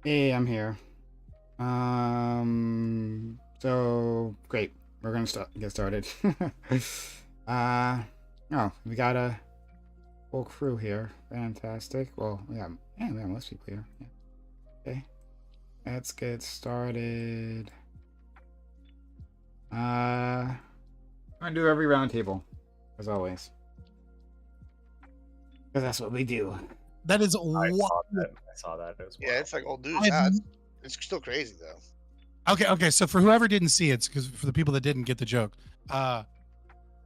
Hey, I'm here. So great. We're gonna get started. uh, oh, we got a whole crew here. Fantastic. Well, we got most people here. Yeah. Okay, let's get started. I'm gonna do every round table, as always, because that's what we do. That is I what. saw that. I saw that as well. Yeah, it's like old news I've, now. It's still crazy though. okay. So for whoever didn't see it, because for the people that didn't get the joke,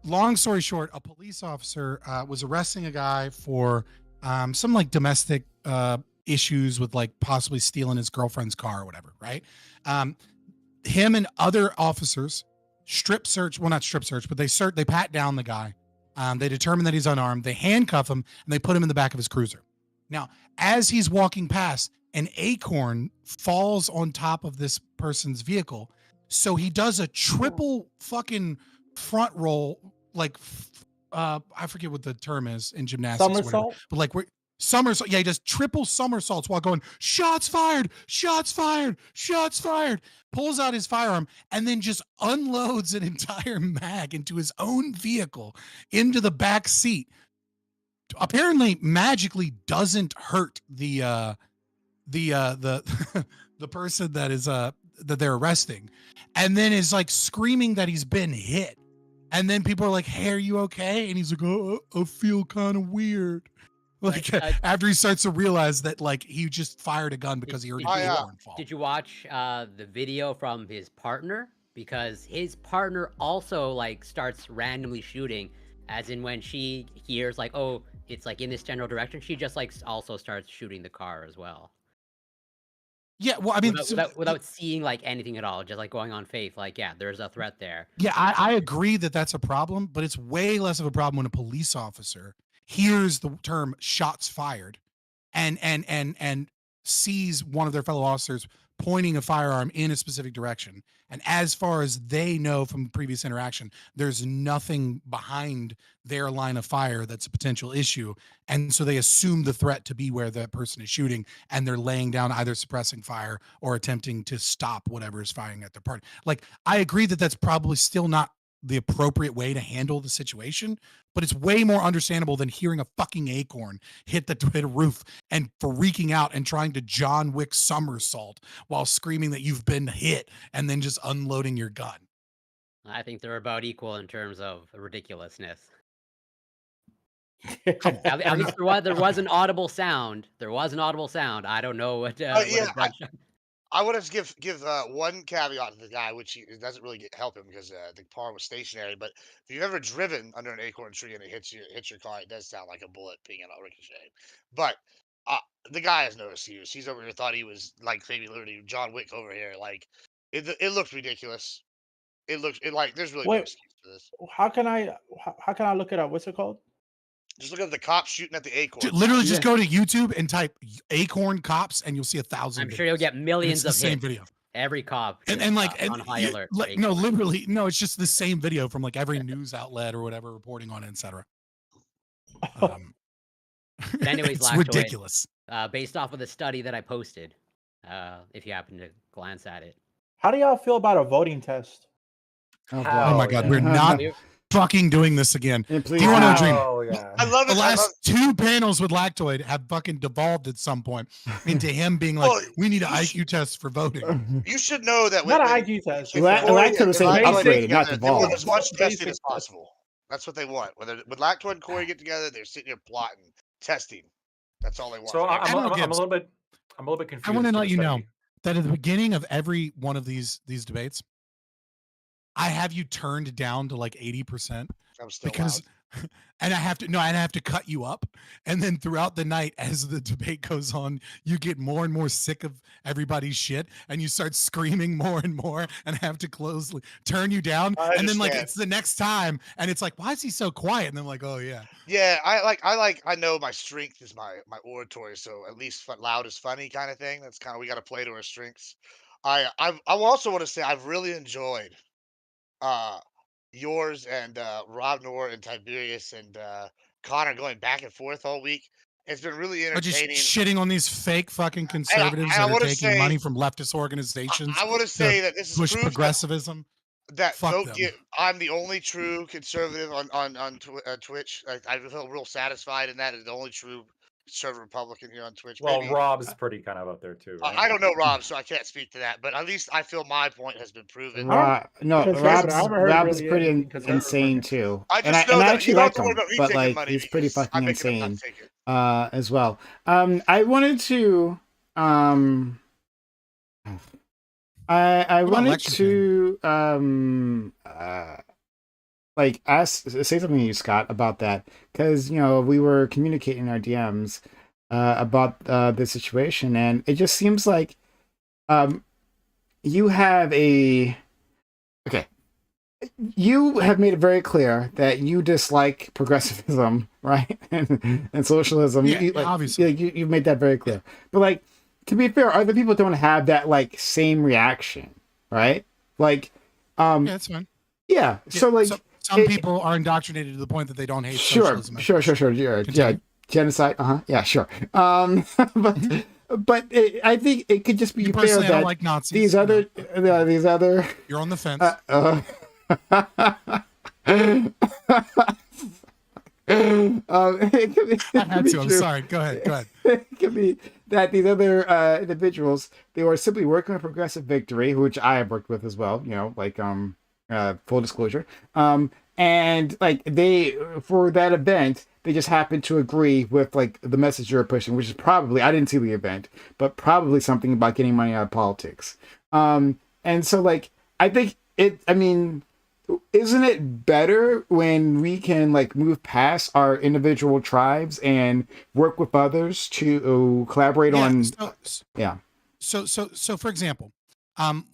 long story short, a police officer was arresting a guy for some like domestic issues with like possibly stealing his girlfriend's car or whatever, right? Him and other officers not strip search, but they pat down the guy. They determine that he's unarmed. They handcuff him and they put him in the back of his cruiser. Now, as he's walking past, an acorn falls on top of this person's vehicle. So he does a triple fucking front roll, like I forget what the term is in gymnastics, Somersault? but like somersault. Yeah, he does triple somersaults while going shots fired, shots fired, shots fired. Pulls out his firearm and then just unloads an entire mag into his own vehicle into the back seat. Apparently magically doesn't hurt the the person that is that they're arresting, and then is like screaming that he's been hit. And then people are like, hey, are you okay? And he's like, oh, I feel kind of weird. Like after he starts to realize that like he just fired a gun because he heard an acorn fall. Did you watch the video from his partner? Because his partner also like starts randomly shooting, as in when she hears like, oh, it's like in this general direction, she just like also starts shooting the car as well. Yeah, well, I mean, without seeing like anything at all, just like going on faith, like, yeah, there's a threat there. Yeah, I agree that that's a problem, but it's way less of a problem when a police officer hears the term shots fired and sees one of their fellow officers pointing a firearm in a specific direction. And as far as they know from previous interaction, there's nothing behind their line of fire that's a potential issue. And so they assume the threat to be where that person is shooting, and they're laying down either suppressing fire or attempting to stop whatever is firing at their party. Like, I agree that that's probably still not the appropriate way to handle the situation, but it's way more understandable than hearing a fucking acorn hit a roof and freaking out and trying to John Wick somersault while screaming that you've been hit and then just unloading your gun. I think they're about equal in terms of ridiculousness. At least there was an audible sound. There was an audible sound. I don't know what. I would have to give one caveat to the guy, which it doesn't really help him because the car was stationary. But if you've ever driven under an acorn tree and it hits your car, it does sound like a bullet being in a ricochet. But the guy has no excuse. He's over here thought he was like maybe literally John Wick over here. Like it looked ridiculous. It like there's really no excuse for this. How can I look it up? What's it called? Just look at the cops shooting at the acorn. Literally, just go to YouTube and type acorn cops, and you'll see 1,000. I'm sure you'll get millions of same hits. video. Every cop and like on high alert. Like, no, literally, no. It's just the same video from like every news outlet or whatever reporting on it, etc. Anyways, it's ridiculous. Based off of the study that I posted, if you happen to glance at it. How do y'all feel about a voting test? Oh my God, we're not fucking doing this again. Do you want to dream? Oh yeah, I love it. The last two panels with Lactoid have fucking devolved at some point into him being like, "We need an IQ test for voting." You should know that. Not an IQ test. Lactoid was saying upgraded, not devolved. As much testing as possible. That's what they want. Whether with Lactoid and Corey get together, they're sitting here plotting, testing. That's all they want. So I'm a little bit confused. I want to let you know that at the beginning of every one of these debates, I have you turned down to like 80% because, and I have to cut you up. And then throughout the night, as the debate goes on, you get more and more sick of everybody's shit, and you start screaming more and more, and I have to turn you down. And then like it's the next time, and it's like, why is he so quiet? And I'm like, oh yeah. Yeah, I know my strength is my oratory, so at least loud is funny kind of thing. That's kind of we got to play to our strengths. I also want to say I've really enjoyed yours and Rob Noor and Tiberius and Connor going back and forth all week. It's been really But just entertaining. shitting on these fake fucking conservatives I that are wanna taking say- money from leftist organizations I want to to say that this is push proof progressivism. that Fuck don't them. get. I'm the only true conservative on Twitch. I feel real satisfied in that. Is the only true conservative Republican here on Twitch. Well, Maybe Rob's pretty kind of up there too, right? I don't know Rob, so I can't speak to that. But at least I feel my point has been proven. No, Conservative, I haven't heard Rob's really pretty anything conservative insane from too. I And just know I that actually you don't have like to worry him, about me but taking like money he's pretty because fucking I'm making him not insane take it. as well. I wanted to I about wanted election to like say something to you, Scott, about that, because we were communicating in our DMs about this situation, and it just seems like you have you have made it very clear that you dislike progressivism, right, and socialism. Yeah, like, obviously. you've made that very clear. But like, to be fair, other people don't have that like same reaction, right? Like, Yeah, that's fine. yeah. So like, some people are indoctrinated to the point that they don't hate socialism. Sure. Yeah, genocide. Yeah, sure. But I think it could just be You fair personally that don't like Nazis. these other. You're on the fence. It could be, I had to. I'm true. sorry. Go ahead. It could be that these other individuals, they were simply working with Progressive Victory, which I have worked with as well. Like full disclosure. And like they, for that event, they just happened to agree with like the message you're pushing, which is probably, I didn't see the event, but probably something about getting money out of politics. And so like, I think isn't it better when we can like move past our individual tribes and work with others to collaborate on? So for example,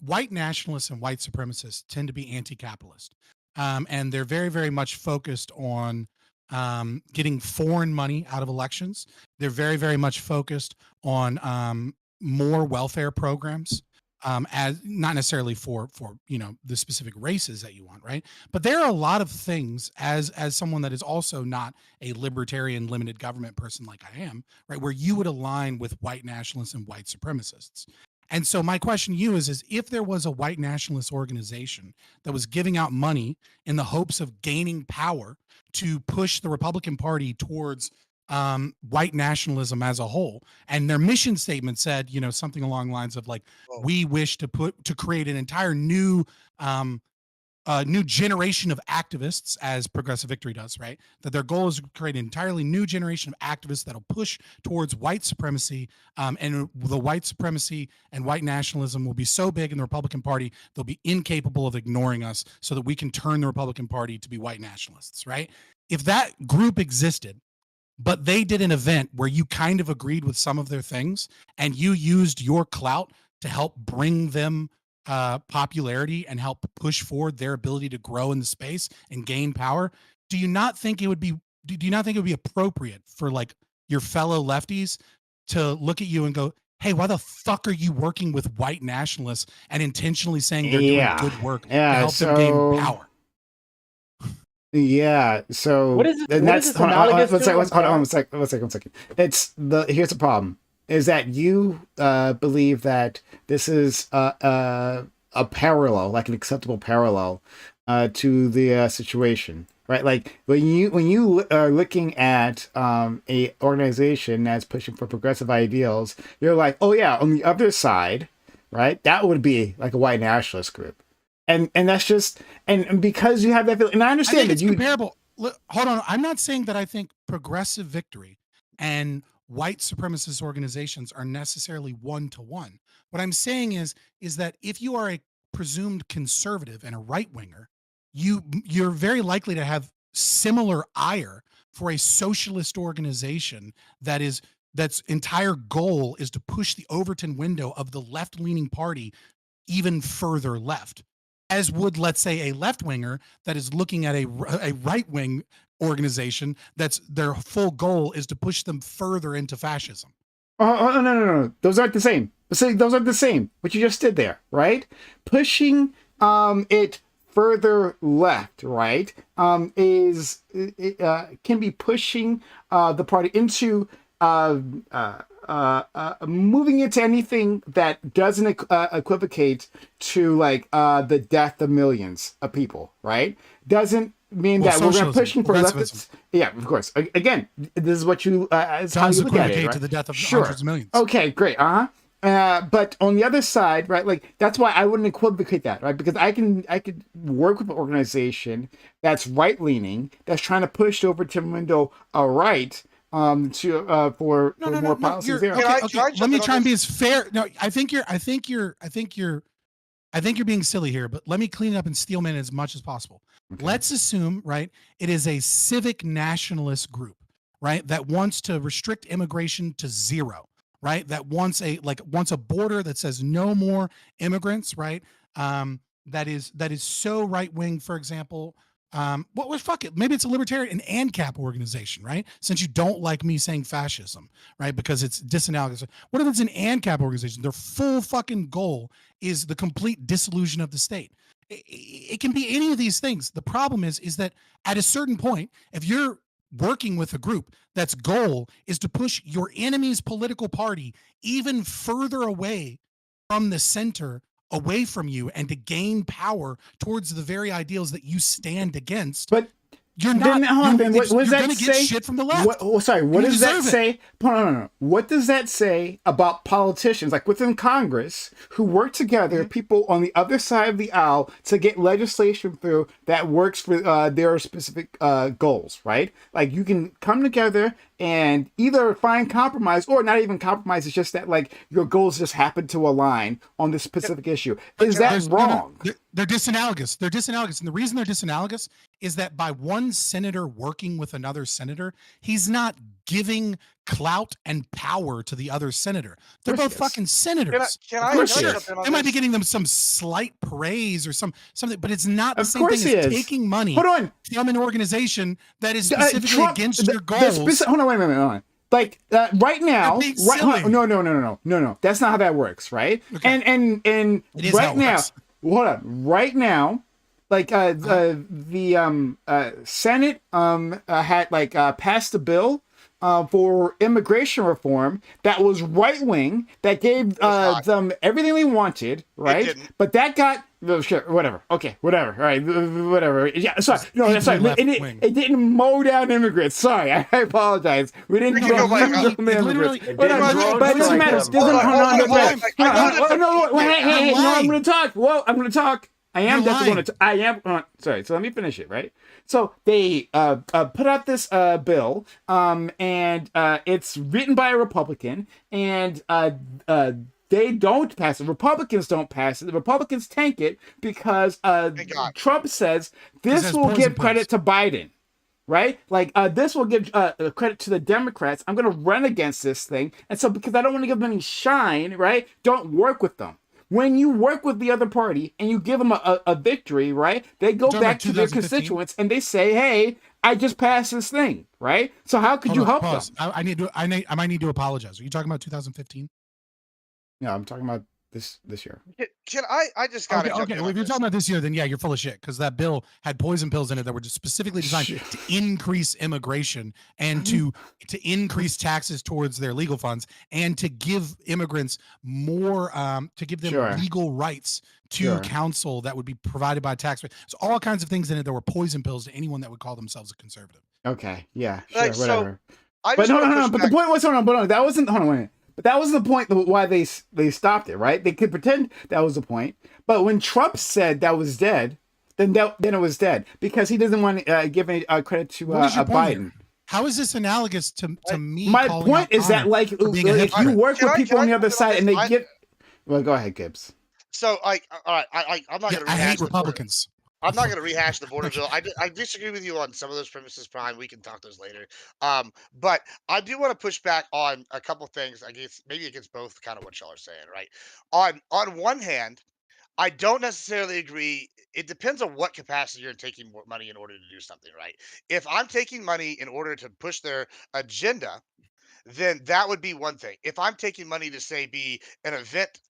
white nationalists and white supremacists tend to be anti-capitalist. And they're very, very much focused on getting foreign money out of elections. They're very, very much focused on more welfare programs, as not necessarily for the specific races that you want, right? But there are a lot of things as someone that is also not a libertarian limited government person like I am, right, where you would align with white nationalists and white supremacists. And so my question to you is if there was a white nationalist organization that was giving out money in the hopes of gaining power to push the Republican Party towards white nationalism as a whole, and their mission statement said, something along the lines of like, we wish to create an entire new generation of activists, as Progressive Victory does, right? That their goal is to create an entirely new generation of activists that'll push towards white supremacy, and the white supremacy and white nationalism will be so big in the Republican Party, they'll be incapable of ignoring us so that we can turn the Republican Party to be white nationalists, right? If that group existed, but they did an event where you kind of agreed with some of their things and you used your clout to help bring them popularity and help push forward their ability to grow in the space and gain power, do you not think it would be appropriate for like your fellow lefties to look at you and go, hey, why the fuck are you working with white nationalists and intentionally saying they're doing good work to help them gain power? Yeah, so what is that's hold on one second. Here's the problem. Is that you believe that this is a parallel, like an acceptable parallel to the situation, right? Like when you are looking at a organization that's pushing for progressive ideals, you're like, oh yeah, on the other side, right? That would be like a white nationalist group, and that's just and because you have that feeling, and I understand that you comparable. Hold on, I'm not saying that I think Progressive Victory and white supremacist organizations are necessarily one-to-one. What I'm saying is that if you are a presumed conservative and a right-winger, you're very likely to have similar ire for a socialist organization that's entire goal is to push the Overton window of the left-leaning party even further left, as would, let's say, a left-winger that is looking at a right-wing organization that's their full goal is to push them further into fascism. Oh, no. Those aren't the same. Those aren't the same. What you just did there, right? Pushing it further left, right, can be pushing the party into moving into anything that doesn't equivocate to like the death of millions of people, right? Doesn't mean Well, that we're going to socialism, pushing for progressivism. leftists. Yeah, of course. Again, this is what you is how Does you look at it, equivocate right? to the death of Sure. hundreds of millions. Okay, great. But on the other side, right? Like that's why I wouldn't equivocate that, right? Because I could work with an organization that's right leaning, that's trying to push over to window a right for more policies there. Can I Let jump me in on try and be this? as fair. No, I think you're being silly here, but let me clean it up and steelman as much as possible. Okay. Let's assume, right, it is a civic nationalist group, right, that wants to restrict immigration to zero, right? That wants a border that says no more immigrants, right? That is so right wing, for example. Well, fuck it. Maybe it's a libertarian, an ANCAP organization, right? Since you don't like me saying fascism, right? Because it's disanalogous. What if it's an ANCAP organization? Their full fucking goal is the complete dissolution of the state. It can be any of these things. The problem is that at a certain point, if you're working with a group that's goal is to push your enemy's political party even further away from the center, away from you, and to gain power towards the very ideals that you stand against. But you're not. What does you're that gonna say? get shit from the left. What does that deserve it. say? No. What does that say about politicians, like within Congress, who work together, people on the other side of the aisle, to get legislation through that works for their specific goals, right? Like you can come together and either find compromise or not even compromise. It's just that like your goals just happen to align on this specific issue. Is that wrong? They're disanalogous. They're disanalogous. And the reason they're disanalogous is that by one senator working with another senator, he's not giving clout and power to the other senator. They're both fucking senators. Can I course jump he is. in on They might be this? getting them some slight praise or something, but it's not the Of same course thing he as is. taking money Hold on. from an organization that is specifically Trump, against your goals. hold on, wait a minute, hold on. Like right now, being right, silly. no. That's not how that works, right? Okay. And It is how right it now, works. hold on. Right now, like the Senate had like passed a bill for immigration reform that was right wing, that gave them everything they wanted, right? didn't. But that got sure, whatever. Okay, whatever. All right, whatever. Yeah, sorry. No, that's Deeply right. left-wing. It didn't mow down immigrants. Sorry, I apologize. We didn't We can go back up. literally- It Hold on, didn't but road it doesn't strike matter. them. Doesn't Hold on, hold on. I know No, hey, You're no, I'm lying. going to talk. Whoa, I'm going to talk. I am You're definitely lying. going to. I am. Sorry. So let me finish it. Right. So they put out this bill, and it's written by a Republican, and they don't pass it. Republicans don't pass it. The Republicans tank it because Thank God. Trump says Because this it has will poison give pills. credit to Biden. Right? Like, this will give credit to the Democrats. I'm going to run against this thing. And so, because I don't want to give them any shine, right? Don't work with them. When you work with the other party and you give them a victory, right? They go Talking back about to their 2015? constituents and they say, hey, I just passed this thing, right? So how could Hold you on, help pause. them? I might need to apologize. Are you talking about 2015? No, I'm talking about this year. Can I just gotta jump Okay. in Well, on if you're this. talking about this year, then yeah, you're full of shit because that bill had poison pills in it that were just specifically designed Shit. to increase immigration and to increase taxes towards their legal funds and to give immigrants more, to give them Sure. legal rights to Sure. counsel that would be provided by taxpayers. So all kinds of things in it that were poison pills to anyone that would call themselves a conservative. Okay. Yeah. Sure. Like, so, whatever. I But just wanna no. push But the back- point was, hold on. That wasn't. Hold on. Wait. But that was the point why they stopped it, right? They could pretend that was the point. But when Trump said that was dead, then it was dead because he doesn't want to give any credit to What is your point Biden. here? How is this analogous to me? My calling point out is that Connor like for being a if you hypocrite? work Can with I- people can on the I other comment on side and they this? give. Well, go ahead, Gibbs. So, like, all right, I'm not Yeah, gonna I rehash hate the border. Republicans. I'm not going to rehash the border bill. I disagree with you on some of those premises, Prime. We can talk those later. But I do want to push back on a couple things. I guess maybe against both kind of what y'all are saying, right? On one hand, I don't necessarily agree. It depends on what capacity you're taking more money in order to do something, right? If I'm taking money in order to push their agenda, then that would be one thing. If I'm taking money to say be an event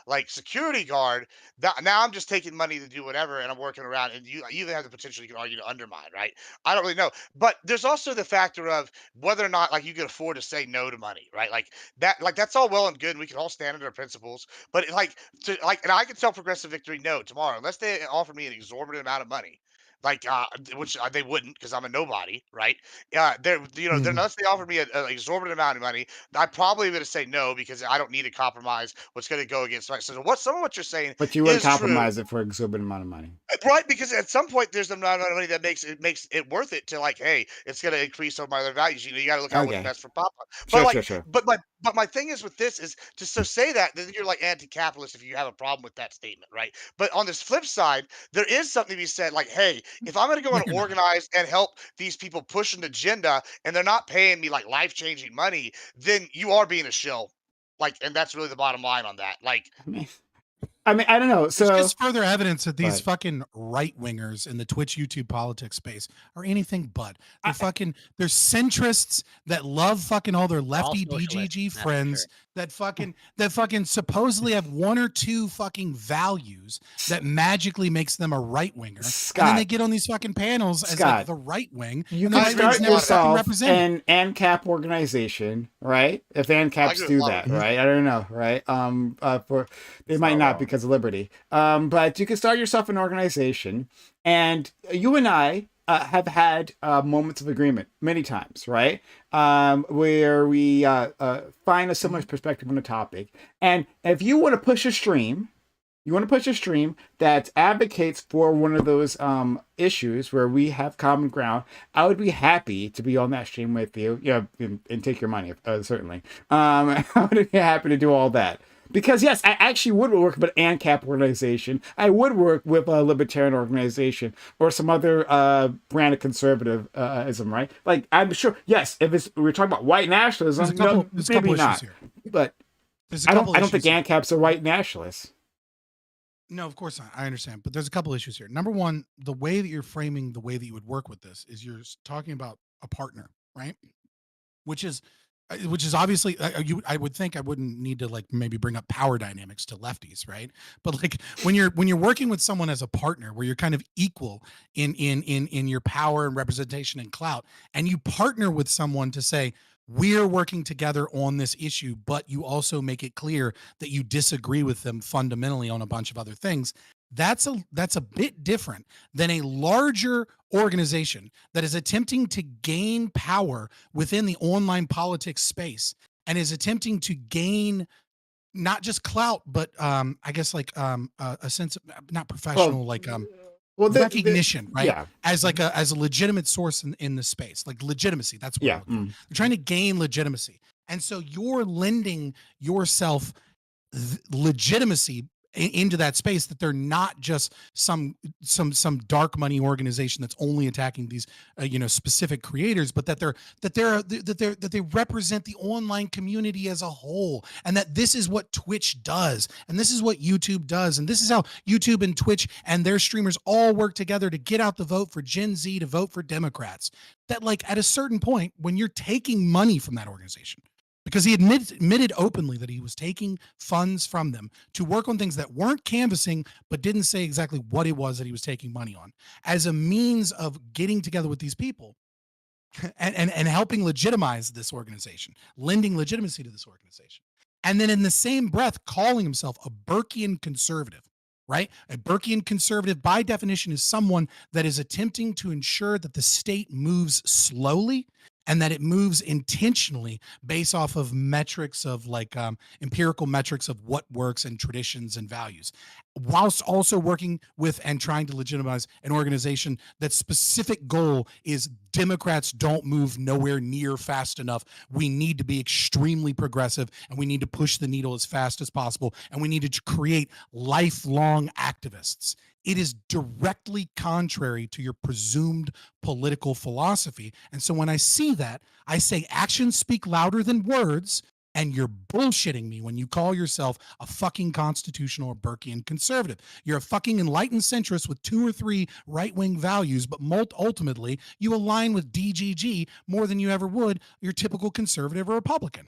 like security guard, that now I'm just taking money to do whatever and I'm working around and you even have the potential you can argue to undermine, right? I don't really know. But there's also the factor of whether or not like you can afford to say no to money, right? Like that's all well and good. We can all stand under our principles, but and I can tell Progressive Victory no tomorrow unless they offer me an exorbitant amount of money. Which they wouldn't because I'm a nobody, right? They're Mhm. unless they offer me an exorbitant amount of money, I'm probably going to say no because I don't need to compromise what's going to go against right. So some of what you're saying But you wouldn't is true, compromise it for an exorbitant amount of money. right? Because at some point there's an amount of money that makes it worth it to like, hey, it's going to increase some of my other values. You got to look out what's Okay. best for Papa. But Sure, like, sure, sure. but my thing is with this is to so say that then you're like anti-capitalist if you have a problem with that statement, right? But on this flip side, there is something to be said like, hey, if I'm going to go No, and you're not. organize and help these people push an agenda and they're not paying me like life-changing money, then you are being a shill. Like, and that's really the bottom line on that. Like, I mean, I don't know. It's So, just further evidence that these but fucking right wingers in the Twitch YouTube politics space are anything but. They're I, they're centrists that love fucking all their They're all lefty socialists, BGG that's for friends sure. that fucking supposedly have one or two fucking values that magically makes them a right winger. And then they Scott, get on these fucking panels as like Scott, the right wing. you And the can right wing's start never fucking yourself represented. an ANCAP organization, right? If I agree ANCAPs with do a lot of that, right? I don't know, right? For they It's might not not wrong. because of liberty. But you can start yourself an organization, and you and I have had moments of agreement many times, right? Where we find a similar perspective on a topic, and if you want to push a stream. You want to push a stream that advocates for one of those issues where we have common ground. I would be happy to be on that stream with you, and take your money, certainly. I would be happy to do all that. Because yes, I actually would work with an ANCAP organization. I would work with a libertarian organization or some other brand of conservatism, right? Like I'm sure, yes, if we're talking about white nationalism, There's a couple, no, there's a maybe couple issues not. here. But There's a I couple don't think issues here. ANCAPs are white nationalists. No, of course not. I understand, but there's a couple issues here. Number one, the way that you're framing the way that you would work with this is you're talking about a partner, right? Which is obviously I would think I wouldn't need to like maybe bring up power dynamics to lefties, right? But like when you're working with someone as a partner where you're kind of equal in your power and representation and clout, and you partner with someone to say we're working together on this issue, but you also make it clear that you disagree with them fundamentally on a bunch of other things. That's a bit different than a larger organization that is attempting to gain power within the online politics space and is attempting to gain not just clout, but I guess like a sense of not professional, like well, recognition, right? Yeah. As like as a legitimate source in the space, like legitimacy. That's what Yeah. they're trying to gain legitimacy. And so you're lending yourself legitimacy into that space, that they're not just some dark money organization that's only attacking these specific creators, but that they represent the online community as a whole, and that this is what Twitch does, and this is what YouTube does, and this is how YouTube and Twitch and their streamers all work together to get out the vote for Gen Z, to vote for Democrats. That like at a certain point when you're taking money from that organization, because he admitted openly that he was taking funds from them to work on things that weren't canvassing, but didn't say exactly what it was that he was taking money on, as a means of getting together with these people and helping legitimize this organization, lending legitimacy to this organization. And then in the same breath, calling himself a Burkean conservative, right? A Burkean conservative, by definition, is someone that is attempting to ensure that the state moves slowly and that it moves intentionally based off of metrics of like empirical metrics of what works and traditions and values, whilst also working with and trying to legitimize an organization that specific goal is Democrats don't move nowhere near fast enough. We need to be extremely progressive, and we need to push the needle as fast as possible, and we need to create lifelong activists. It is directly contrary to your presumed political philosophy. And so when I see that, I say actions speak louder than words. And you're bullshitting me when you call yourself a fucking constitutional or Burkean conservative. You're a fucking enlightened centrist with 2 or 3 right-wing values, but ultimately you align with DGG more than you ever would your typical conservative or Republican.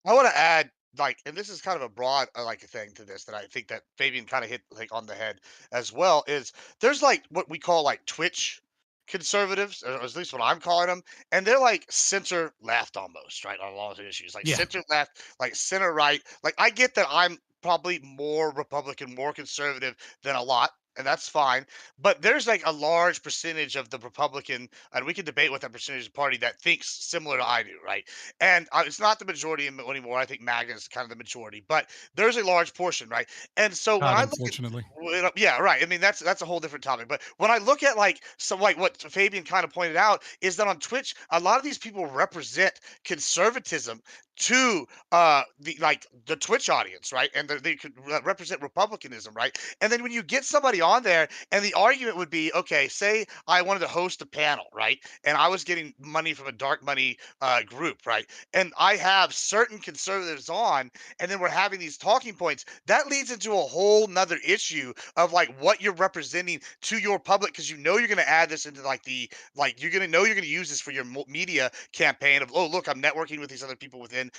I want to add, like, and this is kind of a broad, like, a thing to this that I think that Fabian kind of hit like on the head as well. Is there's like what we call like Twitch conservatives, or at least what I'm calling them, and they're like center left almost, right, on a lot of issues, like Yeah. center left, like center right. Like I get that I'm probably more Republican, more conservative than a lot. And that's fine, but there's like a large percentage of the Republican, and we can debate what that percentage of party that thinks similar to I do, right? And it's not the majority anymore. I think MAGA is kind of the majority, but there's a large portion, right? And so when God, I look at, unfortunately. yeah, right. I mean, that's a whole different topic. But when I look at like some like what Fabian kind of pointed out is that on Twitch, a lot of these people represent conservatism to the like the Twitch audience, right? And they could represent republicanism, right? And then when you get somebody on there, and the argument would be, okay, say I wanted to host a panel, right? And I was getting money from a dark money group, right? And I have certain conservatives on, and then we're having these talking points. That leads into a whole nother issue of like what you're representing to your public, because you know you're going to add this into like the like you're going to know you're going to use this for your media campaign of, oh look, I'm networking with these other people within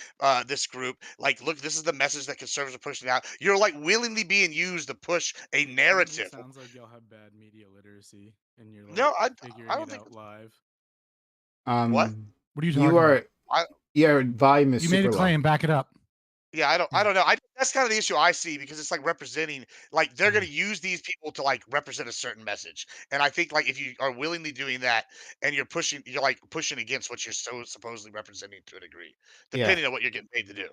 this group. Like, look, this is the message that conservatives are pushing out. You're like willingly being used to push a narrative. It sounds like y'all have bad media literacy, and you're like No, I figuring don't it think out live. what. What are you talking You are about? your volume is You super made a low. claim, back it up. Yeah, I don't know. That's kind of the issue I see, because it's like representing, like they're Mm-hmm. going to use these people to like represent a certain message. And I think like if you are willingly doing that and you're like pushing against what you're so supposedly representing to a degree, Yeah. depending on what you're getting paid to do.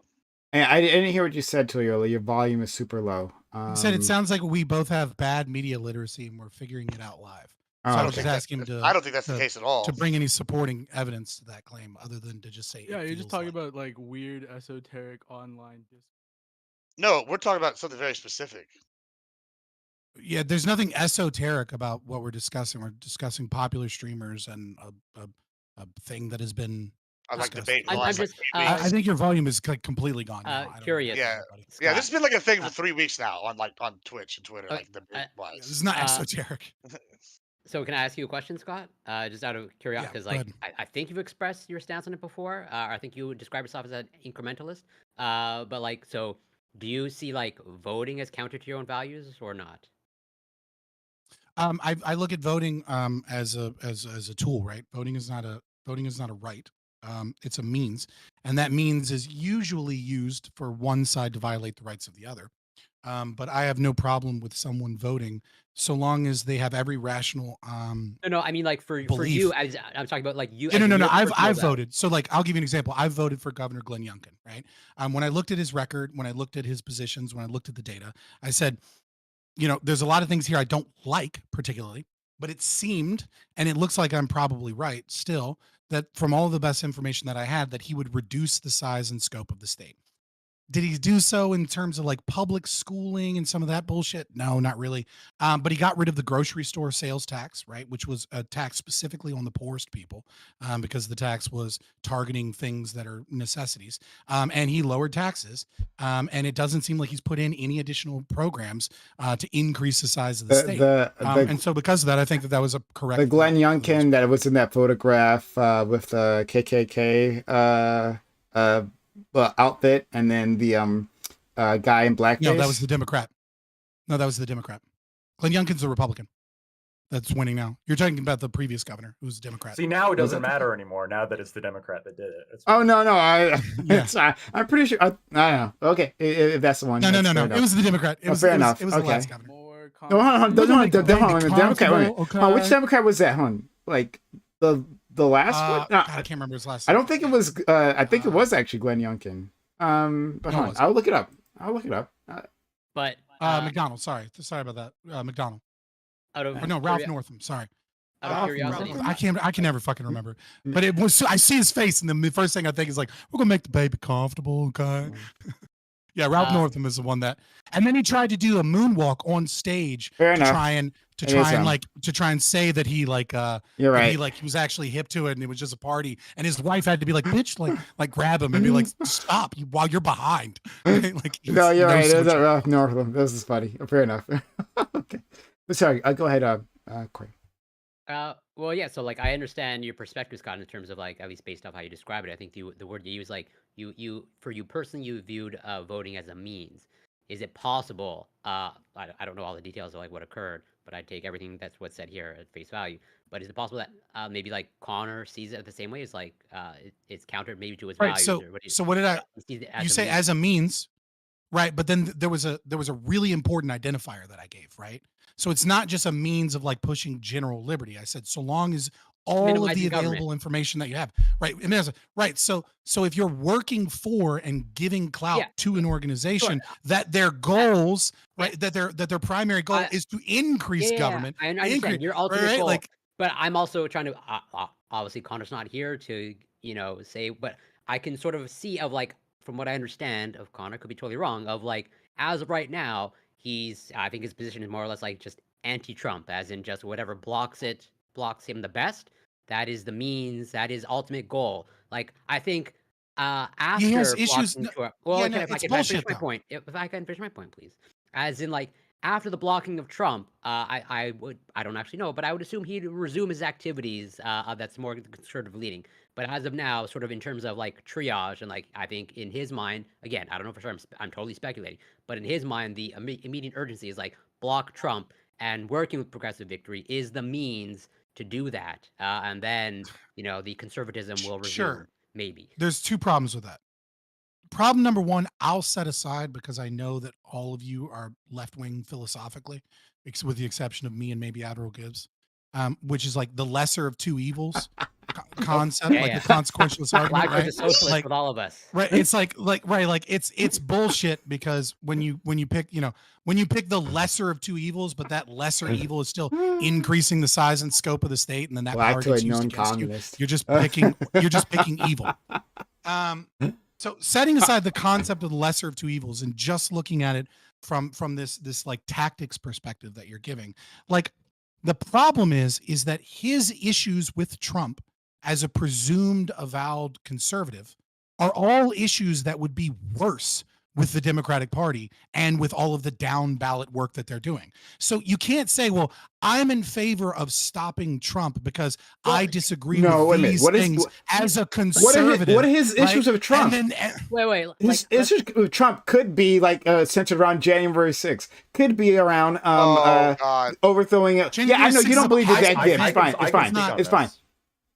And I didn't hear what you said, Toyola. Your volume is super low. You said it sounds like we both have bad media literacy and we're figuring it out live. So Oh, I okay. was just asking him I don't think that's the case at all. to bring any supporting evidence to that claim other than to just say, Yeah, it you're just feels talking like. about like weird esoteric online No, we're talking about something very specific. Yeah, there's nothing esoteric about what we're discussing. We're discussing popular streamers and a thing that has been I like discussed. debate for the I'm last like just 3 weeks. I think your volume is completely gone now. I don't know curious. about Yeah. everybody. Yeah, this has been like a thing for Uh, 3 weeks now on like on Twitch and Twitter, Okay, like debate Yeah, wise. this is not Uh, esoteric. So can I ask you a question, Scott? Just out of curiosity, Yeah, because go like ahead. I think you've expressed your stance on it before. I think you would describe yourself as an incrementalist. But like, so do you see like voting as counter to your own values or not? I look at voting as a tool, right? Voting is not a right. It's a means, and that means is usually used for one side to violate the rights of the other. But I have no problem with someone voting so long as they have every rational No, I mean like for you, belief. I'm talking about like you. Yeah, as no. your I've personal value. voted. So like, I'll give you an example. I've voted for Governor Glenn Youngkin, right? When I looked at his record, when I looked at his positions, when I looked at the data, I said, you know, there's a lot of things here I don't like particularly, but it seemed, and it looks like I'm probably right still, that from all the best information that I had, that he would reduce the size and scope of the state. Did he do so in terms of like public schooling and some of that bullshit? No, not really. But he got rid of the grocery store sales tax, right? Which was a tax specifically on the poorest people, because the tax was targeting things that are necessities. And he lowered taxes. And it doesn't seem like he's put in any additional programs to increase the size of the state. And so because of that, I think that was a correct. The Glenn Youngkin that was in that photograph with the KKK outfit, and then the guy in blackface. No, that was the Democrat. No, that was the Democrat. Glenn Youngkin's the Republican that's winning now. You're talking about the previous governor who was a Democrat. See, now it doesn't matter anymore. Now that it's the Democrat that did it. It's Oh no, Yeah. I'm pretty sure. I don't know. Okay, if that's the one. No. that's fair It was the Democrat. It was fair it enough. was the Okay. last governor. more. No, hold on. Democrat. Wait. Okay. Which Democrat was that? Hold on. Like the last one? No, God, I can't remember his last I name. don't think it was. I think it was actually Glenn Youngkin. But No, hold it on. wasn't. I'll look it up. But McDonald. Sorry about that. McDonald. out of Or no, Ralph curio- Northam. Sorry. out of Ralph curiosity, Northam? I can never fucking remember. But it was. I see his face, and the first thing I think is like, we're gonna make the baby comfortable, okay? Yeah, Ralph Northam is the one that, and then he tried to do a moonwalk on stage Fair to enough. try and say that he You're right. he was actually hip to it and it was just a party, and his wife had to be like, bitch, like grab him and be like, stop while you're behind. Like, No, you're right. It was such at Ralph Northam. This is funny. Fair enough. Okay. But sorry, go ahead, Corey. Well, yeah. So like, I understand your perspective, Scott, in terms of like, at least based off how you describe it. I think the word you use, like you for you personally, you viewed voting as a means. Is it possible? I don't know all the details of like what occurred, but I take everything that's what's said here at face value. But is it possible that maybe like Connor sees it the same way? It's like it's countered maybe to his right. values. So or what so what did I? You say as a means, right? But then there was a really important identifier that I gave, right? So it's not just a means of like pushing general liberty. I said so long as all of the Minimizing available government. information that you have, right? Right. So if you're working for and giving clout Yeah. to an organization, that their goals, right, that their primary goal is to increase government. I understand your ultimate right? goal, Like, but I'm also trying to obviously Connor's not here to say, but I can sort of see of like from what I understand of Connor, could be totally wrong, of like as of right now I think his position is more or less like just anti-Trump, as in just whatever blocks him the best. That is the means. That is ultimate goal. Like I think after he has issues. blocking Trump. Yeah, Well, no, if I it's can finish bullshit my though. point, if I can finish my point, please. As in, like after the blocking of Trump, I don't actually know, but I would assume he'd resume his activities. That's more conservative leaning. But as of now, sort of in terms of like triage, and like I think in his mind, again, I don't know for sure. I'm totally speculating, but in his mind, the immediate urgency is like block Trump, and working with Progressive Victory is the means to do that. And then the conservatism will resume. Sure. Maybe. There's two problems with that. Problem number one, I'll set aside because I know that all of you are left wing philosophically, with the exception of me and maybe Admiral Gibbs, which is like the lesser of two evils concept, like the consequentialist argument, Black right? the socialist Like, with all of us, right? It's like it's bullshit because when you pick the lesser of two evils, but that lesser evil is still increasing the size and scope of the state, and then that power gets used against you. You're just picking evil. So setting aside the concept of the lesser of two evils and just looking at it from this like tactics perspective that you're giving, like the problem is that his issues with Trump as a presumed avowed conservative are all issues that would be worse with the Democratic Party and with all of the down ballot work that they're doing. So you can't say, well, I'm in favor of stopping Trump because I disagree with these things as a conservative. What are his issues with Trump? Wait. His issues with Trump could be like centered around January 6th. Could be around overthrowing it. Yeah, I know you don't believe that. It's fine.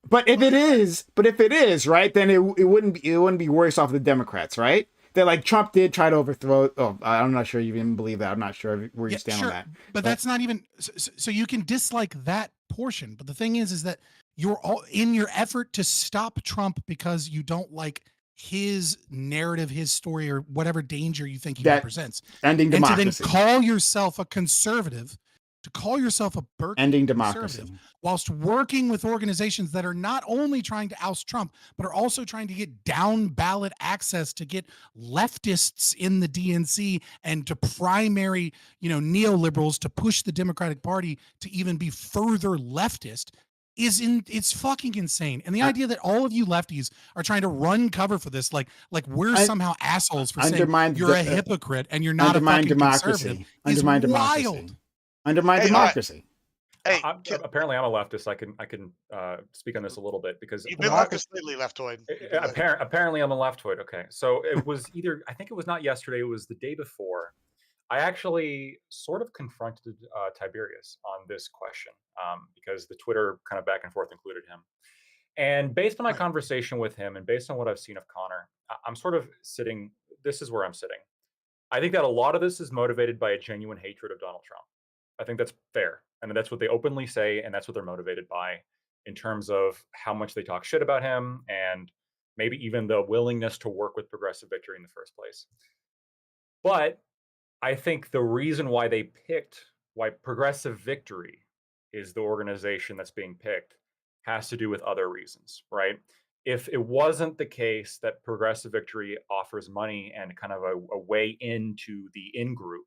But if it is, right, then it wouldn't be worse off the Democrats, right? That like Trump did try to overthrow. Oh, I'm not sure you even believe that. I'm not sure where you stand on that. But that's not even. So you can dislike that portion. But the thing is that you're all in your effort to stop Trump because you don't like his narrative, his story, or whatever danger you think he represents. Ending democracy. And to then call yourself a conservative, to call yourself a ending democracy, whilst working with organizations that are not only trying to oust Trump, but are also trying to get down ballot access to get leftists in the DNC and to primary, neoliberals to push the Democratic Party to even be further leftist. It's fucking insane. And the idea that all of you lefties are trying to run cover for this, like we're somehow assholes for saying you're a hypocrite and you're not a fucking conservative, is wild. Undermine democracy. Hey, apparently I'm a leftist. I can speak on this a little bit because you've been leftist lately, leftoid. Apparently I'm a leftoid. Okay, so it was I think it was not yesterday. It was the day before. I actually sort of confronted Tiberius on this question because the Twitter kind of back and forth included him. And based on my conversation with him and based on what I've seen of Connor, I'm sort of sitting. This is where I'm sitting. I think that a lot of this is motivated by a genuine hatred of Donald Trump. I think that's fair. And that's what they openly say. And that's what they're motivated by in terms of how much they talk shit about him and maybe even the willingness to work with Progressive Victory in the first place. But I think the reason why why Progressive Victory is the organization that's being picked has to do with other reasons, right? if it wasn't the case that Progressive Victory offers money and kind of a way into the in-group,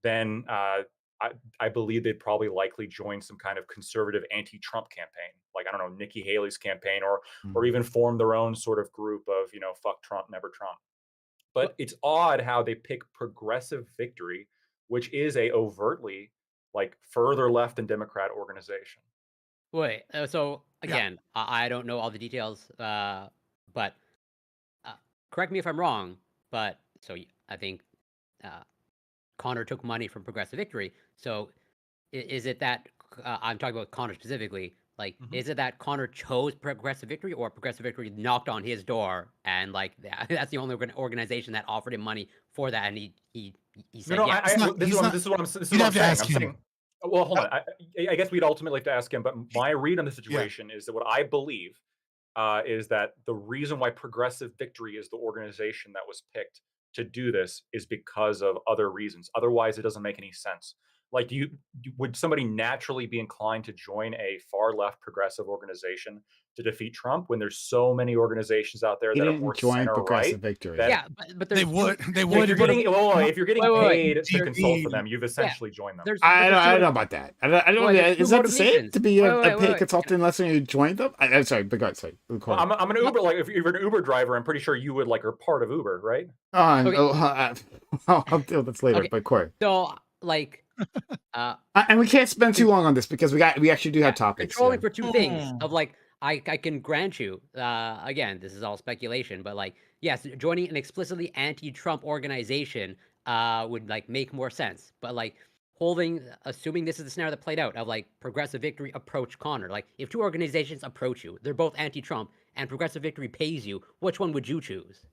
then I believe they'd probably likely join some kind of conservative anti-Trump campaign, like, I don't know, Nikki Haley's campaign, or even form their own sort of group of, fuck Trump, never Trump. But it's odd how they pick Progressive Victory, which is a overtly like further left than Democrat organization. Wait, so again, I don't know all the details, but correct me if I'm wrong, but I think Connor took money from Progressive Victory. So is it that I'm talking about Connor specifically? Like, is it that Connor chose Progressive Victory, or Progressive Victory knocked on his door and like that's the only organization that offered him money for that, and he said yes? This is what I'm saying. Well, hold on. I guess we'd ultimately have to ask him, but my read on the situation is that what I believe is that the reason why Progressive Victory is the organization that was picked to do this is because of other reasons. Otherwise, it doesn't make any sense. Like, would somebody naturally be inclined to join a far left progressive organization to defeat Trump when there's so many organizations out there that are more center right? Victory. Yeah, but they would. If you're getting paid to consult for them, you've essentially joined them. I don't know about that. I don't know. Is that the same to be a paid consultant unless you joined them? I'm sorry, but God, sorry. I'm an Uber. Like, if you're an Uber driver, I'm pretty sure you would are part of Uber, right? I'll deal with this later. But Corey. So like. And we can't spend too long on this because we actually do have topics. Controlling for two things of like I can grant you again, this is all speculation, but like, yes, joining an explicitly anti-Trump organization would like make more sense, but like assuming this is the scenario that played out of like Progressive Victory approach Connor, like if two organizations approach you, they're both anti-Trump and Progressive Victory pays you, which one would you choose?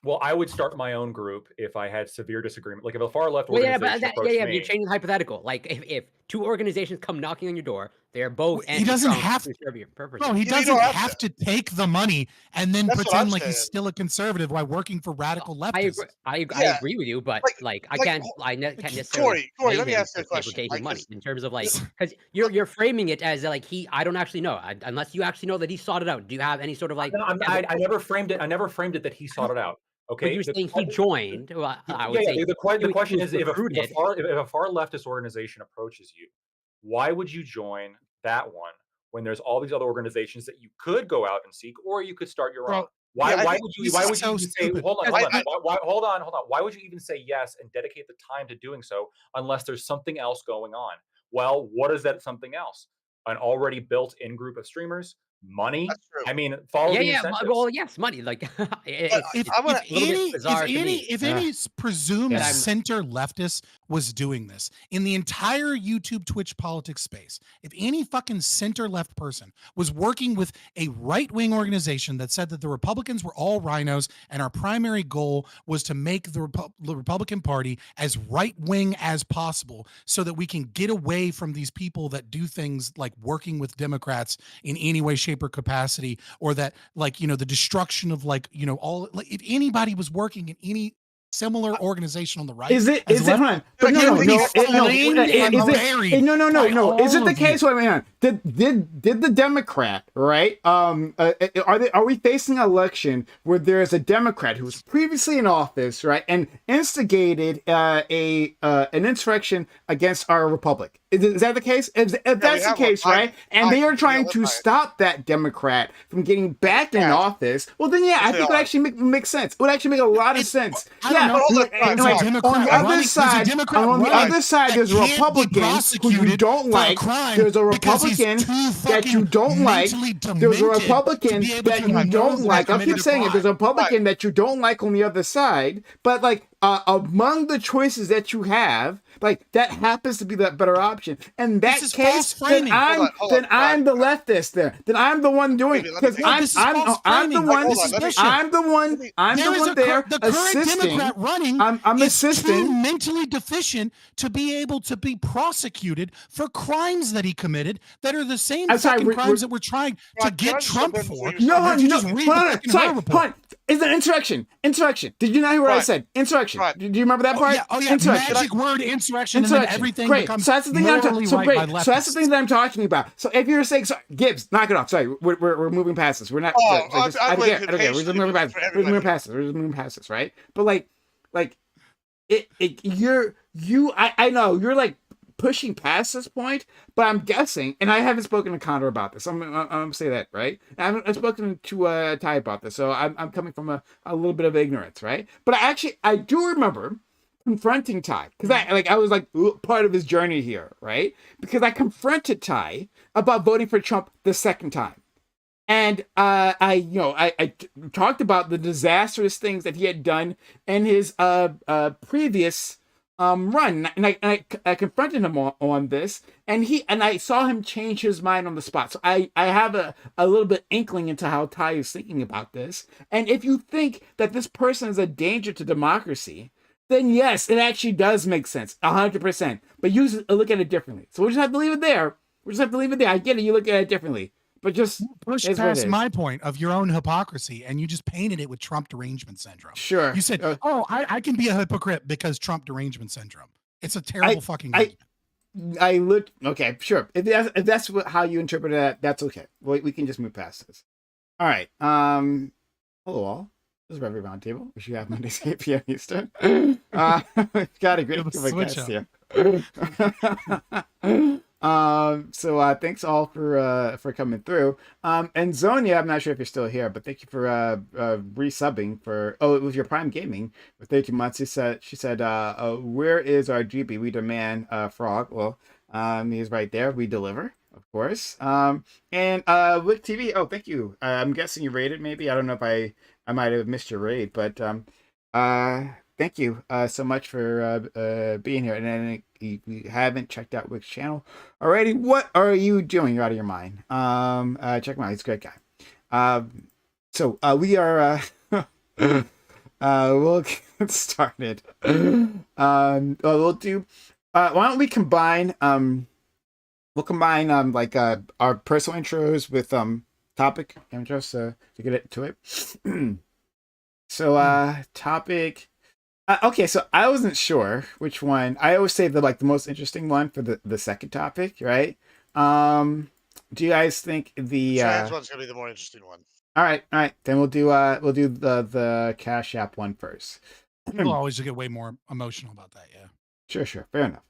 Well, I would start my own group if I had severe disagreement. Like, if a far left organization approached me. You're changing the hypothetical. Like, if two organizations come knocking on your door, they're both he doesn't have to serve your purpose. No, he doesn't have to take the money and then pretend like he's still a conservative while working for radical leftists. I agree with you, but I can't necessarily. Corey, let me ask you a question. Taking money in terms of like, because you're framing it as like I don't actually know unless you actually know that he sought it out. Do you have any sort of like? I never framed it. I never framed it that he sought it out. Okay, but you're saying he joined. Well, I would say the question is, if a far leftist organization approaches you, why would you join that one when there's all these other organizations that you could go out and seek, or you could start your own? Why would you even say, hold on, why would you even say yes and dedicate the time to doing so unless there's something else going on? Well, what is that something else? An already built-in group of streamers? Money? I mean, follow the incentives. Well, yes, money. Like, if any presumed center leftist was doing this in the entire YouTube, Twitch politics space, if any fucking center left person was working with a right-wing organization that said that the Republicans were all rhinos and our primary goal was to make the Republican Party as right-wing as possible so that we can get away from these people that do things like working with Democrats in any way, shape, or capacity, or that like, the destruction of like, all, like, if anybody was working in any similar organization on the right, is it the case? Wait a minute. Did the Democrat, right? Are we facing an election where there is a Democrat who was previously in office, right, and instigated an insurrection against our republic? Is that the case? If that's the case, right, and they are trying to stop that Democrat from getting back in office, well then, I think it would actually make sense. It would actually make a lot of sense. On the other side, there's a Republican who you don't like. There's a Republican that you don't like. There's a Republican that you don't like. I keep saying it. There's a Republican that you don't like on the other side. But like among the choices that you have, like that happens to be the better option. In that case, then I'm the leftist there. Then I'm the one doing it because I'm the one there assisting. I'm assisting. Too mentally deficient to be able to be prosecuted for crimes that he committed that are the same crimes that we're trying to get Trump for. It's an insurrection. Insurrection. Did you not hear what I Right. said? Insurrection. Right. Do you remember that part? Oh yeah. Insurrection. Magic word insurrection, and then everything Great. becomes So that's the thing I'm morally talking. So right great. by So that's the leftists. thing that I'm talking about. So if you're saying, Gibbs, knock it off. Sorry, we're moving past this. We're not. Oh, I I'm don't waiting care. We're just moving past. for We're moving everybody. past this. We're just moving past this, right? But like I know you're like pushing past this point, but I'm guessing, and I haven't spoken to Connor about this. I'm gonna say that, right? I haven't spoken to Ty about this, so I'm coming from a little bit of ignorance, right? But I do remember confronting Ty because I was like part of his journey here, right? Because I confronted Ty about voting for Trump the second time. And I talked about the disastrous things that he had done in his previous run, and I confronted him on this, and I saw him change his mind on the spot. So I have a little bit inkling into how Ty is thinking about this. And if you think that this person is a danger to democracy, then yes, it actually does make sense, 100%. But you look at it differently. So we'll just have to leave it there. I get it. You look at it differently. But just push past my point of your own hypocrisy, and you just painted it with Trump derangement syndrome. Sure. You said, I can be a hypocrite because Trump derangement syndrome. It's a terrible fucking argument. I look okay, sure. If that's how you interpret that, that's okay. We can just move past this. All right. Hello all. This is Reverie Roundtable, which you have Mondays 8 p.m. Eastern. We've got a great group of guests here. Thanks all for coming through. And Zonia, I'm not sure if you're still here, but thank you for resubbing for it was your Prime Gaming for 13 months. She said where is our GB? We demand frog. Well, he's right there. We deliver, of course. And with TV, thank you. I'm guessing you rated maybe. I don't know if I might have missed your raid, but thank you so much for being here. And then if you haven't checked out Wick's channel already, what are you doing? You're out of your mind. Check him out. He's a great guy. We are we'll get started. We'll do why don't we combine we'll combine our personal intros with topic intros to get into it. Topic. Okay, so I wasn't sure which one. I always save the most interesting one for the second topic, right? Do you guys think the Trans one's gonna be the more interesting one. All right. Then we'll do the Cash App one first. People always get way more emotional about that. Yeah. Sure. Fair enough.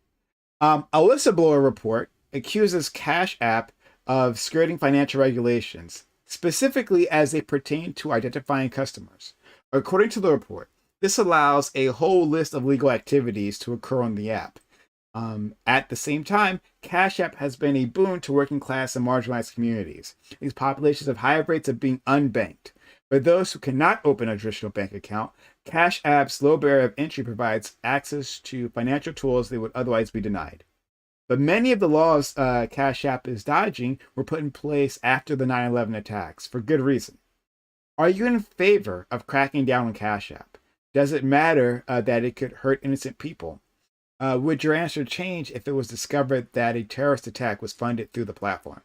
A whistleblower report accuses Cash App of skirting financial regulations, specifically as they pertain to identifying customers. According to the report, this allows a whole list of legal activities to occur on the app. At the same time, Cash App has been a boon to working class and marginalized communities. These populations have higher rates of being unbanked. For those who cannot open a traditional bank account, Cash App's low barrier of entry provides access to financial tools they would otherwise be denied. But many of the laws Cash App is dodging were put in place after the 9/11 attacks, for good reason. Are you in favor of cracking down on Cash App? Does it matter that it could hurt innocent people? Would your answer change if it was discovered that a terrorist attack was funded through the platform?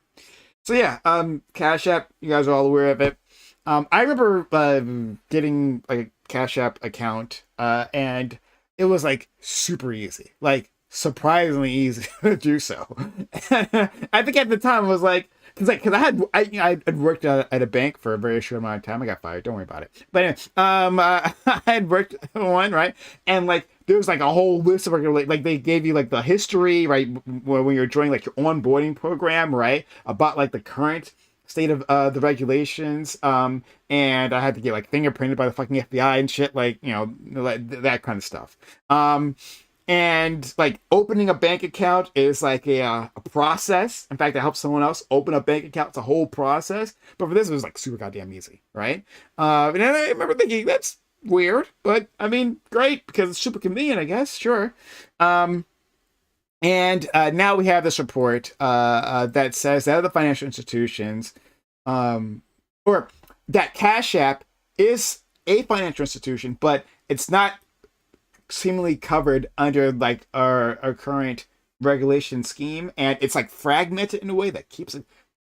So yeah, Cash App, you guys are all aware of it. I remember getting a Cash App account, and it was super easy, surprisingly easy to do so. I think at the time it was because I had worked at a bank for a very short amount of time. I got fired. Don't worry about it. But anyway, I had worked one, right, and there was a whole list of they gave you the history, right, when you're joining your onboarding program, right, about the current state of the regulations, and I had to get fingerprinted by the fucking FBI and shit, that kind of stuff. And opening a bank account is a process. In fact, I helped someone else open a bank account. It's a whole process. But for this, it was super goddamn easy, right? And I remember thinking, that's weird, but I mean, great, because it's super convenient, I guess. Sure. And now we have this report that says that other financial institutions, or that Cash App is a financial institution, but it's not seemingly covered under our current regulation scheme, and it's fragmented in a way that keeps it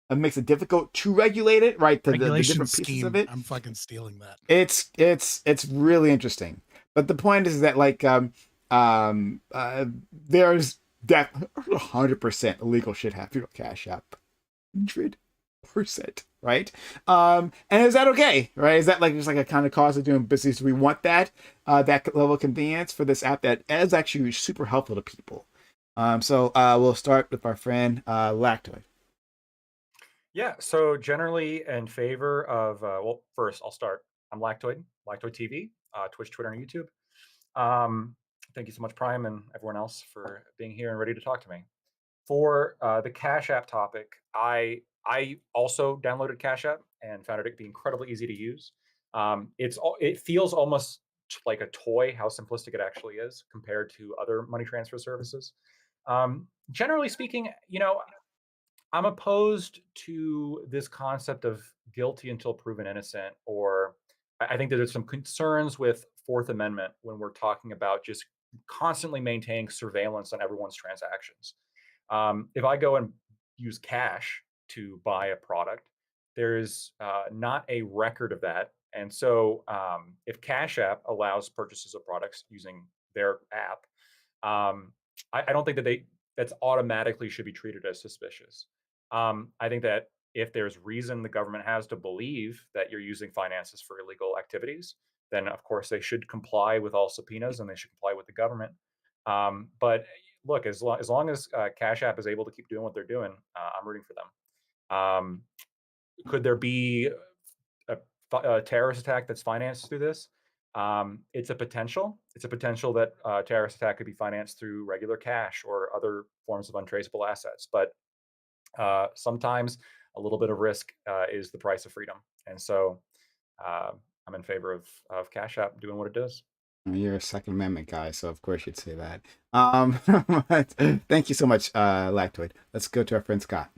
It makes it difficult to regulate it, right? The Regulation different pieces scheme. of it. I'm fucking stealing that. It's really interesting. But the point is that like there's 100% illegal shit happening on Cash App. 100%, right? And is that okay, right? Is that like just like a kind of cause of doing business? Do we want that that level of convenience for this app that is actually super helpful to people? So we'll start with our friend Lactoid. Yeah, so generally in favor of, well, first I'll start. I'm Lactoid TV, Twitch, Twitter, and YouTube. Thank you so much, Prime, and everyone else for being here and ready to talk to me. For the Cash App topic, I also downloaded Cash App and found it to be incredibly easy to use. It feels almost like a toy how simplistic it actually is compared to other money transfer services. Generally speaking, I'm opposed to this concept of guilty until proven innocent, or I think that there's some concerns with Fourth Amendment when we're talking about just constantly maintaining surveillance on everyone's transactions. If I go and use cash to buy a product, there's not a record of that. And so if Cash App allows purchases of products using their app, I don't think that that's automatically should be treated as suspicious. I think that if there's reason the government has to believe that you're using finances for illegal activities, then of course they should comply with all subpoenas and they should comply with the government. But look, as long as Cash App is able to keep doing what they're doing, I'm rooting for them. Could there be a terrorist attack that's financed through this? It's a potential. It's a potential that a terrorist attack could be financed through regular cash or other forms of untraceable assets. But sometimes a little bit of risk is the price of freedom. And so I'm in favor of Cash App doing what it does. You're a Second Amendment guy, so of course you'd say that. But thank you so much, Lactoid. Let's go to our friend Scott.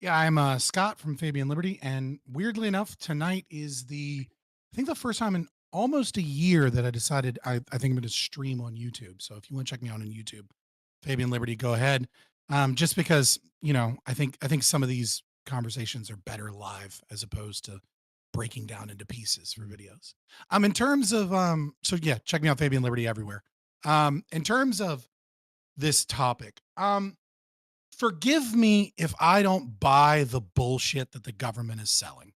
Yeah, I'm Scott from Fabian Liberty, and weirdly enough, tonight is I think the first time in almost a year that I decided I think I'm going to stream on YouTube. So if you want to check me out on YouTube, Fabian Liberty, go ahead. Just because I think some of these conversations are better live as opposed to breaking down into pieces for videos. In terms of so yeah, check me out, Fabian Liberty, everywhere. In terms of this topic, forgive me if I don't buy the bullshit that the government is selling.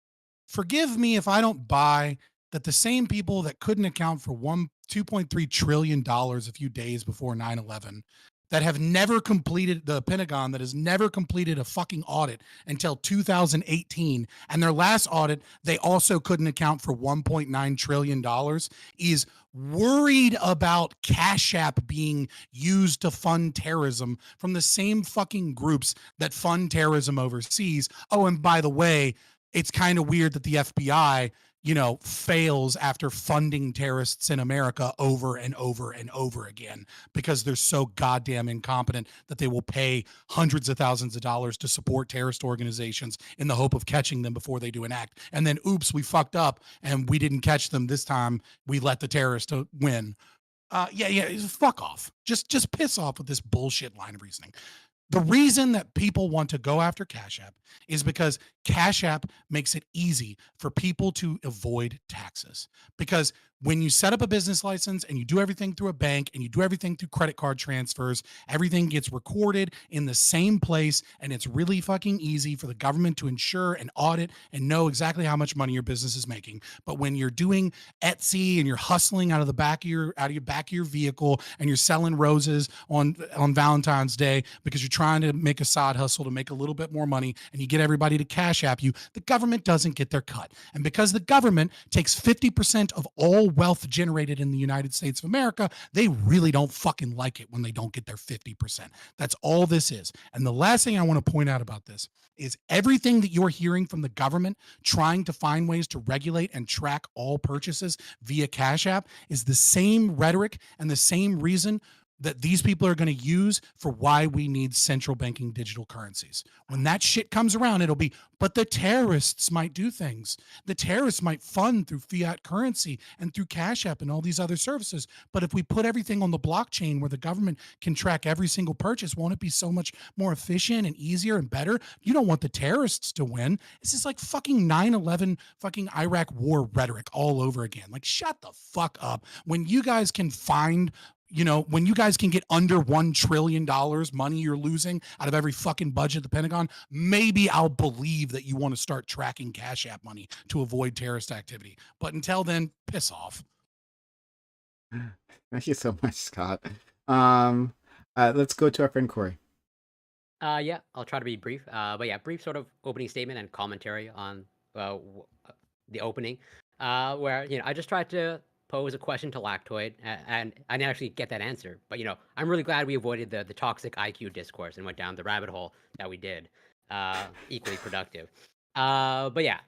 Forgive me if I don't buy that the same people that couldn't account for $2.3 trillion a few days before 9/11, that have never completed, the Pentagon that has never completed a fucking audit until 2018, and their last audit they also couldn't account for $1.9 trillion, is worried about Cash App being used to fund terrorism from the same fucking groups that fund terrorism overseas. Oh, and by the way, it's kind of weird that the FBI fails after funding terrorists in America over and over and over again because they're so goddamn incompetent that they will pay hundreds of thousands of dollars to support terrorist organizations in the hope of catching them before they do an act. And then, oops, we fucked up and we didn't catch them this time. We let the terrorists win. Yeah, fuck off. Just piss off with this bullshit line of reasoning. The reason that people want to go after Cash App is because Cash App makes it easy for people to avoid taxes. Because when you set up a business license and you do everything through a bank and you do everything through credit card transfers, everything gets recorded in the same place, and it's really fucking easy for the government to ensure and audit and know exactly how much money your business is making. But when you're doing Etsy and you're hustling out of the back of your vehicle and you're selling roses on Valentine's Day because you're trying to make a side hustle to make a little bit more money, and you get everybody to Cash App you, the government doesn't get their cut. And because the government takes 50% of all wealth generated in the United States of America, they really don't fucking like it when they don't get their 50%. That's all this is. And the last thing I want to point out about this is everything that you're hearing from the government trying to find ways to regulate and track all purchases via Cash App is the same rhetoric and the same reason that these people are going to use for why we need central banking digital currencies. When that shit comes around, it'll be, but the terrorists might do things. The terrorists might fund through fiat currency and through Cash App and all these other services. But if we put everything on the blockchain where the government can track every single purchase, won't it be so much more efficient and easier and better? You don't want the terrorists to win. This is like fucking 9/11 fucking Iraq war rhetoric all over again. Like, shut the fuck up. When you guys can find, when you guys can get under $1 trillion money you're losing out of every fucking budget at the Pentagon, maybe I'll believe that you want to start tracking Cash App money to avoid terrorist activity. But until then, piss off. Thank you so much, Scott. Let's go to our friend Corey. Yeah, I'll try to be brief. But yeah, brief sort of opening statement and commentary on the opening, where I just tried to pose a question to Lactoid, and I didn't actually get that answer. But I'm really glad we avoided the toxic IQ discourse and went down the rabbit hole that we did. Equally productive. But yeah.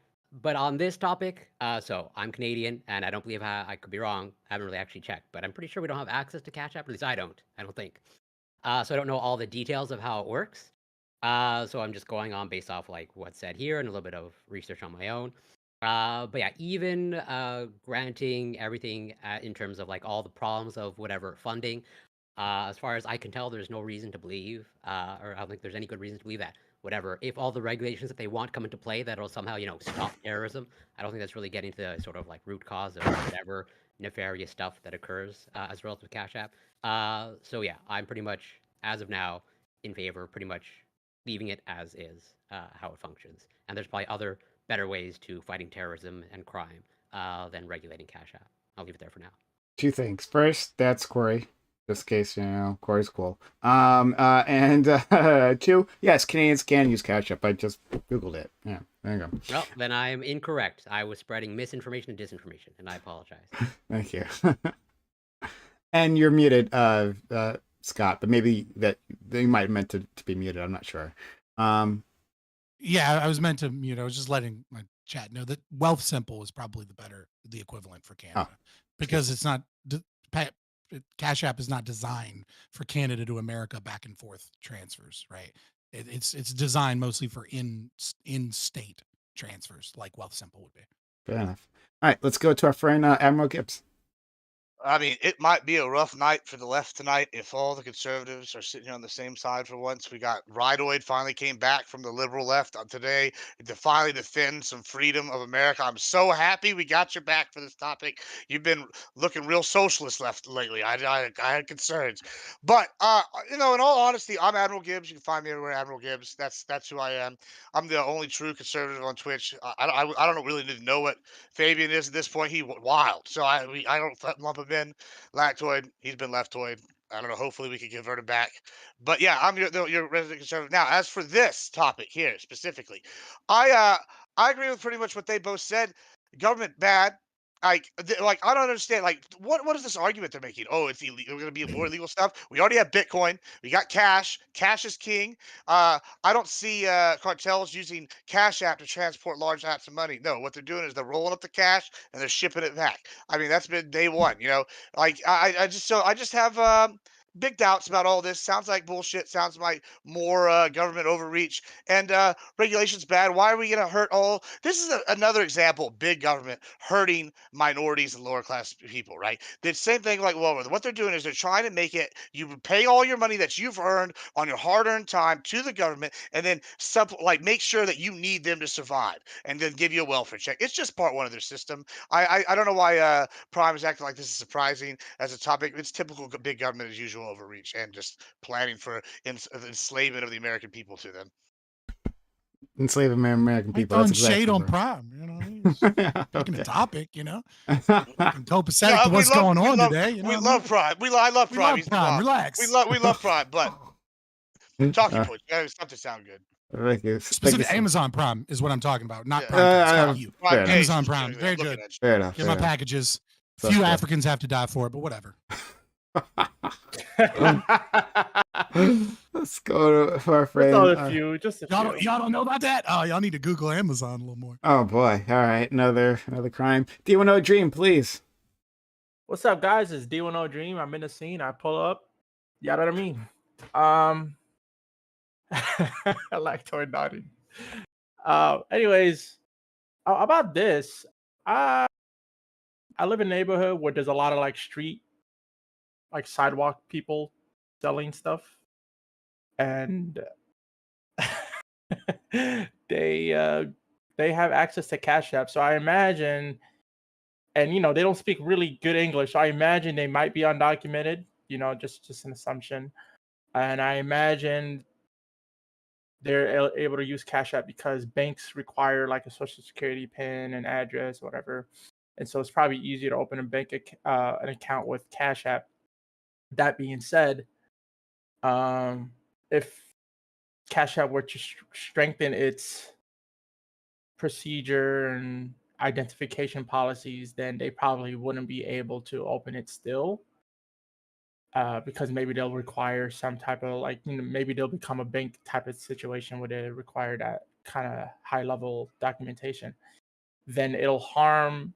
But on this topic, so I'm Canadian, and I don't believe I could be wrong. I haven't really actually checked, but I'm pretty sure we don't have access to Cash App. At least I don't think. So I don't know all the details of how it works. So I'm just going on based off like what's said here and a little bit of research on my own. But yeah, even granting everything in terms of like all the problems of whatever funding, as far as I can tell, there's no reason to believe, or I don't think there's any good reason to believe that whatever, if all the regulations that they want come into play, that'll somehow, stop terrorism. I don't think that's really getting to the sort of like root cause of whatever nefarious stuff that occurs as a result of Cash App. So yeah, I'm pretty much, as of now, in favor of pretty much leaving it as is, how it functions. And there's probably other better ways to fighting terrorism and crime than regulating Cash App. I'll leave it there for now. Two things. First, that's Corey. This case, Corey's cool. And two, yes, Canadians can use Cash App. I just Googled it. Yeah, there you go. Well, then I am incorrect. I was spreading misinformation and disinformation, and I apologize. Thank you. And you're muted, Scott, but maybe that they might have meant to be muted. I'm not sure. Yeah, I was meant to mute. I was just letting my chat know that Wealth Simple is probably the equivalent for Canada, because it's not Cash App is not designed for Canada to America back and forth transfers, right? It's designed mostly for in-state transfers, like Wealth Simple would be. Fair enough. All right, let's go to our friend Admiral Gibbs. I mean, it might be a rough night for the left tonight if all the conservatives are sitting here on the same side for once. We got Ridoid finally came back from the liberal left today to finally defend some freedom of America. I'm so happy we got your back for this topic. You've been looking real socialist left lately. I had concerns, but in all honesty, I'm Admiral Gibbs. You can find me everywhere, Admiral Gibbs. That's who I am. I'm the only true conservative on Twitch. I don't really need to know what Fabian is at this point. He wild, so I don't lump him in. Lactoid, he's been leftoid. I don't know. Hopefully, we can convert him back. But yeah, I'm your resident conservative. Now, as for this topic here specifically, I agree with pretty much what they both said. Government bad. I don't understand. Like, what is this argument they're making? Oh, it's illegal. We're going to be more illegal stuff. We already have Bitcoin. We got cash. Cash is king. I don't see cartels using Cash App to transport large amounts of money. No, what they're doing is they're rolling up the cash and they're shipping it back. I mean, that's been day one. Like I just have big doubts about all this. Sounds like bullshit. Sounds like more government overreach and regulations bad. Why are we going to hurt all? This is another example of big government hurting minorities and lower class people, right? The same thing like lower. What they're doing is they're trying to make it, you pay all your money that you've earned on your hard-earned time to the government and then make sure that you need them to survive and then give you a welfare check. It's just part one of their system. I don't know why Prime is acting like this is surprising as a topic. It's typical big government as usual overreach and just planning for enslavement of the American people to them. Enslave American people. Throwing That's exactly shade on right. Prime, He's making a topic, copacetic No, to what's going on today. We love Prime. I love Prime. He's the Prime. boss. Relax. We love Prime, but talking points. You gotta have something to sound good. Thank you. Specific Amazon Prime is what I'm talking about, not Yeah. Prime. Fuck you. Prime Case, Amazon just Prime, kidding, very I'm looking good. at you. Fair enough. Get my packages. So Few fair. Africans have to die for it, but whatever. Let's go to our Just friend. a few. Just a few. Y'all don't know about that? Oh, y'all need to Google Amazon a little more. Oh boy! All right, another crime. D10 Dream, please. What's up, guys? It's D10 Dream. I'm in the scene. I pull up. You know what I mean? I like toy nodding. Anyways, about this, I live in a neighborhood where there's a lot of like street, like sidewalk people selling stuff, and they have access to Cash App. So I imagine, and they don't speak really good English. So I imagine they might be undocumented. Just an assumption, and I imagine they're able to use Cash App because banks require like a social security pin and address, whatever. And so it's probably easier to open an account with Cash App. That being said, if Cash App were to strengthen its procedure and identification policies, then they probably wouldn't be able to open it still. Because maybe they'll require some type of maybe they'll become a bank type of situation where they require that kind of high level documentation. Then it'll harm,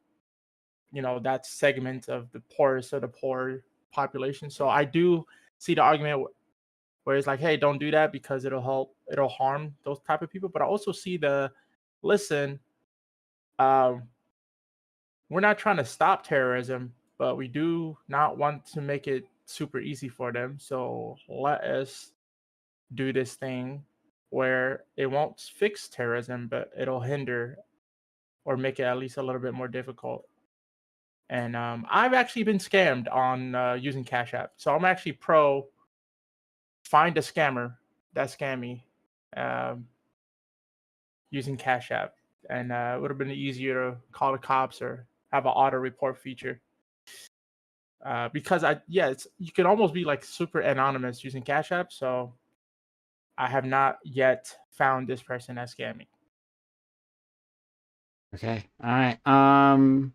that segment of the poorest of the poor population. So I do see the argument where it's like, hey, don't do that because it'll harm those type of people. But I also see listen, we're not trying to stop terrorism, but we do not want to make it super easy for them. So let us do this thing where it won't fix terrorism, but it'll hinder or make it at least a little bit more difficult. And I've actually been scammed on using Cash App. So I'm actually pro find a scammer that scam me using Cash App. And it would have been easier to call the cops or have an auto report feature. Because you can almost be like super anonymous using Cash App. So I have not yet found this person as scamming. Okay. All right.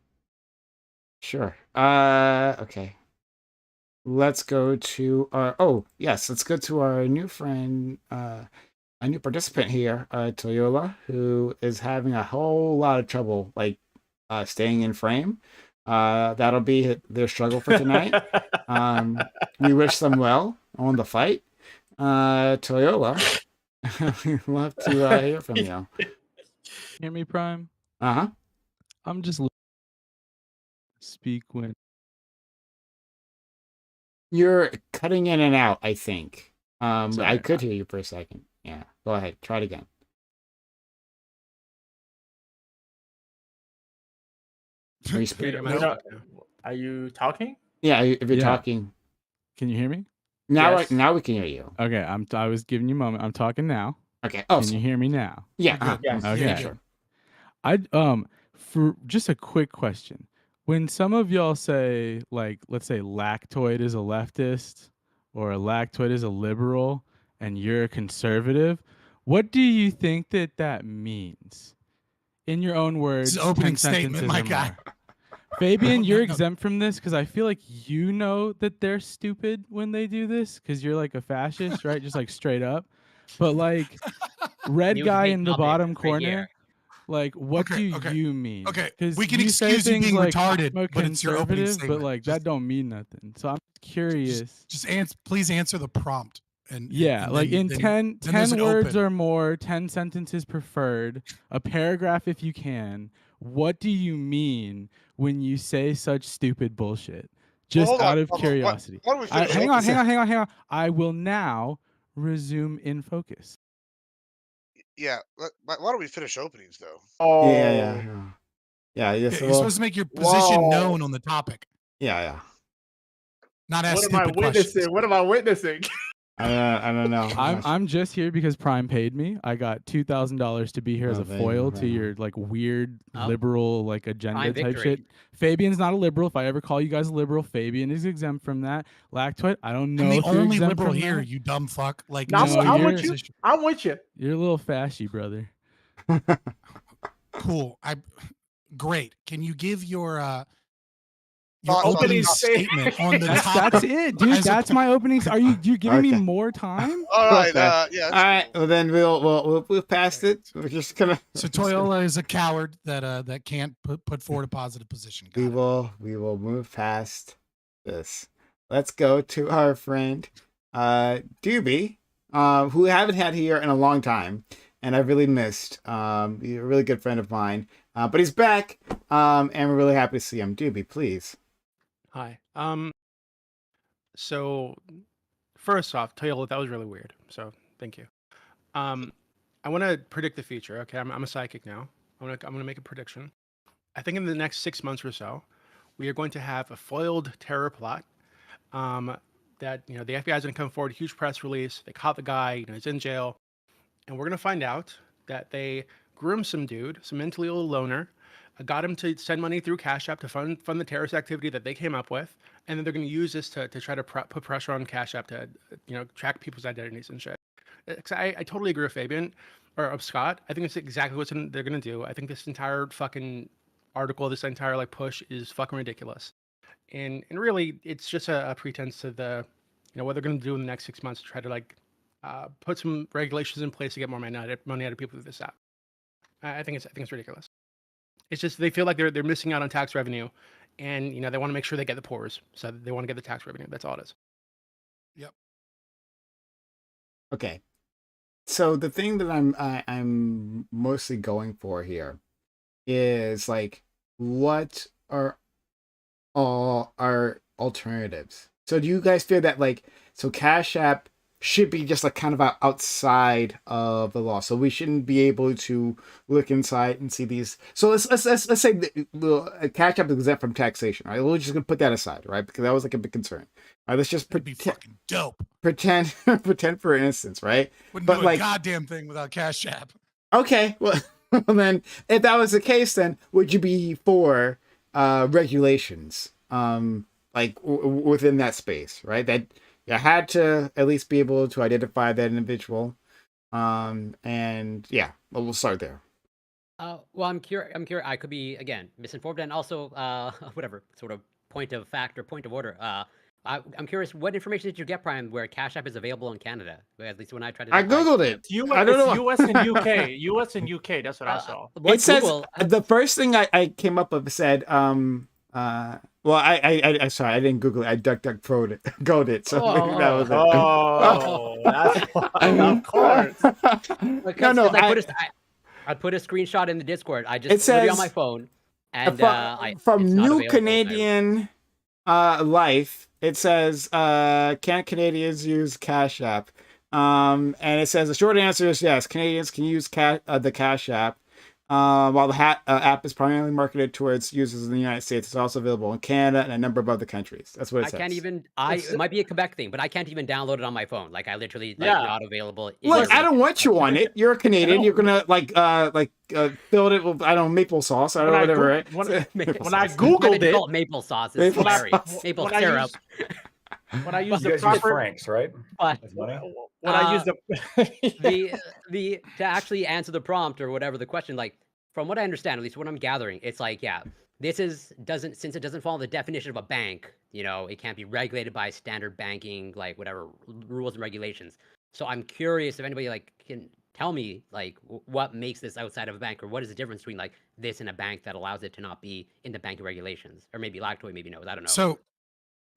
Sure. Okay. Let's go to our. Oh yes, let's go to our new friend. A new participant here, Toyola, who is having a whole lot of trouble, staying in frame. That'll be their struggle for tonight. We wish them well on the fight. Toyola, we'd love to hear from you. Hear me, Prime? Uh-huh. I'm just speak when You're cutting in and out, I think. Sorry. I could hear you for a second. Yeah, go ahead. Try it again. Are you speaking? Are you talking? Yeah, if you're Yeah. talking. Can you hear me? Now, Yes. now we can hear you. Okay, I was giving you a moment. I'm talking now. Okay. Oh, Can you hear me now? yeah. Yes. Okay. Yeah, sure. For just a quick question. When some of y'all say, like, let's say Lactoid is a leftist or a Lactoid is a liberal and you're a conservative, what do you think that means? In your own words, It's an opening 10 statement, sentences my or guy. more. Fabian, you're No. exempt from this because I feel like you know that they're stupid when they do this because you're like a fascist, right? Just like straight up. But like red News guy made in the comment bottom right corner, here. like what Okay, do okay, you mean? Okay, 'Cause we can you say excuse you things being like, retarded, I'm a but it's your opening conservative, statement. but like Just- that don't mean nothing. So I'm curious. Just please answer the prompt. And Yeah, and like then- in then 10 there's an words open. or more, 10 sentences preferred, a paragraph if you can. What do you mean when you say such stupid bullshit? Just hold out on. of curiosity. Why don't we finish Hang opening? on. I will now resume in focus. Yeah. Why don't we finish openings though? Oh. Yeah. Yeah, Yes. you're supposed to make your position Whoa. known on the topic, Yeah. not ask What am I stupid questions. witnessing? What am I witnessing? I don't know. I'm just here because Prime paid me. I got $2,000 to be here as a foil to your like weird liberal like agenda Prime type victory. shit. Fabian's not a liberal. If I ever call you guys a liberal, Fabian is exempt from that. Lactoid, I don't know I'm the if you're only exempt liberal from here, that. you dumb fuck. Like, No, No, I'm you're- with you. I'm with you. You're a little fashy, brother. Cool. Great. Can you give your Opening opening statement on the topic? That's it, dude. As That's my opening. Are you giving me Okay. more time? All right. Okay. Yeah. All right. Well, then we'll pass it. We're just gonna. So Toyola is a coward that can't put forward a positive position. Got it. We will move past this. Let's go to our friend Doobie, who I haven't had here in a long time, and I've really missed. He's a really good friend of mine, but he's back, and we're really happy to see him. Doobie, please. Hi. So first off, Taylor, that was really weird. So thank you. I want to predict the future. Okay, I'm a psychic now. I'm gonna make a prediction. I think in the next 6 months or so, we are going to have a foiled terror plot. That the FBI is going to come forward, huge press release. They caught the guy. He's in jail, and we're going to find out that they groomed some dude, some mentally ill loner, got him to send money through Cash App to fund the terrorist activity that they came up with, and then they're going to use this to try to put pressure on Cash App to track people's identities and shit. I totally agree with Fabian or Scott. I think it's exactly what they're going to do. I think this entire fucking article, this entire like push is fucking ridiculous. And really, it's just a pretense to the, what they're going to do in the next 6 months to try to like put some regulations in place to get more money out of people through this app. I think it's ridiculous. It's just they feel like they're missing out on tax revenue, and they want to make sure they get the poors, so they want to get the tax revenue. That's all it is. Yep. Okay. So the thing that I'm mostly going for here is like, what are all our alternatives? So do you guys feel that like, so Cash App should be just like kind of outside of the law, so we shouldn't be able to look inside and see these? So let's say the Cash App is exempt from taxation, right? We're just gonna put that aside, right? Because that was like a big concern. All right, let's just That'd be fucking dope. pretend for instance, right? Wouldn't But do like, a goddamn thing without Cash App. okay, well, then if that was the case, then would you be for regulations, within that space, right? That you had to at least be able to identify that individual, and yeah, well, we'll start there. Well, I'm curious. I could be again misinformed, and also whatever sort of point of fact or point of order. I'm curious, what information did you get, Prime, where Cash App is available in Canada? At least when I tried to. I googled it. I don't know. US and UK. US and UK. That's what I saw. It says the first thing I came up with said well, I sorry, I didn't Google it. I DuckDuckGo'd it. So maybe that was it. Of course. No, I put a screenshot in the Discord. I It just put it on says, my phone, and from it's not New available Canadian Life, it says can Canadians use Cash App? And it says the short answer is yes. Canadians can use the Cash App. While the app is primarily marketed towards users in the United States, it's also available in Canada and a number of other countries. That's what it says. I can't even. It might be a Quebec thing, but I can't even download it on my phone. Like I literally not available. Look, I don't want you on it. You're a Canadian. You're gonna fill it with maple sauce or whatever, right? When I googled it, maple sauce is hilarious. Maple syrup. When I use you the guys use proper francs, right? But when I use the to actually answer the prompt or whatever the question, like from what I understand, at least what I'm gathering, it's like since it doesn't follow the definition of a bank, it can't be regulated by standard banking like whatever rules and regulations. So I'm curious if anybody can tell me what makes this outside of a bank, or what is the difference between this and a bank that allows it to not be in the banking regulations, or maybe Lactoid maybe knows. I don't know. So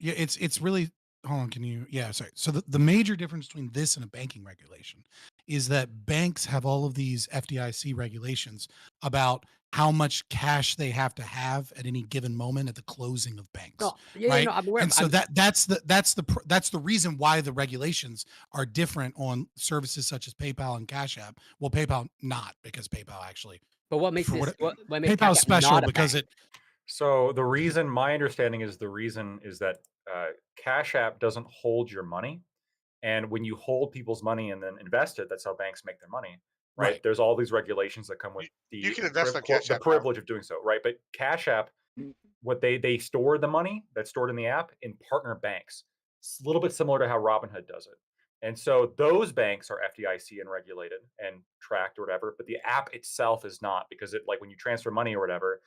yeah, it's really. Hold on, can you? Yeah, sorry. So the major difference between this and a banking regulation is that banks have all of these FDIC regulations about how much cash they have to have at any given moment at the closing of banks. Right? I'm aware. And so that's the reason why the regulations are different on services such as PayPal and Cash App. Well, PayPal not, because PayPal actually. But what makes what makes PayPal special because bank? So my understanding is that Cash App doesn't hold your money, and when you hold people's money and then invest it, that's how banks make their money, right? There's all these regulations that come with you can invest on Cash App, privilege of doing so, right? But Cash App, what they store the money that's stored in the app in partner banks. It's a little bit similar to how Robinhood does it. And so those banks are FDIC and regulated and tracked or whatever, but the app itself is not, because it when you transfer money or whatever,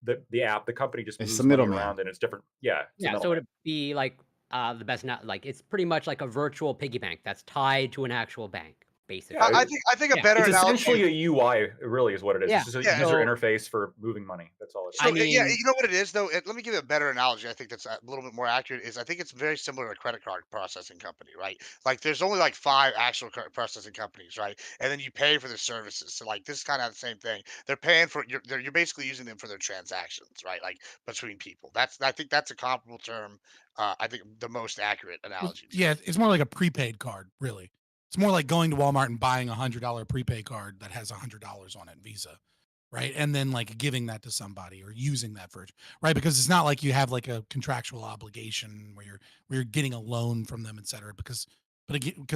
the company just moves money around and it's different. Yeah. So it'd be the best, it's pretty much like a virtual piggy bank that's tied to an actual bank. basically. Yeah, I think a Yeah. better It's analogy. essentially a UI. It really is what it is. Yeah. It's just a Yeah. user So- interface for moving money. That's all it is. So I yeah, mean- you know what it is though. Let me give you a better analogy. I think that's a little bit more accurate. I think it's very similar to a credit card processing company, right? Like there's only like 5 actual credit processing companies, right? And then you pay for the services. So like this is kind of the same thing. They're paying for you're basically using them for their transactions, right? Like between people. I think that's a comparable term. I think the most accurate analogy. Yeah, it's more like a prepaid card, really. It's more like going to Walmart and buying a $100 prepaid card that has $100 on it, Visa, right? And then like giving that to somebody or using that for, right? Because it's not like you have like a contractual obligation where you're getting a loan from them, et cetera. Because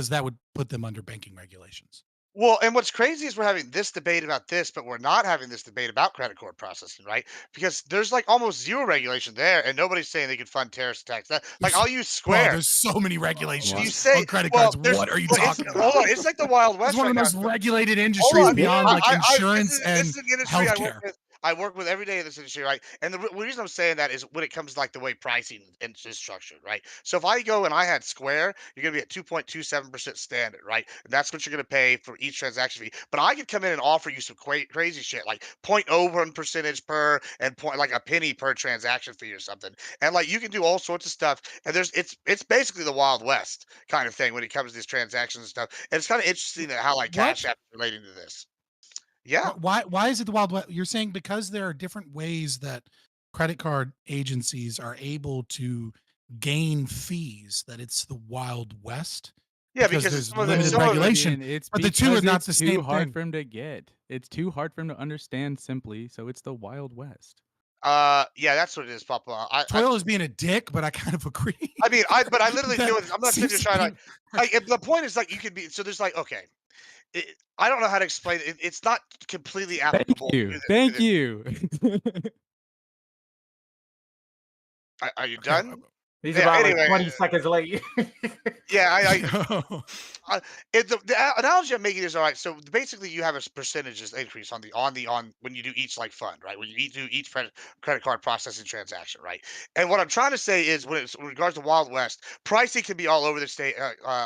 that would put them under banking regulations. Well, and what's crazy is we're having this debate about this, but we're not having this debate about credit card processing, right? Because there's like almost zero regulation there, and nobody's saying they could fund terrorist attacks. Like I'll use Bro, Square. there's so many regulations You say on credit well, cards. there's- What are you well, talking it's, about? Hold on, it's like the Wild It's West one right of the now. most regulated Hold industries on, beyond like insurance this and is an industry healthcare. I work with every day in this industry, right? And the reason I'm saying that is when it comes to like the way pricing is structured, right? So if I go and I had Square, you're gonna be at 2.27% standard, right? And that's what you're gonna pay for each transaction fee. But I could come in and offer you some crazy shit like 0.01 percentage per and point like a penny per transaction fee or something. And like you can do all sorts of stuff. And it's basically the Wild West kind of thing when it comes to these transactions and stuff. And it's kind of interesting that how like Cash App is relating to this. Yeah. Why is it the Wild West? You're saying because there are different ways that credit card agencies are able to gain fees that it's the Wild West? Yeah, because because there's some of the- limited some of it- regulation. It's but the two are because not it's the too same hard thing. for him to get. It's too hard for him to understand simply, so it's the Wild West. Yeah, that's what it is, Papa. Toil is being a dick, but I kind of agree. I mean, but I literally That feel it. I'm not sitting there seems trying to to. The point is like you could be. So there's like okay, I don't know how to explain it. It's not completely applicable. Thank you. Are you done? He's Yeah, about anyway, like 20 seconds late. Yeah, the analogy I'm making is all right. So basically, you have a percentages increase on when you do each like fund, right? When you do each credit card processing transaction, right? And what I'm trying to say is, when regards to Wild West, pricing can be all over the state,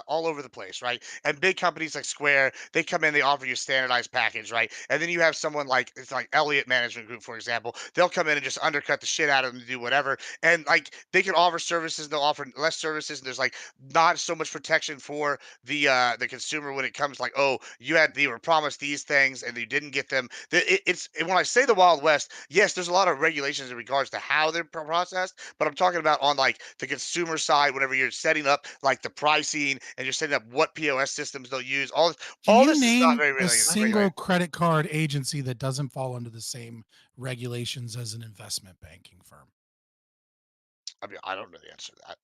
all over the place, right? And big companies like Square, they come in, they offer you a standardized package, right? And then you have someone like it's like Elliott Management Group, for example, they'll come in and just undercut the shit out of them to do whatever, and like they can offer services, they'll offer less services, and there's like not so much protection for the consumer when it comes like, oh, you were promised these things and you didn't get them. It's when I say the Wild West, yes, there's a lot of regulations in regards to how they're processed, but I'm talking about on like the consumer side, whenever you're setting up like the pricing and you're setting up what POS systems they'll use. All Can you this is name not very a single regulated. credit card agency that doesn't fall under the same regulations as an investment banking firm? I mean, I don't know the answer to that.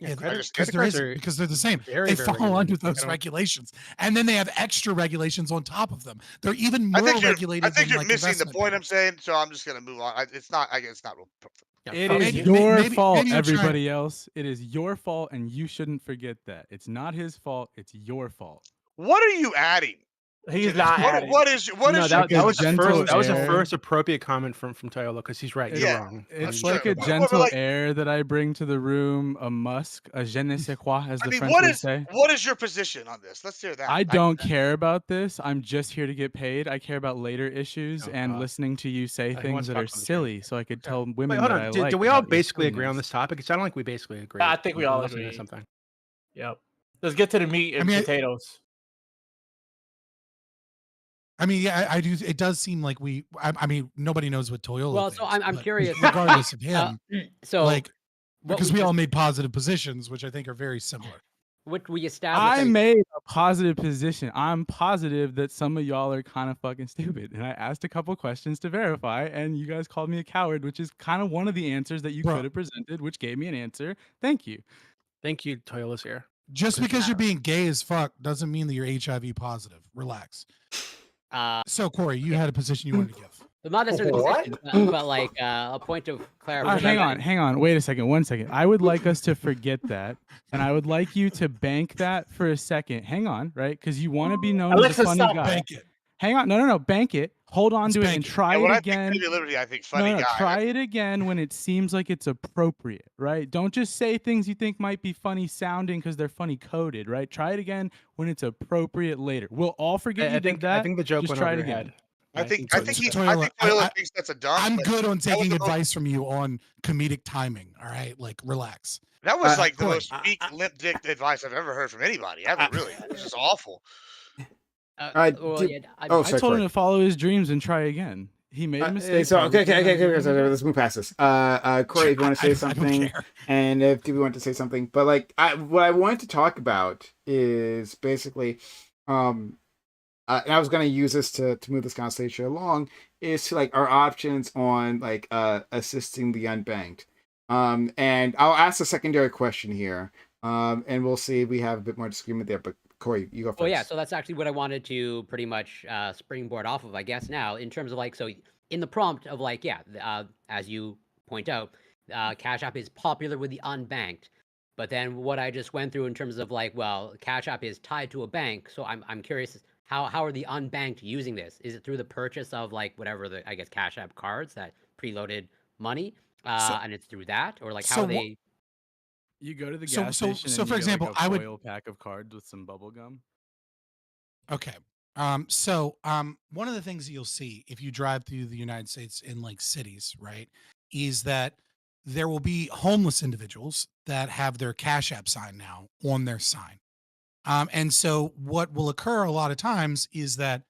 Yeah, credit because cards are because they're the same. very, They very fall regulated. under I those don't- regulations, and then they have extra regulations on top of them. They're even more I regulated think than you're like missing the investment point I'm banks. saying, so I'm just gonna move on. It's not real. Yeah, It fuck is you. Maybe- your maybe- fault, maybe you're trying- everybody else. It is your fault, and you shouldn't forget that. It's not his fault. It's your fault. What are you adding? He's not adding. What is your No, that Because was the gentle first. That was the air- first appropriate comment from Toyolo because he's right. You're Yeah. wrong. It's Like, like sure. a But gentle like- air that I bring to the room, a musk, a je ne sais quoi, as I the mean, French would say. what is your position on this? Let's hear that. I don't care about this. I'm just here to get paid. I care about later issues Oh, and God. listening to you say He wants things to that talk are about the silly, so I could tell women Wait, hold that on. I Did, like. did we all about your basically agree on silliness. this topic? It sounded like we basically agreed. I think we all Unless I missed agree. something. Yep. Let's get to the meat and I mean, potatoes. I mean, yeah, I do. It does seem like I mean, nobody knows what Toyota. Well, so I'm but curious. regardless of him, So like what because we we all just- made positive positions, which I think are very similar. what we established. I made a positive position. I'm positive that some of y'all are kind of fucking stupid. And I asked a couple questions to verify, and you guys called me a coward, which is kind of one of the answers that you Bro. could have presented, which gave me an answer. Thank you. Thank you, Toyola's here. Just because you're being gay as fuck doesn't mean that you're HIV positive. Relax. So Corey, you had a position you wanted to give. Well, not necessarily What? position, but like a point of clarification. Hang on. Wait a second. 1 second. I would like us to forget that. And I would like you to bank that for a second. Hang on, right? Because you want to be known Alexa, as a funny stop guy. Bank it. hang on. No. Bank it. Hold on Let's to it bank and it. try And it when I again. think Crazy Liberty, I think funny guy. Try it again when it seems like it's appropriate, right? Don't just say things you think might be funny sounding because they're funny coded, right? Try it again when it's appropriate later. We'll all forget you did that. I think the joke Just went try over it your again. head. I think so Toilet Toilet, thinks that's a dump. I'm but good on that was taking the most- advice from you on comedic timing. All right, like relax. That was like the Corey, most weak, limp dick advice I've ever heard from anybody ever. Really, it was just awful. Well, yeah, Oh, I sorry, told him Corey. to follow his dreams and try again. He made a mistake. So okay, probably. so let's move past this. Corey, if you want to say I don't something, care. and if you want to say something, but like, what I wanted to talk about is basically, and I was going to use this to move this conversation along, is to like our options on like assisting the unbanked. And I'll ask a secondary question here, and we'll see if we have a bit more disagreement there. But Corey, you go first. Well, yeah, so that's actually what I wanted to pretty much springboard off of, I guess, now, in terms of like, so in the prompt of like, yeah, as you point out, Cash App is popular with the unbanked. But then what I just went through in terms of like, well, Cash App is tied to a bank. So I'm curious, how are the unbanked using this? Is it through the purchase of like whatever the, I guess, Cash App cards, that preloaded money? And it's through that? Or like, how so are they? You go to the So- gas so- station so and for you example, get like I a would- foil pack of cards with some bubble gum. Okay. One of the things that you'll see if you drive through the United States in like cities, right, is that there will be homeless individuals that have their Cash App sign now on their sign. And so what will occur a lot of times is that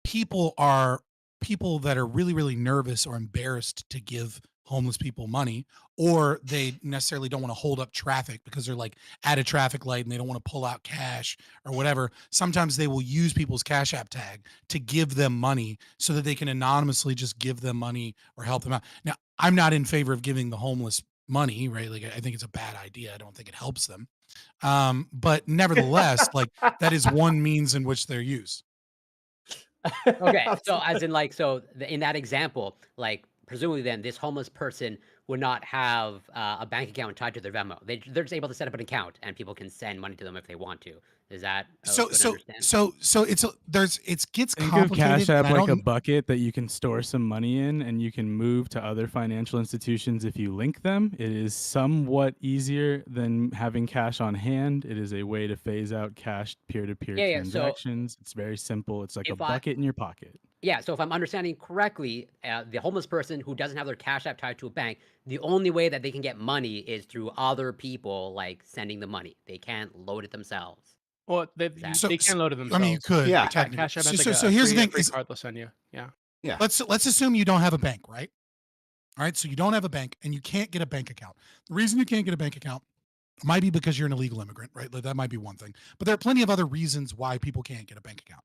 people that are really, really nervous or embarrassed to give homeless people money, or they necessarily don't want to hold up traffic because they're like at a traffic light and they don't want to pull out cash or whatever. Sometimes they will use people's Cash App tag to give them money so that they can anonymously just give them money or help them out. Now, I'm not in favor of giving the homeless money, right? Like, I think it's a bad idea. I don't think it helps them. But nevertheless, like, that is one means in which they're used. Okay, so as in like, so in that example, like presumably then this homeless person would not have a bank account tied to their Venmo. They're just able to set up an account and people can send money to them if they want to. Is that a So good so understanding? so it gets Think of complicated. Cash App and I like a don't- bucket that you can store some money in and you can move to other financial institutions if you link them. It is somewhat easier than having cash on hand. It is a way to phase out cash peer-to-peer Yeah, so transactions. It's very simple. It's like a if I- bucket in your pocket. Yeah, so if I'm understanding correctly, the homeless person who doesn't have their Cash App tied to a bank, the only way that they can get money is through other people like sending the money. They can't load it themselves. Well, they Exactly. can load it I themselves. mean, you could. Yeah. technically. Cash App has like so a here's free, the thing: free is card they'll send you. Yeah. let's assume you don't have a bank, right? All right, so you don't have a bank and you can't get a bank account. The reason you can't get a bank account might be because you're an illegal immigrant, right? Like, that might be one thing. But there are plenty of other reasons why people can't get a bank account.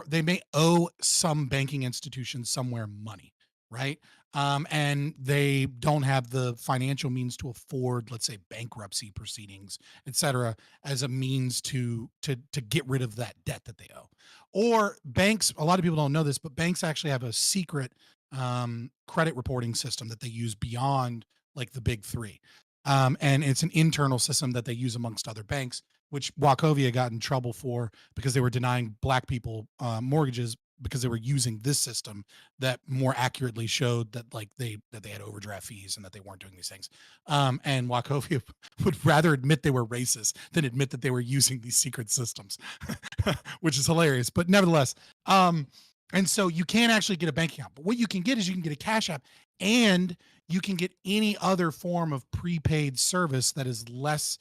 They may owe some banking institution somewhere money, right? And they don't have the financial means to afford, let's say, bankruptcy proceedings, et cetera, as a means to get rid of that debt that they owe. Or banks, a lot of people don't know this, but banks actually have a secret credit reporting system that they use beyond like the big three. And it's an internal system that they use amongst other banks, which Wachovia got in trouble for because they were denying black people mortgages because they were using this system that more accurately showed that like they had overdraft fees and that they weren't doing these things. And Wachovia would rather admit they were racist than admit that they were using these secret systems, which is hilarious. But nevertheless, and so you can't actually get a bank account. But what you can get is you can get a Cash App, and you can get any other form of prepaid service that is less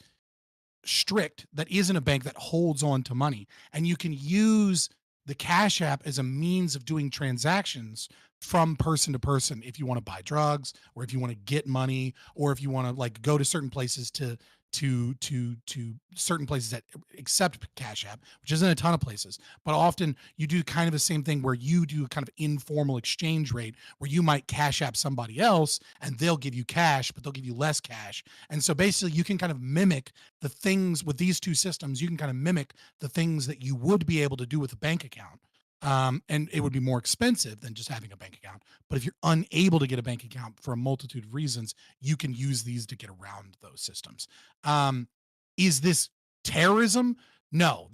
strict, that isn't a bank, that holds on to money. And you can use the Cash App as a means of doing transactions from person to person if you want to buy drugs, or if you want to get money, or if you want to like go to certain places to certain places that accept Cash App, which isn't a ton of places, but often you do kind of the same thing where you do kind of informal exchange rate where you might Cash App somebody else and they'll give you cash, but they'll give you less cash. And so basically you can kind of mimic the things with these two systems. You can kind of mimic the things that you would be able to do with a bank account. And it would be more expensive than just having a bank account. But if you're unable to get a bank account for a multitude of reasons, you can use these to get around those systems. Is this terrorism? No,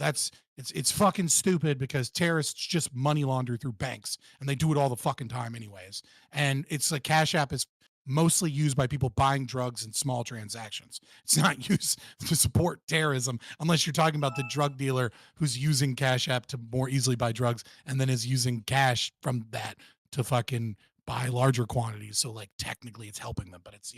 it's fucking stupid because terrorists just money launder through banks and they do it all the fucking time anyways. And it's like Cash App is mostly used by people buying drugs and small transactions. It's not used to support terrorism unless you're talking about the drug dealer who's using Cash App to more easily buy drugs and then is using cash from that to fucking buy larger quantities. So like technically it's helping them, but it's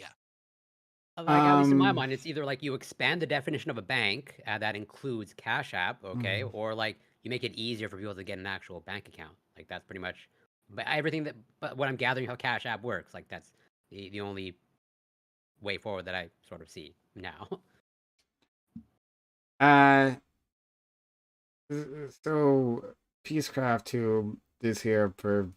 Like, at least in my Um, mind, it's either like you expand the definition of a bank that includes Cash App, okay, or like you make it easier for people to get an actual bank account. Like that's pretty much, but everything that, but what I'm gathering how Cash App works, like that's the only way forward that I sort of see now. uh, so Peacecraft 2 is here for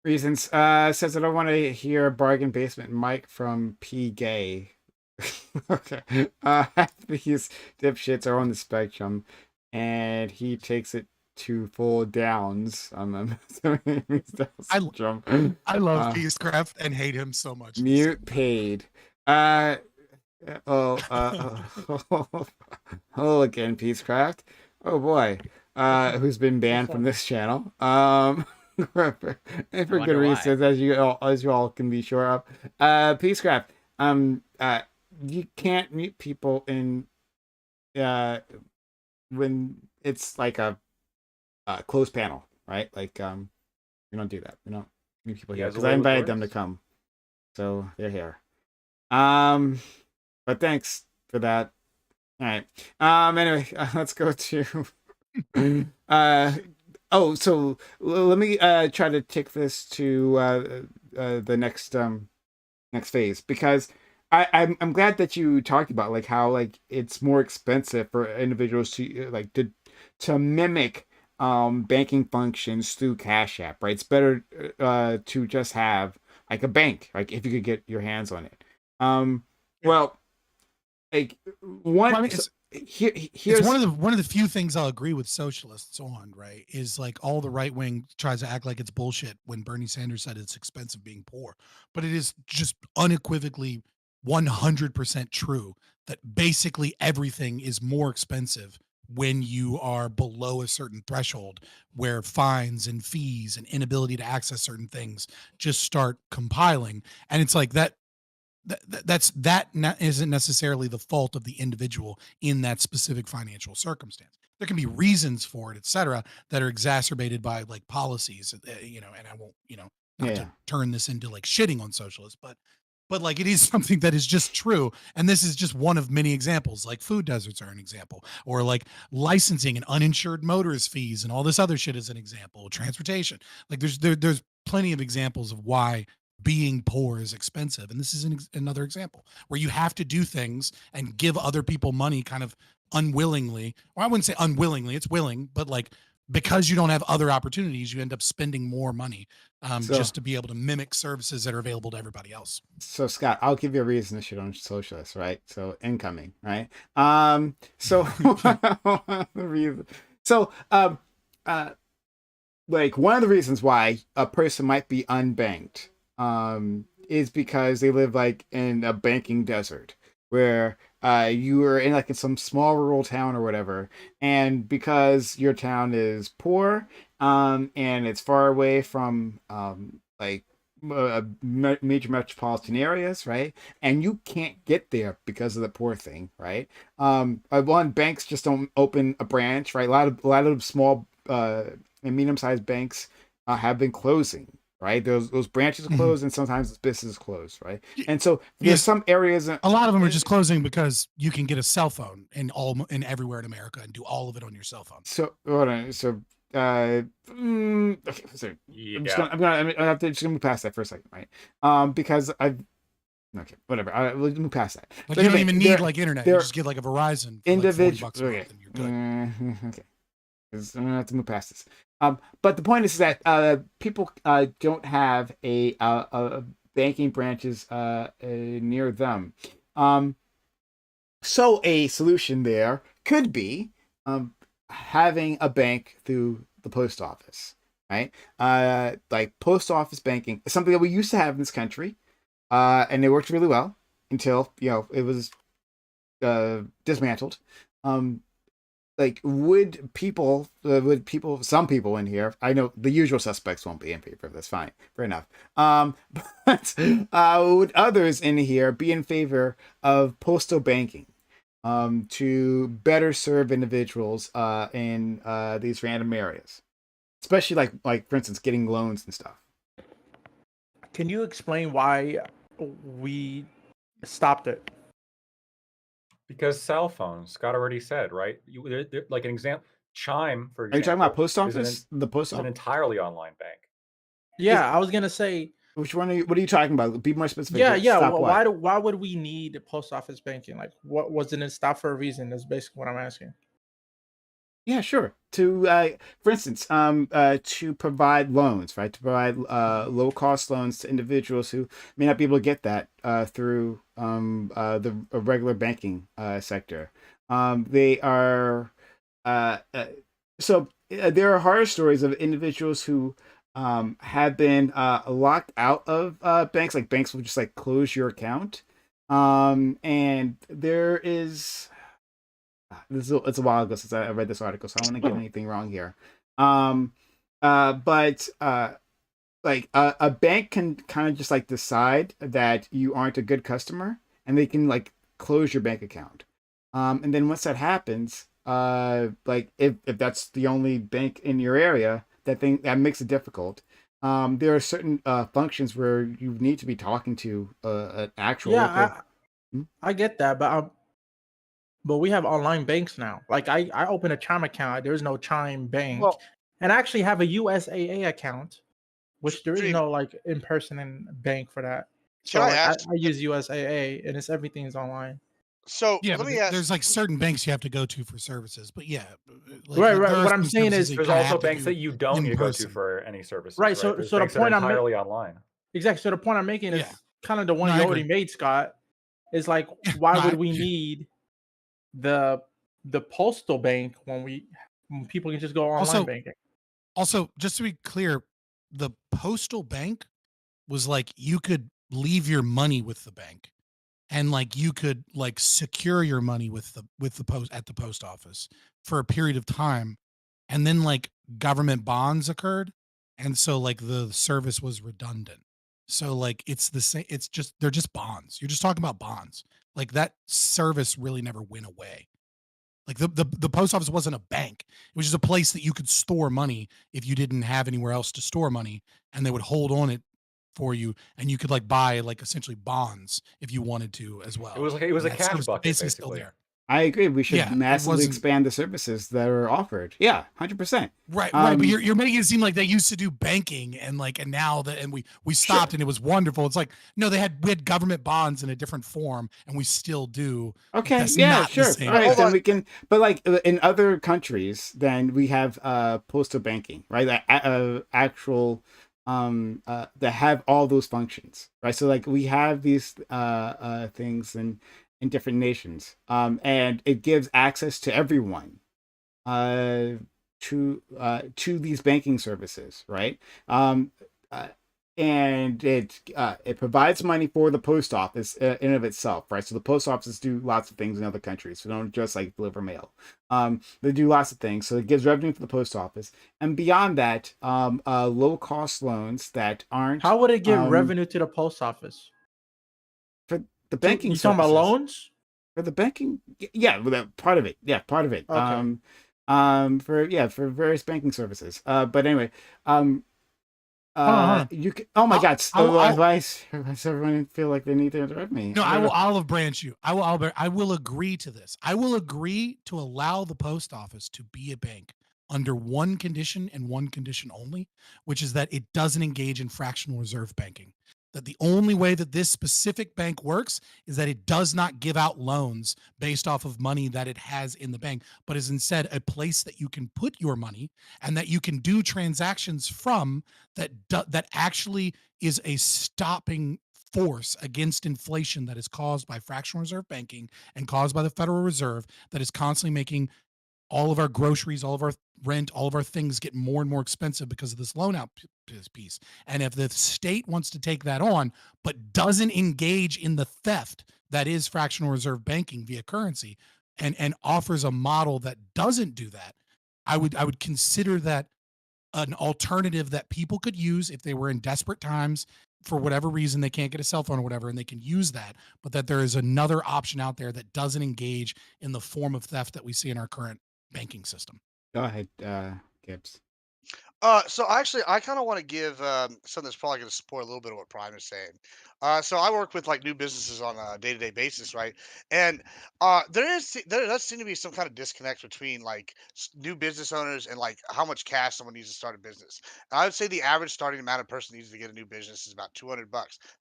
reasons. Says I don't want to hear bargain basement Mike from P Gay. Okay. Half these dipshits are on the spectrum, and he takes it to full downs. Spectrum. I love Peacecraft and hate him so much. Mute paid. Oh, hello again, Peacecraft. Oh boy. Who's been banned from this channel. And for good wonder reasons, as you all can be sure of. Peacecraft. You can't mute people in when it's like a closed panel, right? Like we don't do that. We don't mute people He here has a because I way with invited them to words. come, so they're here. But thanks for that. All right. Anyway, let's go to oh, so let me try to take this to the next phase, because I'm glad that you talked about like how like it's more expensive for individuals to like to mimic banking functions through Cash App, right? It's better to just have like a bank, like if you could get your hands on it. Well, like one. Well, I mean, Here's it's one of the few things I'll agree with socialists on, right? Is like all the right wing tries to act like it's bullshit when Bernie Sanders said it's expensive being poor, but it is just unequivocally 100% true that basically everything is more expensive when you are below a certain threshold, where fines and fees and inability to access certain things just start compiling. And it's like that isn't necessarily the fault of the individual in that specific financial circumstance. There can be reasons for it, et cetera, that are exacerbated by like policies, and I won't, not to turn this into like shitting on socialists, but like it is something that is just true. And this is just one of many examples. Like food deserts are an example, or like licensing and uninsured motorist fees and all this other shit is an example. Transportation, like there's plenty of examples of why being poor is expensive. And this is another example where you have to do things and give other people money kind of unwillingly, or I wouldn't say unwillingly, it's willing, but like because you don't have other opportunities, you end up spending more money just to be able to mimic services that are available to everybody else. So Scott, I'll give you a reason to shit on socialists, right? So incoming, right? So like one of the reasons why a person might be unbanked is because they live like in a banking desert where you are in like in some small rural town or whatever, and because your town is poor and it's far away from like major metropolitan areas, right? And you can't get there because of the poor thing, right? One, banks just don't open a branch, right? A lot of small and medium-sized banks have been closing, right? Those branches are closed, and sometimes the business is closed, right? And so there's some areas. A lot of them are just closing because you can get a cell phone in everywhere in America and do all of it on your cell phone. So hold on. So okay, so I'm gonna have to just move past that for a second, right? Because okay, whatever. We'll move past that. Like so you don't even need like internet. You just get like a Verizon for like $40 a month and you're good. Okay. I'm gonna have to move past this. But the point is that people don't have a banking branches near them. So a solution there could be having a bank through the post office, right? Like post office banking is something that we used to have in this country, and it worked really well until it was dismantled. like some people in here, I know the usual suspects won't be in favor of this, fine, fair enough, but would others in here be in favor of postal banking to better serve individuals in these random areas, especially like for instance getting loans and stuff? Can you explain why we stopped it? Because cell phones, Scott already said, right? Like an example, Chime, for Are you talking about post is office? The post is an office? entirely online bank. Yeah, I was gonna say. Which one? What are you talking about? Be more specific. Yeah, yeah. Stop what? Why would we need post office banking? Like, what wasn't it stopped for a reason? That's basically what I'm asking. Yeah, sure. To for instance, to provide loans, right? To provide low cost loans to individuals who may not be able to get that through the regular banking sector. They are there are horror stories of individuals who have been locked out of banks. Like banks will just like close your account. And there is it's a while ago since I read this article, so I don't want to get anything wrong here. But like a bank can kind of just like decide that you aren't a good customer, and they can like close your bank account. And then once that happens, like if that's the only bank in your area, that makes it difficult. There are certain functions where you need to be talking to an actual local. I get that, but we have online banks now. Like I open a Chime account. There's no Chime bank, and I actually have a USAA account, which there is no like in person bank for that. So Can I like, ask? I use USAA, and everything's online. So Yeah, let but me ask. there's like certain banks you have to go to for services. But yeah, like, Right. there are What I'm some saying services is, that you There's kinda also have to banks do that you don't in need to go to person. for any services. Right, so There's the banks that point are I'm entirely online. exactly. So the point I'm making is Yeah. kind of the one No, I you agree. already made, Scott. Is like, why No, would we need the postal bank when people can just go online banking? Also, just to be clear, the postal bank was like you could leave your money with the bank, and like you could like secure your money with the post at the post office for a period of time, and then like government bonds occurred, and so like the service was redundant. So like it's the same. It's just they're just bonds. You're just talking about bonds. Like that service really never went away. Like the post office wasn't a bank. It was just a place that you could store money if you didn't have anywhere else to store money, and they would hold on it for you, and you could like buy like essentially bonds if you wanted to as well. It was And a that cash service is bucket, basically still basically. there. I agree. We should Yeah, it massively wasn't expand the services that are offered. Yeah, 100%. right. But you're making it seem like they used to do banking and like and now that and we stopped and it was wonderful. It's like no, we had government bonds in a different form and we still do. Okay, That's yeah, not the sure. same All right, thing. then we can. But like in other countries, then we have postal banking, right? Like actual that have all those functions, right? So like we have these things in different nations, and it gives access to everyone uh to these banking services, right? Uh, and it provides money for the post office in and of itself, right? So the post offices do lots of things in other countries. So don't just like deliver mail. They do lots of things. So it gives revenue for the post office, and beyond that, low cost loans that aren't. How would it give revenue to the post office? For the banking You talking about services. loans? For the banking, yeah, well, part of it, yeah, part of it. Okay. For various banking services. But anyway, Hold on. you can. Oh my I'll- God! I'll- Why does everyone feel like they need to interrupt me? No, I will olive branch you. I will agree to this. I will agree to allow the post office to be a bank under one condition and one condition only, which is that it doesn't engage in fractional reserve banking. That the only way that this specific bank works is that it does not give out loans based off of money that it has in the bank, but is instead a place that you can put your money and that you can do transactions from that actually is a stopping force against inflation that is caused by fractional reserve banking and caused by the Federal Reserve that is constantly making all of our groceries, all of our rent, all of our things get more and more expensive because of this loan out piece. And if the state wants to take that on, but doesn't engage in the theft that is fractional reserve banking via currency, and offers a model that doesn't do that, I would consider that an alternative that people could use if they were in desperate times for whatever reason, they can't get a cell phone or whatever, and they can use that, but that there is another option out there that doesn't engage in the form of theft that we see in our current banking system. Go ahead, Gibbs. So actually, I kind of want to give something that's probably going to support a little bit of what Prime is saying. So I work with like new businesses on a day-to-day basis, right? And there does seem to be some kind of disconnect between like new business owners and like how much cash someone needs to start a business. And I would say the average starting amount a person needs to get a new business is about $200.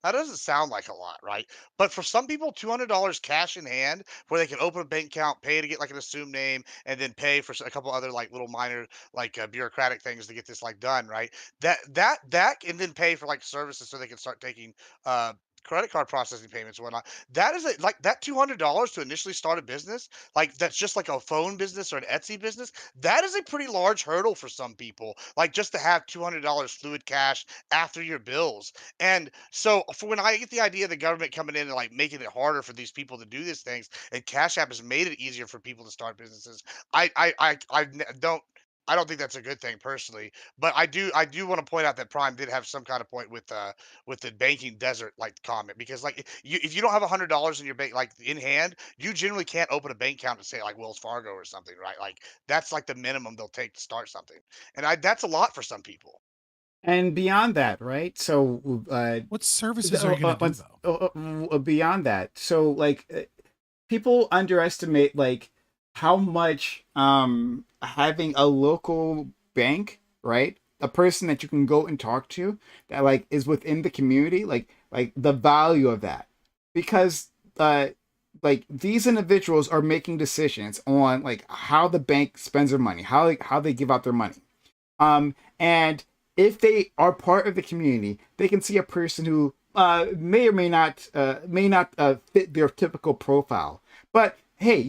That doesn't sound like a lot, right? But for some people, $200 cash in hand, where they can open a bank account, pay to get like an assumed name, and then pay for a couple other like little minor like bureaucratic things to get this like done right that and then pay for like services so they can start taking uh credit card processing payments and whatnot. That is like that $200 to initially start a business, like that's just like a phone business or an Etsy business. That is a pretty large hurdle for some people, like just to have $200 fluid cash after your bills. And so for when I get the idea of the government coming in and like making it harder for these people to do these things, and Cash App has made it easier for people to start businesses, don't I don't think that's a good thing personally, but I do want to point out that Prime did have some kind of point with the banking desert like comment, because like if you don't have $100 in your bank like in hand, you generally can't open a bank account to say like Wells Fargo or something, right? Like that's like the minimum they'll take to start something, and that's a lot for some people. And beyond that, right? So, What services are you going to do though? beyond that, so like people underestimate like how much having a local bank, right? A person that you can go and talk to that like is within the community, like the value of that. Because like these individuals are making decisions on like how the bank spends their money, how they give out their money. And if they are part of the community, they can see a person who may or may not fit their typical profile. But hey,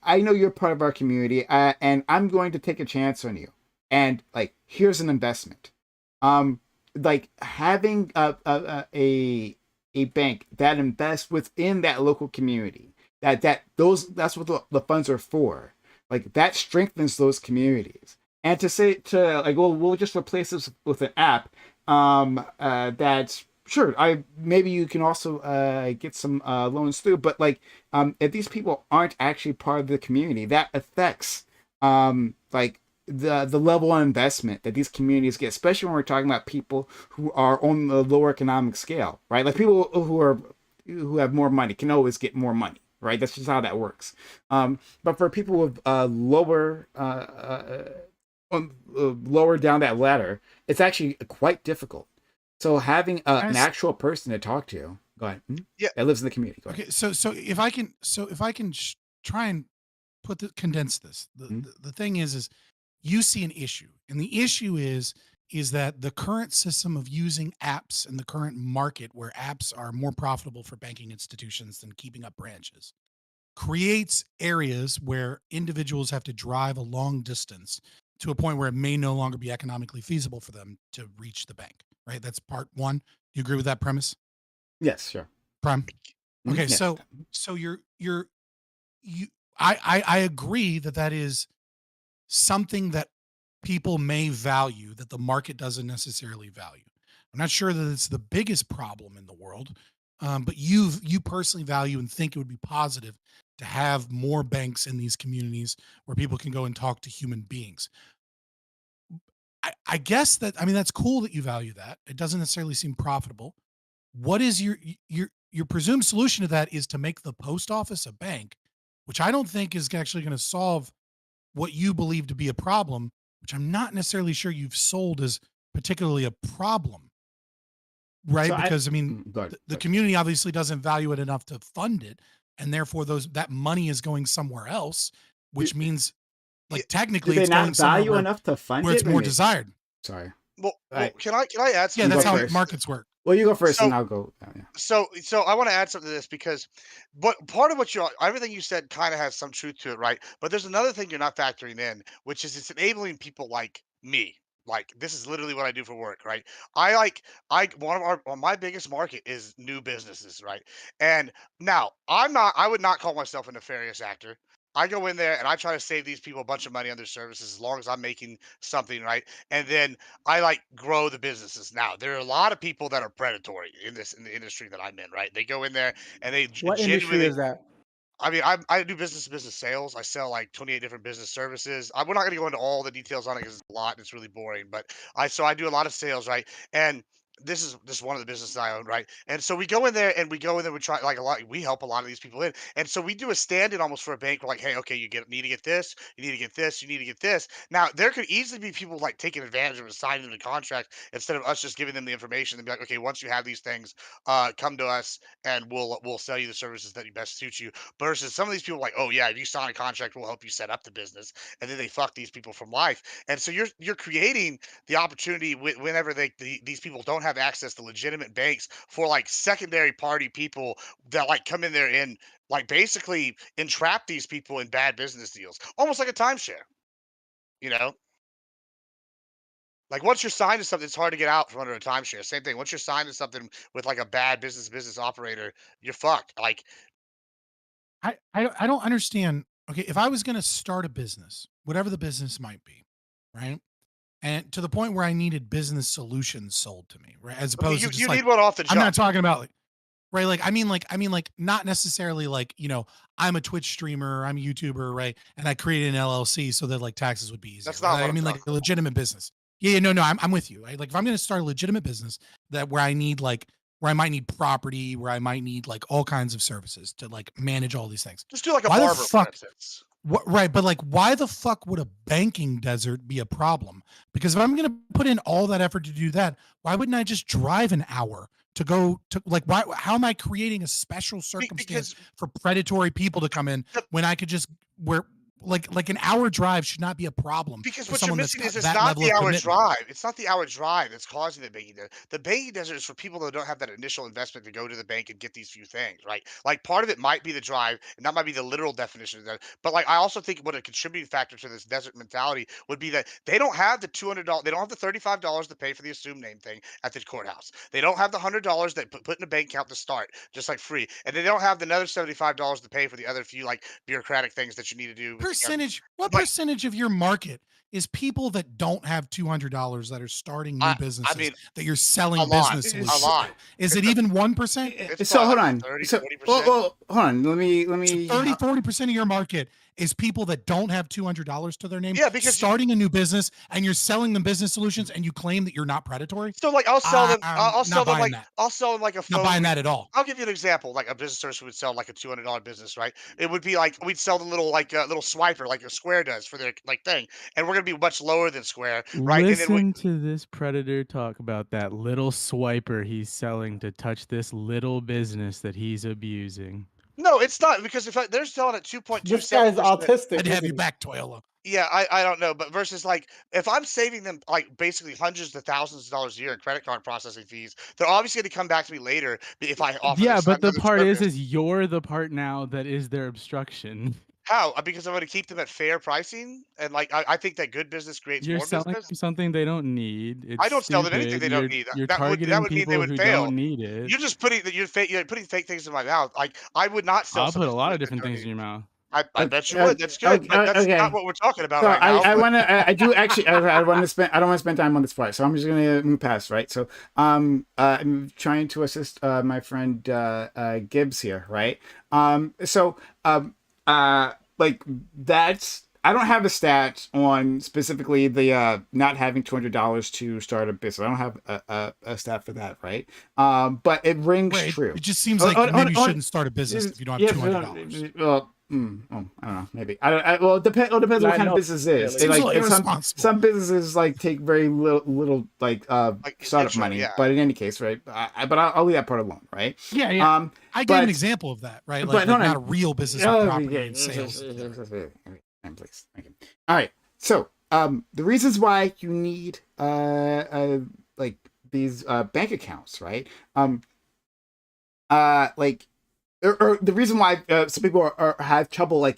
I know you're part of our community, and I'm going to take a chance on you. And like, here's an investment. Like having a bank that invests within that local community. That's what the funds are for. Like that strengthens those communities. And to say to like, well, we'll just replace this with an app. That's sure. Maybe you can also get some loans through, but like, if these people aren't actually part of the community, that affects like the level of investment that these communities get, especially when we're talking about people who are on the lower economic scale, right? Like people who have more money can always get more money, right? That's just how that works. But for people with lower lower down that ladder, it's actually quite difficult. So having an actual person to talk to, go ahead, Yeah, that lives in the community. Go ahead. Okay, so if I can try and condense this, the thing is you see an issue, and the issue is that the current system of using apps and the current market where apps are more profitable for banking institutions than keeping up branches creates areas where individuals have to drive a long distance to a point where it may no longer be economically feasible for them to reach the bank, right? That's part one. Do you agree with that premise? Yes, sure. Prime. Okay, Yes. so I agree that is something that people may value that the market doesn't necessarily value. I'm not sure that it's the biggest problem in the world, but you personally value and think it would be positive to have more banks in these communities where people can go and talk to human beings. I guess that, I mean, that's cool that you value that. It doesn't necessarily seem profitable. What is your presumed solution to that is to make the post office a bank, which I don't think is actually going to solve what you believe to be a problem, which I'm not necessarily sure you've sold as particularly a problem, right? So Because I mean, the community obviously doesn't value it enough to fund it, and therefore that money is going somewhere else, which means like technically do they it's going not somewhere value where, enough to fund where it? it's more desired. Sorry. Well, Right. can I add Yeah, something? that's go how first. markets work. Well, you go first, So- and I'll go. Yeah. So I want to add something to this, because part of what everything you said kind of has some truth to it, right? But there's another thing you're not factoring in, which is it's enabling people like me, Like, this is literally what I do for work, right? One of my biggest market is new businesses, right? And now I would not call myself a nefarious actor. I go in there and I try to save these people a bunch of money on their services as long as I'm making something, right? And then I like grow the businesses. Now, there are a lot of people that are predatory in the industry that I'm in, right? They go in there and they What industry genuinely is that? I mean, I do business to business sales. I sell like 28 different business services. We're not going to go into all the details on it because it's a lot and it's really boring. But I do a lot of sales, right? And this is just one of the businesses I own, right? And so we go in there and we try like we help a lot of these people in. And so we do a stand-in almost for a bank. We're like, hey, okay, need to get this, you need to get this, you need to get this. Now there could easily be people like taking advantage of it, signing the contract instead of us just giving them the information and be like, okay, once you have these things, come to us and we'll sell you the services that you best suit you versus some of these people like, oh yeah, if you sign a contract, we'll help you set up the business, and then they fuck these people from life. And so you're creating the opportunity whenever these people don't have access to legitimate banks for like secondary party people that like come in there and like basically entrap these people in bad business deals, almost like a timeshare, you know. Like once you're signed to something, it's hard to get out from under a timeshare. Same thing. Once you're signed to something with like a bad business operator, you're fucked. Like I don't understand. Okay, if I was going to start a business, whatever the business might be, right? And to the point where I needed business solutions sold to me, right? As okay, opposed you, to just you like need one off the I'm not jump. talking about like right, like I mean like not necessarily like, I'm a Twitch streamer, I'm a YouTuber, right? And I created an LLC so that like taxes would be easier. That's not Right? what I I'm mean like talking a about. legitimate business. Yeah, no, I'm with you. Right? Like if I'm going to start a legitimate business that where I might need property, where I might need like all kinds of services to like manage all these things. Just do like a Why the barber, for fuck instance. what, right, but like, why the fuck would a banking desert be a problem? Because if I'm going to put in all that effort to do that, why wouldn't I just drive an hour to go to like? Why? How am I creating a special circumstance Because for predatory people to come in when I could just where like an hour drive should not be a problem Because for what you're someone that's missing is got it's that not level the of hour commitment. drive. It's not the hour drive that's causing the banking desert. The banking desert is for people that don't have that initial investment to go to the bank and get these few things, right? Like part of it might be the drive, and that might be the literal definition of that. But like I also think what a contributing factor to this desert mentality would be that they don't have the $200, they don't have the $35 to pay for the assumed name thing at the courthouse. They don't have the $100 that put in a bank account to start, just like free, and they don't have another $75 to pay for the other few like bureaucratic things that you need to do with the government. What Like percentage of your market is people that don't have $200 that are starting new I businesses mean, that you're a selling lot, business a solutions lot. to? Is it It's a even 1%? it's So probably hold like on. 30, So 40%. well, hold on. So 30-40% of your market is people that don't have $200 to their name Yeah, because starting a new business, and you're selling them business solutions, and you claim that you're not predatory. so like I'll sell them I'm not buying that. I'll sell them like a Not phone. buying that at all. I'll give you an example, like a business service would sell like a $200 business, right? It would be like we'd sell the little like little swiper like a Square does for their like thing, and we're gonna be much lower than Square, right? And then we Listen to this predator talk about that little swiper he's selling to touch this little business that he's abusing. no, it's not because if they're selling at This guy's 2.27%. autistic, I'd have isn't you he? back, Toyota. Yeah, I don't know, but versus like if I'm saving them like basically hundreds of thousands of dollars a year in credit card processing fees, they're obviously going to come back to me later if I offer them Yeah, but the another part service. is you're the part now that is their obstruction. How? Because I'm going to keep them at fair pricing, and like I think that good business creates You're more selling business. them something they don't need. It's I don't sell them anything stupid. they don't need. You're That targeting would mean they people would who fail. don't need it. You're just you're putting fake things in my mouth. Like I would not sell I'll put something a to lot them of that different don't things in need. your mouth. I bet you would. That's good, but that's Okay. not what we're talking about So right now. I but- want to. I do actually. I want to spend. I don't want to spend time on this part. So I'm just gonna move past. Right. So I'm trying to assist my friend Gibbs here. Right. Like that's. I don't have a stat on specifically the not having $200 to start a business. I don't have a stat for that, right? But it rings Right. true. It just seems like maybe you shouldn't start a business if you don't have Yeah, $200. well, I don't know, maybe. Well, it depends what I kind know. of business it is. Seems They, a like little some irresponsible. businesses like take very little like startup intro, money. yeah. But in any case, right? But I'll leave that part alone, right? Yeah. I gave but- an example of that, right? but Like hold not on. a real business Oh, with property yeah, and sales. please. Thank you. All right. So the reasons why you need like these bank accounts, right? Like or the reason why some people have trouble like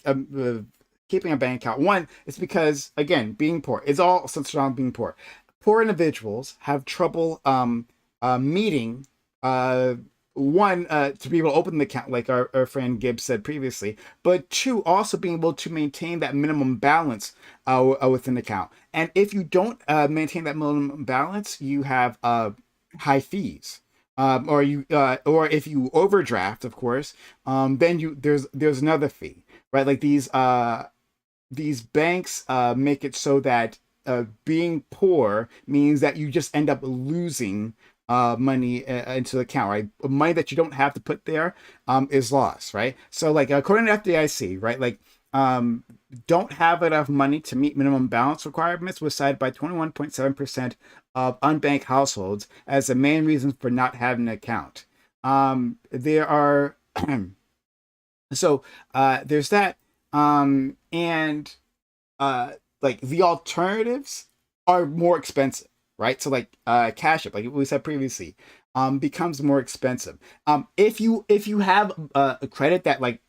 keeping a bank account. One is because again, being poor. It's all centered on being poor. poor individuals have trouble meeting one to be able to open the account, like our friend Gibbs said previously, but two, also being able to maintain that minimum balance within the account. And if you don't maintain that minimum balance, you have high fees. Or if you overdraft, of course, then there's another fee, right? Like these banks make it so that being poor means that you just end up losing money into the account, right? Money that you don't have to put there is lost, right? So like according to FDIC, right, like don't have enough money to meet minimum balance requirements was cited by 21.7% of unbanked households as the main reason for not having an account. There are so there's that, and like the alternatives are more expensive, right? So like Cash App, like we said previously, becomes more expensive. If you have a credit that like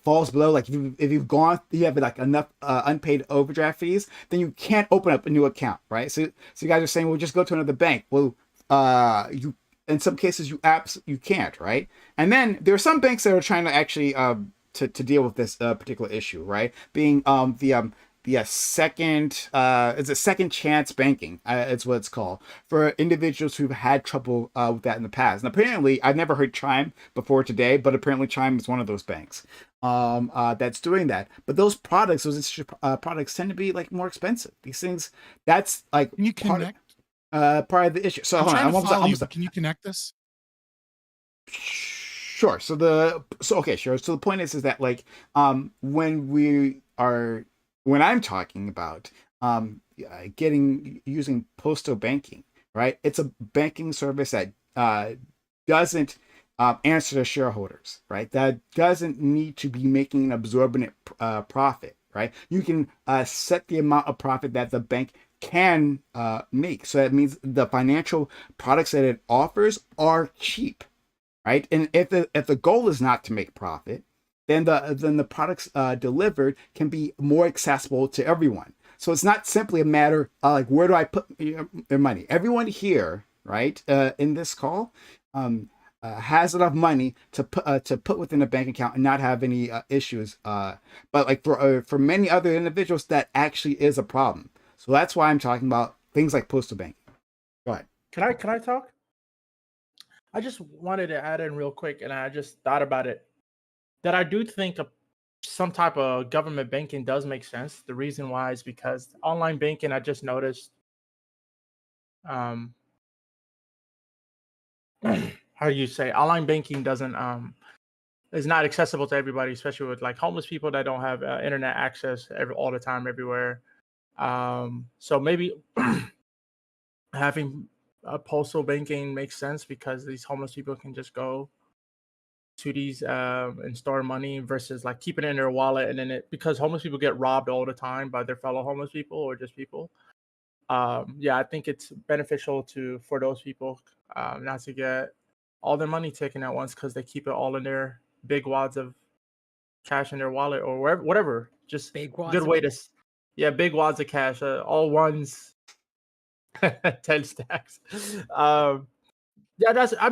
falls below, like if you've gone, you have like enough unpaid overdraft fees, then you can't open up a new account, right? So you guys are saying, well, just go to another bank. Well, you in some cases you can't, right? And then there are some banks that are trying to actually to deal with this particular issue, right? Being the second it's a second chance banking, it's what it's called, for individuals who've had trouble with that in the past. And apparently I've never heard Chime before today, but apparently Chime is one of those banks that's doing that. But those products tend to be like more expensive. These things, that's like Can you connect? part of the issue. So I'm hold on, trying to follow you, almost but can you connect this? Sure. So sure. So the point is that like when I'm talking about using postal banking, right? It's a banking service that doesn't answer to shareholders, right? That doesn't need to be making an absorbent profit, right? You can set the amount of profit that the bank can make. So that means the financial products that it offers are cheap, right? And if the goal is not to make profit, then the products delivered can be more accessible to everyone. So it's not simply a matter of like, where do I put their money? Everyone here, right, in this call, has enough money to put within a bank account and not have any issues. But like for many other individuals, that actually is a problem. So that's why I'm talking about things like postal banking. Go ahead. Can I talk? I just wanted to add in real quick, and I just thought about it, that I do think some type of government banking does make sense. The reason why is because online banking, I just noticed, how do you say, online banking doesn't is not accessible to everybody, especially with like homeless people that don't have internet access all the time everywhere. So maybe having postal banking makes sense because these homeless people can just go to these and store money versus like keeping it in their wallet, and then because homeless people get robbed all the time by their fellow homeless people or just people. I think it's beneficial for those people not to get all their money taken at once because they keep it all in their big wads of cash in their wallet or wherever, whatever. Just Big wads good of way to, big wads of cash, all ones, 10 stacks. I'm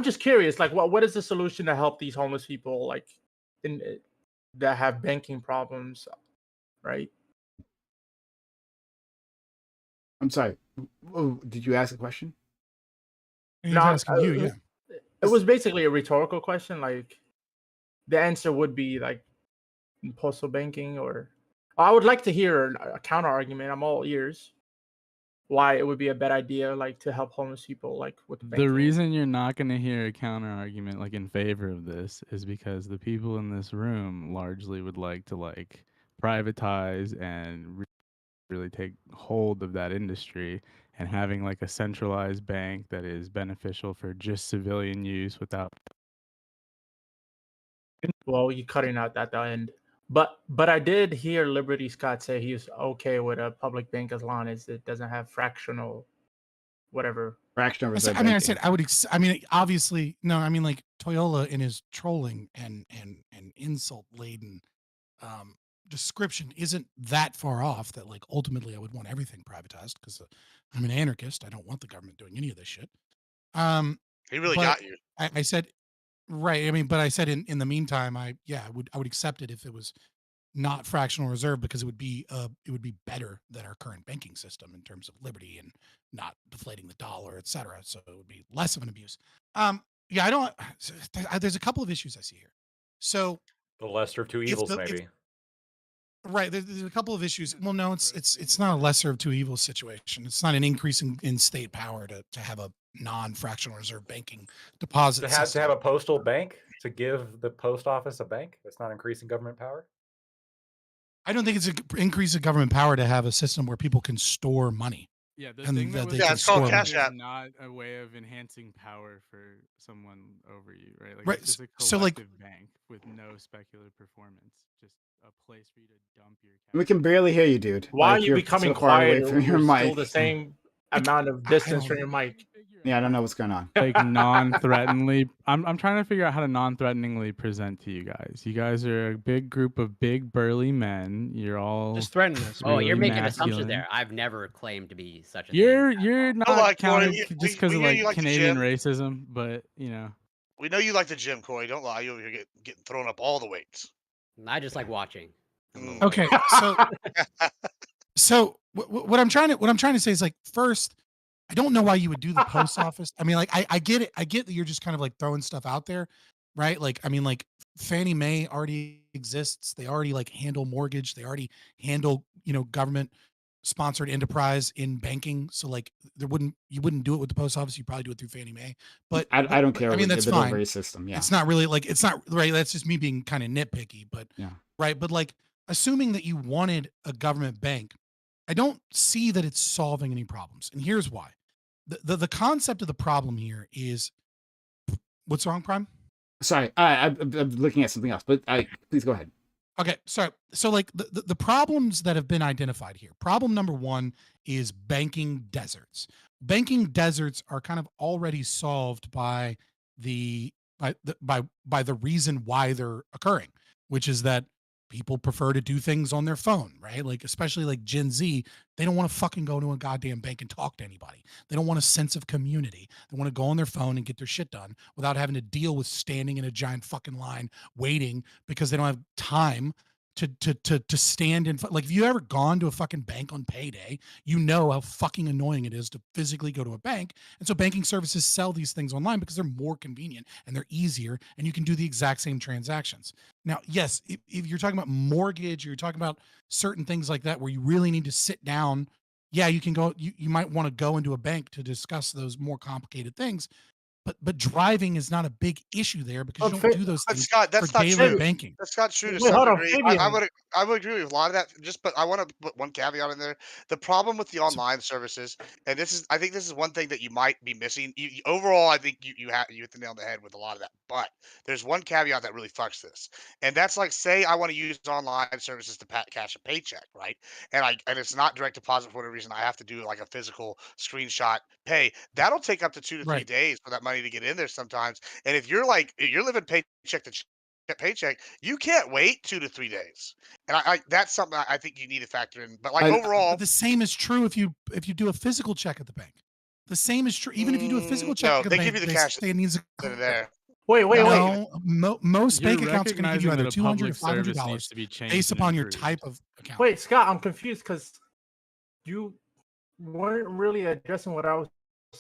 just curious, like what is the solution to help these homeless people like that have banking problems, right? I'm sorry. Did you ask a question? He's No, asking you, yeah. It was basically a rhetorical question. Like the answer would be like postal banking, or I would like to hear a counter argument. I'm all ears. Why it would be a bad idea, like to help homeless people, like with The banking. reason you're not going to hear a counter argument like in favor of this is because the people in this room largely would like to like privatize and really take hold of that industry, and having like a centralized bank that is beneficial for just civilian use without. Well, you cutting out at the end. But I did hear Liberty Scott say he was okay with a public bank as long as it doesn't have fractional whatever. Fractional I said, reserve I mean, I banking. said I would. I mean, obviously, no. I mean, like Toyola in his trolling and insult laden description isn't that far off that like ultimately I would want everything privatized because I'm an anarchist. I don't want the government doing any of this shit. He really but got you. I said, right. I mean, but I said in the meantime, I would accept it if it was not fractional reserve because it would be better than our current banking system in terms of liberty and not deflating the dollar, et cetera. So it would be less of an abuse. Yeah, I don't. There's a couple of issues I see here. So The lesser of two evils, maybe. right, there's a couple of issues. Well, no, it's not a lesser of two evils situation. It's not an increase in state power to have a non-fractional reserve banking deposit To system. have a postal bank, to give the post office a bank, that's not increasing government power. I don't think it's an increase of government power to have a system where people can store money. Yeah, the And thing that that they was can it's called store Cash money. App. is not a way of enhancing power for someone over you, right? Like Right, it's just a so, like- collective bank with no speculative performance, just a place for you to dump your cash. We can barely hear you, dude. Why Like, are you you're becoming so far away quieter from when your you're still mic. the same amount of I distance don't- from your mic? Yeah, I don't know what's going on. Like non-threateningly, I'm trying to figure out how to non-threateningly present to you guys. You guys are a big group of big burly men. You're all Just threaten us. Oh, you're really making assumptions masculine. there. I've never claimed to be such a You're thing. you're Don't not lie, Corey. counted We- just we because of hear like you like the Canadian gym. racism, but you know. We know you like the gym, Corey. Don't lie. You over here getting thrown up all the weights. I just like watching. Mm. Okay, so what I'm trying to say is like, first, I don't know why you would do the post office. I mean, like, I get it. I get that you're just kind of like throwing stuff out there, right? Like, I mean, like Fannie Mae already exists. They already like handle mortgage. They already handle, government sponsored enterprise in banking. So like you wouldn't do it with the post office. You probably do it through Fannie Mae. But I don't care. I mean, with that's the fine. delivery system. Yeah. It's not really like, it's not right. That's just me being kind of nitpicky, but Yeah. right. But like, assuming that you wanted a government bank, I don't see that it's solving any problems. And here's why. The concept of the problem here is, what's wrong, Prime? Sorry, I'm looking at something else, but please go ahead. Okay, sorry. So like the problems that have been identified here. Problem number one is banking deserts. Banking deserts are kind of already solved by the reason why they're occurring, which is that people prefer to do things on their phone, right? Like especially like Gen Z, they don't want to fucking go to a goddamn bank and talk to anybody. They don't want a sense of community. They want to go on their phone and get their shit done without having to deal with standing in a giant fucking line waiting because they don't have time to stand in. Like, if you ever gone to a fucking bank on payday, you know how fucking annoying it is to physically go to a bank. And so banking services sell these things online because they're more convenient and they're easier and you can do the exact same transactions. Now, yes, if you're talking about mortgage, or you're talking about certain things like that where you really need to sit down, yeah, you can go, you might want to go into a bank to discuss those more complicated things. But driving is not a big issue there because you don't do those But things Scott, that's for not daily true. banking. That's not true to Wait, some hold on, degree. Fabian. I would agree with a lot of that. But I want to put one caveat in there. The problem with the online services, and I think this is one thing that you might be missing. Overall, I think you hit the nail on the head with a lot of that. But there's one caveat that really fucks this, and that's like, say I want to use online services to cash a paycheck, right? And it's not direct deposit for whatever reason. I have to do like a physical screenshot pay. That'll take up to 2 to 3 Right. days for that money to get in there sometimes. And if you're living paycheck to paycheck, you can't wait 2 to 3 days. And that's something I think you need to factor in. But like overall, But the same is true if you do a physical check at the bank. The same is true even if you do a physical check no, at the they bank. give you the They cash say it needs that are there. Wait. no, most You're bank accounts are going to give you recognizing either that a $200 or public service $500 needs to be changed based and upon your improved. type of account. Wait, Scott, I'm confused because you weren't really addressing what I was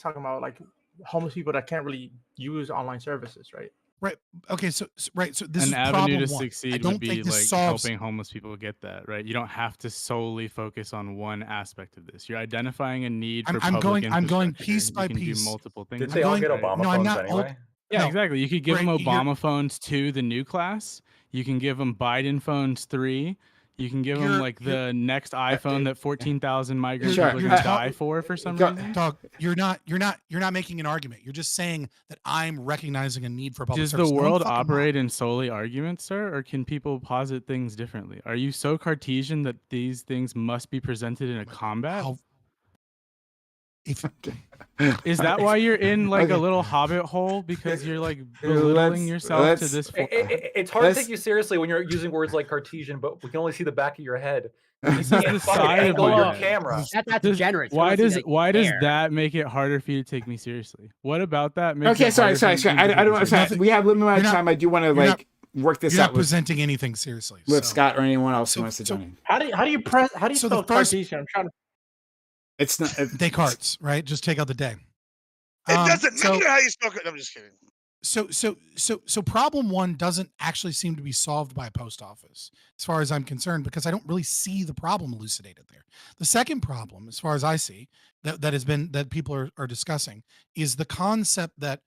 talking about, like homeless people that can't really use online services, right? Right. Okay. So this An is avenue problem to one. I succeed don't would be think this like solves. helping homeless people get that, right? You don't have to solely focus on one aspect of this. You're identifying a need for I'm public going infrastructure. piece You by can piece. do multiple things. Did with they it, all get right? Obama No, I'm phones not. anyway? Yeah, No. exactly. You could give Right, them you're- Obama phones 2, the new class. You can give them Biden phones 3. You can give them You're- like the next iPhone that 14,000 migrant Sure. people are going to die for some Go- reason. Dog, you're not making an argument. You're just saying that I'm recognizing a need for public Does service. the No, I'm world fucking not. operate in solely arguments, sir, or can people posit things differently? Are you so Cartesian that these things must be presented in a combat? How- if Is that why you're in like Okay. a little hobbit hole? Because you're like belittling Let's- yourself to let's- this. It's hard to Let's- take you seriously when you're using words like Cartesian, but we can only see the back of your head. This You is can't the fucking side of angle my your head. camera. That's Does- generous. You Why wanna see, does like, why does hair. that make it harder for you to take me seriously? What about that makes Okay, it sorry. harder for you to I don't want take me to. We have limited amount of You're not- time. I do want to you're not- like work this you're out not with presenting anything seriously. so- Scott or anyone else who so- wants to so- join in. How do you So the spell first- Cartesian? I'm trying to. It's not. Descartes, right? Just take out the day. It doesn't so- matter how you spell it. I'm just kidding. So problem one doesn't actually seem to be solved by a post office, as far as I'm concerned, because I don't really see the problem elucidated there. The second problem, as far as I see, that people are discussing, is the concept that,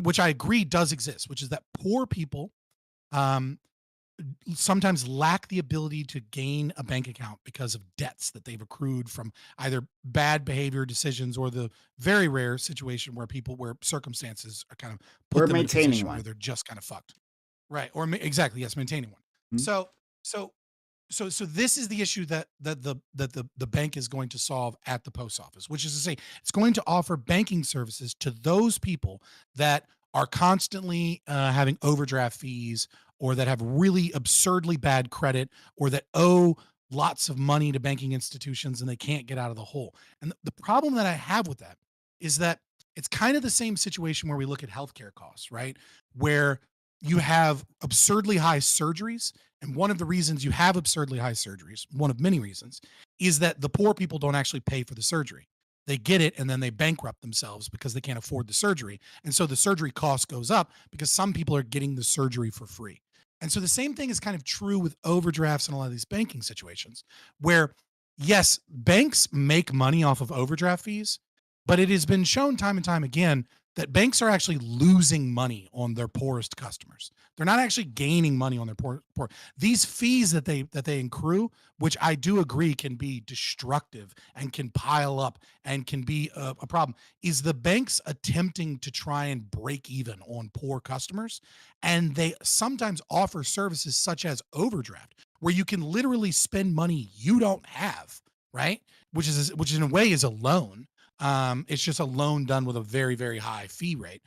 which I agree does exist, which is that poor people sometimes lack the ability to gain a bank account because of debts that they've accrued from either bad behavior decisions or the very rare situation where circumstances are kind of put Or them in a maintaining position one. where they're just kind of fucked. Right. Or exactly. Yes. Maintaining one. Mhm. So this is the issue that the bank is going to solve at the post office, which is to say it's going to offer banking services to those people that are constantly having overdraft fees, or that have really absurdly bad credit, or that owe lots of money to banking institutions and they can't get out of the hole. And the problem that I have with that is that it's kind of the same situation where we look at healthcare costs, right? Where you have absurdly high surgeries. And one of the reasons you have absurdly high surgeries, one of many reasons, is that the poor people don't actually pay for the surgery. They get it and then they bankrupt themselves because they can't afford the surgery. And so the surgery cost goes up because some people are getting the surgery for free. And so the same thing is kind of true with overdrafts and a lot of these banking situations where, yes, banks make money off of overdraft fees, but it has been shown time and time again that banks are actually losing money on their poorest customers. They're not actually gaining money on their poor. These fees that they accrue, which I do agree can be destructive and can pile up and can be a problem, is the banks attempting to try and break even on poor customers. And they sometimes offer services such as overdraft, where you can literally spend money you don't have, right? Which in a way is a loan. It's just a loan done with a very, very high fee rate.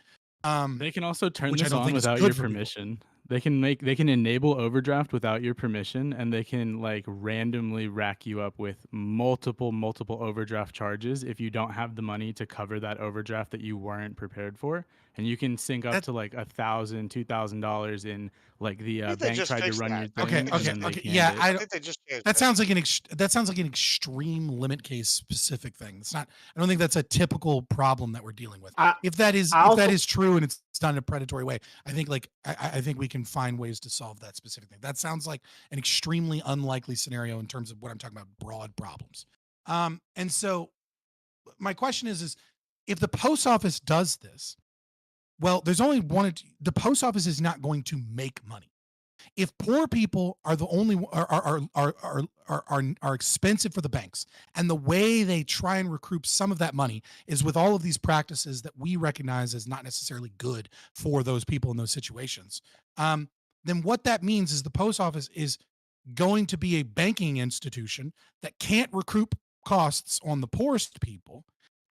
They can also turn Which I this don't on think is without good your for people. permission. They can enable overdraft without your permission, and they can like randomly rack you up with multiple overdraft charges if you don't have the money to cover that overdraft that you weren't prepared for. And you can sink up to like $1,000, $2,000 in like the think they bank just tried to fixed run that. your I thing. think they and just then they okay. canned Yeah, it. I think they just changed that sounds like an extreme limit case specific thing. It's not. I don't think that's a typical problem that we're dealing with. If that is true and it's done in a predatory way, I think I think we can find ways to solve that specific thing. That sounds like an extremely unlikely scenario in terms of what I'm talking about, broad problems. And so my question is if the post office does this, well, there's only one. The post office is not going to make money. If poor people are the only are expensive for the banks, and the way they try and recoup some of that money is with all of these practices that we recognize as not necessarily good for those people in those situations, then what that means is the post office is going to be a banking institution that can't recoup costs on the poorest people,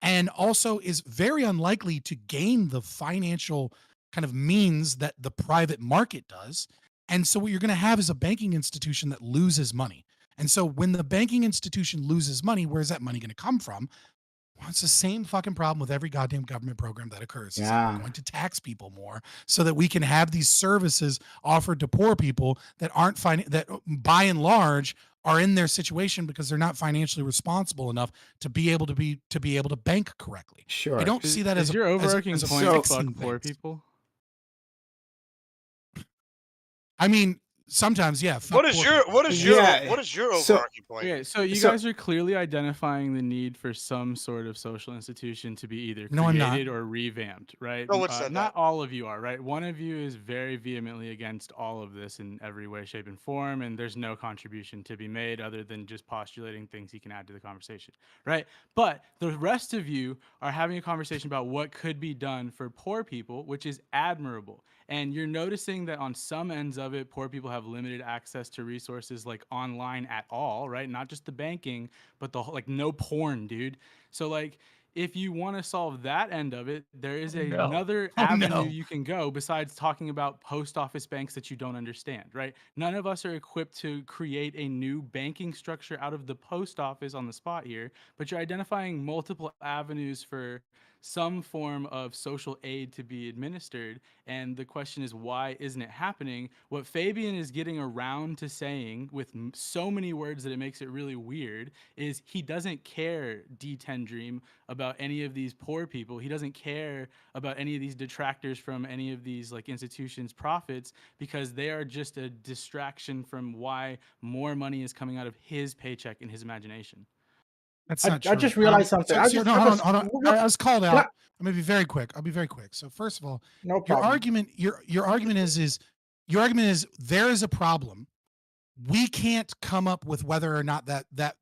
and also is very unlikely to gain the financial kind of means that the private market does. And so what you're going to have is a banking institution that loses money. And so when the banking institution loses money, where's that money going to come from? Well, it's the same fucking problem with every goddamn government program that occurs. Is that Yeah. we're going to tax people more so that we can have these services offered to poor people that aren't that by and large are in their situation because they're not financially responsible enough to be able to bank correctly. Sure. I don't see that as your overarching as a point fixing fuck poor things. people? I mean, sometimes, yeah. What is your Yeah, so- overarching point? Okay, so you So- guys are clearly identifying the need for some sort of social institution to be either No, I'm not. created or revamped, right? No one said not that. all of you are, right? One of you is very vehemently against all of this in every way, shape, and form, and there's no contribution to be made other than just postulating things he can add to the conversation, right? But the rest of you are having a conversation about what could be done for poor people, which is admirable. And you're noticing that on some ends of it, poor people have limited access to resources like online at all, right? Not just the banking, but the whole, like no porn, dude. So like if you want to solve that end of it, there is another avenue you can go besides talking about post office banks that you don't understand, right? None of us are equipped to create a new banking structure out of the post office on the spot here, but you're identifying multiple avenues for some form of social aid to be administered. And the question is, why isn't it happening? What Fabian is getting around to saying with so many words that it makes it really weird is he doesn't care, D10 Dream, about any of these poor people. He doesn't care about any of these detractors from any of these like institutions' profits, because they are just a distraction from why more money is coming out of his paycheck in his imagination. That's not true. I just realized something. Hold on. I was called out. I'm gonna be very quick. I'll be very quick. So first of all, no problem. Your argument is there is a problem. We can't come up with whether or not that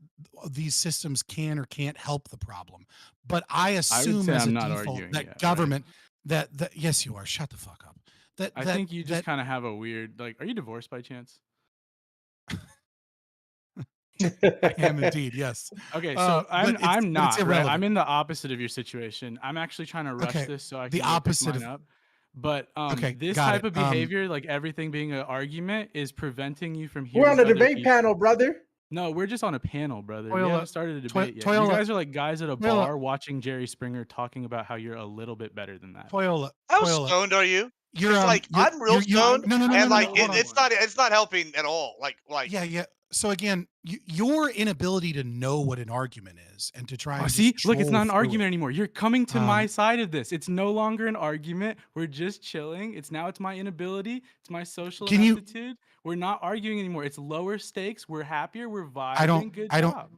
these systems can or can't help the problem. But I assume as a default that government that yes you are. Shut the fuck up. I think you just kind of have a weird like. Are you divorced by chance? I am indeed, yes. Okay, so I'm not. Right? I'm in the opposite of your situation. I'm actually trying to rush this so I can pick mine up. But this type of behavior, like everything being an argument, is preventing you from hearing. We're on the debate panel, brother. No, we're just on a panel, brother. We haven't started a debate yet. You guys are like guys at a bar watching Jerry Springer talking about how you're a little bit better than that. How stoned are you? I'm real stoned, and like it's not helping at all. Like yeah. So again, your inability to know what an argument is and to try and look, it's not an argument anymore. You're coming to my side of this. It's no longer an argument. We're just chilling. It's my inability. It's my social aptitude. We're not arguing anymore. It's lower stakes. We're happier. We're vibing.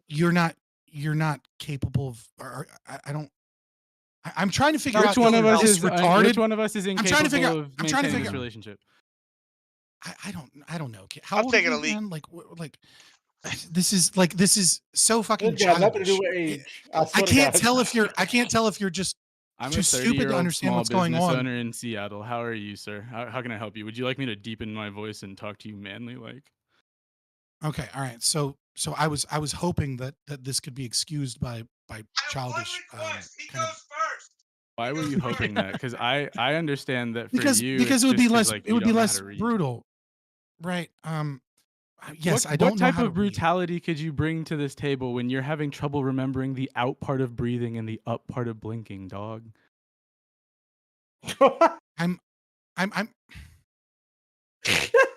You're not capable of. I'm trying to figure out which one of us is retarded. Which one of us is incapable of maintaining this relationship? I don't know. I'm taking a leak. This is so fucking childish. Nothing to do with age. I can't tell if you're just too stupid to understand what's going on. Owner in Seattle. How are you, sir? How can I help you? Would you like me to deepen my voice and talk to you manly like? Okay, all right. So I was hoping that this could be excused by childish. Why were you hoping that? Because I understand that for because it would be less brutal. Right. Yes, I don't know. What type of brutality could you bring to this table when you're having trouble remembering the out part of breathing and the up part of blinking, dog? I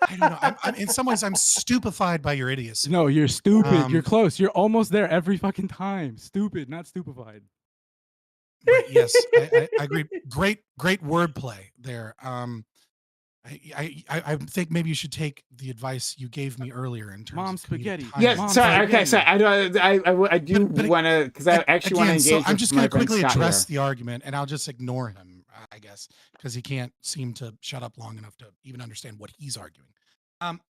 don't know. I'm in some ways I'm stupefied by your idiocy. No, you're stupid. You're close. You're almost there every fucking time. Stupid, not stupefied. Right, yes, I agree. Great wordplay there. I think maybe you should take the advice you gave me earlier in terms Mom's of spaghetti. Yes, Mom's sorry. spaghetti. Okay, sorry. I do want to, because I actually want to engage. So I'm just going to quickly address the the argument, and I'll just ignore him, I guess, because he can't seem to shut up long enough to even understand what he's arguing.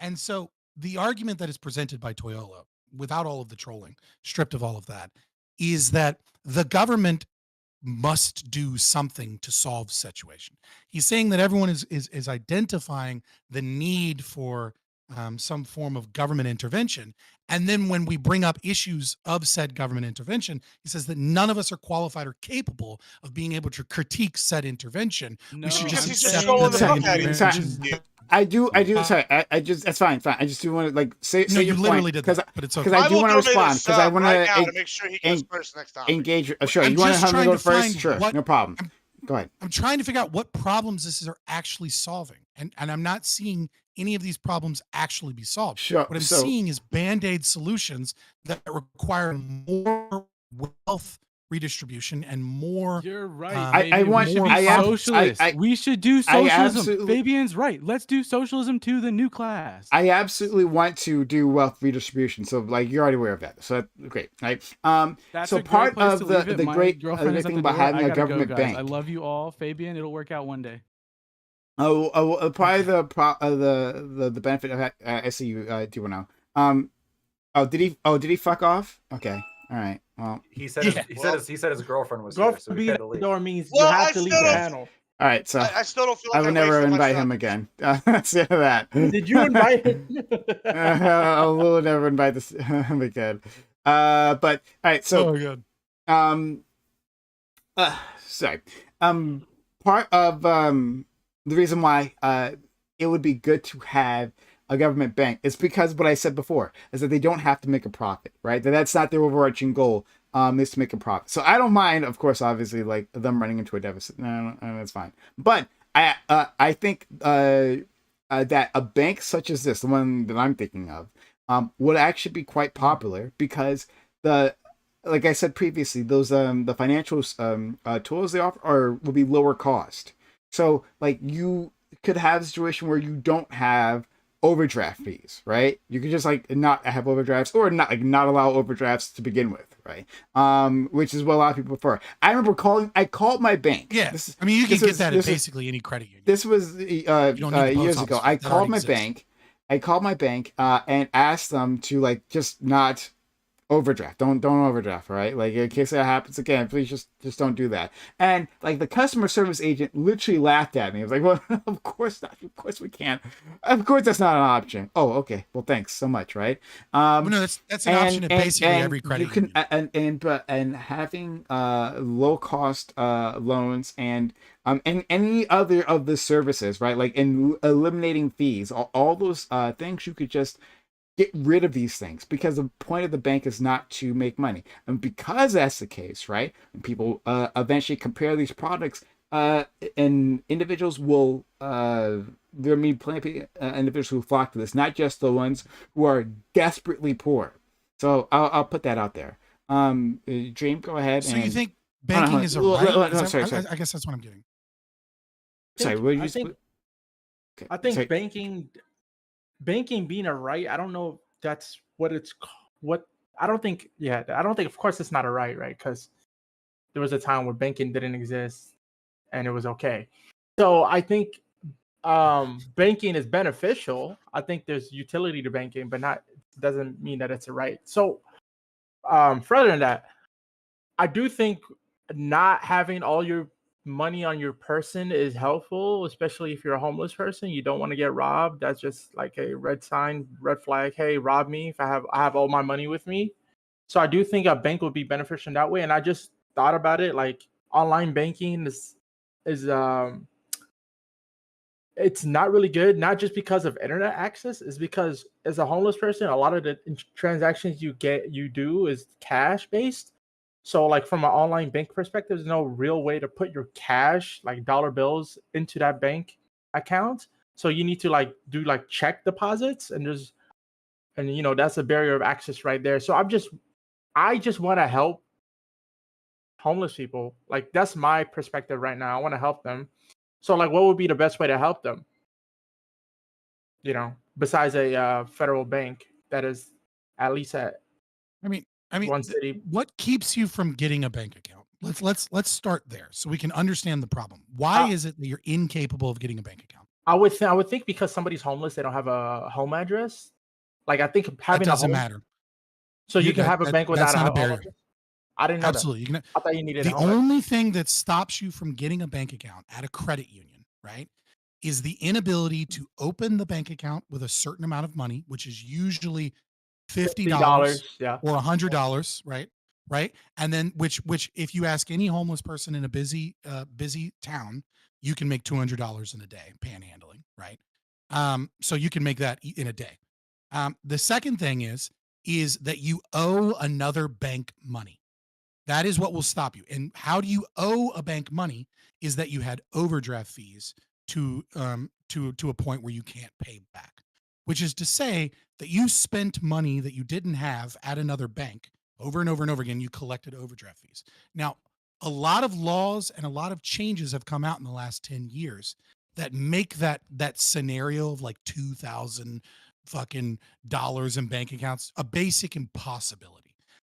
And so the argument that is presented by Toyola, without all of the trolling, stripped of all of that, is that the government must do something to solve the situation. He's saying that everyone is identifying the need for some form of government intervention. And then when we bring up issues of said government intervention, he says that none of us are qualified or capable of being able to critique said intervention. No. We should just He's accept trolling that the said fuck out of you. intervention. I do. Sorry, I just, that's fine. I just do want to say No, you your literally point, did that, but it's okay. Because I do want to respond, because I want right now to make sure he goes first next time. engage. Sure, I'm you want to just have me trying go to find first? Sure, what- no problem. Go ahead. I'm trying to figure out what problems this are actually solving. And I'm not seeing any of these problems actually be solved. Sure. What I'm seeing is Band-Aid solutions that require more wealth redistribution and more. You're right. I want to be socialist. We should do socialism. Fabian's right. Let's do socialism to the new class. I absolutely want to do wealth redistribution. So, you're already aware of that. So, that's great. Right. That's so a great part place of to leave it. the My great girlfriend is at thing the about door. having I a gotta government go, guys. bank. I love you all, Fabian. It'll work out one day. Part of the benefit of I see you do want to. Did he fuck off? Okay. All right. Well, He said his girlfriend was here, so Girlfriend he being had at to the leave. door means Well, you have I to leave still the don't- panel. All right, so I still don't feel I like I would never wasted much invite time. him again. That's the end of that. Did you invite him? I will never invite this him again. But all right, so Oh, good. um, sorry. Part of the reason why it would be good to have a government bank is because what I said before is that they don't have to make a profit, right? That's not their overarching goal. Is to make a profit. So I don't mind, of course, obviously, like them running into a deficit. No, that's fine. But I think that a bank such as this, the one that I'm thinking of, would actually be quite popular because like I said previously, those the financial tools they offer will be lower cost. So like you could have a situation where you don't have overdraft fees, right? You could just like not have overdrafts or not allow overdrafts to begin with, right? Which is what a lot of people prefer. I called my bank. Yeah, I mean, you can get that at basically any credit union. This was years ago. I called my bank. And asked them to like just not overdraft. Don't overdraft, right? Like in case that happens again, please just don't do that. And like the customer service agent literally laughed at me. I was like, well, of course not. Of course we can't. Of course that's not an option. Oh, okay. Well, thanks so much, right? Well, no, that's an option at basically every credit union. And having low cost loans and any other of the services, right? Like in eliminating fees, all those things you could just get rid of these things because the point of the bank is not to make money. And because that's the case, right? And people eventually compare these products, and individuals will, there may be plenty of individuals who flock to this, not just the ones who are desperately poor. So I'll put that out there. Dream, go ahead. So you think banking is a right? Sorry. I guess that's what I'm getting. Sorry, what did you say? I think banking being a right, I don't know if that's what I don't think, of course it's not a right, because there was a time where banking didn't exist and it was okay. So I think banking is beneficial. I think there's utility to banking, but doesn't mean that it's a right. So further than that, I do think not having all your money on your person is helpful, especially if you're a homeless person. You don't want to get robbed. That's just like a red flag. Hey, rob me if I have all my money with me. So I do think a bank would be beneficial in that way. And I just thought about it, like online banking is it's not really good, not just because of internet access, is because as a homeless person, a lot of the transactions you do is cash based. So like from an online bank perspective, there's no real way to put your cash, like dollar bills, into that bank account. So you need to like do like check deposits, and that's a barrier of access right there. So I just want to help homeless people. Like that's my perspective right now. I want to help them. So like, what would be the best way to help them? Besides a federal bank that is at least at I mean, one city. What keeps you from getting a bank account? Let's start there so we can understand the problem. Why is it that you're incapable of getting a bank account? I would think because somebody's homeless, they don't have a home address. Like I think having that doesn't matter. So you can have a bank without a barrier. I didn't know Absolutely. that. I thought you needed the only thing that stops you from getting a bank account at a credit union, right, is the inability to open the bank account with a certain amount of money, which is usually $50 or $100, right? And then which if you ask any homeless person in a busy town, you can make $200 in a day panhandling, right? So you can make that in a day. The second thing is that you owe another bank money. That is what will stop you. And how do you owe a bank money is that you had overdraft fees to a point where you can't pay back, which is to say that you spent money that you didn't have at another bank over and over and over again. You collected overdraft fees. Now, a lot of laws and a lot of changes have come out in the last 10 years that make that scenario of like 2,000 fucking dollars in bank accounts a basic impossibility.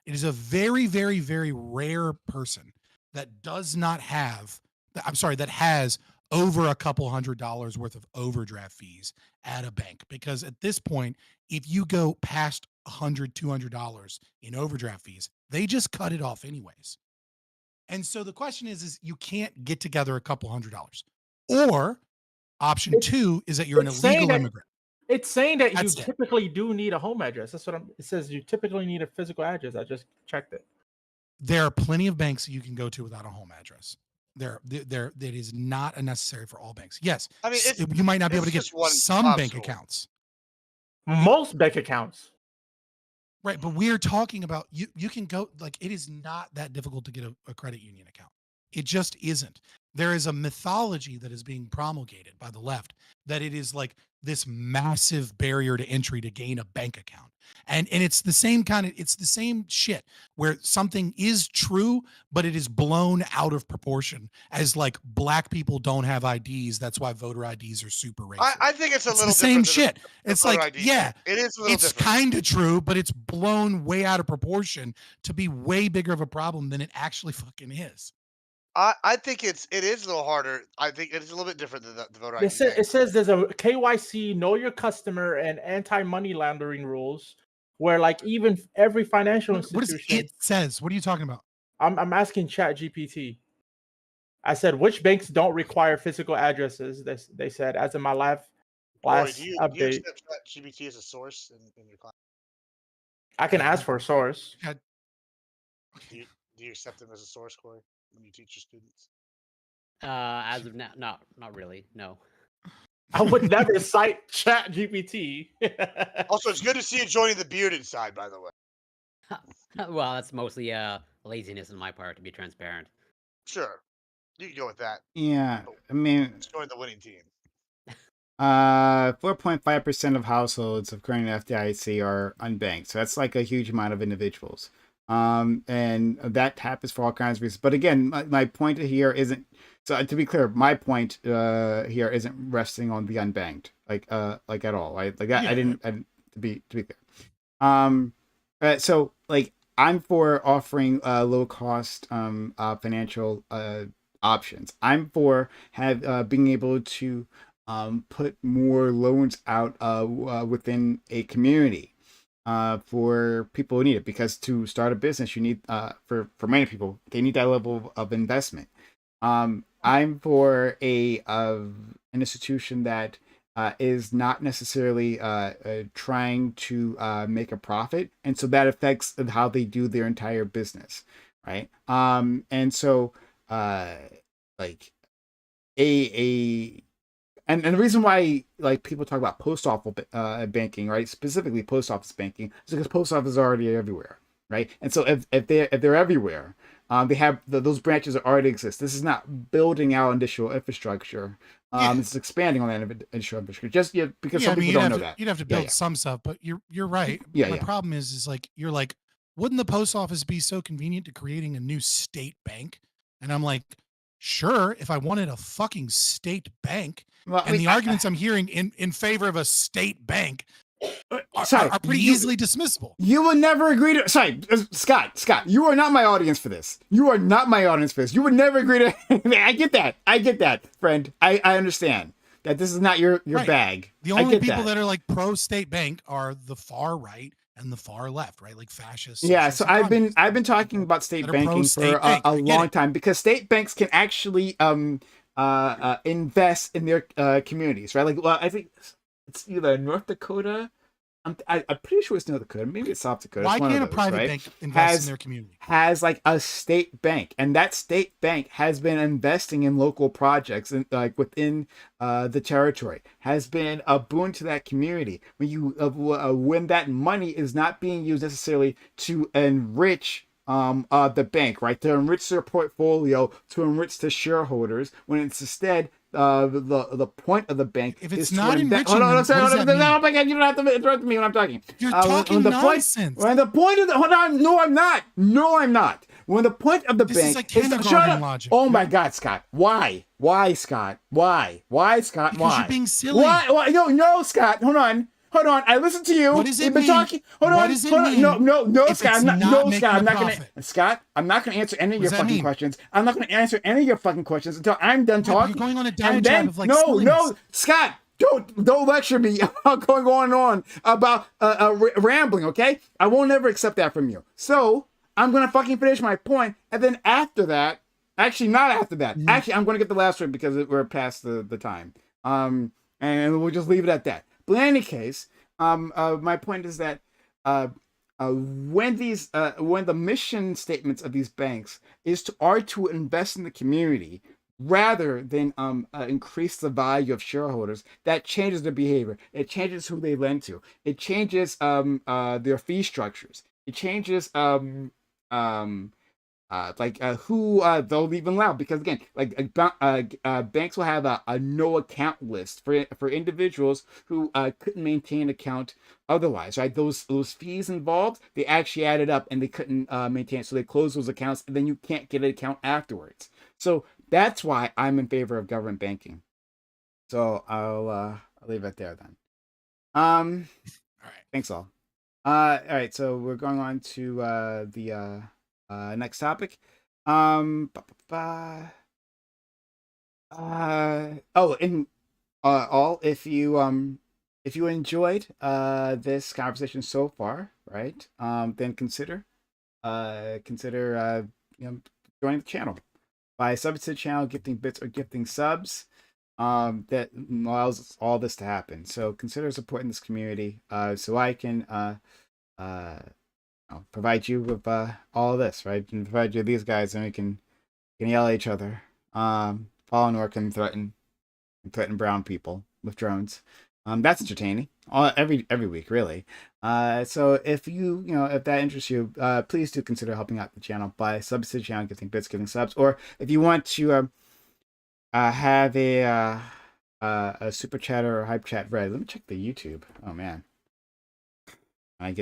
It is a very, very, very rare person that does not have, that has over a couple $100 worth of overdraft fees at a bank. Because at this point, if you go past $100, $200 in overdraft fees, they just cut it off anyways. And so the question is you can't get together a couple $100. Or option It's- 2 is that you're an it's saying illegal that- immigrant. It's saying that That's you it. typically do need a home address. That's what it says. You typically need a physical address. I just checked it. There are plenty of banks that you can go to without a home address. That is not a necessary for all banks. Yes, I mean, you might not be able to it's get just one some bank obstacle. accounts. Most bank accounts. Right, but we're talking about you can go, like, it is not that difficult to get a credit union account. It just isn't. There is a mythology that is being promulgated by the left that it is like this massive barrier to entry to gain a bank account. And it's the same it's the same shit where something is true, but it is blown out of proportion as like black people don't have IDs. That's why voter IDs are super racist. I think it's a little the same different than shit. It's voter like, ID yeah, thing. It is a little it's different. kind of true, but it's blown way out of proportion to be way bigger of a problem than it actually fucking is. I think it is a little harder. I think it's a little bit different than the voter ID It thing. says there's a KYC, know your customer, and anti-money laundering rules where like even every financial What does institution. it says? What are you talking about? I'm asking Chat GPT. I said which banks don't require physical addresses. They said as of my last Corey, do you update. accept ChatGPT as a source in your class? I can ask for a source. Do you accept them as a source, Corey, when you teach your students? As of now, not really. No. I would never cite Chat GPT. Also, it's good to see you joining the bearded side, by the way. Well, that's mostly laziness on my part, to be transparent. Sure, you can go with that. Yeah, I mean, Let's join the winning team. 4.5% of households according to FDIC are unbanked. So that's like a huge amount of individuals. And that happens for all kinds of reasons. But again, my point here isn't, so to be clear, my point here isn't resting on the unbanked, like at all. I didn't to be clear. So like I'm for offering low cost financial options. I'm for being able to put more loans out within a community for people who need it, because to start a business you need for many people they need that level of investment. I'm for an institution that is not necessarily trying to make a profit, and so that affects how they do their entire business, right? And so like and the reason why like people talk about post office banking, right? Specifically post office banking, is because post offices are already everywhere, right? And so if they're everywhere, they have those branches that already exist. This is not building out additional infrastructure. It's expanding on that additional infrastructure. Just because some people don't know that. You'd have to build some stuff, but you're right. My problem is like you're like, wouldn't the post office be so convenient to creating a new state bank? And I'm like, sure, if I wanted a fucking state bank. Well, and the arguments I'm hearing in favor of a state bank are pretty easily dismissible. You will never agree to. Sorry, Scott. You are not my audience for this. You are not my audience for this. You would never agree to. I get that, friend. I understand that this is not your bag. The only people that are like pro state bank are the far right and the far left, right? Like fascists. Yeah, so I've been talking about state banking for a long time, because state banks can actually invest in their communities, right? Like, well, I think it's either North Dakota. I'm pretty sure it's North Dakota. Maybe it's South Dakota. Why can't a private bank invest in their community? Has like a state bank, and that state bank has been investing in local projects and like within the territory, has been a boon to that community. When that money is not being used necessarily to enrich the bank, right, to enrich their portfolio, to enrich the shareholders, when it's instead the point of the bank, if it's is not to enriching, hold on, what does that mean? Oh my God, you don't have to interrupt me when I'm talking. You're talking nonsense. When the point of the hold on, no, I'm not. When the point of the this bank is like kindergarten logic. Oh my God, Scott, why, Scott, why, Scott, because you're being silly. Why? No, Scott, hold on. I listened to you. What does it mean? Talking. Hold what on. does it mean? No, Scott. I'm not going to answer any of your fucking questions. I'm not going to answer any of your fucking questions until I'm done talking. You're going on a diatribe of like no, Scott. Don't lecture me about going on about rambling. Okay, I won't ever accept that from you. So I'm going to fucking finish my point, and then after that, Actually, not after that. Mhm. Actually, I'm going to get the last one because we're past the time. And we'll just leave it at that. But in any case, my point is that when the mission statements of these banks are to invest in the community rather than increase the value of shareholders, that changes their behavior. It changes who they lend to. It changes their fee structures. It changes who they'll even allow, because again, banks will have a no account list for individuals who couldn't maintain an account otherwise, right? Those fees involved, they actually added up and they couldn't maintain it, so they close those accounts and then you can't get an account afterwards. So that's why I'm in favor of government banking. So I'll leave it there then. All right. Thanks all. All right, so we're going on to the next topic. All, if you enjoyed this conversation so far, right? Then consider joining the channel by subbing to the channel, gifting bits or gifting subs. That allows all this to happen. So consider supporting this community so I can provide you with all of this, right? And provide you these guys, and we can yell at each other, follow Nork and threaten brown people with drones. That's entertaining. Every week, really. So if if that interests you, please do consider helping out the channel by subs to the channel, giving bits, giving subs, or if you want to have a super chat or a hype chat read. Let me check the YouTube. Oh man, I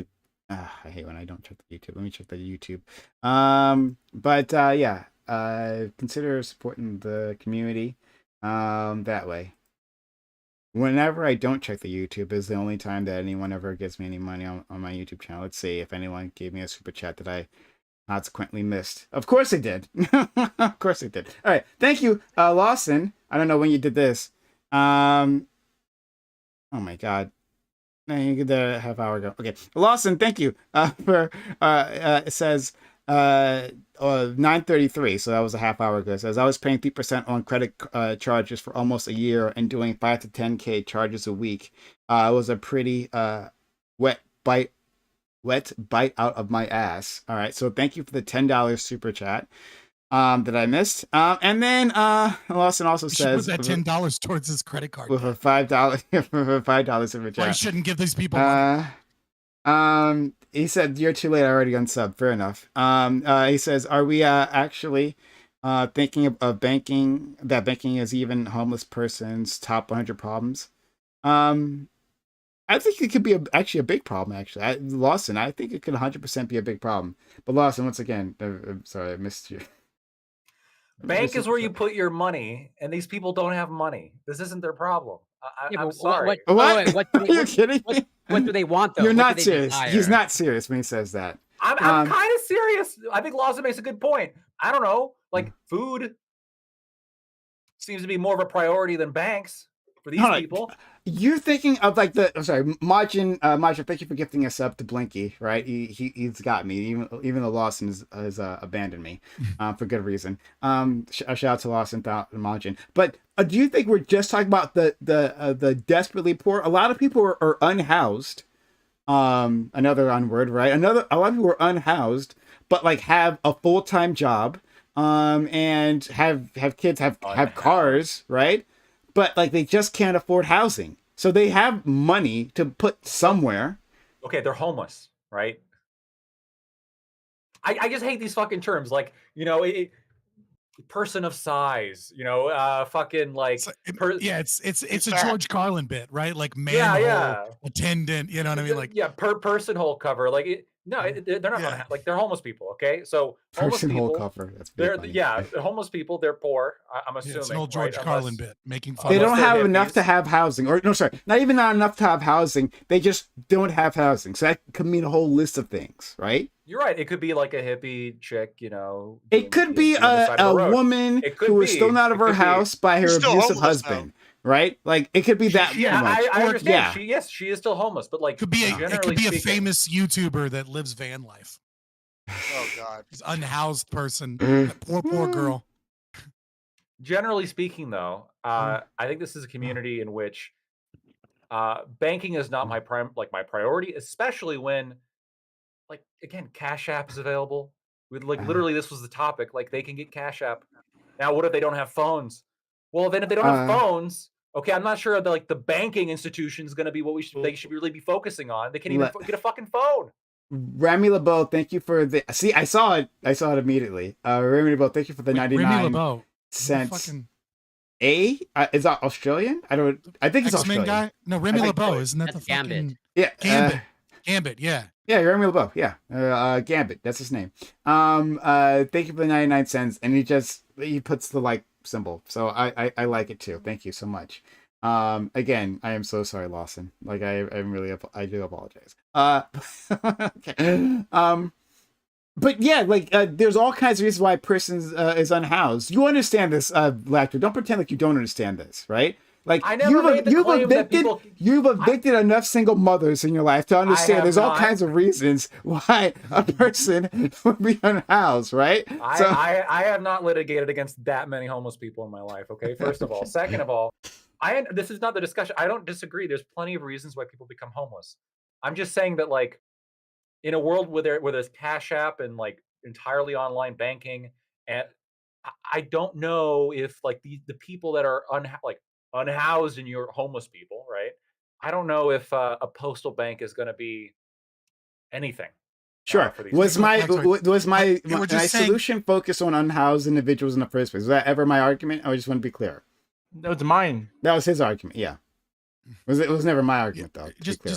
hate when I don't check the YouTube. Let me check the YouTube. Consider supporting the community that way. Whenever I don't check the YouTube is the only time that anyone ever gives me any money on my YouTube channel. Let's see if anyone gave me a super chat that I consequently missed. Of course they did. Of course they did. All right. Thank you, Lawson. I don't know when you did this. Oh my God. No, you did that a half hour ago. Okay. Lawson, thank you for it says 9:33, so that was a half hour ago. It says I was paying 3% on credit charges for almost a year and doing 5 to 10K charges a week. It was a pretty wet bite out of my ass. All right, so thank you for the $10 super chat that I missed. And then Lawson also says put that $10 towards his credit card with a $5 super chat. I shouldn't give these people money. He said you're too late. I already unsub. Fair enough. He says, are we actually thinking of banking? That banking is even homeless person's top 100 problems. I think it could be actually a big problem. Actually, Lawson, I think it could 100% be a big problem. But Lawson, once again, I'm sorry, I missed you. Bank is where you put your money, and these people don't have money. This isn't their problem. I'm sorry. What? Are you kidding me? What do they want, though? You're What not do they serious. desire? He's not serious when he says that. I'm kind of serious. I think Lawson makes a good point. I don't know. Like, food seems to be more of a priority than banks for these people. You're thinking of like Majin, thank you for gifting us up to Blinky, right? He's got me, even though Lawson has abandoned me for good reason. Shout out to Lawson, Majin. But do you think we're just talking about the desperately poor? A lot of people are unhoused. Another unword, right? A lot of people are unhoused, but like have a full-time job, and have kids, have cars, right? But like they just can't afford housing, so they have money to put somewhere. Okay, they're homeless, right? I just hate these fucking terms, like, person of size, fucking like. It's a George Carlin bit, right? Like manhole attendant, you know what I mean? Like person hole cover, like they're not like they're homeless people. Okay, so homeless Person hole people, cover. That's they're funny. homeless people. They're poor. I'm assuming. It's an old George Carlin bit, making fun. They don't have enough to have housing, or no, sorry, not even not enough to have housing. They just don't have housing. So that could mean a whole list of things, right? You're right. It could be like a hippie chick, It could be a woman who is thrown out of her house by her abusive husband. Right, like it could be that. I understand. She is still homeless, but like it could be a famous YouTuber that lives van life. Oh God, He's unhoused person, poor girl. Generally speaking, though, I think this is a community in which banking is not my my priority, especially when, like, again, Cash App is available. With like literally, this was the topic. Like, they can get Cash App. Now, what if they don't have phones? Well, then if they don't have phones, okay, I'm not sure that like the banking institution is going to be what they should really be focusing on. They can't even get a fucking phone. Remy LeBeau, thank you for the. See, I saw it immediately. Remy LeBeau, thank you for the 99 Remy cents. fucking Is that Australian? I think it's X-Men Australian. guy. No, Remy LeBeau, isn't that That's the fucking Gambit. Yeah, Gambit? Yeah. yeah, Remy LeBeau. Yeah, Gambit. That's his name. Thank you for the 99 cents, and he puts the like symbol, so I like it too. Thank you so much. Again, I am so sorry, Lawson. Like I'm really I do apologize. Okay. But yeah, like there's all kinds of reasons why a person is unhoused. You understand this, Lactor. Don't pretend like you don't understand this, right? Like I never made the claim that people. You've evicted enough single mothers in your life to understand there's all kinds of reasons why a person would be unhoused, right? I have not litigated against that many homeless people in my life. Okay, first of all. Second of all, this is not the discussion. I don't disagree. There's plenty of reasons why people become homeless. I'm just saying that, like, in a world where there's Cash App and like entirely online banking, and I don't know if like the people that are unhoused and you're homeless people, right? I don't know if a postal bank is going to be anything. Sure. For these Was people. my solution focused on unhoused individuals in the first place? Was that ever my argument? I just want to be clear. That was mine. That was his argument. Yeah. It was never my argument, though.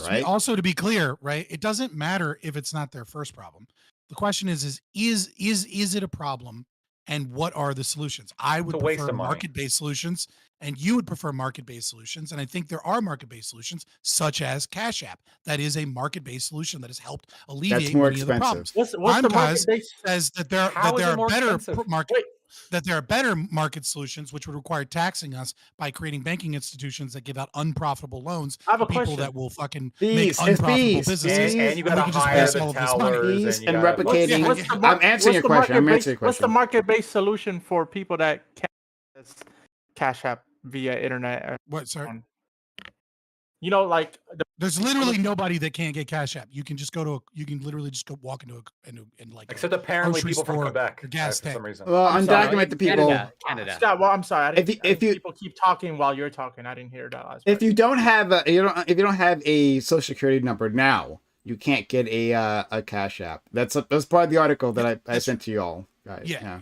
Right? Also, to be clear, right? It doesn't matter if it's not their first problem. The question is it a problem, and what are the solutions? I would prefer market-based solutions, and you would prefer market-based solutions. And I think there are market-based solutions, such as Cash App. That is a market-based solution that has helped alleviate many of the problems. What's the market-based? Says that there are better market. That there are better market solutions, which would require taxing us by creating banking institutions that give out unprofitable loans to people that will fucking make unprofitable businesses. And you got to hire the tellers and replicating. I'm answering your question. What's the market-based solution for people that can't access Cash App via internet? What, sorry? You know, like there's literally nobody that can't get Cash App. You can just literally just go walk into like except apparently people from Quebec or gas for some reason. Well, undocumented people. Canada. Scott, well, I'm sorry. If people keep talking while you're talking, I didn't hear that last part. If you don't have a social security number now, you can't get a Cash App. That's part of the article that I sent to you all, guys. Yeah.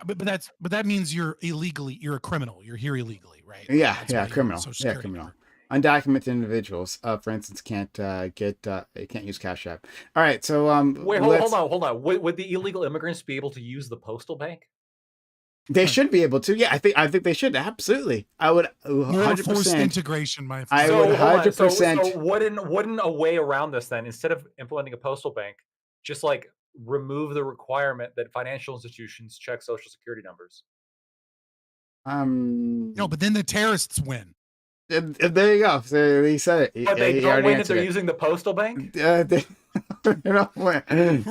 But that means you're a criminal. You're here illegally, right? Yeah, criminal. Yeah, criminal. Undocumented individuals, for instance, can't use Cash App. All right, so wait, hold on. Would the illegal immigrants be able to use the postal bank? They should be able to. Yeah, I think they should. Absolutely, I would. 100% forced integration, my friend. I would 100%. So wouldn't a way around this then, instead of implementing a postal bank, just like remove the requirement that financial institutions check social security numbers? No, but then the terrorists win. There you go. So he said it. But they don't win if they're using the postal bank? They don't win.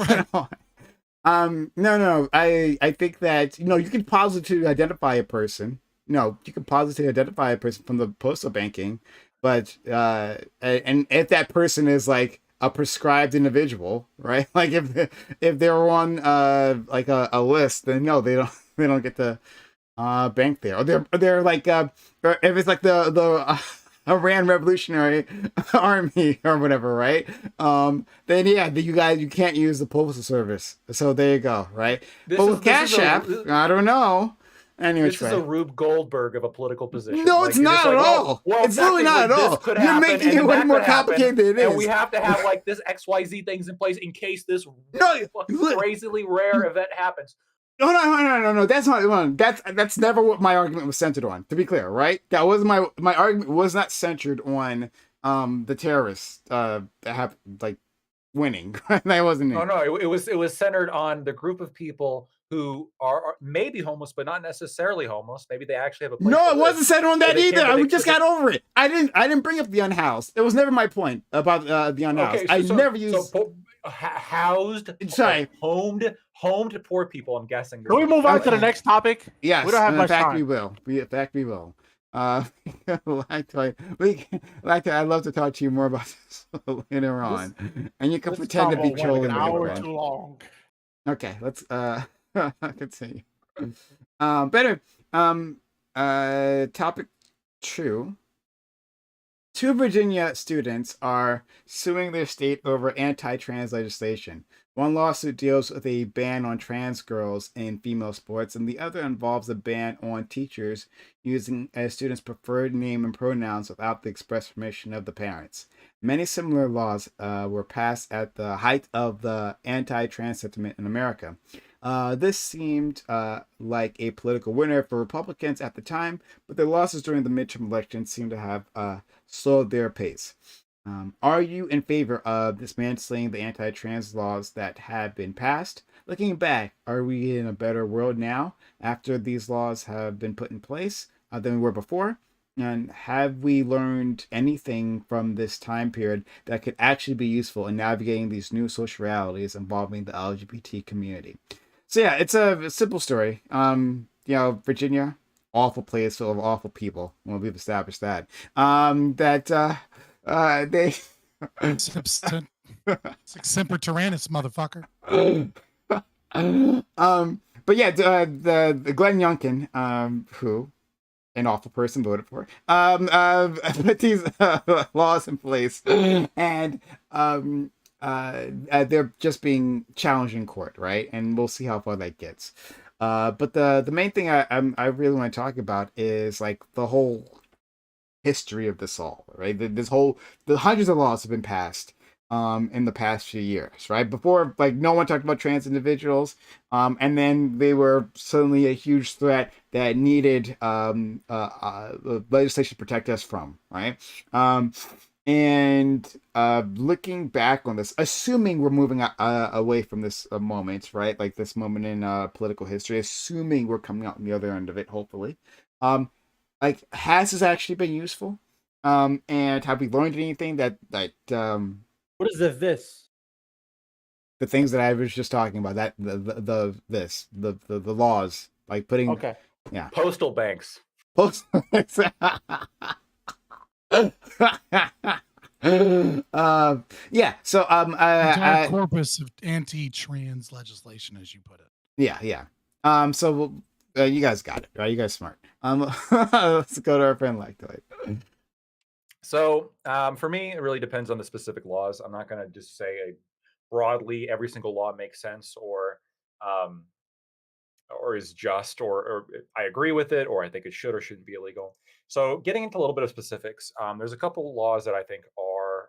No. I think that, you can positively identify a person. You can positively identify a person from the postal banking, but and if that person is like a prescribed individual, right? Like if they're on like a list, then no, they don't get to bank there, or they're like if it's like the Iran Revolutionary Army or whatever, right? Then you can't use the postal service. So there you go, right? But with Cash App, I don't know. Anyway, this is a Rube Goldberg of a political position. No, it's not at all. It's really not at all. You're making it way more complicated than it is. And we have to have like this XYZ things in place in case this crazily rare event happens. No. That's not. That's never what my argument was centered on. To be clear, right? That was my argument was not centered on the terrorists that have like winning. That wasn't it. No. It was centered on the group of people who are maybe homeless, but not necessarily homeless. Maybe they actually have a place. No, it wasn't centered on that either. We just got over it. I didn't bring up the unhoused. It was never my point about the unhoused. Okay, never used. housed, Sorry. homed to poor people. I'm guessing. Can we move on to the Okay. next topic? Yes, We don't have in much fact we time. will. In fact we will. Lactoid, I'd love to talk to you more about this later on, and you can This pretend to be combo went like trolling an me. hour Okay. too long. Okay, let's continue. Better. Topic 2. Two Virginia students are suing their state over anti-trans legislation. One lawsuit deals with a ban on trans girls in female sports, and the other involves a ban on teachers using a student's preferred name and pronouns without the express permission of the parents. Many similar laws were passed at the height of the anti-trans sentiment in America. This seemed like a political winner for Republicans at the time, but their losses during the midterm elections seem to have slowed their pace. Are you in favor of dismantling the anti-trans laws that have been passed? Looking back, are we in a better world now after these laws have been put in place than we were before? And have we learned anything from this time period that could actually be useful in navigating these new social realities involving the LGBT community? So yeah, it's a simple story. Virginia, awful place full of awful people. Well, we've established that. They Semper Tyrannis, motherfucker. But yeah, the Glenn Youngkin, who an awful person voted for, put these laws in place, and they're just being challenged in court, right? And we'll see how far that gets. But the main thing I really want to talk about is like the whole history of this all, right? The hundreds of laws have been passed in the past few years, right? Before, like, no one talked about trans individuals, and then they were suddenly a huge threat that needed legislation to protect us from, right? And looking back on this, assuming we're moving away from this moment, right? Like this moment in political history, assuming we're coming out on the other end of it, hopefully. Like, has this actually been useful? And have we learned anything that What is this? the things that I was just talking about, that the laws, like putting Okay. Postal banks. post yeah, so Entire corpus of anti-trans legislation, as you put it. yeah. So you guys got it, right? You guys smart. Let's go to our friend Lactoid. So for me, it really depends on the specific laws. I'm not going to just say broadly every single law makes sense or is just or I agree with it or I think it should or shouldn't be illegal. So getting into a little bit of specifics, there's a couple laws that I think are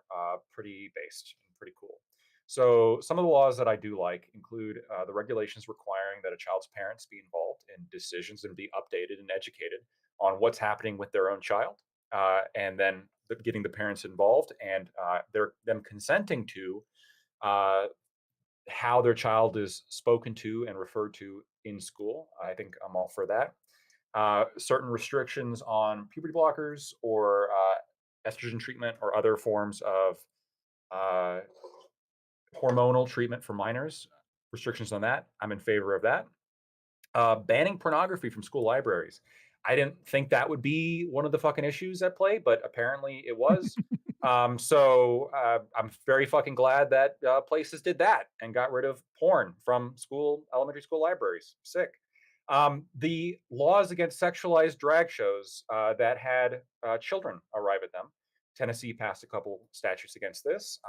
pretty based and pretty cool. So some of the laws that I do like include the regulations requiring that a child's parents be involved in decisions and be updated and educated on what's happening with their own child, and then getting the parents involved and them consenting to how their child is spoken to and referred to in school. I think I'm all for that. Certain restrictions on puberty blockers or estrogen treatment or other forms of uh, hormonal treatment for minors, restrictions on that. I'm in favor of that. Banning pornography from school libraries. I didn't think that would be one of the fucking issues at play, but apparently it was. So I'm very fucking glad that places did that and got rid of porn from elementary school libraries. Sick. The laws against sexualized drag shows that had children arrive at them. Tennessee passed a couple statutes against this.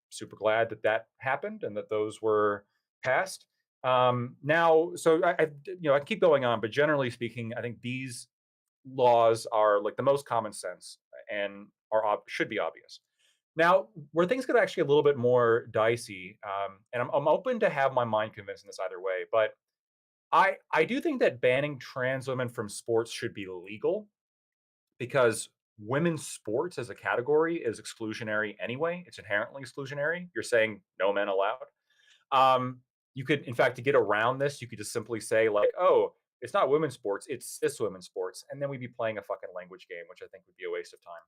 Super glad that happened and that those were passed. Now, so I I keep going on, but generally speaking, I think these laws are like the most common sense and should be obvious. Now, where things get actually a little bit more dicey, and I'm open to have my mind convinced in this either way, but I do think that banning trans women from sports should be legal because women's sports as a category is exclusionary anyway. It's inherently exclusionary. You're saying no men allowed. You could, in fact, to get around this, you could just simply say like, "Oh, it's not women's sports; it's cis women's sports," and then we'd be playing a fucking language game, which I think would be a waste of time.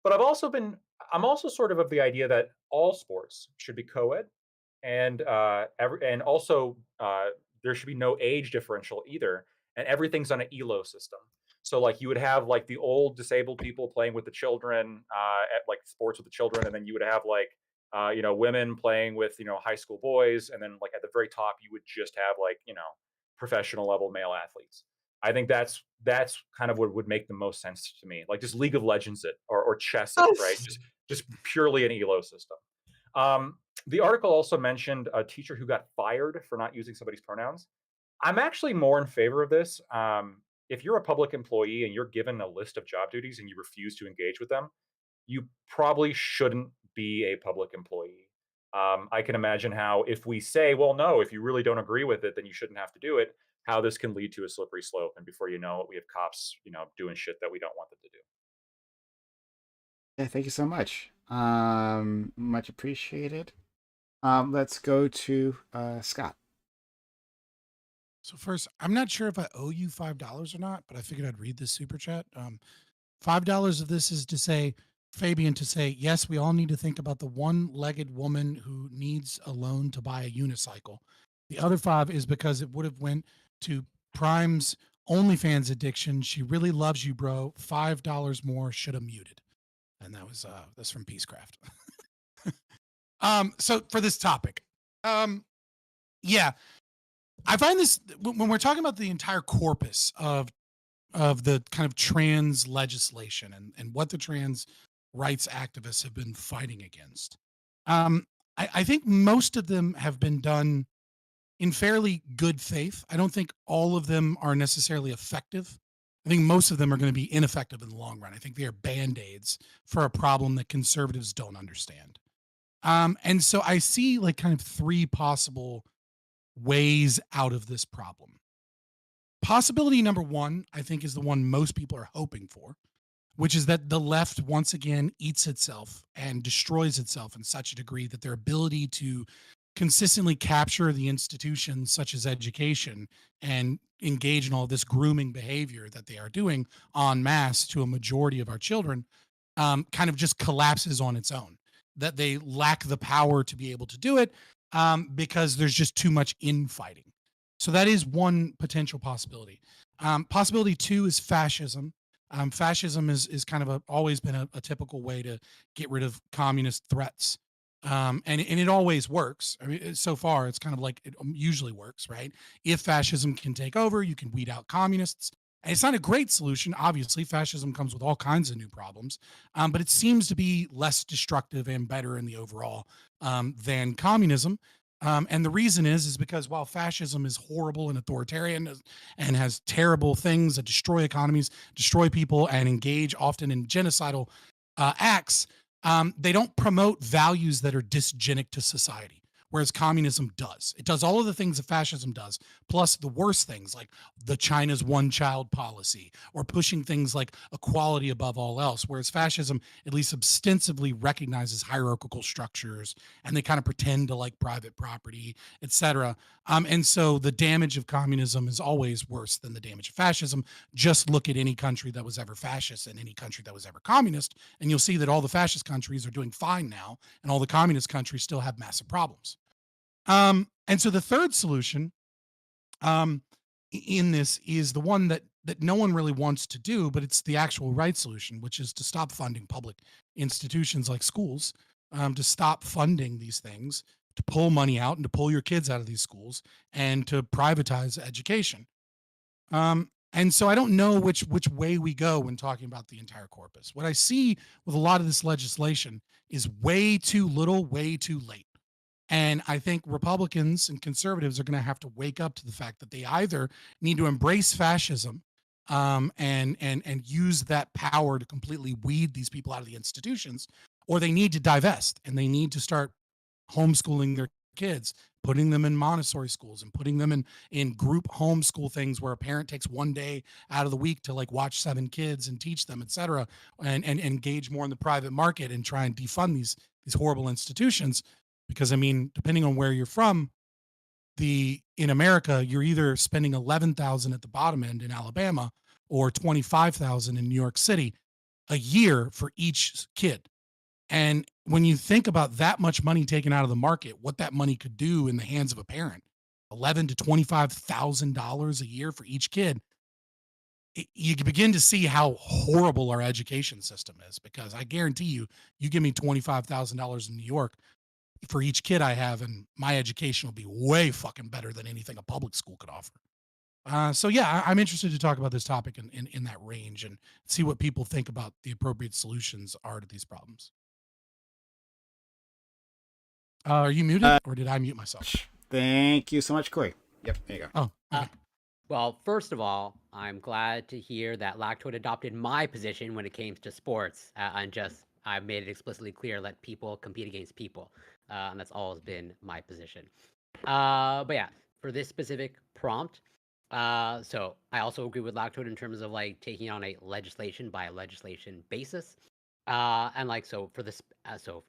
But I'm also sort of the idea that all sports should be co-ed. and and also there should be no age differential either, and everything's on an elo system. So like you would have like the old disabled people playing with the children at like sports with the children, and then you would have like women playing with high school boys, and then like at the very top you would just have like professional level male athletes. I think that's kind of what would make the most sense to me. Like just League of Legends it, or chess it, right? Just purely an elo system. The article also mentioned a teacher who got fired for not using somebody's pronouns. I'm actually more in favor of this. If you're a public employee and you're given a list of job duties and you refuse to engage with them, you probably shouldn't be a public employee. I can imagine how if we say, well, no, if you really don't agree with it, then you shouldn't have to do it, how this can lead to a slippery slope. And before you know it, we have cops, doing shit that we don't want them to do. Yeah, thank you so much. Much appreciated. Let's go to Scott. So first, I'm not sure if I owe you $5 or not, but I figured I'd read this super chat. $5 of this is to say, Fabian, to say, yes, we all need to think about the one-legged woman who needs a loan to buy a unicycle. The other 5 is because it would have went to Prime's OnlyFans addiction. She really loves you, bro. $5 more, should have muted. And that's from Peacecraft. So for this topic, yeah, I find this when we're talking about the entire corpus of the kind of trans legislation and what the trans rights activists have been fighting against. I think most of them have been done in fairly good faith. I don't think all of them are necessarily effective. I think most of them are going to be ineffective in the long run. I think they are band-aids for a problem that conservatives don't understand. And so I see like kind of 3 possible ways out of this problem. Possibility number 1, I think, is the one most people are hoping for, which is that the left once again eats itself and destroys itself in such a degree that their ability to consistently capture the institutions such as education and engage in all this grooming behavior that they are doing en masse to a majority of our children kind of just collapses on its own, that they lack the power to be able to do it because there's just too much infighting. So that is one potential possibility. Possibility 2 is fascism. Fascism is kind of always been a typical way to get rid of communist threats. And it always works. I mean, so far, it's kind of like it usually works, right? If fascism can take over, you can weed out communists. And it's not a great solution. Obviously, fascism comes with all kinds of new problems, but it seems to be less destructive and better in the overall than communism. And the reason is because while fascism is horrible and authoritarian and has terrible things that destroy economies, destroy people, and engage often in genocidal acts, they don't promote values that are dysgenic to society. Whereas communism does. It does all of the things that fascism does, plus the worst things like the China's one-child policy or pushing things like equality above all else. Whereas fascism at least ostensibly recognizes hierarchical structures and they kind of pretend to like private property, etc. And so the damage of communism is always worse than the damage of fascism. Just look at any country that was ever fascist and any country that was ever communist, and you'll see that all the fascist countries are doing fine now, and all the communist countries still have massive problems. And so the third solution in this is the one that no one really wants to do, but it's the actual right solution, which is to stop funding public institutions like schools, to stop funding these things, to pull money out and to pull your kids out of these schools and to privatize education. And so I don't know which way we go when talking about the entire corpus. What I see with a lot of this legislation is way too little, way too late. And I think Republicans and conservatives are going to have to wake up to the fact that they either need to embrace fascism and use that power to completely weed these people out of the institutions, or they need to divest and they need to start homeschooling their kids, putting them in Montessori schools and putting them in group homeschool things where a parent takes one day out of the week to like watch 7 kids and teach them, et cetera, and engage more in the private market and try and defund these horrible institutions. Because I mean, depending on where you're from, in America, you're either spending $11,000 at the bottom end in Alabama or $25,000 in New York City a year for each kid. And when you think about that much money taken out of the market, what that money could do in the hands of a parent, $11,000 to $25,000 a year for each kid, you begin to see how horrible our education system is. Because I guarantee you, you give me $25,000 in New York for each kid I have, and my education will be way fucking better than anything a public school could offer. So yeah, I'm interested to talk about this topic in that range and see what people think about the appropriate solutions are to these problems. Are you muted, or did I mute myself? Thank you so much, Corey. Yep, there you go. Oh, okay. Well, first of all, I'm glad to hear that Lactoid adopted my position when it came to sports, and just I've made it explicitly clear: let people compete against people, and that's always been my position. But yeah, for this specific prompt, so I also agree with Lactoid in terms of like taking on a legislation by a legislation basis, and like so for this, so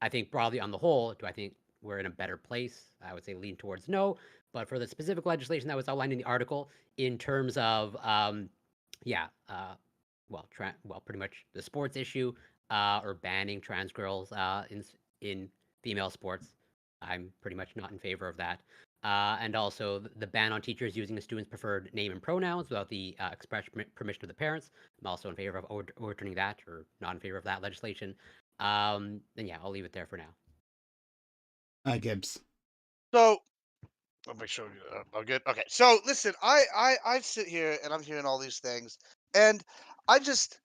I think broadly on the whole, do I think we're in a better place? I would say lean towards no. But for the specific legislation that was outlined in the article, in terms of, well, pretty much the sports issue, or banning trans girls in female sports, I'm pretty much not in favor of that. And also the ban on teachers using a student's preferred name and pronouns without the express permission of the parents. I'm also in favor of overturning that, or not in favor of that legislation. Then yeah, I'll leave it there for now. Gibbs. So, I'll make sure I'm good. Okay. So, listen, I sit here and I'm hearing all these things, and I just,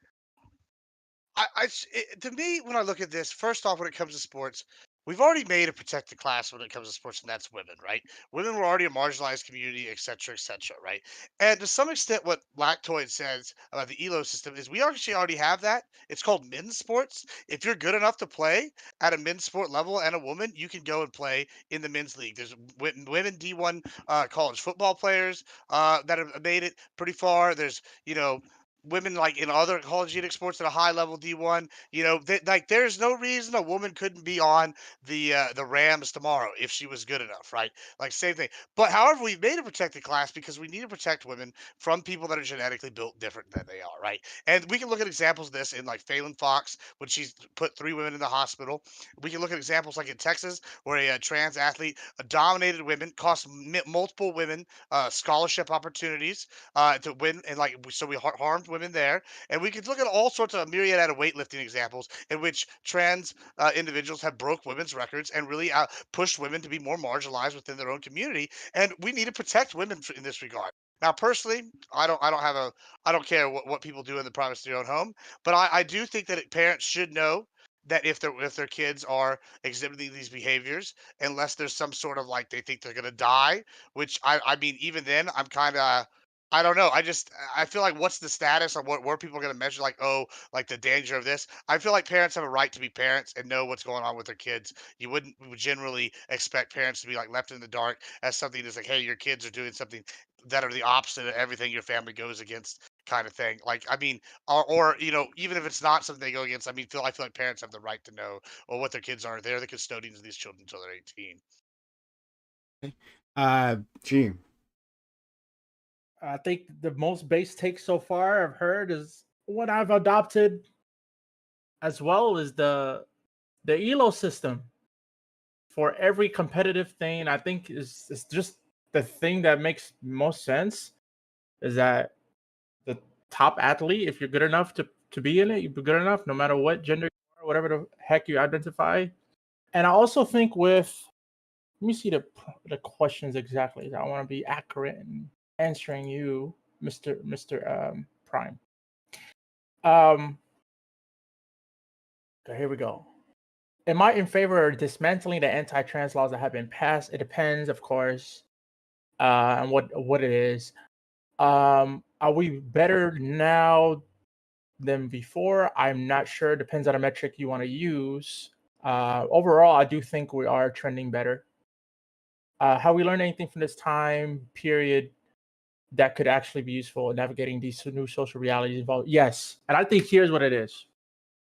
to me, when I look at this, first off, when it comes to sports, we've already made a protected class when it comes to sports, and that's women, right? Women were already a marginalized community, et cetera, right? And to some extent, what Lactoid says about the ELO system is we actually already have that. It's called men's sports. If you're good enough to play at a men's sport level and a woman, you can go and play in the men's league. There's women D1 college football players that have made it pretty far. There's, women like in other collegiate sports at a high level D1, like there's no reason a woman couldn't be on the Rams tomorrow if she was good enough, right? Like same thing. But however, we've made a protected class because we need to protect women from people that are genetically built different than they are, right? And we can look at examples of this in like Phelan Fox when she's put 3 women in the hospital. We can look at examples like in Texas where a trans athlete dominated women, cost multiple women scholarship opportunities to win, and like so we harmed women there. And we could look at all sorts of myriad of weightlifting examples in which trans individuals have broke women's records and really pushed women to be more marginalized within their own community. And we need to protect women in this regard. Now, personally, I don't care what people do in the privacy of their own home, but I do think that parents should know that if their kids are exhibiting these behaviors, unless there's some sort of like they think they're gonna die, which I mean, even then, I'm kind of, I don't know. I feel like what's the status of what where people are gonna measure like, oh, like the danger of this. I feel like parents have a right to be parents and know what's going on with their kids. We would generally expect parents to be like left in the dark as something that's like, hey, your kids are doing something that are the opposite of everything your family goes against, kind of thing. Like, I mean, or even if it's not something they go against, I mean, I feel like parents have the right to know or what their kids are. They're the custodians of these children until they're 18. Gene. I think the most base take so far I've heard is what I've adopted as well is the ELO system for every competitive thing. I think is just the thing that makes most sense is that the top athlete, if you're good enough to be in it, you're good enough no matter what gender you are, whatever the heck you identify. And I also think let me see the questions exactly. I want to be accurate in answering you, Mr. Prime. Okay, here we go. Am I in favor of dismantling the anti-trans laws that have been passed? It depends, of course, on what it is. Are we better now than before? I'm not sure. Depends on the metric you want to use. Overall, I do think we are trending better. Have we learned anything from this time period that could actually be useful in navigating these new social realities involved? Yes. And I think here's what it is.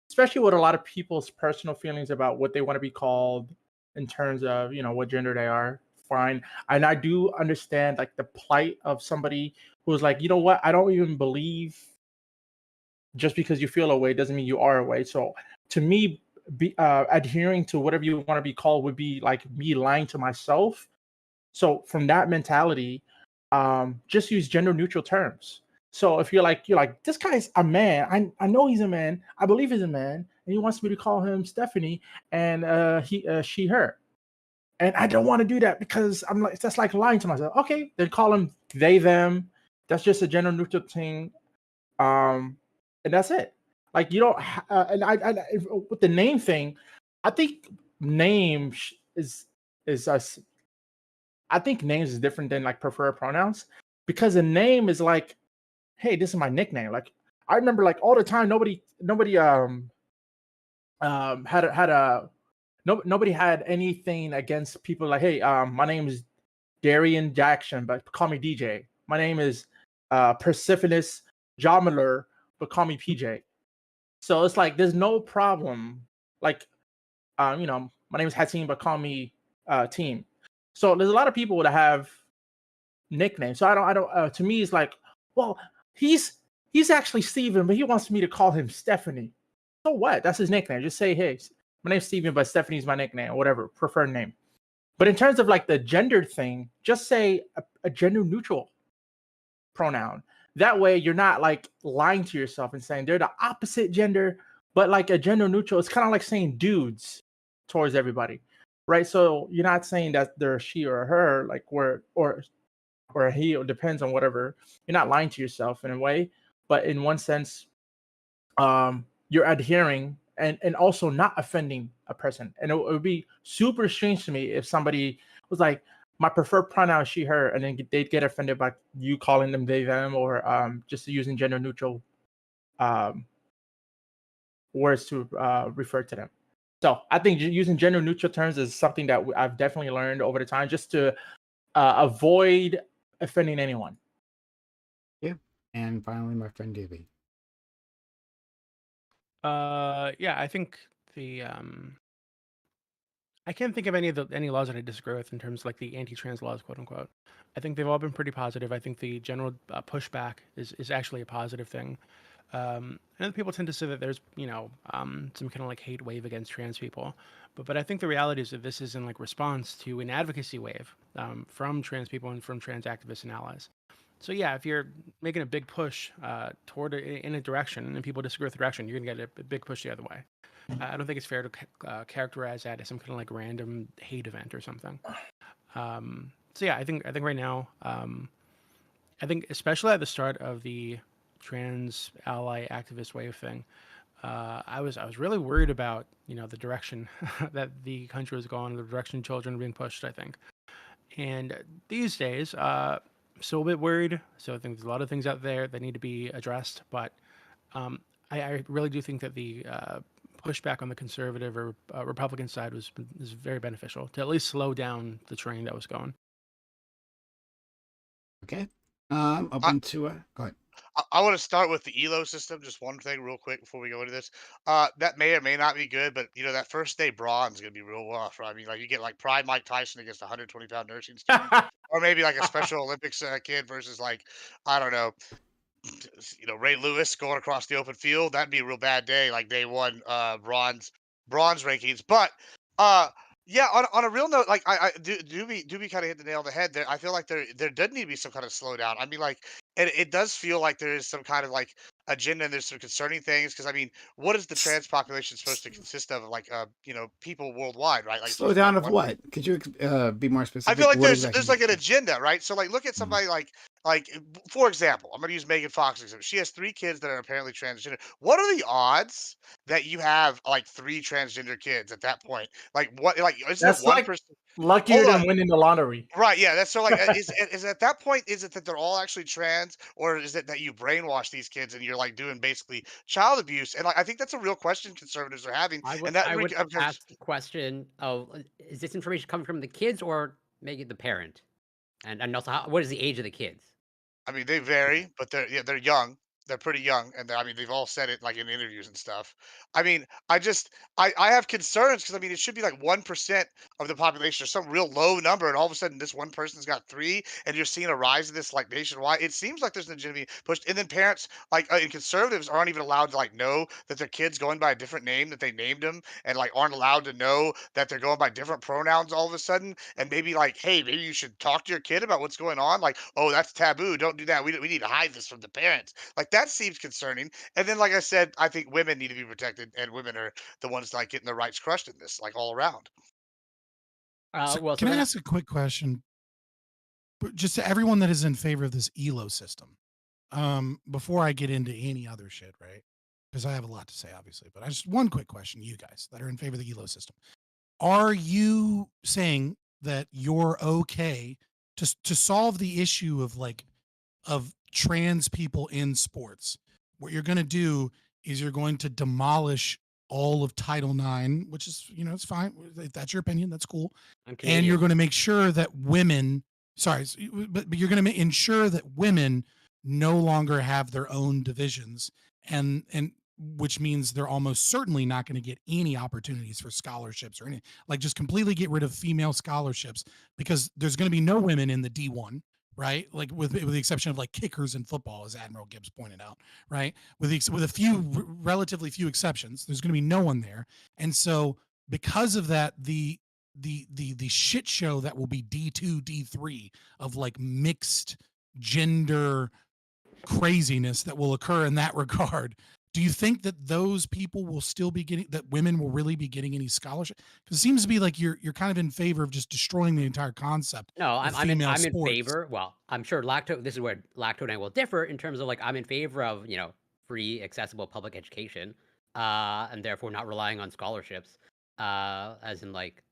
Especially with a lot of people's personal feelings about what they want to be called in terms of, what gender they are. Fine. And I do understand like the plight of somebody who's like, you know what? I don't even believe just because you feel a way doesn't mean you are a way. So to me, be adhering to whatever you want to be called would be like me lying to myself. So from that mentality, just use gender neutral terms. So if you're like this guy's a man, I know he's a man, I believe he's a man, and he wants me to call him Stephanie, and she her, and I don't want to do that because I'm like that's like lying to myself. Okay, then call him they them. That's just a gender neutral thing, and that's it. Like you don't, and with the name thing, I think name is us. I think names is different than like preferred pronouns because a name is like, hey, this is my nickname. Like I remember like all the time, nobody had a no nobody had anything against people like, hey, my name is Darian Jackson, but call me DJ. My name is Persephonus Jomeler, but call me PJ. So it's like there's no problem. Like my name is Hatim, but call me Team. So there's a lot of people that have nicknames. So I don't. To me, it's like, well, he's actually Steven, but he wants me to call him Stephanie. So what? That's his nickname. Just say, hey, my name's Steven, but Stephanie's my nickname, or whatever, preferred name. But in terms of like the gender thing, just say a gender neutral pronoun. That way you're not like lying to yourself and saying they're the opposite gender, but like a gender neutral, it's kind of like saying dudes towards everybody. Right. So you're not saying that they're she or her, like where or he, or depends on whatever. You're not lying to yourself in a way, but in one sense, you're adhering and also not offending a person. And it would be super strange to me if somebody was like, my preferred pronoun is she, her, and then they'd get offended by you calling them they, them, or just using gender neutral words to refer to them. So I think using gender neutral terms is something that I've definitely learned over the time, just to avoid offending anyone. Yeah. And finally, my friend Davey. Yeah, I think the I can't think of any laws that I disagree with in terms of like the anti-trans laws, quote unquote. I think they've all been pretty positive. I think the general pushback is actually a positive thing. And people tend to say that there's some kind of like hate wave against trans people, but I think the reality is that this is in like response to an advocacy wave from trans people and from trans activists and allies. So yeah, if you're making a big push in a direction and people disagree with the direction, you're gonna get a big push the other way. I don't think it's fair to characterize that as some kind of like random hate event or something. So yeah, I think right now, I think especially at the start of the trans ally activist wave thing, I was really worried about the direction that the country was going, the direction children are being pushed. I think, and these days, still a bit worried. So I think there's a lot of things out there that need to be addressed, but I really do think that the pushback on the conservative or Republican side is very beneficial to at least slow down the train that was going. Okay. Open to go ahead. I want to start with the ELO system. Just one thing, real quick, before we go into this. That may or may not be good, but that first day bronze is gonna be real rough, right? I mean, like you get like Pride Mike Tyson against a 120-pound nursing student, or maybe like a Special Olympics kid versus like I don't know, Ray Lewis going across the open field. That'd be a real bad day, like day one, bronze rankings. But yeah, on a real note, like I do be kind of hit the nail on the head there. I feel like there does need to be some kind of slowdown. I mean, like it does feel like there is some kind of like agenda and there's some concerning things because I mean, what is the trans population supposed to consist of? Like people worldwide, right? Like it's Slow supposed to be down like of one. what? Could you be more I specific? feel like What there's exactly? like an agenda, right? So like look at Mhm. somebody like for example, I'm gonna use Megan Fox example. She has 3 kids that are apparently transgender. What are the odds that you have like 3 transgender kids at that point? Like what like isn't it That's one like person? luckier Hold on. than winning the lottery. Right, yeah, that's so like is at that point is it that they're all actually trans or is it that you brainwash these kids and you're like doing basically child abuse? And like I think that's a real question conservatives are having and that I would because ask the question of, is this information coming from the kids or maybe the parent? And also, what is the age of the kids? I mean they vary, but they're young. They're pretty young, and I mean, they've all said it like in interviews and stuff. I mean, I have concerns because I mean, it should be like 1% of the population or some real low number, and all of a sudden, this one person's got three, and you're seeing a rise of this like nationwide. It seems like there's legitimate push, and then parents like and conservatives aren't even allowed to like know that their kid's going by a different name that they named them, and like aren't allowed to know that they're going by different pronouns all of a sudden, and maybe like, hey, maybe you should talk to your kid about what's going on. Like, oh, that's taboo. Don't do that. We need to hide this from the parents. Like that seems concerning. And then, like I said, I think women need to be protected, and women are the ones like getting their rights crushed in this, like all around. So Well, so can I then ask a quick question? Just to everyone that is in favor of this ELO system, before I get into any other shit, right? Because I have a lot to say, obviously, but I just one quick question, you guys that are in favor of the ELO system. Are you saying that you're okay to solve the issue of like of trans people in sports? What you're going to do is you're going to demolish all of Title IX, which is, you know, it's fine. If that's your opinion, that's cool. I'm And Canadian. you're going to make sure that women, sorry, but you're going to ensure that women no longer have their own divisions, and which means they're almost certainly not going to get any opportunities for scholarships or any, like just completely get rid of female scholarships because there's going to be no women in the D1, right? Like with the exception of like kickers in football, as Admiral Gibbs pointed out, right? With a few relatively few exceptions, there's going to be no one there, and so because of that, the shit show that will be D2, D3 of like mixed gender craziness that will occur in that regard. Do you think that those people will still be getting, that women will really be getting any scholarship? Because it seems to be like you're kind of in favor of just destroying the entire concept. No, of I'm female in sports. favor. Well, I'm sure Lacto. This is where Lacto and I will differ in terms of like I'm in favor of free, accessible public education, and therefore not relying on scholarships, as in like,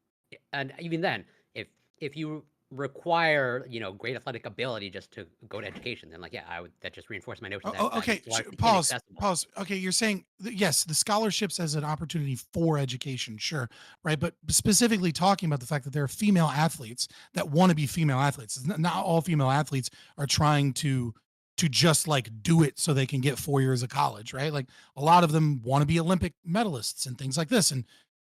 and even then, if you require great athletic ability just to go to education, then like yeah, I would that just reinforce my notion that Okay, it's largely pause. inaccessible. Pause. Okay, you're saying yes, the scholarships as an opportunity for education, sure, right? But specifically talking about the fact that there are female athletes that want to be female athletes. Not all female athletes are trying to just like do it so they can get 4 years of college, right? Like a lot of them want to be Olympic medalists and things like this. And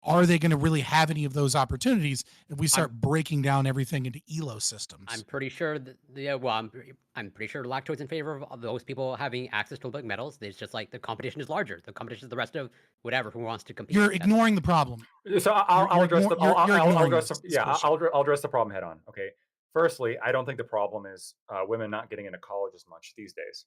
are they going to really have any of those opportunities if we start breaking down everything into ELO systems? I'm pretty sure that I'm pretty sure Lacto's in favor of those people having access to Olympic medals. It's just like the competition is larger. The competition is the rest of whatever who wants to compete. You're ignoring the problem. So I'll address the I'll address the problem head on. Okay. Firstly, I don't think the problem is women not getting into college as much these days.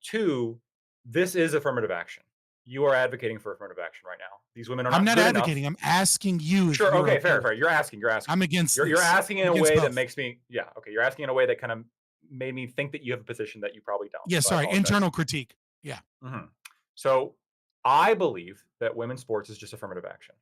Two, this is affirmative action. You are advocating for affirmative action right now. These women are not. I'm not good advocating. enough. I'm asking you. Sure. Okay. Fair. You're asking. I'm against. You're asking in a way both. that makes me. Yeah. Okay. You're asking in a way that kind of made me think that you have a position that you probably don't. Yeah. So Sorry. Internal critique. Yeah. Mm-hmm. So I believe that women's sports is just affirmative action.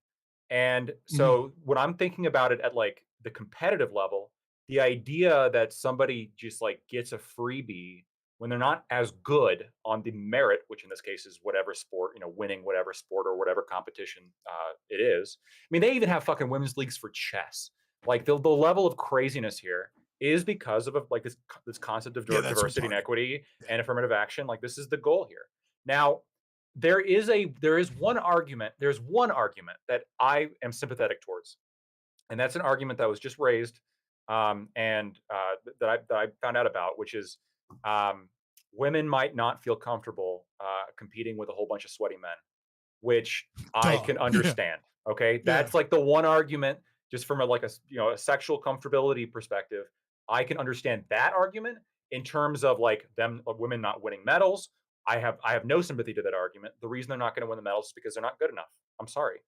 And so when I'm thinking about it at like the competitive level, the idea that somebody just like gets a freebie when they're not as good on the merit, which in this case is whatever sport, winning whatever sport or whatever competition it is. I mean, they even have fucking women's leagues for chess. Like the level of craziness here is because of like this concept of diversity and equity and affirmative action. Like this is the goal here. Now, there is one argument that I am sympathetic towards, and that's an argument that was just raised and that I found out about, which is women might not feel comfortable competing with a whole bunch of sweaty men, which I can understand. Yeah. Okay, that's like the one argument, just from a sexual comfortability perspective. I can understand that argument in terms of like women not winning medals. I have no sympathy to that argument. The reason they're not going to win the medals is because they're not good enough. I'm sorry.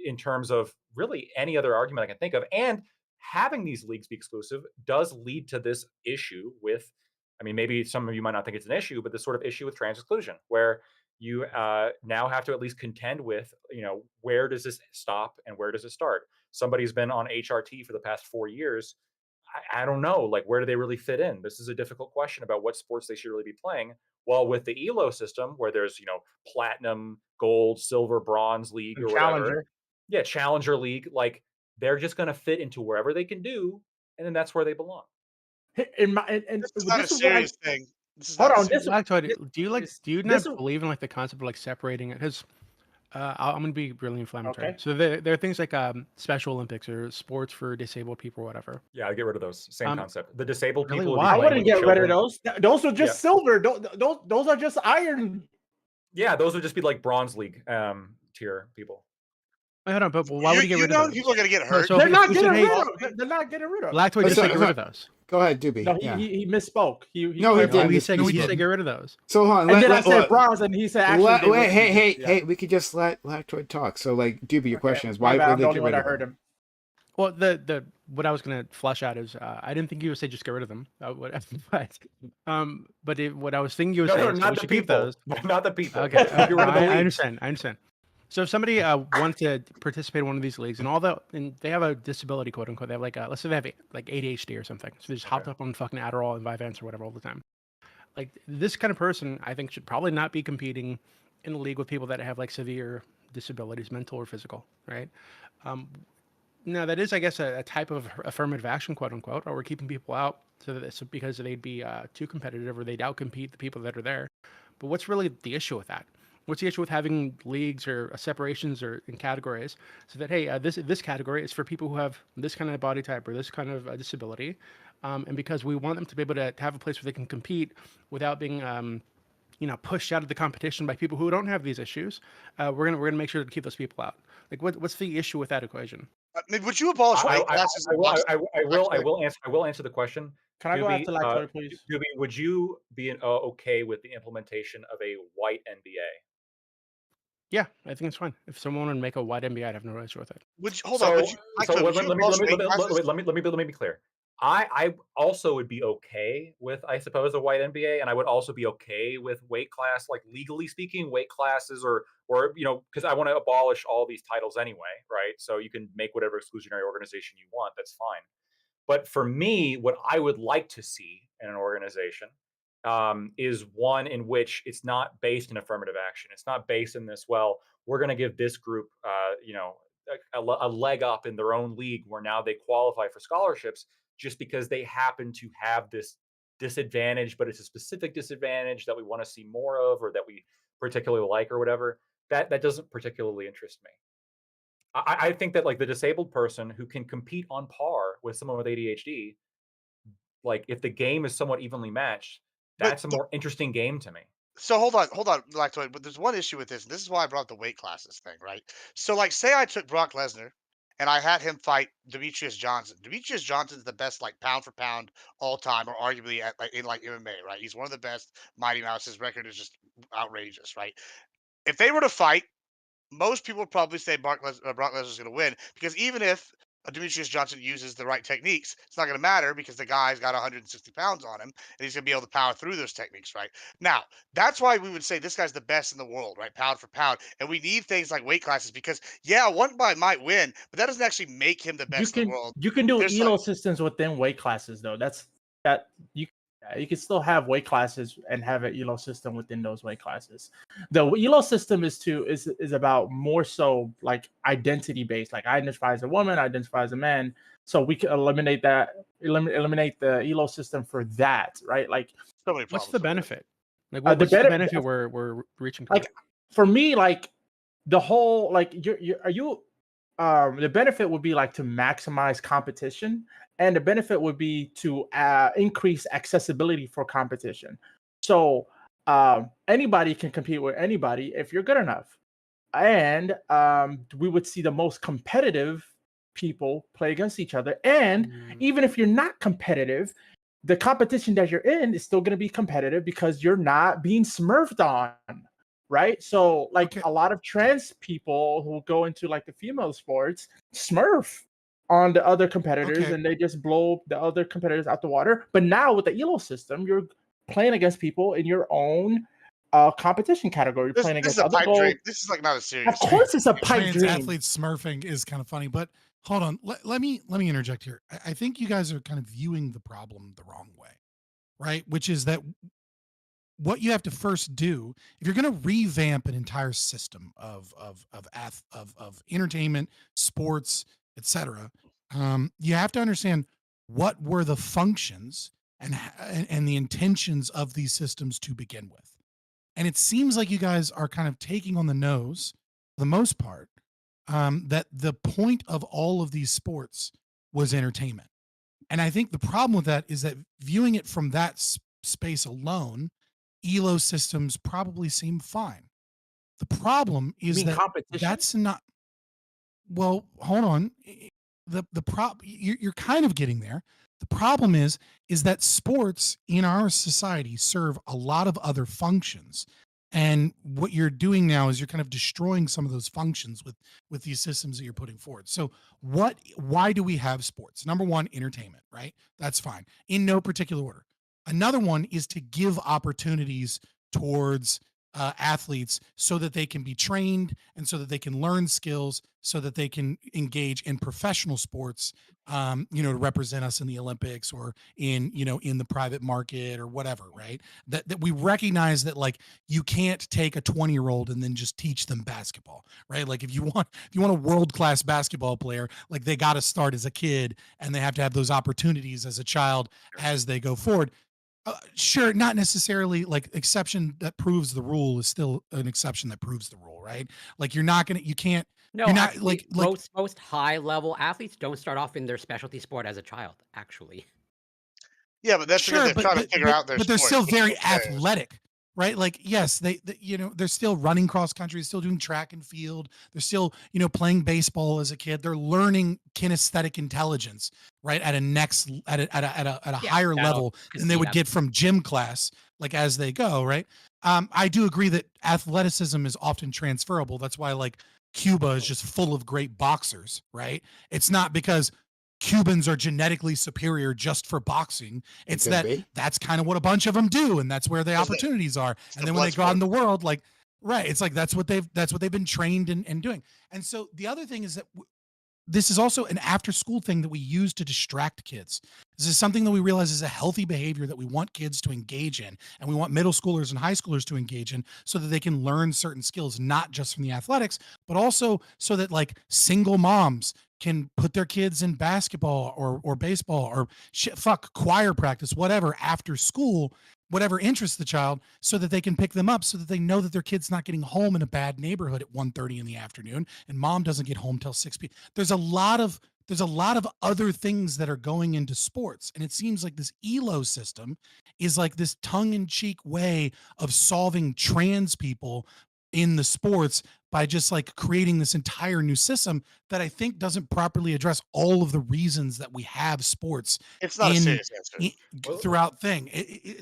In terms of really any other argument I can think of, and having these leagues be exclusive does lead to this issue with, I mean, maybe some of you might not think it's an issue, but this sort of issue with trans exclusion, where you now have to at least contend with, where does this stop and where does it start? Somebody's been on HRT for the past 4 years. I don't know, like, where do they really fit in? This is a difficult question about what sports they should really be playing. Well, with the ELO system, where there's, platinum, gold, silver, bronze league, or whatever. Yeah, Challenger League. Like, they're just going to fit into wherever they can do, and then that's where they belong. This is not a serious thing. This is Hold not on, the same. this Lactoid, do you this not believe in like the concept of like separating it? Because I'm gonna be really inflammatory. Okay. So there are things like Special Olympics or sports for disabled people or whatever. Yeah, I'd get rid of those. Same Um, concept. The disabled really? people would Why? be I playing wouldn't with the get rid of children. those. Those are just silver. Those are just iron. Yeah, those would just be like bronze league tier people. Wait, hold on, but why would you get rid of those? People are gonna get No, hurt. so They're if not we said, getting hey, rid of. They're not getting rid of. Lactoid just So- said get rid of those. Go ahead, Doobie. No, yeah. he misspoke. He No, he No, didn't. he said No, he he said didn't. get rid of those. So hold on. and then I said bronze, and he said actually. they were- hey, we could just let Lactoid talk. So, like, Doobie, your question is, My why bad, would I'm they the get only one rid that of heard them? him. Well, the what I was gonna flesh out is I didn't think you would say just get rid of them. What I was thinking you would say No, is we not the should keep people. those. Not the people. Okay, Get rid of the I leagues. understand. So if somebody wants to participate in one of these leagues and they have a disability, quote unquote, they have like let's say they have like ADHD or something, so they just hopped up on fucking Adderall and Vyvanse or whatever all the time. Like this kind of person, I think should probably not be competing in a league with people that have like severe disabilities, mental or physical, right? Now that is, I guess, a type of affirmative action, quote unquote, or we're keeping people out because they'd be too competitive or they'd outcompete the people that are there. But what's really the issue with that? What's the issue with having leagues or separations or in categories so that hey, this category is for people who have this kind of body type or this kind of disability, and because we want them to be able to have a place where they can compete without being pushed out of the competition by people who don't have these issues, we're gonna make sure to keep those people out. Like what's the issue with that equation? Would you abolish weight classes? I will answer the question. Can I go after Lactoid, please? Doobie, would you be okay with the implementation of a white NBA? Yeah, I think it's fine. If someone wanted to make a white NBA, I'd have no issue with it. Hold on. Would you let me be clear. I also would be okay with, I suppose, a white NBA, and I would also be okay with weight class, like legally speaking, weight classes, or because I want to abolish all these titles anyway, right? So you can make whatever exclusionary organization you want. That's fine. But for me, what I would like to see in an organization is one in which it's not based in affirmative action. It's not based in this, well, we're going to give this group, a leg up in their own league where now they qualify for scholarships just because they happen to have this disadvantage, but it's a specific disadvantage that we want to see more of or that we particularly like or whatever. That doesn't particularly interest me. I think that like the disabled person who can compete on par with someone with ADHD, like if the game is somewhat evenly matched, that's a more interesting game to me. So hold on, Lactoid. But there's one issue with this, and this is why I brought up the weight classes thing, right? So like, say I took Brock Lesnar and I had him fight Demetrius Johnson. Demetrius Johnson's the best, like pound for pound all time, or arguably in MMA, right? He's one of the best. Mighty Mouse. His record is just outrageous, right? If they were to fight, most people would probably say Brock Lesnar's going to win, because even if Demetrius Johnson uses the right techniques, it's not going to matter because the guy's got 160 pounds on him and he's going to be able to power through those techniques, right? Now, that's why we would say this guy's the best in the world, right? Pound for pound. And we need things like weight classes because, yeah, one guy might win, but that doesn't actually make him the best in the world. You can do There's elo like- systems within weight classes, though. You can still have weight classes and have an elo system within those weight classes. The elo system is about more so like identity based, like I identify as a woman, I identify as a man. So we can eliminate the elo system for that, right? Like, so many What's problems the with it. benefit? Like, what's the benefit we're reaching? For? Like, for me, like the whole like the benefit would be like to maximize competition, and the benefit would be to increase accessibility for competition. So anybody can compete with anybody if you're good enough, and we would see the most competitive people play against each other. And even if you're not competitive, the competition that you're in is still going to be competitive because you're not being smurfed on. Right. So like a lot of trans people who go into like the female sports smurf on the other competitors and they just blow the other competitors out the water. But now with the elo system, you're playing against people in your own competition category. You're playing against other people. This is like not a serious. Of course, it's a pipe Trans dream. athletes smurfing is kind of funny, but hold on. Let me interject here. I think you guys are kind of viewing the problem the wrong way, right? Which is that what you have to first do if you're going to revamp an entire system of entertainment, sports, etc., you have to understand what were the functions and the intentions of these systems to begin with. And it seems like you guys are kind of taking on the nose, for the most part, that the point of all of these sports was entertainment. And I think the problem with that is that viewing it from that space alone, ELO systems probably seem fine. The problem You is mean that competition? that's not. Well, hold on. You're kind of getting there. The problem is that sports in our society serve a lot of other functions. And what you're doing now is you're kind of destroying some of those functions with these systems that you're putting forward. So why do we have sports? Number one, entertainment, right? That's fine. In no particular order. Another one is to give opportunities towards athletes so that they can be trained and so that they can learn skills so that they can engage in professional sports, to represent us in the Olympics or in the private market or whatever, right? That we recognize that, like, you can't take a 20-year-old and then just teach them basketball, right? Like, if you want a world-class basketball player, like, they got to start as a kid and they have to have those opportunities as a child as they go forward. Sure, not necessarily like exception that proves the rule is still an exception that proves the rule, right? Like, you can't, No, you're not actually, like most high level athletes don't start off in their specialty sport as a child. Actually, Yeah, but that's because sure, they're trying to figure out their but they're sport. still That's what very I'm saying. athletic, right? Like, yes, they're still running cross country, still doing track and field. They're still, playing baseball as a kid. They're learning kinesthetic intelligence, right? At a yeah, higher no, level than they would get from gym class, like, as they go, right? I do agree that athleticism is often transferable. That's why, like, Cuba is just full of great boxers, right? It's not because Cubans are genetically superior just for boxing. It's could that be. that's kind of what a bunch of them do, and that's where the Because opportunities are. And the then when they blood go out in sport. the world, like, right, it's like that's what they've been trained in doing. And so the other thing is that this is also an after school thing that we use to distract kids. This is something that we realize is a healthy behavior that we want kids to engage in, and we want middle schoolers and high schoolers to engage in so that they can learn certain skills, not just from the athletics, but also so that, like, single moms can put their kids in basketball or baseball or choir practice, whatever, after school, whatever interests the child, so that they can pick them up, so that they know that their kid's not getting home in a bad neighborhood at 1:30 in the afternoon and mom doesn't get home till 6 p.m. There's a lot of other things that are going into sports, and it seems like this ELO system is like this tongue-in-cheek way of solving trans people in the sports by just, like, creating this entire new system that I think doesn't properly address all of the reasons that we have sports It's not a serious answer. Well, throughout thing.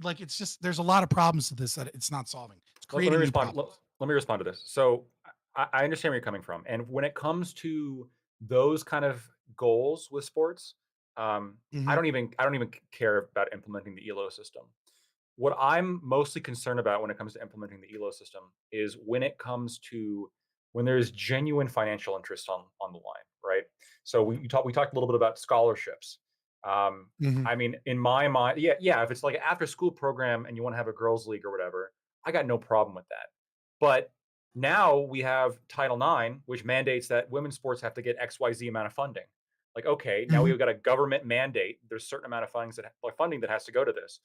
Like, it's just, there's a lot of problems to this that it's not solving. It's let me creating new respond. problems. Let me respond to this. So I understand where you're coming from, and when it comes to those kind of goals with sports, Mhm. I don't even care about implementing the ELO system. What I'm mostly concerned about when it comes to implementing the ELO system is when it comes to when there's genuine financial interest on the line, right? So we talked a little bit about scholarships. Mhm. I mean, in my mind, yeah, if it's like an after school program and you want to have a girls' league or whatever, I got no problem with that. But now we have Title IX, which mandates that women's sports have to get XYZ amount of funding. Like, okay, now Mhm. we've got a government mandate. There's a certain amount of funding that has to go to this.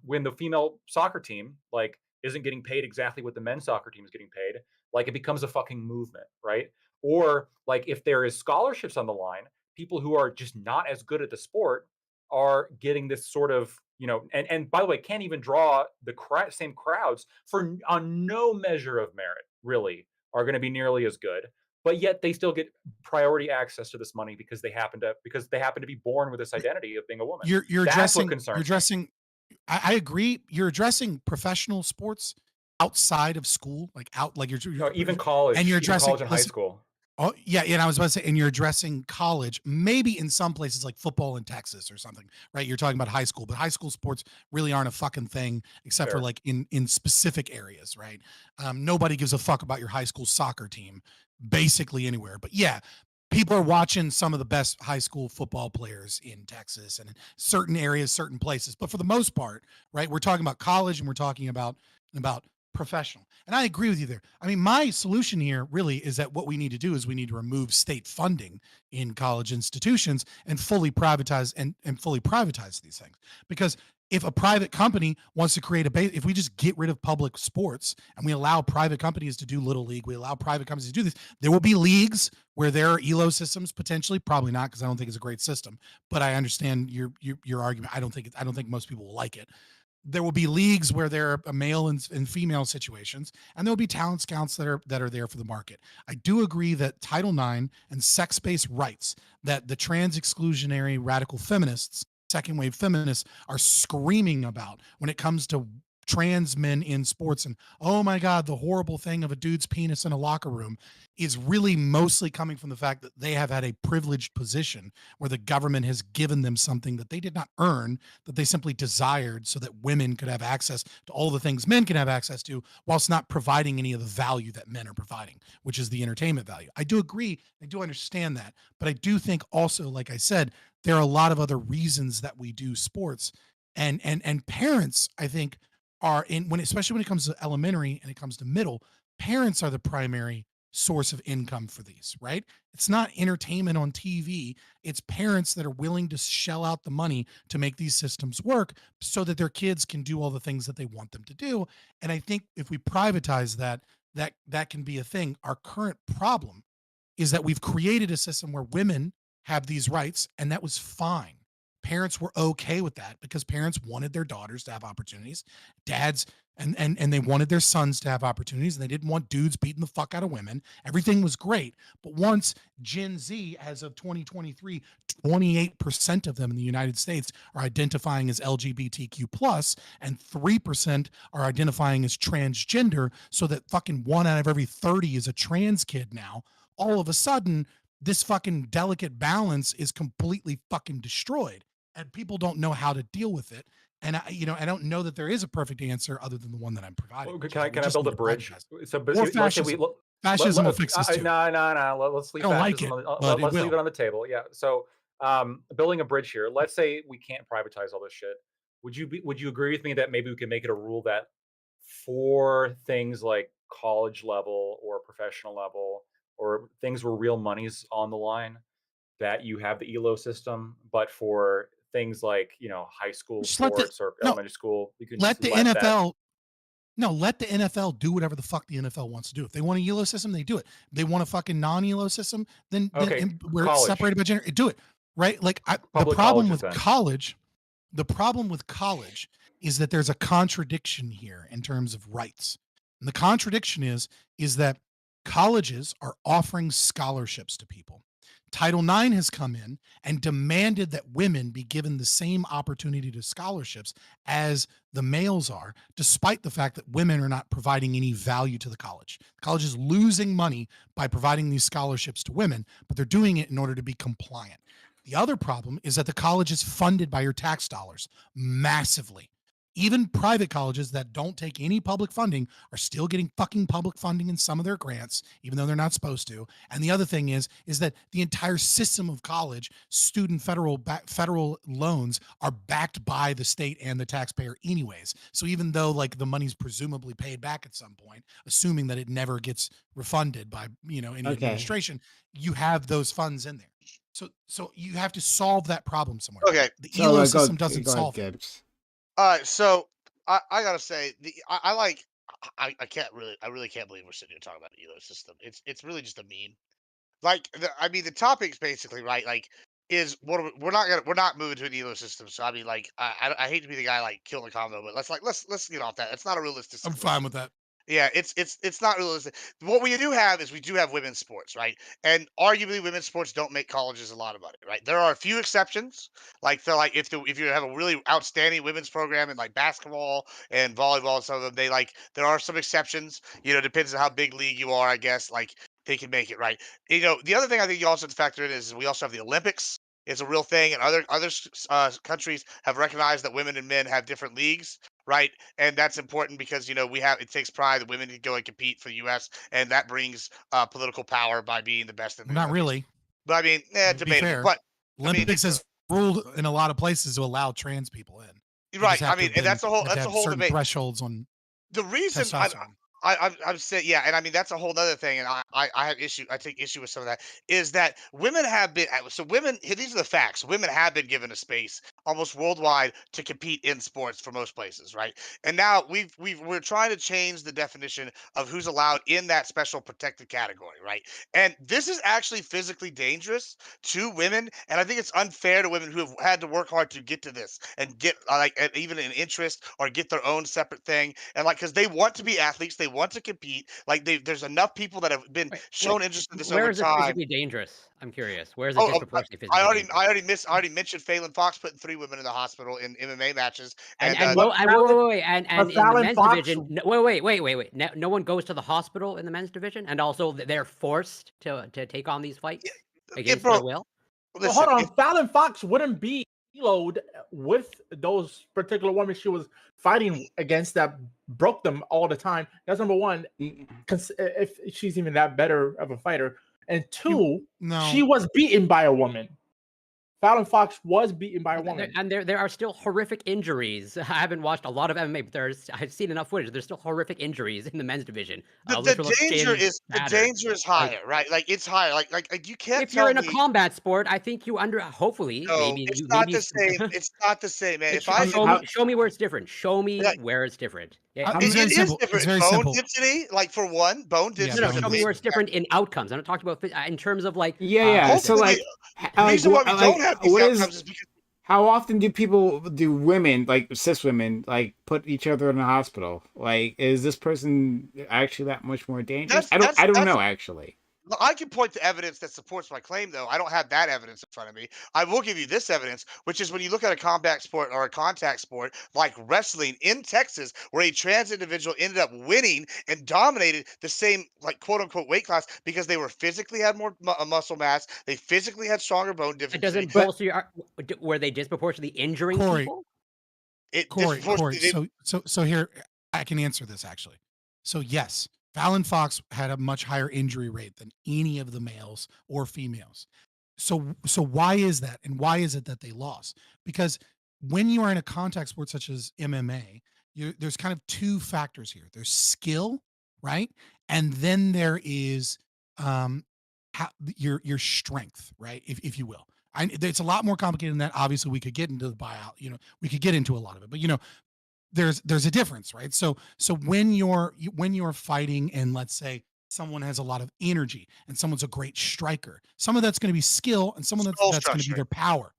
When the female soccer team, like, isn't getting paid exactly what the men's soccer team is getting paid, like, it becomes a fucking movement, right? Or, like, if there is scholarships on the line, people who are just not as good at the sport are getting this sort of, and by the way, can't even draw the same crowds for on no measure of merit, really, are going to be nearly as good. But yet they still get priority access to this money because they happen to be born with this identity of being a woman. You're That's what addressing you're concerns me. addressing I agree. You're addressing professional sports outside of school, like, out, like, No, even and college, you're even addressing, college and high listen. school. Oh, yeah, and I was about to say, and you're addressing college, maybe in some places like football in Texas or something, right? You're talking about high school, but high school sports really aren't a fucking thing except for, Fair. like, in specific areas, right? Nobody gives a fuck about your high school soccer team, basically anywhere. But yeah, people are watching some of the best high school football players in Texas and in certain areas, certain places. But for the most part, right, we're talking about college and we're talking about professional. And I agree with you there. I mean, my solution here really is that what we need to do is we need to remove state funding in college institutions and fully privatize these things. Because if a private company wants to create a base, if we just get rid of public sports and we allow private companies to do Little League, we allow private companies to do this, there will be leagues where there are ELO systems potentially, probably not, because I don't think it's a great system, but I understand your argument. I don't think most people will like it. There will be leagues where there are male and female situations, and there will be talent scouts that are there for the market. I do agree that Title IX and sex-based rights that the trans exclusionary radical feminists, second wave feminists, are screaming about when it comes to trans men in sports, and oh my god, the horrible thing of a dude's penis in a locker room, is really mostly coming from the fact that they have had a privileged position where the government has given them something that they did not earn, that they simply desired, so that women could have access to all the things men can have access to, whilst not providing any of the value that men are providing, which is the entertainment value. I do agree, I do understand that, but I do think also, like I said, there are a lot of other reasons that we do sports, and parents, I think, are especially when it comes to elementary and it comes to middle, parents are the primary source of income for these, right? It's not entertainment on TV. It's parents that are willing to shell out the money to make these systems work so that their kids can do all the things that they want them to do. And I think if we privatize that can be a thing. Our current problem is that we've created a system where women have these rights, and that was fine. Parents were okay with that because parents wanted their daughters to have opportunities. Dads and they wanted their sons to have opportunities, and they didn't want dudes beating the fuck out of women. Everything was great. But once Gen Z, as of 2023, 28% of them in the United States are identifying as LGBTQ plus, and 3% are identifying as transgender, so that fucking 1 out of every 30 is a trans kid now. All of a sudden, this fucking delicate balance is completely fucking destroyed, and people don't know how to deal with it. And I don't know that there is a perfect answer other than the one that I'm providing. Well, can I build a bridge? So, Or fascism. Fascism will fix this too. No. Let's leave I don't like fascism. it, but Let's it leave will. it on the table. Yeah. So, building a bridge here. Let's say we can't privatize all this shit. Would you agree with me that maybe we can make it a rule that for things like college level or professional level or things where real money's on the line, that you have the ELO system, but for things like high school Just let the sports or no, elementary school, you can let just the let that. NFL no, let the NFL do whatever the fuck the NFL wants to do. If they want a ELO system, they do it. If they want a fucking non-ELO system, then Okay, where it's college. separated by gender, do it. Right? Like the Public problem colleges with then. college, the problem with college is that there's a contradiction here in terms of rights. And the contradiction is that colleges are offering scholarships to people. Title IX has come in and demanded that women be given the same opportunity to scholarships as the males are, despite the fact that women are not providing any value to the college. The college is losing money by providing these scholarships to women, but they're doing it in order to be compliant. The other problem is that the college is funded by your tax dollars massively. Even private colleges that don't take any public funding are still getting fucking public funding in some of their grants, even though they're not supposed to. And the other thing is that the entire system of college, student federal loans, are backed by the state and the taxpayer anyways. So even though like the money's presumably paid back at some point, assuming that it never gets refunded by any administration, you have those funds in there. So you have to solve that problem somewhere. Okay. The So, ELO go system doesn't ahead, solve it. Gibbs. All right, so I gotta say I really can't believe we're sitting here talking about the ELO system. It's really just a meme. Like the topic's basically right. Like is we're not moving to an ELO system. So I mean like I hate to be the guy like killing the combo, but let's get off that. It's not a realistic I'm situation. fine with that. Yeah, it's not realistic. What we do have is we do have women's sports, right? And arguably, women's sports don't make colleges a lot of money, right? There are a few exceptions, like if you have a really outstanding women's program in like basketball and volleyball, and some of them there are some exceptions. Depends on how big league you are, I guess. Like they can make it, right? The other thing I think you also have to factor in is we also have the Olympics. It's a real thing, and other countries have recognized that women and men have different leagues, right? And that's important because it takes pride that women can go and compete for the U.S. and that brings political power by being the best in the Not country. really. But I mean, To be debatable. fair, But Olympics has ruled in a lot of places to allow trans people in. They right. just have I mean, to and that's a whole certain debate. thresholds on The reason testosterone. I'm saying, yeah, and I mean that's a whole other thing, and I take issue with some of that. Is that women have been so women? These are the facts. Women have been given a space almost worldwide to compete in sports for most places, right? And now we're trying to change the definition of who's allowed in that special protected category, right? And this is actually physically dangerous to women, and I think it's unfair to women who have had to work hard to get to this and get even an interest or get their own separate thing, and like because they want to be athletes, they want to compete. Like there's enough people that have been Wait, shown interest in this where over is it time. physically dangerous? I'm curious. Where is it Oh, disproportionately I physically already, dangerous? I already mentioned Phelan Fox putting 3 women in the hospital in MMA matches, And and and But no, and Fallon, wait, and but in the Fallon men's Fox, division, wait. No one goes to the hospital in the men's division, and also they're forced to take on these fights against bro, their will. well, hold listen, on. Fallon Fox wouldn't be load with those particular women she was fighting against that broke them all the time. That's number one. If she's even that better of a fighter, and two, No. she was beaten by a woman. Fallon Fox was beaten by a woman. And there are still horrific injuries. I haven't watched a lot of MMA, but I've seen enough footage. There's still horrific injuries in the men's division. the Literal danger skin is battered. higher, right? Like it's higher. Like you can't If you're tell in a me. combat sport, I think you hopefully, No, maybe it's you not maybe the same. It's not the same, man. Like, If I, if, show me where it's different. Show me like, where it's different. Yeah, It's very it is simple. different. It's very Bone simple. density, like for one, bone Yeah, density. no, is bone show me amazing. where it's different in outcomes. I'm not talking about in terms of like Yeah. So Hopefully, like, the reason why we like, don't have these what outcomes is? is because How often do women, like cis women, like put each other in the hospital? Like, is this person actually that much more dangerous? I don't know actually. I can point to evidence that supports my claim, though. I don't have that evidence in front of me. I will give you this evidence, which is when you look at a combat sport or a contact sport like wrestling in Texas, where a trans individual ended up winning and dominated the same, like, quote unquote, weight class because they were physically had more muscle mass, they physically had stronger bone it density. doesn't But- bolster your. Were they disproportionately injuring Corey, people? It Corey, disproportionately- so here I can answer this actually. So yes, Fallon Fox had a much higher injury rate than any of the males or females. So why is that, and why is it that they lost? Because when you are in a contact sport such as MMA, there's kind of two factors here. There's skill, right, and then there is your strength, right, if you will. It's a lot more complicated than that. Obviously, we could get into the buyout. We could get into a lot of it, but there's a difference, right? So when you're fighting, and let's say someone has a lot of energy and someone's a great striker, some of that's going to be skill, and some of that's going to be their power,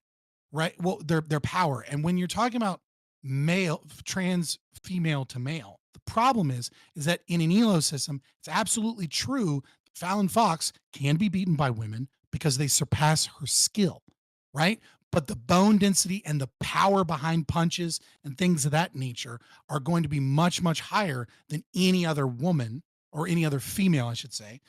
right? Well, their power. And when you're talking about trans female to male, the problem is that in an elo system, it's absolutely true. Fallon Fox can be beaten by women because they surpass her skill, right? But the bone density and the power behind punches and things of that nature are going to be much, much higher than any other woman, or any other female, I should say,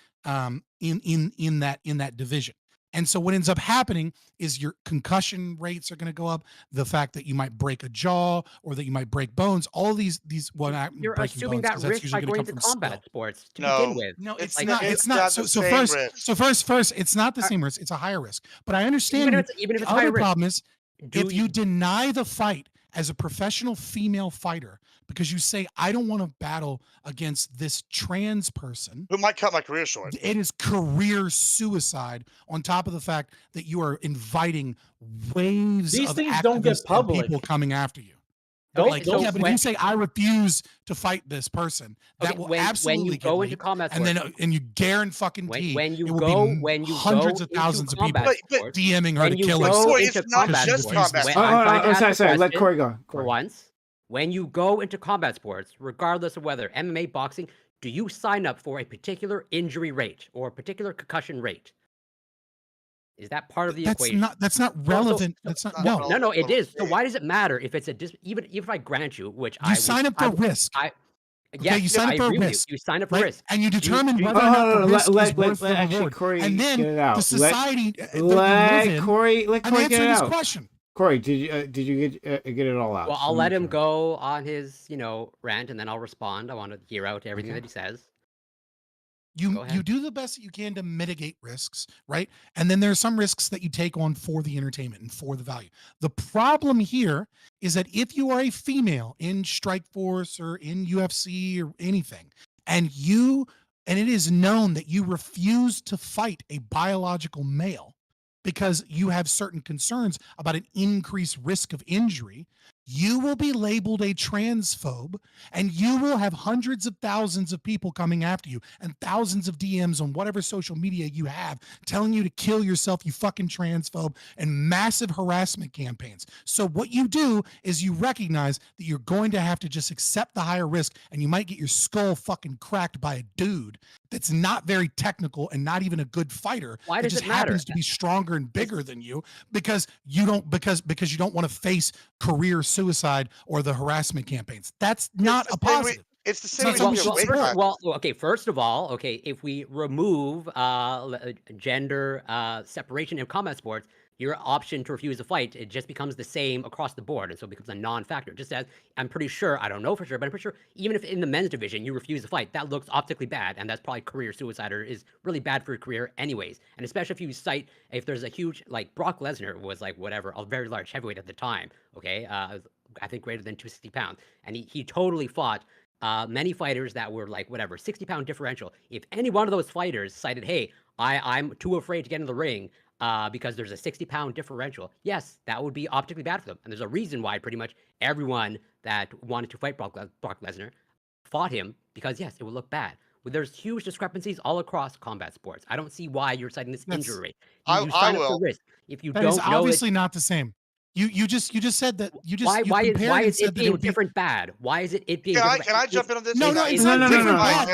in that division. And so what ends up happening is your concussion rates are going to go up. The fact that you might break a jaw, or that you might break bones, all these You're breaking assuming bones, 'cause that that's risk by usually going gonna to come from combat skill. sports to No. begin with. No, it's like, not. it's It's not. not So the so same first, risk. so first, it's not the same risk. It's a higher risk. But I understand Even you. if The it's high other risk, problem is, do if you deny the fight as a professional female fighter because you say, I don't want to battle against this trans person, Who might cut my career short? it is career suicide, on top of the fact that you are inviting waves These of things don't get activists and public. people coming after you. Okay, Like, so yeah, but if when- you say, I refuse to fight this person, that Okay, will when absolutely you go get into leaked, combat and sports, then and you guarantee when you it will go be when you hundreds go of thousands into of people combat But- sports, DMing her when to you kill go herself. Corey, into it's not combat just sports, combat when sports. I'm trying to ask the sorry. Let question Corey go. for Corey. once, when you go into combat sports, regardless of whether MMA, boxing, do you sign up for a particular injury rate or a particular concussion rate? Is that part of the equation? That's not relevant. That's not no. No, it is. So why does it matter if it's even if I grant you, which You sign up for risk. Yes, you sign I up for agree with risk, you. You sign up for right? risk, And you Do determine do whether or not the risk let is worth the actually reward. Corey And then get it out. the society that you Let live in, Corey I'm get it answering this out. question. Corey, did you get it all out? Well, Just I'll wanna let make him sure. go on his, rant, and then I'll respond. I want to hear out everything that he says. Go You ahead. do the best that you can to mitigate risks, right? And then there are some risks that you take on for the entertainment and for the value. The problem here is that if you are a female in Strikeforce or in UFC or anything, and it is known that you refuse to fight a biological male, because you have certain concerns about an increased risk of injury, you will be labeled a transphobe, and you will have hundreds of thousands of people coming after you and thousands of DMs on whatever social media you have telling you to kill yourself, you fucking transphobe, and massive harassment campaigns. So what you do is you recognize that you're going to have to just accept the higher risk, and you might get your skull fucking cracked by a dude that's not very technical and not even a good fighter. Why that does just it matter? happens to be stronger and bigger than you because you don't want to face career suicide or the harassment campaigns. That's not a positive. It's the It's same not reason something we you have should weight support. classes. Well, okay. First of all, okay, if we remove gender separation in combat sports, your option to refuse a fight, it just becomes the same across the board, and so it becomes a non-factor. Just as I'm pretty sure, I don't know for sure, but I'm pretty sure even if in the men's division you refuse a fight, that looks optically bad, and that's probably career suicide or is really bad for your career anyways. And especially if you cite, if there's a huge, like Brock Lesnar was like whatever, a very large heavyweight at the time, okay, I think greater than 260 pounds, and he totally fought many fighters that were like whatever 60-pound differential. If any one of those fighters cited, "Hey, I'm too afraid to get in the ring because there's a 60-pound differential," yes, that would be optically bad for them. And there's a reason why pretty much everyone that wanted to fight Brock Lesnar fought him because yes, it would look bad. Well, there's huge discrepancies all across combat sports. I don't see why you're citing this injury rate. You I sign up for will. risk. If you That is don't know that, obviously not the same. You just said that you why compared and is said it that it being would be different bad? Why is it being Can I different can I bad? jump in on this? no, Guys, it's No, not no, no, different no. bad.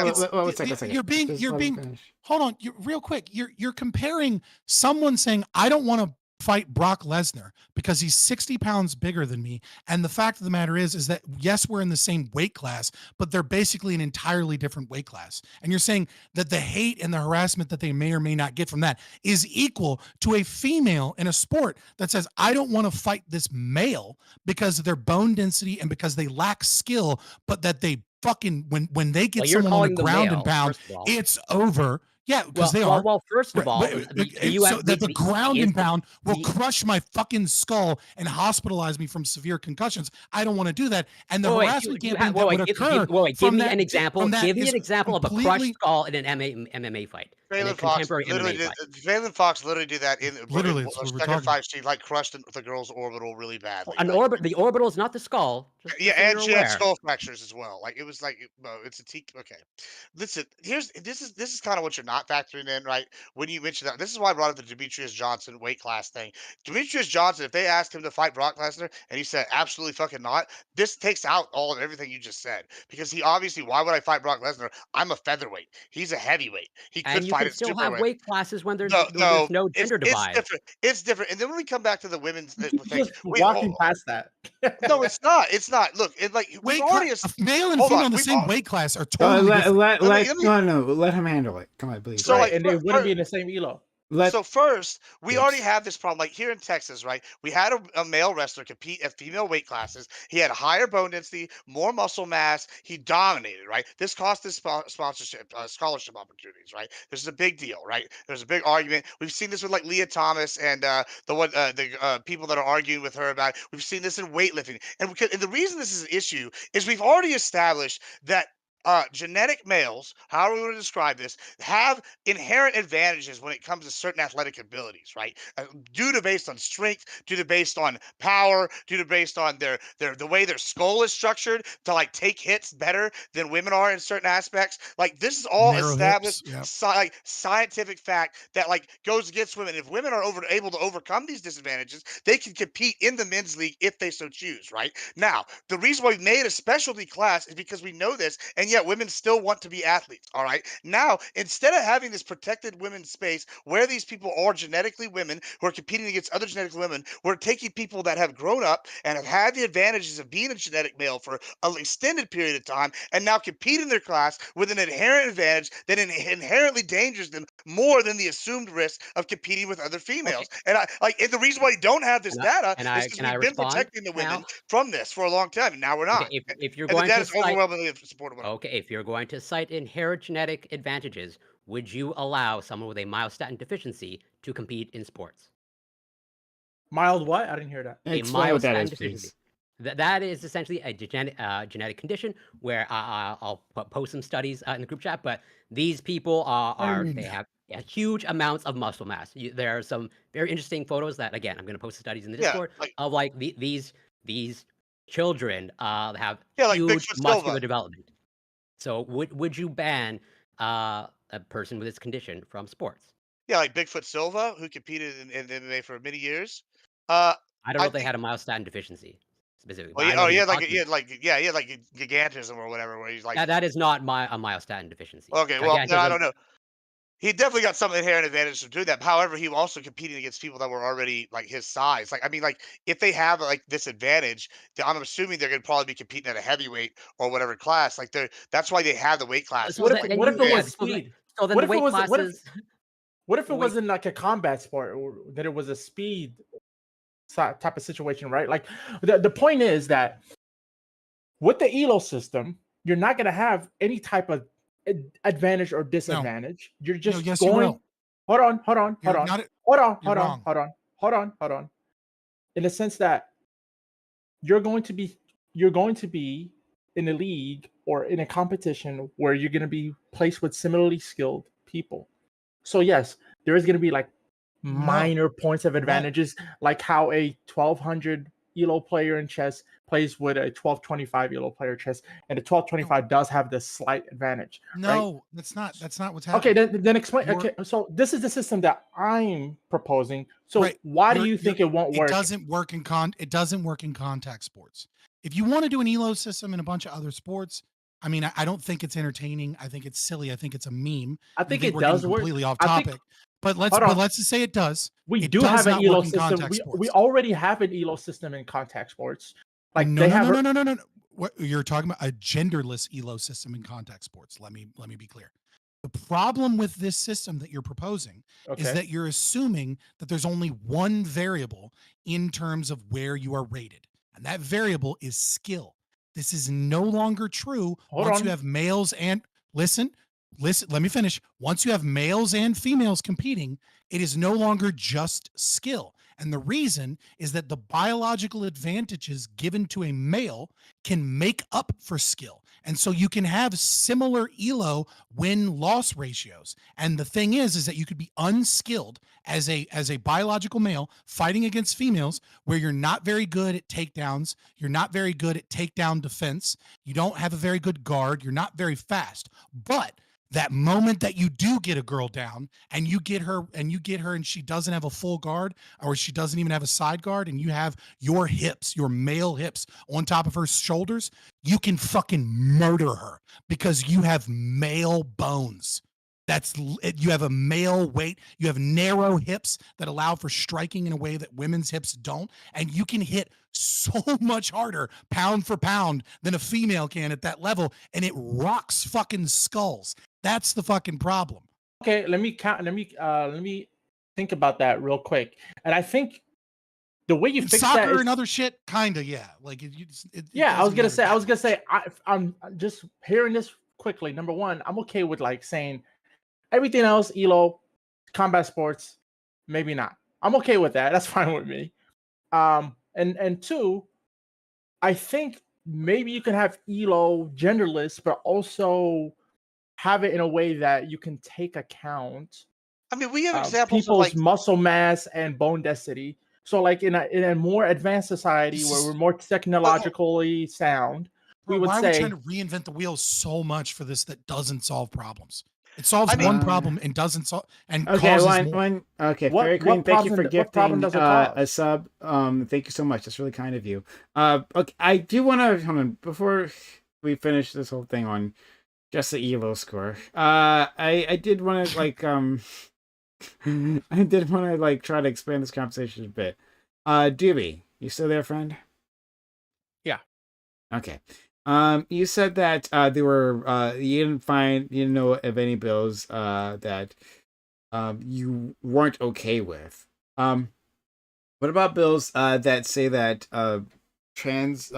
Wait, It's one second. you're being Just let me finish. hold on, real quick. You're comparing someone saying I don't want to fight Brock Lesnar because he's 60 pounds bigger than me, and the fact of the matter is that yes, we're in the same weight class, but they're basically an entirely different weight class. And you're saying that the hate and the harassment that they may or may not get from that is equal to a female in a sport that says I don't want to fight this male because of their bone density and because they lack skill, but that they fucking when they get Well, you're someone on calling the them ground and male, pound, first of all. it's over. Yeah, because they are. Well, first of all, So that the ground and pound will the- crush my fucking skull and hospitalize me from severe concussions. I don't want to do that. And the harassment campaign that would occur give me an example. Give me an example of a crushed completely skull in an MMA fight. In a Phelan Fox contemporary literally MMA did. fight. Phelan Fox literally did that in Literally, in that's what we're second talking fight. She like crushed the girl's orbital really badly. An like, orbit. The orbital is not the skull. Yeah, So and you're she had aware. skull fractures as well. Like it was like, it's a T. Okay, listen. This is kind of what you're not factoring in, right? When you mention that, this is why I brought up the Demetrius Johnson weight class thing. Demetrius Johnson, if they asked him to fight Brock Lesnar and he said absolutely fucking not, this takes out all of everything you just said because he obviously, why would I fight Brock Lesnar? I'm a featherweight. He's a heavyweight. He could And you fight can at still have superweight. weight classes when there's No, no it's gender divide. different. It's different. And then when we come back to the women's thing, Just we walking past that. no, it's not. It's not. Look, we've weight already. male and Hold on, female in the we've same al- weight class are totally different. Let him handle it. Come on, please. So, Right, like, and they wouldn't be in the same elo. So first, we Yes. already have this problem. Like here in Texas, right? We had a male wrestler compete at female weight classes. He had higher bone density, more muscle mass. He dominated, right? This cost us sponsorship, scholarship opportunities, right? This is a big deal, right? There's a big argument. We've seen this with like Leah Thomas and the people that are arguing with her about it. We've seen this in weightlifting, and the reason this is an issue is we've already established that. Genetic males, however we want to describe this, have inherent advantages when it comes to certain athletic abilities, right? Due to based on strength, due to based on power, due to based on the way their skull is structured to like take hits better than women are in certain aspects. Like this is all Narrow established hips, like scientific fact that like goes against women. If women are able to overcome these disadvantages, they can compete in the men's league if they so choose, right? Now, the reason why we made a specialty class is because we know this, and yet women still want to be athletes. All right. Now, instead of having this protected women's space where these people are genetically women who are competing against other genetic women, we're taking people that have grown up and have had the advantages of being a genetic male for an extended period of time and now compete in their class with an inherent advantage that inherently dangers them more than the assumed risk of competing with other females. Okay. And the reason why we don't have this data can is I because we've been respond protecting the women now? from this for a long time, and now we're not. Okay, if you're And the going data to is cite, overwhelmingly supportive. okay, if you're going to cite inherent genetic advantages, would you allow someone with a myostatin deficiency to compete in sports? Mild what? I didn't hear that. A Explain what that myostatin is, deficiency. please. That is essentially a genetic condition where I'll post some studies in the group chat. But these people they have huge amounts of muscle mass. There are some very interesting photos that, again, I'm going to post the studies in the Yeah, Discord like of like these children have like huge Bigfoot muscular Silva. development. So would you ban a person with this condition from sports? Yeah, like Bigfoot Silva, who competed in MMA for many years. Uh, I don't know I if they think. had a myostatin deficiency specifically, Oh, but I know who he you're had like talking about. he had like gigantism or whatever, where he's like, That is not a myostatin deficiency. okay, well, then I Gigantism. don't know. He definitely got some inherent advantage from doing that. However, he was also competing against people that were already like his size. Like, I mean, like if they have like this advantage, then I'm assuming they're going to probably be competing at a heavyweight or whatever class. Like, that's why they have the weight So classes. What if then what if you it yeah. was And speed? So then What the if it weight was classes. what if The it weight. wasn't like a combat sport, or that it was a speed type of situation, right? Like the point is that with the elo system, you're not going to have any type of advantage or disadvantage. You're No, just yes, you going. will. Hold on, hold on, hold You're on, not. hold on, You're hold on, wrong. hold on, hold on, hold on. In the sense that you're going to be in a league or in a competition where you're going to be placed with similarly skilled people. So yes, there is going to be like minor points of advantages, like how a 1200 elo player in chess plays with a 1225 elo player in chess, and the 1225 does have the slight advantage. No, that's not what's Okay, happening. then explain. You're- Okay, so this is the system that I'm proposing. So Right. why do You're- you think it won't It work? doesn't work in it doesn't work in contact sports. If you want to do an elo system in a bunch of other sports, I mean, I don't think it's entertaining. I think it's silly. I think it's a meme. I And think I it we're getting does work. completely off I think topic. But hold on. let's just say it does. We It do does have an not elo work in system. contact We sports. already have an elo system in contact sports. Like no, they no, have no, no, no, no, no. What you're talking about, a genderless elo system in contact sports. Let me be clear. The problem with this system that you're proposing is Okay. that you're assuming that there's only one variable in terms of where you are rated, and that variable is skill. This is no longer true Hold once on. you have males and listen, let me finish. Once you have males and females competing, it is no longer just skill. And the reason is that the biological advantages given to a male can make up for skill. And so you can have similar elo win-loss ratios. And the thing is that you could be unskilled as a biological male fighting against females where you're not very good at takedowns, you're not very good at takedown defense, you don't have a very good guard, you're not very fast. But that moment that you do get a girl down and you get her and she doesn't have a full guard or she doesn't even have a side guard and you have your hips, your male hips on top of her shoulders, you can fucking murder her because you have male bones. You have a male weight, you have narrow hips that allow for striking in a way that women's hips don't, and you can hit so much harder pound for pound than a female can at that level, and it rocks fucking skulls. That's the fucking problem. Okay, let me think about that real quick. And I think the way you In fix soccer that is, and other shit, kinda, yeah. Like yeah, I was doesn't gonna matter say, that much. I'm just hearing this quickly. Number one, I'm okay with like saying everything else, elo, combat sports, maybe not. I'm okay with that. That's fine with me. And two, I think maybe you can have elo genderless, but also have it in a way that you can take account I mean, we have examples of people's like, muscle mass and bone density. So, like in a more advanced society This where is- we're more technologically sound, we Bro, would why are we say, trying to reinvent the wheel so much for this that doesn't solve problems? It solves I mean- one problem and doesn't solve and Okay, causes more. okay, What- Fairy what Queen, thank you for problem- what problem gifting does it cause? a sub. Thank you so much. That's really kind of you. Okay, I do want to hold on before we finish this whole thing on just the elo score. I did want to like I did want to like try to expand this conversation a bit. Doobie, you still there, friend? Yeah. Okay. You said that there were you didn't know of any bills that you weren't okay with. What about bills that say that trans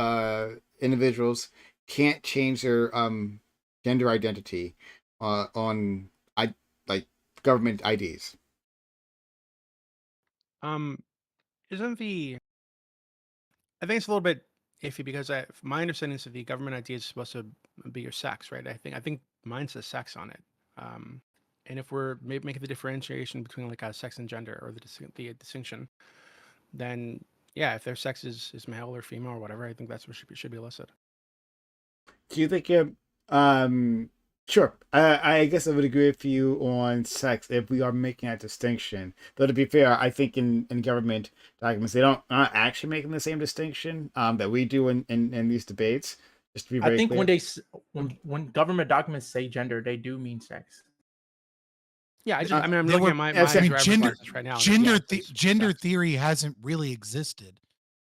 individuals can't change their gender identity on like government IDs? Isn't the I think it's a little bit iffy because my understanding is that the government ID is supposed to be your sex, right? I think mine says sex on it. And if we're making the differentiation between like a sex and gender or the distinction, then yeah, if their sex is male or female or whatever, I think that's what should be listed. Do you think you're sure? I guess I would agree with you on sex if we are making that distinction. Though to be fair, I think in government documents they don't not actually making the same distinction that we do in these debates. Just to be very I think clear. when government documents say gender, they do mean sex. Yeah, I mean, I'm they looking were- at my yeah, so- driver's license right now. and Gender, yeah, it says gender sex. theory hasn't really existed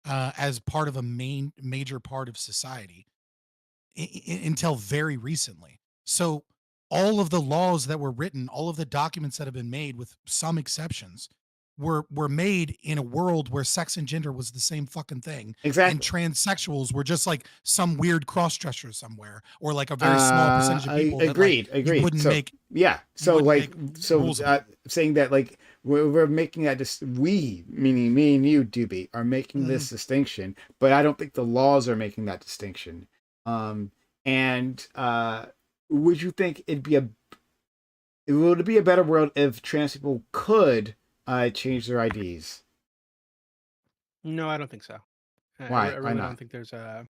as part of a major part of society until very recently. So all of the laws that were written, all of the documents that have been made, with some exceptions, were made in a world where sex and gender was the same fucking thing. Exactly. And transsexuals were just like some weird cross-dresser somewhere, or like a very small percentage of people. Agreed. That, like, you wouldn't so, make. yeah. So wouldn't like make so rules about. saying that like we're making that we, meaning me and you, Doobie, are making this distinction, but I don't think the laws are making that distinction. And would you think would it be a better world if trans people could change their IDs? No, I don't think so. Why? I Why really not? don't think there's a.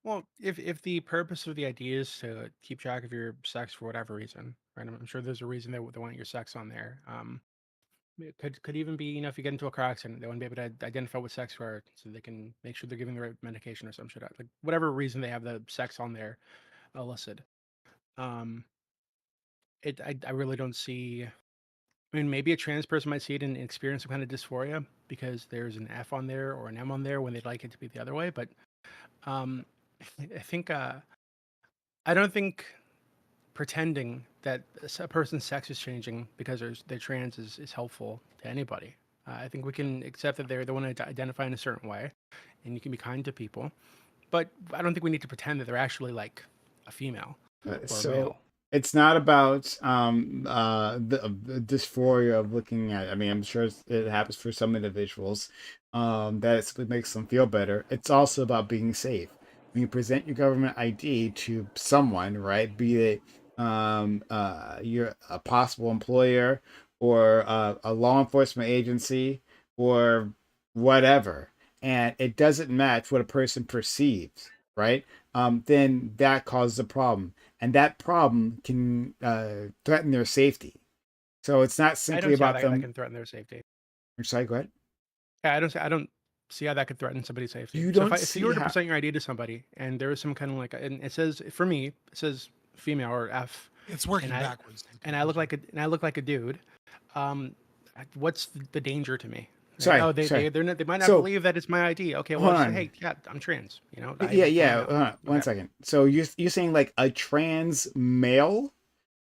Well, if the purpose of the idea is to keep track of your sex for whatever reason, right? I'm sure there's a reason they want your sex on there. It could even be, you know, if you get into a car accident, they want to be able to identify what sex you are, so they can make sure they're giving the right medication or some shit. Like whatever reason they have the sex on there listed. I really don't see. I mean, maybe a trans person might see it and experience some kind of dysphoria because there's an F on there or an M on there when they'd like it to be the other way. But um, I think I don't think pretending that a person's sex is changing because they're trans is helpful to anybody. I think we can accept that they want to identify in a certain way, and you can be kind to people. But I don't think we need to pretend that they're actually like a female or a So male. it's not about the dysphoria of looking at. I mean, I'm sure it happens for some individuals that it simply makes them feel better. It's also about being safe. When you present your government ID to someone, right, be it you're a possible employer or a law enforcement agency or whatever, and it doesn't match what a person perceives, right? Then that causes a problem, and that problem can threaten their safety. So it's not I simply don't see how about that them. can threaten their safety. Sorry, go ahead. Yeah, I don't see how that could threaten somebody's safety. You So don't if see you were to how. present your ID to somebody and there was some kind of like, and it says for me, it says female or F, It's working and backwards. and I look like a dude. What's the danger to me? Right? Sorry, Oh, sorry. they might not So- believe that it's my ID. Okay, well, Hold I'll say, on. hey, yeah, I'm trans. You know. Yeah. One Okay. second. So you're saying like a trans male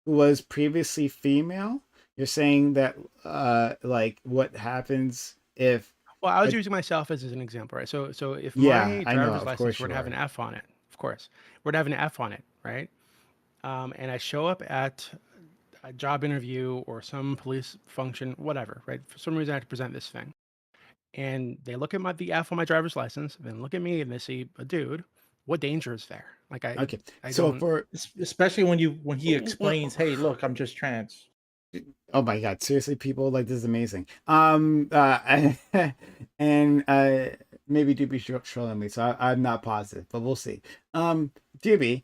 who was previously female? You're saying that like what happens if? Well, I was a- using myself as an example, right? So if Yeah, my I know, driver's of license course were to you have are. an F on it, of course, were to have an F on it, right? And I show up at a job interview or some police function, whatever, right? For some reason, I have to present this thing, and they look at the F on my driver's license, then look at me, and they see a dude. What danger is there? Like Okay. I So don't. for Especially when he explains, "Hey, look, I'm just trans." oh my god, seriously, people, like this is amazing. And maybe Doobie trolling me, so I'm not positive, but we'll see. Doobie,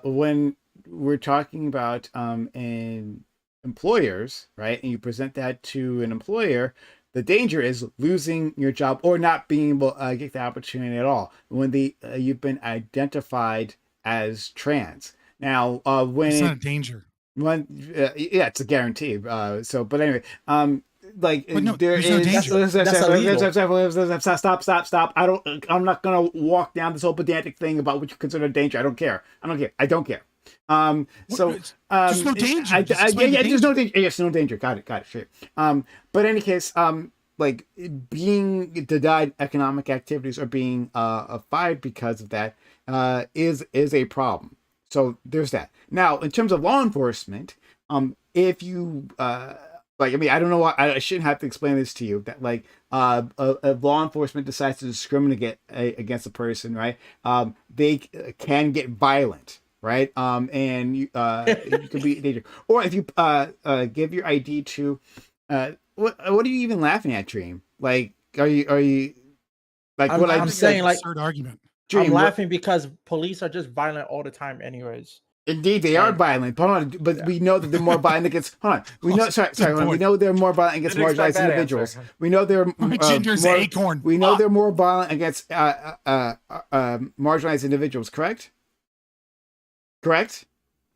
when we're talking about in employers, right, and you present that to an employer, the danger is losing your job or not being able to get the opportunity at all when you've been identified as trans. Now, when It's not a danger. yeah, it's a guarantee. But anyway, like But no, there there's no is. danger. That's illegal. Stop. I'm not gonna walk down this whole pedantic thing about what you consider danger. I don't care. I don't care. So There's no danger. yeah, Just explain the there's no danger. danger. Yes, no danger. Got it. Sure. But in any case, like being denied economic activities or being fired because of that is a problem. So there's that. Now, in terms of law enforcement, if you Like, I mean, I don't know why I shouldn't have to explain this to you. That like, if law enforcement decides to discriminate against a person, right? They can get violent, right? And you could be dangerous. Or if you give your ID to, what are you even laughing at, Dream? Like, are you like what I'm I saying, like, Absurd argument. Dream, I'm what- laughing because police are just violent all the time, anyways. Indeed, they are And- violent. But hold on, but Yeah. we know that they're more violent against. Hold on, we know. Sorry, hold on. We point. know they're more violent against Didn't expect marginalized that individuals. answer. We know they're Ginger's more, acorn. We know Fuck. they're more violent against marginalized individuals. Correct. Correct.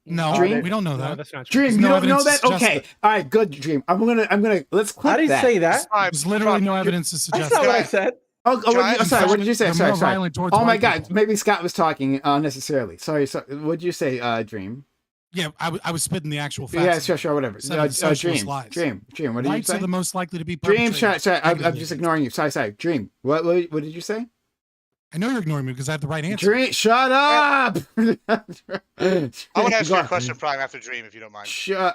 No, Dream? we don't know No, that. that's not true. Dream, There's you no don't know evidence that? to suggest Okay. that. All right. Good, Dream. I'm gonna let's clip I didn't that. say that. All right, There's literally no Trump, evidence to That's suggest not that. what I said. Oh, Giant- sorry. What did you say? They're Sorry, more sorry. violent towards Oh my white God. people. Maybe Scott was talking unnecessarily. Sorry. What did you say, Dream? Yeah, I was spitting the actual facts. Yeah, sure, whatever. Instead of socialist Dream, lies. Dream. What did you Whites say? are the most likely to be Dream, perpetrated. sorry, I'm negatively just against. ignoring you. Sorry. Dream, what did you say? I know you're ignoring me because I have the right answer. Dream, shut up! I want to ask you a question, Prime, after Dream, if you don't mind. Sure.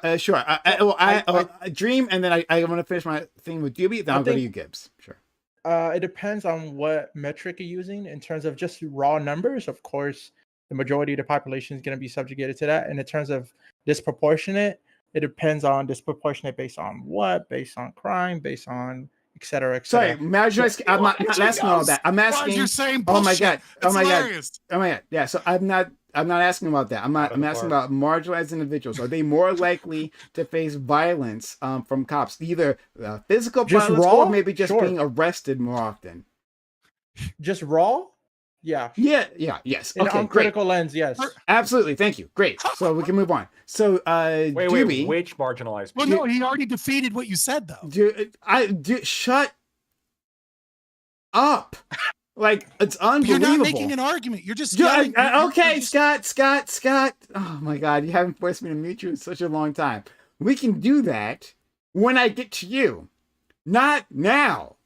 Dream, and then I want to finish my thing with Doobie, then I'll go to think- you, Gibbs. Sure. It depends on what metric you're using. In terms of just raw numbers, of course, the majority of the population is going to be subjugated to that. And in terms of disproportionate, it depends on disproportionate based on what? Based on crime, based on et cetera, et Sorry, cetera. marginalized. I'm not asking all that. I'm asking. You're saying Oh my bullshit. God. Oh It's my God. hilarious. Oh my God. Yeah. So I'm not asking about that. I'm Out of the asking park. about marginalized individuals. Are they more likely to face violence from cops, either physical Just violence raw? or maybe just Sure. being arrested more often? Just raw? Yeah. Yeah. Yes. In Okay. on Great. critical lens, yes. Absolutely. Thank you. Great. So we can move on. So Wait, Doobie, which marginalized Well, people? no, he already defeated what you said, though. shut up. Like, it's You're unbelievable. not making an argument. You're just Yeah, yelling. You're okay, just- Scott. Oh my God, you haven't forced me to mute you in such a long time. We can do that when I get to you, not now.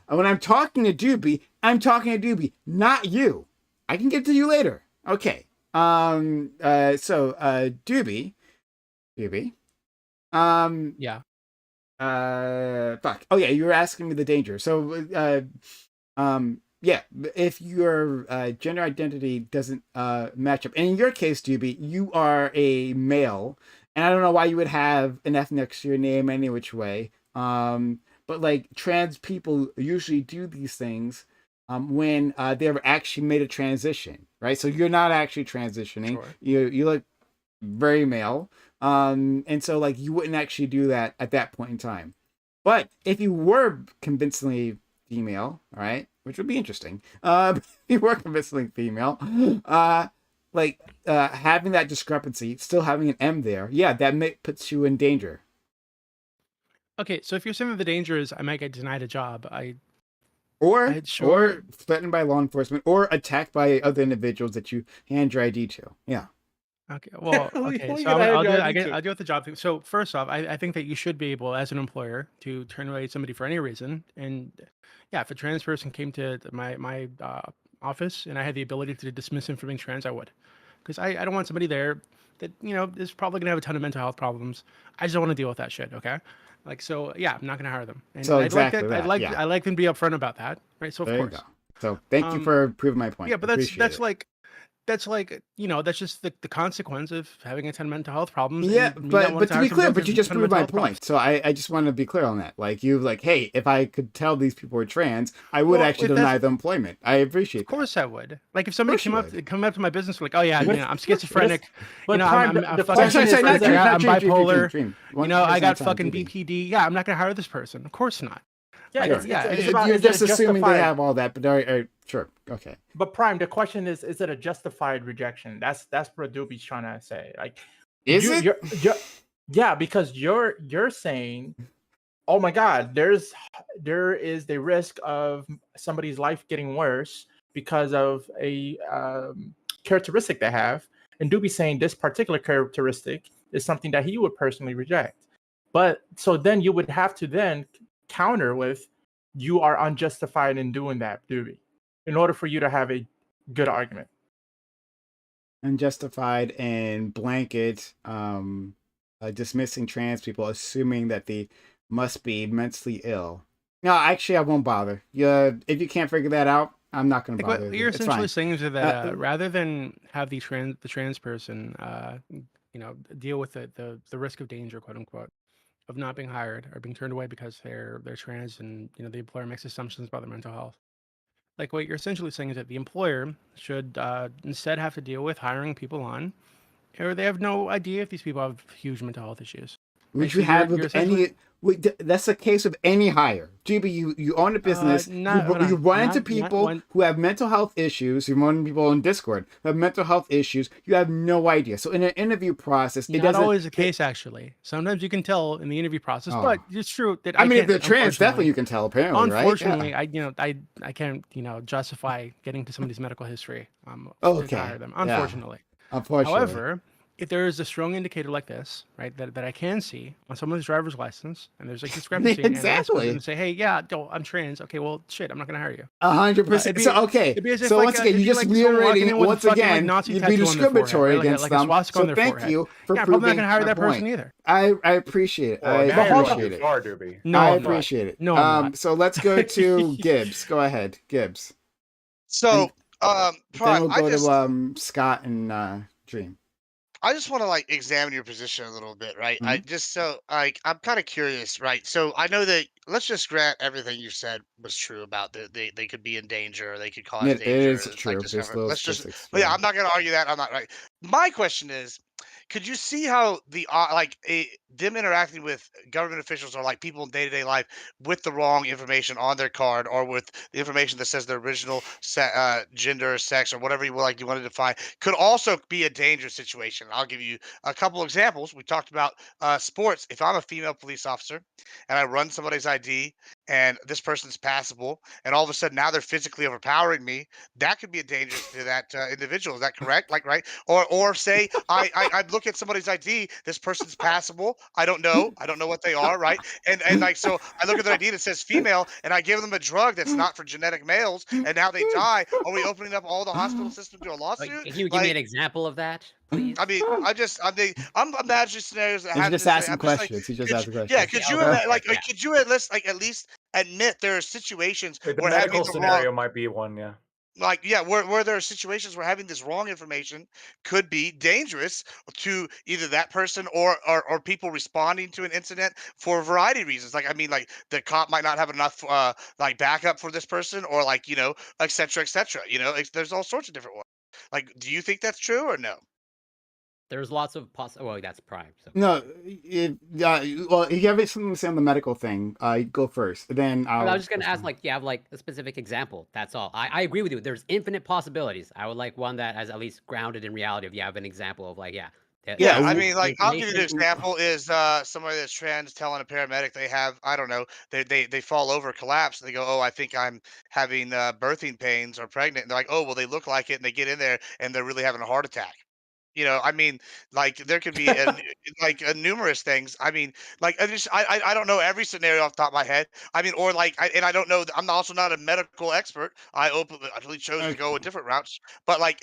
When I'm talking to Doobie, I'm talking to Doobie, not you. I can get to you later. Okay. Doobie. Yeah. Fuck. Oh yeah, you were asking me the danger. So yeah, if your gender identity doesn't match up, and in your case, Doobie, you are a male, and I don't know why you would have an F next to your name any which way. But like trans people usually do these things when they've actually made a transition, right? So you're not actually transitioning. Sure. You look very male, and so like you wouldn't actually do that at that point in time. But if you were convincingly female, all right, which would be interesting. If you were convincingly female, having that discrepancy, still having an M there, yeah, that puts you in danger. Okay, so if you're saying that the danger is I might get denied a job, Or sure. threatened by law enforcement, or attacked by other individuals that you hand your ID to. Yeah. Okay, well, We- okay, we so gotta I'll have do your I'll deal with the job thing. So first off, I think that you should be able, as an employer, to turn away somebody for any reason. And yeah, if a trans person came to my office and I had the ability to dismiss him for being trans, I would, because I don't want somebody there that is probably gonna have a ton of mental health problems. I just don't want to deal with that shit. Okay. Like, so yeah, I'm not going to hire them. And So I'd exactly like that, yeah. I like them to be upfront about that, right? So of There you course. go. So thank you for proving my point. Yeah, but Appreciate that's it. like that's just the consequence of having a ton of mental health problems. Yeah, and me not wanting but to hire be somebody clear, else but with you a just ton of proved mental my health problems. point. So I just want to be clear on that. Like you hey, if I could tell these people were trans, I would Well, actually if deny that's- them employment. I appreciate Of course I would. Like if somebody course you came up to my business like, oh yeah, But- I'm schizophrenic. but I'm Prime, the fucking question is- schizophrenic, sorry, I'm bipolar. Dream. I got fucking BPD. Yeah, I'm not gonna hire this person. Of course not. Yeah, Sure. You're just assuming they have all that, but all right, sure, okay. But Prime, the question is it a justified rejection? That's what Doobie's trying to say. Like, Is it? Yeah, because you're saying, oh my God, there is the risk of somebody's life getting worse because of a characteristic they have, and Doobie's saying this particular characteristic is something that he would personally reject. But so then you would have to then counter with, you are unjustified in doing that, Doobie, in order for you to have a good argument. Unjustified and blanket dismissing trans people, assuming that they must be mentally ill. No, actually, I won't bother. Yeah, if you can't figure that out, I'm not going to Like bother. what with you're it. It's essentially fine. saying is that rather than have the trans person, deal with the risk of danger, quote unquote, of not being hired or being turned away because they're trans, and the employer makes assumptions about their mental health. Like what you're essentially saying is that the employer should instead have to deal with hiring people on, or they have no idea if these people have huge mental health issues. Would Right? you So have you're with essentially any? That's the case of any hire. GB, you own a business. not You run into not people one. who have mental health issues. You run into people on Discord who have mental health issues. You have no idea. So in an interview process, it Not doesn't. always the case, actually. Sometimes you can tell in the interview process, Oh. but it's true that I mean, if can't, they're trans, definitely unfortunately- you can tell. Apparently, right? Unfortunately, Yeah. I can't justify getting to somebody's medical history to Okay. hire them. Yeah. Unfortunately. Unfortunately. However, if there is a strong indicator like this, right, that I can see on someone's driver's license, and there's like discrepancy, Exactly. and say, hey, yeah, I'm trans. Okay, well, shit, I'm not gonna hire you. 100%. So okay. It'd be as if, So like, once again, if you're just someone walking reiterating in with a once fucking, like, again. Nazi You'd be tattoo on their forehead, discriminatory right? against like a them. swastika So on their thank forehead. you for Yeah, I'm probably not proving gonna hire my that person point. either. I appreciate it. Well, I now you're appreciate going too it. far, Doobie. No, I I'm not. appreciate it. No, I'm not. So let's go to Gibbs. Go ahead, Gibbs. So, Then Prime, we'll go to Scott and Dream. I just want to like examine your position a little bit, right? I just so like I'm kind of curious, right? So I know that let's just grant everything you said was true about they could be in danger, they could cause It danger. is It's true. like There's discover. little Let's just, statistics. but yeah, I'm not gonna argue that. I'm not right. My question is, could you see how them interacting with government officials or like people in day-to-day life with the wrong information on their card or with the information that says their original gender or sex or whatever you want to define could also be a dangerous situation. I'll give you a couple examples. We talked about sports. If I'm a female police officer and I run somebody's ID and this person's passable and all of a sudden now they're physically overpowering me, that could be a danger to that individual. Is that correct? Like, right? Or say I look at somebody's ID, this person's passable. I don't know what they are, right? And like so I look at their ID and it says female, and I give them a drug that's not for genetic males, and now they die. Are we opening up all the hospital system to a lawsuit? Can you give me an example of that, please? I mean, I'm imagining scenarios that He's happen. just asking questions. He just asking questions. Yeah, could you could you at least admit there are situations The where having medical the scenario wrong, might be one, yeah. where there are situations where having this wrong information could be dangerous to either that person or people responding to an incident for a variety of reasons. Like I mean, like the cop might not have enough like backup for this person, or like et cetera, et cetera. There's all sorts of different ones. Like, do you think that's true or no? There's lots of well, that's Prime. So. No, well, if you have something to say on the medical thing, go first. Then I was just gonna ask, like, you have like a specific example. That's all. I agree with you. There's infinite possibilities. I would like one that is at least grounded in reality. If you have an example of like, Yeah, I mean, like I'll give you an example is somebody that's trans telling a paramedic they have, I don't know, they fall over, collapse, and they go, oh, I think I'm having birthing pains or pregnant. And they're like, oh, well, they look like it, and they get in there and they're really having a heart attack. I mean, like there could be numerous things. I mean, like I don't know every scenario off the top of my head. I mean, or like and I don't know. I'm also not a medical expert. I really chose to go a different routes. But like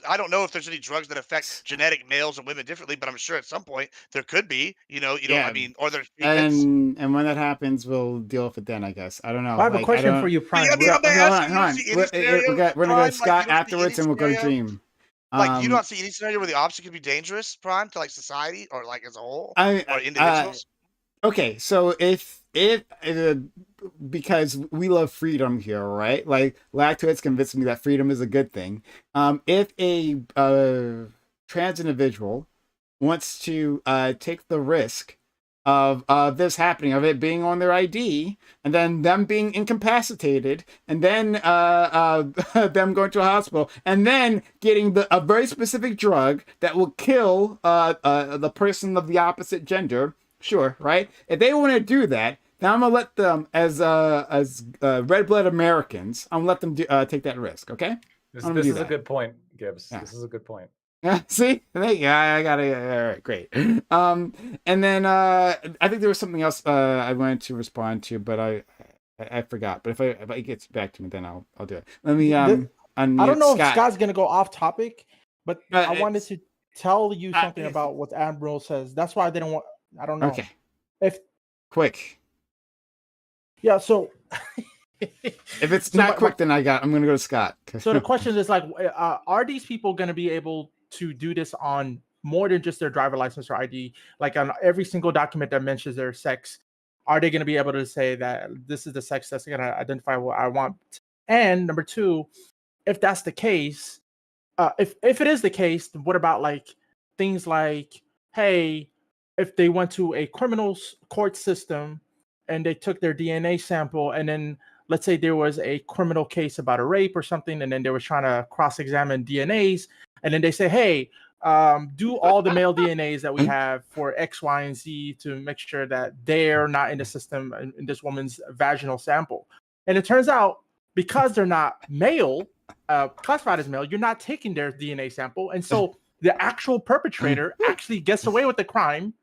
I don't know if there's any drugs that affect genetic males and women differently. But I'm sure at some point there could be. Yeah. I mean, or there's treatments. And when that happens, we'll deal with it then. I guess. I don't know. I have a question for you, Prime. I mean, I'm asking you to see any scenario, We're gonna go to Prime, Scott like, you don't see any afterwards, and we'll go to scenario- Dream. Like, you don't see any scenario where the opposite could be dangerous, Prime, to like society or like as a whole or individuals. Okay, so if because we love freedom here, right? Like Lactoids convinced me that freedom is a good thing. If a trans individual wants to take the risk of this happening, of it being on their ID, and then them being incapacitated, and then them going to a hospital, and then getting a very specific drug that will kill the person of the opposite gender, sure, right? If they want to do that, then I'm gonna let them, as red-blooded Americans, I'm gonna let them take that risk, okay? This is a good point, Gibbs. Yeah. This is a good point. See, I got it. All right, great. And then I think there was something else I wanted to respond to, but I forgot. But if it gets back to me, then I'll do it. Let me I don't know if Scott's gonna go off topic, but I wanted to tell you something about what Admiral says. That's why I didn't want. I don't know. Okay, If quick. yeah, so If it's So not my- quick, then I'm gonna go to Scott. So the question is like, are these people going to be able to do this on more than just their driver license or ID? Like on every single document that mentions their sex, are they going to be able to say that this is the sex that's going to identify what I want? And number two, if that's the case, if it is the case, what about like things like, hey, if they went to a criminal court system and they took their DNA sample, and then let's say there was a criminal case about a rape or something, and then they were trying to cross-examine DNAs, and then they say, hey, do all the male DNAs that we have for X, Y, and Z to make sure that they're not in the system in this woman's vaginal sample. And it turns out, because they're not male, classified as male, you're not taking their DNA sample. And so the actual perpetrator actually gets away with the crime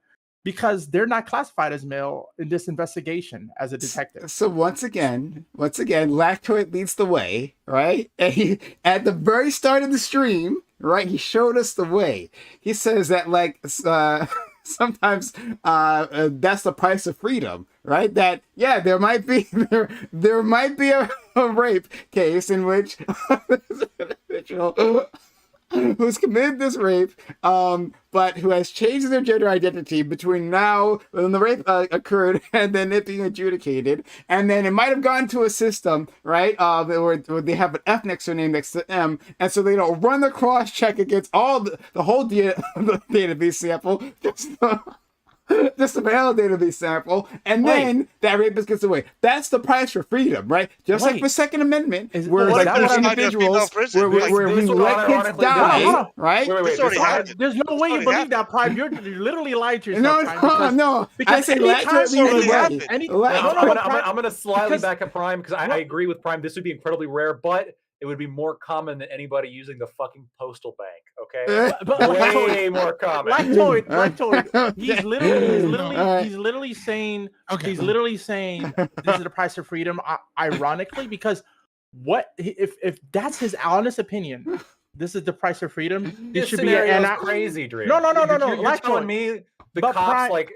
because they're not classified as male in this investigation as a detective. So once again, Lactoid leads the way, right? And he, at the very start of the stream, right, he showed us the way. He says that like sometimes that's the price of freedom, right? That there might be there might be a rape case in which there's an individual who's committed this rape, but who has changed their gender identity between now when the rape occurred and then it being adjudicated, and then it might have gone to a system, right, where they have an F next to their name next to M, and so they don't run the cross check against all the whole the database sample, just a male database sample, and then that rapist gets away. That's the price for freedom, right? Just like the Second Amendment, where like there's individuals where we let kids die, right? There's no way you believe that, Prime. You're literally lying to yourself. No. I say I'm going to slightly back up Prime because I agree with Prime. This would be incredibly rare, but it would be more common than anybody using the fucking postal bank. Okay, but way more common. Lactoid. He's literally saying. Okay. He's literally saying this is the price of freedom. Ironically, because what if that's his honest opinion? This is the price of freedom. This should be crazy, Drew. No. You're telling me the cops Prime, like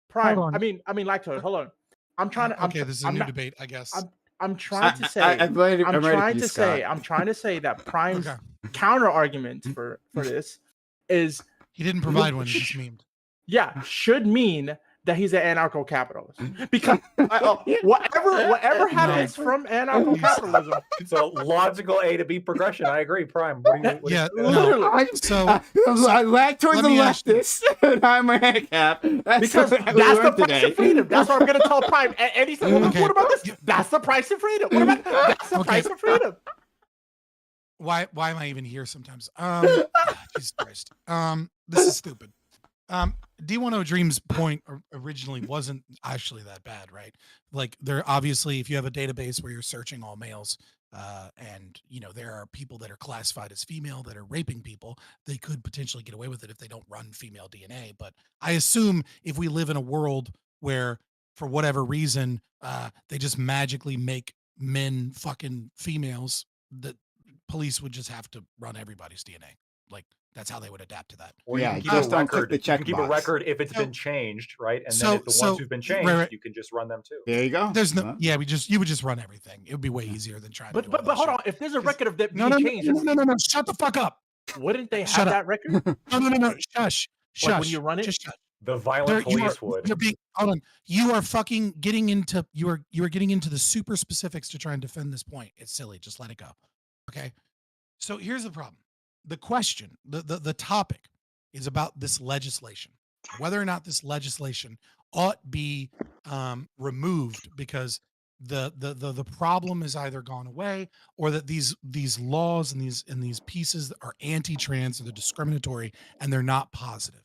Prime. I mean, Lactoid. Hold on. I'm trying to. Okay, this is a new debate, I guess. I'm trying to say. I'm trying to say that Prime's counter argument for this is he didn't provide one. He just memed. Yeah, should mean that he's an anarcho-capitalist because whatever happens from anarcho-capitalism, it's a logical A to B progression. I agree, Prime. Literally. Lactoid's a leftist, and I'm a handicap. That's the price of freedom. That's what I'm going to tell Prime. And he said, "What about this? That's the price of freedom. What about that's the price of freedom." Why am I even here sometimes? Jesus Christ. This is stupid. D10 Dream's point originally wasn't actually that bad, right? Like, there obviously, if you have a database where you're searching all males, and there are people that are classified as female that are raping people, they could potentially get away with it if they don't run female DNA. But I assume if we live in a world where, for whatever reason, they just magically make men fucking females, that police would just have to run everybody's DNA. Like, that's how they would adapt to that. Or you can keep a record. You can keep a record if it's been changed, right? And then if the ones who've been changed, you can just run them too. There you go. There's no, you would just run everything. It would be way easier than trying. But hold on, if there's a record of that no, shut the fuck up. Wouldn't they have that record? No, shush. When you run it, just shut. The violent police would. Hold on. You are fucking getting into you are getting into the super specifics to try and defend this point. It's silly. Just let it go. Okay. So here's the problem. The question, the topic is about this legislation, whether or not this legislation ought be removed because the problem is either gone away, or that these laws and these pieces are anti-trans or they're discriminatory and they're not positive.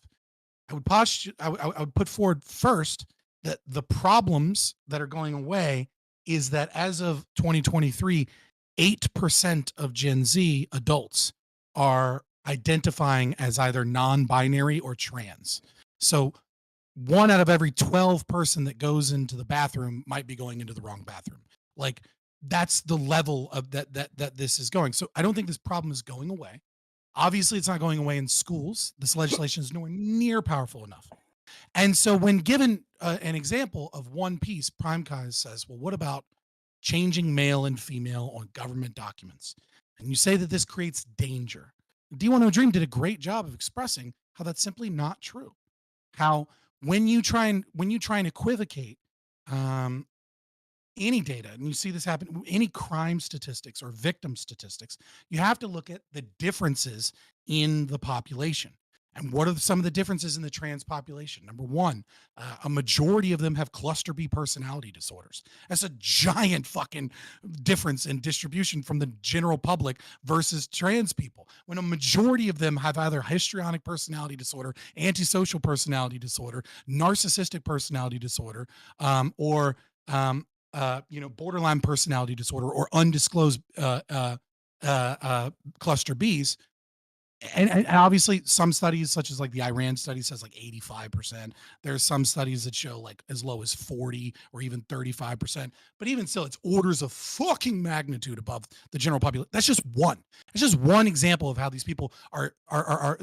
I would put forward first that the problems that are going away is that as of 2023, 8% of Gen Z adults are identifying as either non-binary or trans. So 1 out of every 12 person that goes into the bathroom might be going into the wrong bathroom. Like, that's the level of that this is going. So I don't think this problem is going away. Obviously, it's not going away in schools. This legislation is nowhere near powerful enough And so when given an example of one piece, Primekai says, well, what about changing male and female on government documents? And you say that this creates danger. D1O Dream did a great job of expressing how that's simply not true. How when you try and equivocate any data, and you see this happen, any crime statistics or victim statistics, you have to look at the differences in the population. And what are some of the differences in the trans population? Number one, a majority of them have cluster B personality disorders. That's a giant fucking difference in distribution from the general public versus trans people. When a majority of them have either histrionic personality disorder, antisocial personality disorder, narcissistic personality disorder, or borderline personality disorder, or undisclosed cluster Bs. And obviously some studies, such as like the Iran study, says like 85%. There's some studies that show like as low as 40 or even 35%. But even still, it's orders of fucking magnitude above the general population. That's just one. It's just one example of how these people are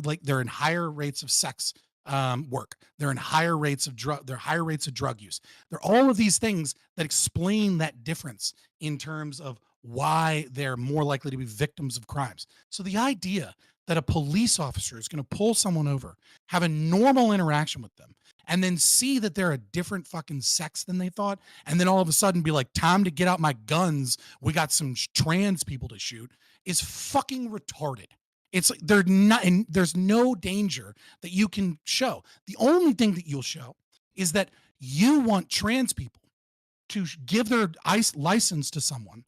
like, they're in higher rates of sex work. They're in higher rates of drug use. They're all of these things that explain that difference in terms of why they're more likely to be victims of crimes. So the idea that a police officer is going to pull someone over, have a normal interaction with them, and then see that they're a different fucking sex than they thought, and then all of a sudden be like, time to get out my guns, we got some trans people to shoot, is fucking retarded. It's like they're not, and there's no danger that you can show. The only thing that you'll show is that you want trans people to give their license to someone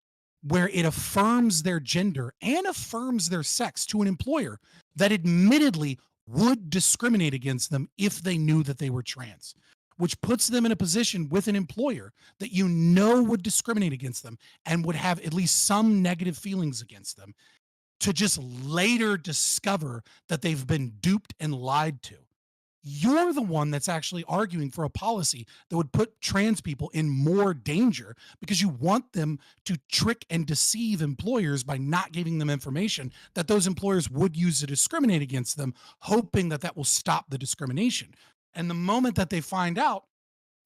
where it affirms their gender and affirms their sex to an employer that admittedly would discriminate against them if they knew that they were trans, which puts them in a position with an employer that you know would discriminate against them and would have at least some negative feelings against them, to just later discover that they've been duped and lied to. You're the one that's actually arguing for a policy that would put trans people in more danger because you want them to trick and deceive employers by not giving them information that those employers would use to discriminate against them, hoping that that will stop the discrimination. And the moment that they find out,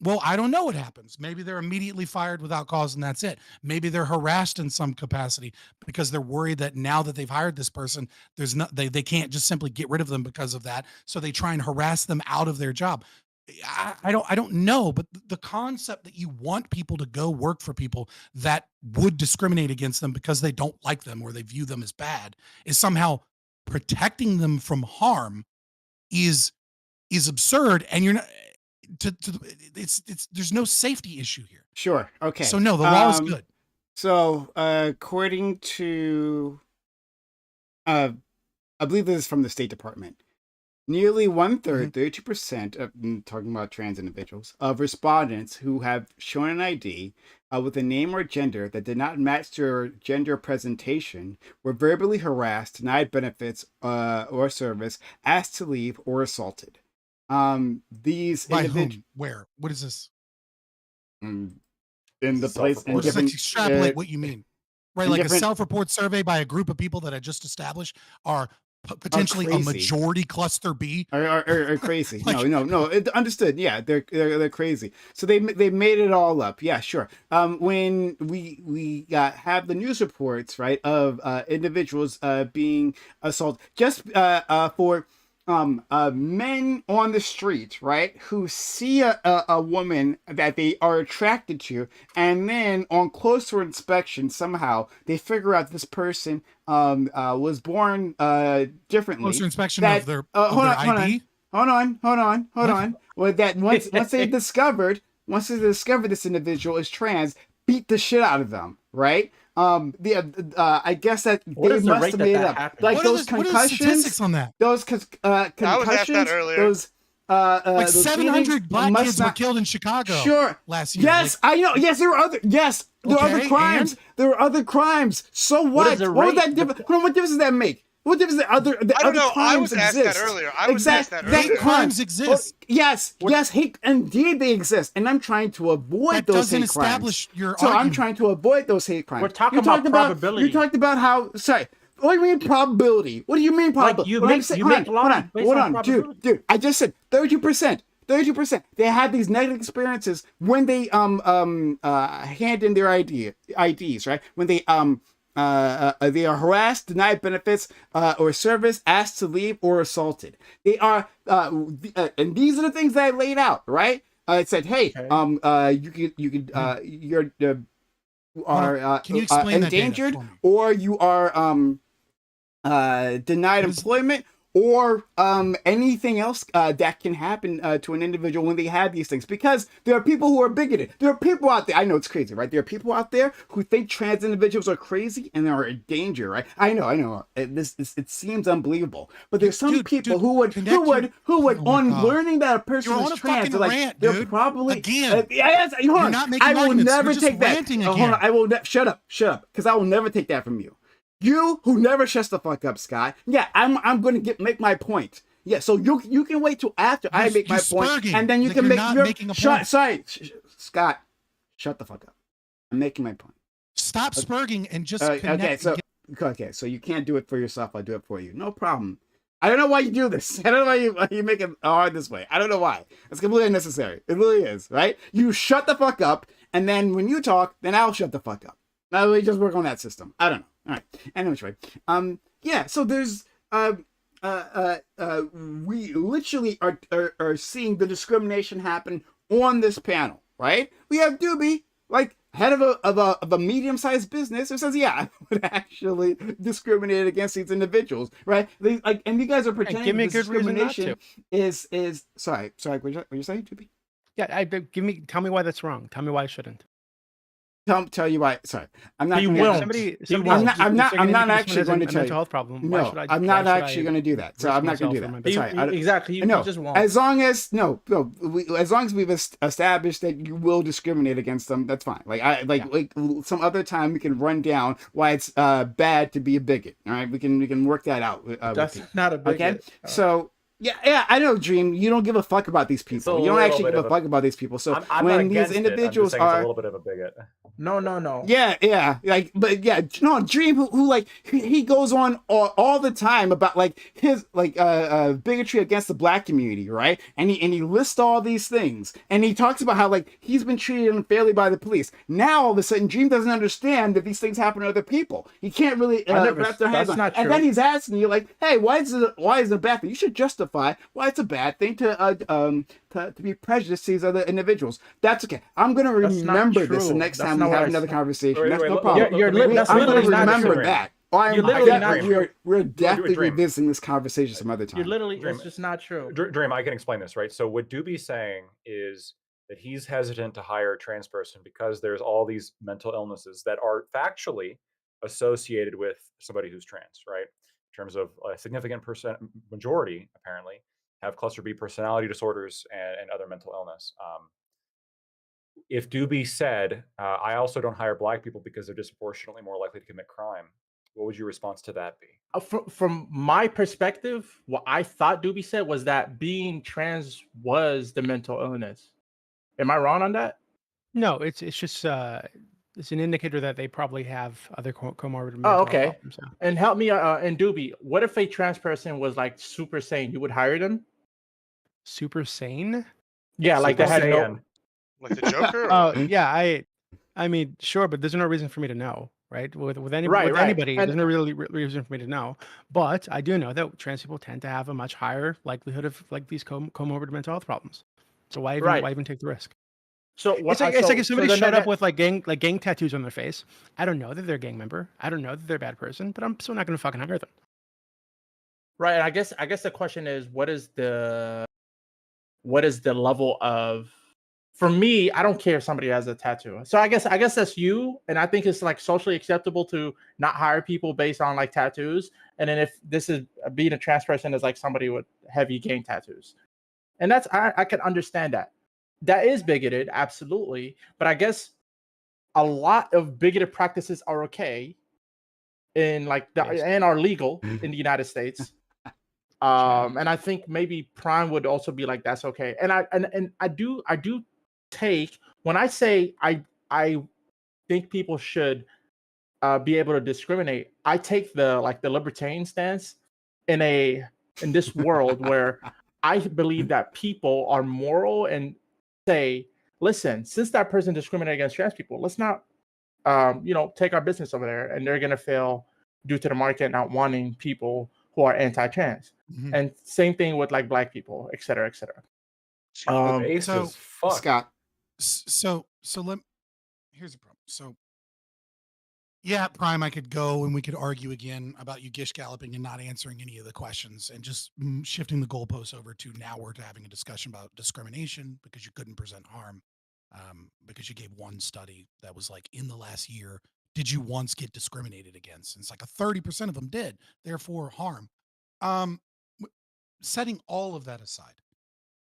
well, I don't know what happens. Maybe they're immediately fired without cause and that's it. Maybe they're harassed in some capacity because they're worried that now that they've hired this person, there's not, they can't just simply get rid of them because of that. So they try and harass them out of their job. I don't know, but the concept that you want people to go work for people that would discriminate against them because they don't like them or they view them as bad is somehow protecting them from harm is absurd. And you're not, it's there's no safety issue here. Sure. Okay. So no, the law is good. So according to I believe this is from the State Department, nearly 1/3, 32% of, talking about trans individuals, of respondents who have shown an ID with a name or gender that did not match their gender presentation were verbally harassed, denied benefits or service, asked to leave, or assaulted. These by whom? Where? What is this? In the place, Or just like extrapolate what you mean, right? Like a self-report survey by a group of people that I just established are potentially a majority cluster B. Are crazy. Like, no. Understood. Yeah, they're crazy. So they made it all up. Yeah, sure. When we have the news reports, right, of individuals being assaulted, just for men on the street, right, who see a woman that they are attracted to, and then on closer inspection, somehow they figure out this person was born differently. Closer inspection of their ID? Hold on. Well, that once they discovered this individual is trans, beat the shit out of them, right? I guess that they must have made it up. Like those concussions. What are the statistics on that? Those concussions. I was asked that earlier. Those like 700 black kids were killed in Chicago. Last year. Yes, I know. Yes, there were other. Yes, there were other crimes. There were other crimes. So what? What was that difference? Hold on, what difference does that make? What difference? The other crimes I was exist. asked that earlier. Hate crimes exist. Yes, hate, indeed they exist, and I'm trying to avoid those hate crimes. That doesn't establish your argument. I'm trying to avoid those hate crimes. We're talking about probability. You talked about how. Sorry. What do you mean probability? What do you mean probability? Like you make laws based on probability. Dude. I just said 32%. 32%. They had these negative experiences when they hand in their IDs, right? When they are harassed, denied benefits or service, asked to leave, or assaulted. They are, and these are the things that I laid out, right? It said, hey, you're Can you explain that data endangered, for me? or you are denied employment, or anything else that can happen to an individual when they have these things, because there are people who are bigoted. There are people out there, I know it's crazy, right? There are people out there who think trans individuals are crazy and are in danger, right? I know it seems unbelievable, but there's some people who would on learning that a person You're is on a trans, fucking like rant, they're dude. probably Again. you're not making I will arguments. never You're just take that. ranting Hold again. on, I will shut up, because I will never take that from you. You who never shuts the fuck up, Scott. Yeah, I'm going to make my point. Yeah, so you can wait till after I make my point, and then you can make your point. Sorry, Scott, shut the fuck up. I'm making my point. Stop spurging and just connect. So you can't do it for yourself. I'll do it for you. No problem. I don't know why you do this. I don't know why you make it hard this way. I don't know why. It's completely unnecessary. It really is, right? You shut the fuck up, and then when you talk, then I'll shut the fuck up. Now we just work on that system. I don't know. All right. Anyway, yeah. So there's we literally are seeing the discrimination happen on this panel, right? We have Doobie, like head of a medium-sized business, who says, yeah, I would actually discriminate against these individuals, right? And you guys are pretending give me a this good reason not discrimination is sorry. What you saying, Doobie? Yeah, tell me why that's wrong. Tell me why I shouldn't. Tell you why. Sorry, I'm not. He gonna, won't. Somebody I'm not actually going to a tell mental you. health problem. No, I'm not actually going to do that. So I'm not going to do that. Sorry, Exactly. You no, just won't. as long as as long as we've established that you will discriminate against them, that's fine. Like some other time we can run down why it's bad to be a bigot. All right, we can work that out. That's not a bigot. Okay, so. Yeah, I know, Dream. You don't give a fuck about these people. You don't actually give a fuck about these people. So I'm when not these individuals it's a little bit of a bigot. No. Yeah. Dream, who like he goes on all the time about like his bigotry against the black community, right? And he lists all these things, and he talks about how like he's been treated unfairly by the police. Now all of a sudden, Dream doesn't understand that these things happen to other people. He can't really wrap their hands on. And then he's asking you like, hey, why is it a bad thing? You should justify why it's a bad thing to be prejudiced to these other individuals. That's okay. I'm gonna remember this the next time we have another conversation. That's no problem. You're literally remember that. We're definitely Dream. revisiting this conversation some other time. You're literally, Dream. it's just not true. Dream, I can explain this, right? So what Doobie's saying is that he's hesitant to hire a trans person because there's all these mental illnesses that are factually associated with somebody who's trans, right? In terms of a significant majority, apparently, have cluster B personality disorders and other mental illness. If Doobie said, I also don't hire black people because they're disproportionately more likely to commit crime, what would your response to that be? From my perspective, what I thought Doobie said was that being trans was the mental illness. Am I wrong on that? No, it's just it's an indicator that they probably have other comorbid mental Oh, okay. problems. So. And help me, and Doobie, what if a trans person was like super sane? You would hire them? Super sane? Yeah, like they had no. Like the Joker? Oh, yeah. I mean, sure, but there's no reason for me to know, right? With anybody, there's no really reason for me to know. But I do know that trans people tend to have a much higher likelihood of like these comorbid mental health problems. So why even take the risk? So it's like if somebody showed up with like gang tattoos on their face. I don't know that they're a gang member. I don't know that they're a bad person, but I'm still not going to fucking hire them. Right. And I guess the question is, what is the level of? For me, I don't care if somebody has a tattoo. So I guess that's you, and I think it's like socially acceptable to not hire people based on like tattoos. And then if this is being a trans person is like somebody with heavy gang tattoos, and that's I can understand that. That is bigoted, absolutely. But I guess a lot of bigoted practices are okay and are legal in the United States. And I think maybe Prime would also be like, that's okay. And I do take when I say I think people should be able to discriminate. I take the libertarian stance in this world where I believe that people are moral and say, listen, since that person discriminated against trans people, let's not, take our business over there, and they're going to fail due to the market not wanting people who are anti-trans. Mhm. And same thing with like black people, et cetera, et cetera. The base so- is fucked. Scott. Here's the problem. So yeah, Prime, I could go and we could argue again about you gish galloping and not answering any of the questions and just shifting the goalposts over to now we're having a discussion about discrimination because you couldn't present harm, because you gave one study that was like in the last year, did you once get discriminated against? And it's like a 30% of them did, therefore harm. Setting all of that aside,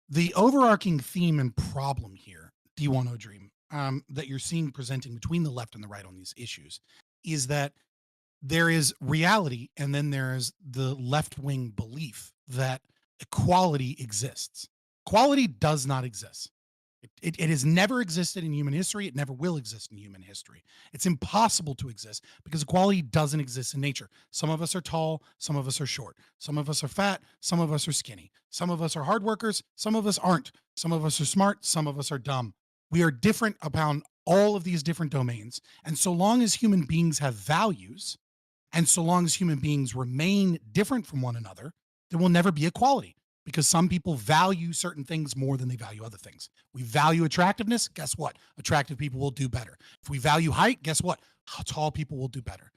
the overarching theme and problem here, D10 Dream, that you're seeing presenting between the left and the right on these issues is that there is reality and then there's the left-wing belief that equality exists. Equality does not exist. It has never existed in human history. It never will exist in human history. It's impossible to exist because equality doesn't exist in nature. Some of us are tall, some of us are short. Some of us are fat, some of us are skinny. Some of us are hard workers, some of us aren't. Some of us are smart, some of us are dumb. We are different upon all of these different domains. And so long as human beings have values, and so long as human beings remain different from one another, there will never be equality because some people value certain things more than they value other things. We value attractiveness. Guess what? Attractive people will do better. If we value height, guess what? Tall people will do better.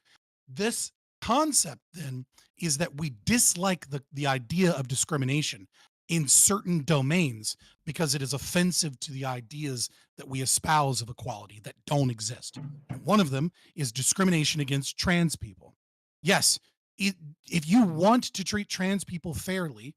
This concept then is that we dislike the idea of discrimination in certain domains because it is offensive to the ideas that we espouse of equality that don't exist. And one of them is discrimination against trans people. Yes, if you want to treat trans people fairly,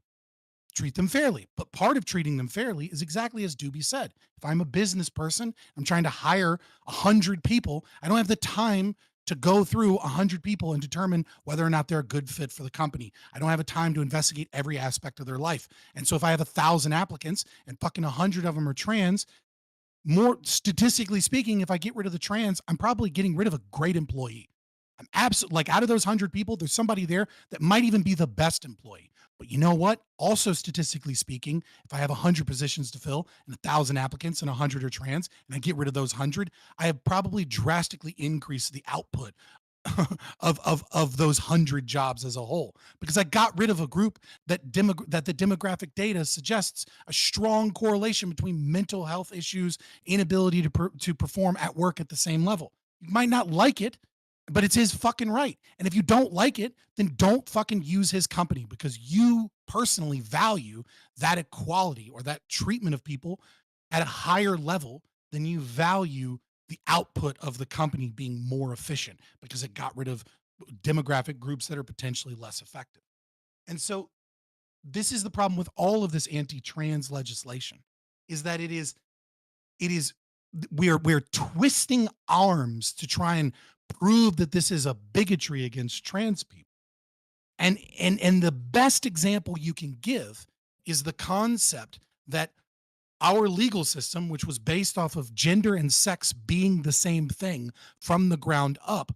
treat them fairly. But part of treating them fairly is exactly as Doobie said. If I'm a business person, I'm trying to hire 100 people, I don't have the time to go through 100 people and determine whether or not they're a good fit for the company. I don't have a time to investigate every aspect of their life. And so if I have 1,000 applicants and fucking 100 of them are trans, more statistically speaking, if I get rid of the trans, I'm probably getting rid of a great employee. I'm absolutely like out of those 100 people, there's somebody there that might even be the best employee. But you know what? Also, statistically speaking, if I have 100 positions to fill and 1,000 applicants and 100 are trans, and I get rid of those 100, I have probably drastically increased the output of those 100 jobs as a whole because I got rid of a group that the demographic data suggests a strong correlation between mental health issues, inability to perform at work at the same level. You might not like it, but it's his fucking right. And if you don't like it, then don't fucking use his company because you personally value that equality or that treatment of people at a higher level than you value the output of the company being more efficient because it got rid of demographic groups that are potentially less effective. And so this is the problem with all of this anti-trans legislation is that we're twisting arms to try and prove that this is a bigotry against trans people. And the best example you can give is the concept that our legal system, which was based off of gender and sex being the same thing from the ground up,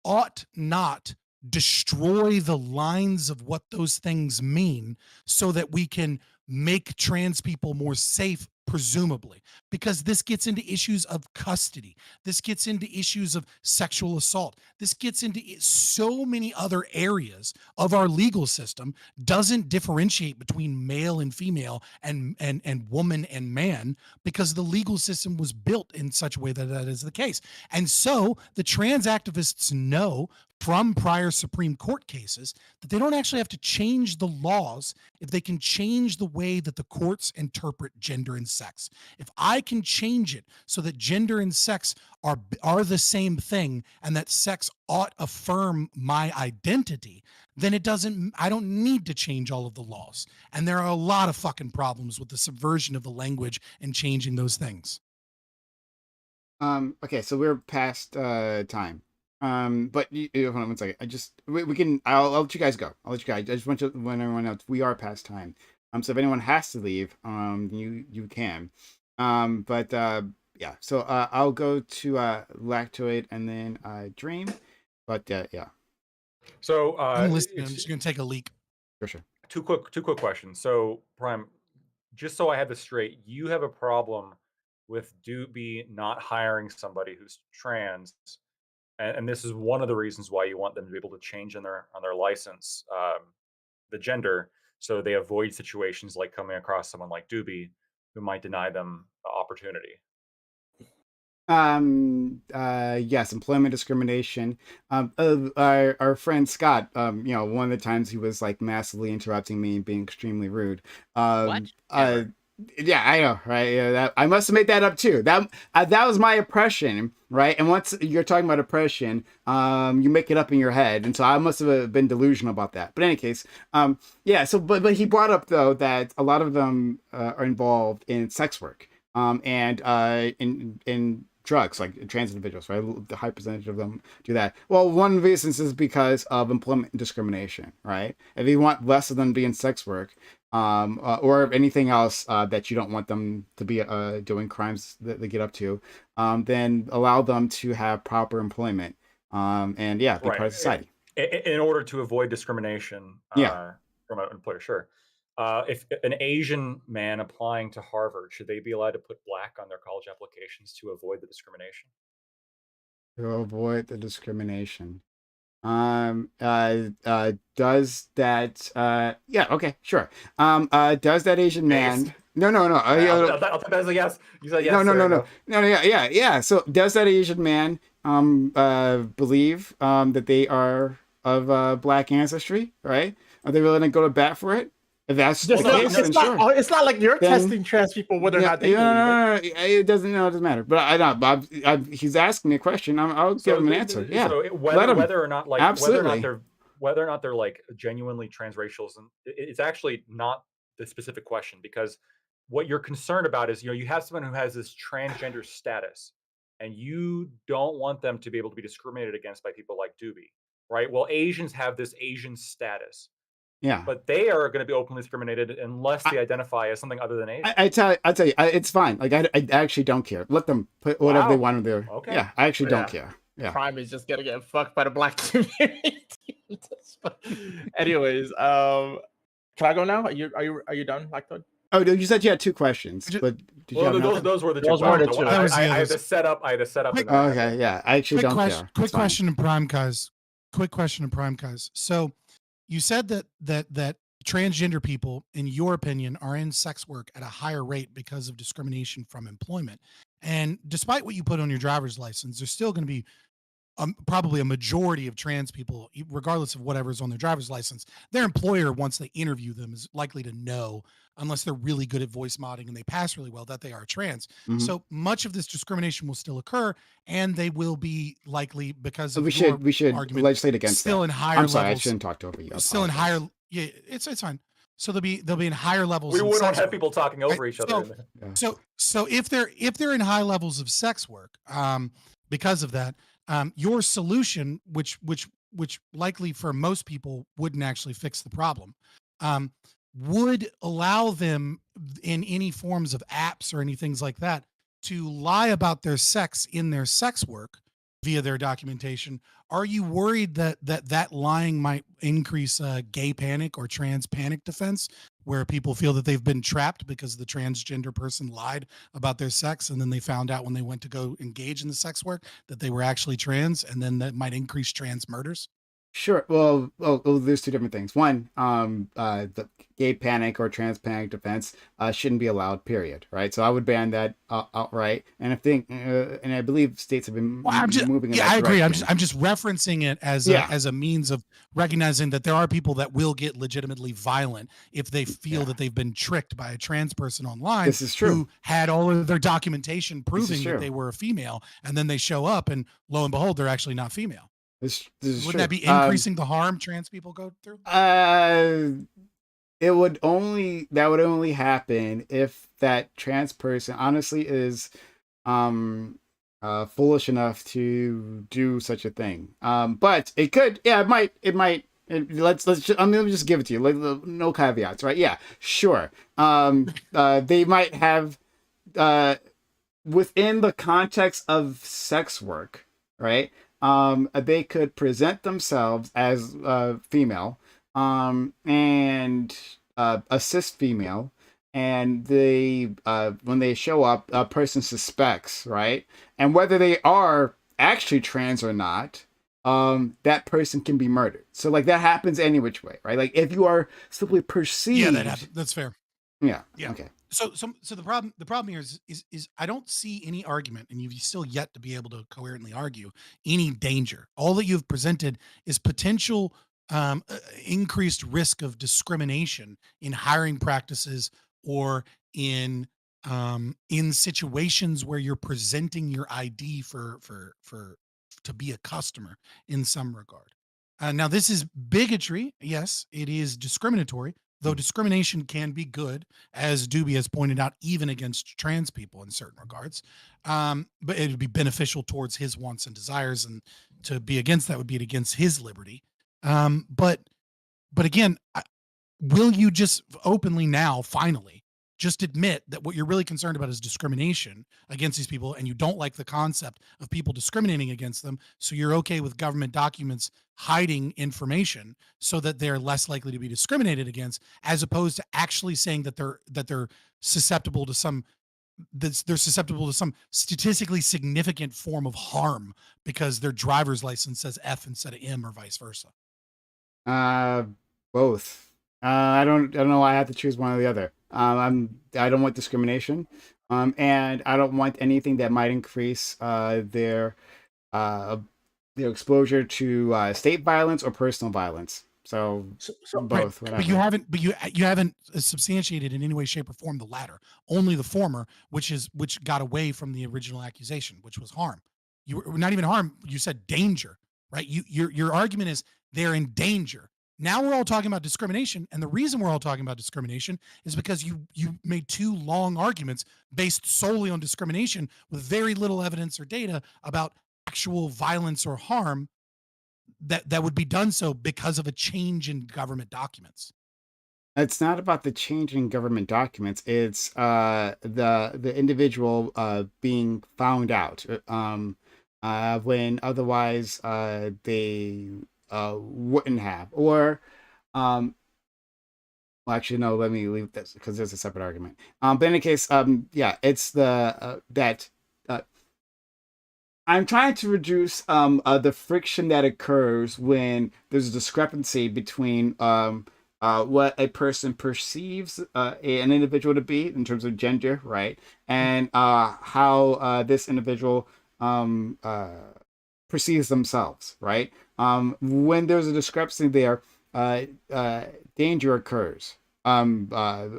ought not destroy the lines of what those things mean so that we can make trans people more safe, presumably, because this gets into issues of custody. This gets into issues of sexual assault. This gets into so many other areas of our legal system, doesn't differentiate between male and female and woman and man because the legal system was built in such a way that that is the case. And so the trans activists know from prior Supreme Court cases that they don't actually have to change the laws if they can change the way that the courts interpret gender and sex. If I can change it so that gender and sex are the same thing and that sex ought affirm my identity, then I don't need to change all of the laws. And there are a lot of fucking problems with the subversion of the language and changing those things. Okay, so we're past time. But hold on one second. We can. I'll let you guys go. I'll let you guys. I just want to let everyone know we are past time. So if anyone has to leave, you can. But yeah. So I'll go to Lactoid and then Dream. But yeah. So I'm listening. I'm just gonna take a leak. For sure. two quick questions. So Prime, just so I have this straight, you have a problem with Doobie not hiring somebody who's trans, and this is one of the reasons why you want them to be able to change on their license the gender, so they avoid situations like coming across someone like Doobie who might deny them the opportunity. Yes, employment discrimination. Our friend Scott, one of the times he was like massively interrupting me and being extremely rude. What? Never. Yeah, I know, right? Yeah, that I must have made that up too. That was my impression, right? And once you're talking about oppression, you make it up in your head, and so I must have been delusional about that. But in any case, yeah. So, but he brought up though that a lot of them are involved in sex work, and in drugs, like trans individuals, right? The high percentage of them do that. Well, one of the reasons is because of employment discrimination, right? If you want less of them to be in sex work, or anything else that you don't want them to be doing crimes that they get up to, then allow them to have proper employment, and yeah, be part of society. In order to avoid discrimination from an employer, sure. If an Asian man applying to Harvard, should they be allowed to put black on their college applications to avoid the discrimination? To avoid the discrimination. Does that yeah, okay, sure. Does that Asian man no I'll take that as a yes. You said yes. No, yeah. So does that Asian man believe that they are of black ancestry, right? Are they willing to go to bat for it? If that's the case, then sure. It's not like you're testing trans people whether or not they no, it doesn't matter. But I know he's asking me a question. I'll give him an answer. Yeah, so whether or not like absolutely. whether or not they're like genuinely transracial, and it's actually not the specific question, because what you're concerned about is, you have someone who has this transgender status, and you don't want them to be able to be discriminated against by people like Doobie, right? Well, Asians have this Asian status. Yeah, but they are going to be openly discriminated unless they identify as something other than Asian. I tell you, it's fine. Like I actually don't care. Let them put whatever they want in there. Okay. Yeah, I actually don't care. Yeah, Prime is just gonna get fucked by the black community. Anyways, can I go now? Are you done, Lactoid? Oh, you said you had two questions, but did you have those were the two. Those were the two. I had to set up. Okay, yeah. I actually don't care. Quick question in Prime, cuz. So you said that transgender people, in your opinion, are in sex work at a higher rate because of discrimination from employment. And despite what you put on your driver's license, there's still going to be probably a majority of trans people, regardless of whatever's on their driver's license. Their employer, once they interview them, is likely to know, unless they're really good at voice modding and they pass really well, that they are trans. Mm-hmm. So much of this discrimination will still occur, and they will be likely, because of we should argument, legislate against still that. in higher I'm sorry, levels. I shouldn't talk over you. Still in higher. Yeah, it's fine. So they'll be in higher levels. We don't have work. people talking over each other. So if they're in high levels of sex work, because of that, your solution, which likely for most people wouldn't actually fix the problem, would allow them in any forms of apps or any things like that to lie about their sex in their sex work via their documentation. Are you worried that lying might increase gay panic or trans panic defense, where people feel that they've been trapped because the transgender person lied about their sex, and then they found out when they went to go engage in the sex work that they were actually trans, and then that might increase trans murders? Sure. Well, there's two different things. One, the gay panic or trans panic defense shouldn't be allowed. Period. Right. So I would ban that outright. And and I believe states have been moving. Yeah, I agree. I'm just referencing it as a means of recognizing that there are people that will get legitimately violent if they feel that they've been tricked by a trans person online. This is true. Who had all of their documentation proving that they were a female, and then they show up, and lo and behold, they're actually not female. Wouldn't that be increasing the harm trans people go through? It would only happen if that trans person honestly is foolish enough to do such a thing. But it could, it might. Let me just give it to you. Like, no caveats, right? Yeah, sure. They might have within the context of sex work, right? They could present themselves as female, and a cis female, and they when they show up, a person suspects, right? And whether they are actually trans or not, that person can be murdered. So like that happens any which way, right? Like if you are simply perceived, Yeah, that happens. That's fair. yeah, Yeah. okay. So the problem here is I don't see any argument, and you've still yet to be able to coherently argue any danger. All that you've presented is potential increased risk of discrimination in hiring practices or in situations where you're presenting your ID for to be a customer in some regard. Now this is bigotry. Yes, it is discriminatory, though discrimination can be good, as Doobie has pointed out, even against trans people in certain regards. But it would be beneficial towards his wants and desires, and to be against that would be against his liberty. But again, will you just openly now, finally, just admit that what you're really concerned about is discrimination against these people, and you don't like the concept of people discriminating against them, so you're okay with government documents hiding information so that they're less likely to be discriminated against, as opposed to actually saying that they're susceptible to some they're susceptible to some statistically significant form of harm because their driver's license says F instead of M, or vice versa. Both. I don't know why I have to choose one or the other. I don't want discrimination, and I don't want anything that might increase their exposure to state violence or personal violence. So both. Right. But you haven't substantiated in any way, shape, or form the latter. Only the former, which got away from the original accusation, which was harm. You were not even harm. You said danger, right? Your argument is they're in danger. Now we're all talking about discrimination, and the reason we're all talking about discrimination is because you made two long arguments based solely on discrimination with very little evidence or data about actual violence or harm that would be done so because of a change in government documents. It's not about the change in government documents. It's the individual being found out when otherwise they wouldn't have. Or well, actually, no. Let me leave this because there's a separate argument. But in any case, yeah, it's the that. I'm trying to reduce the friction that occurs when there's a discrepancy between what a person perceives an individual to be in terms of gender, right, and how this individual perceives themselves, right. When there's a discrepancy there, danger occurs. Okay,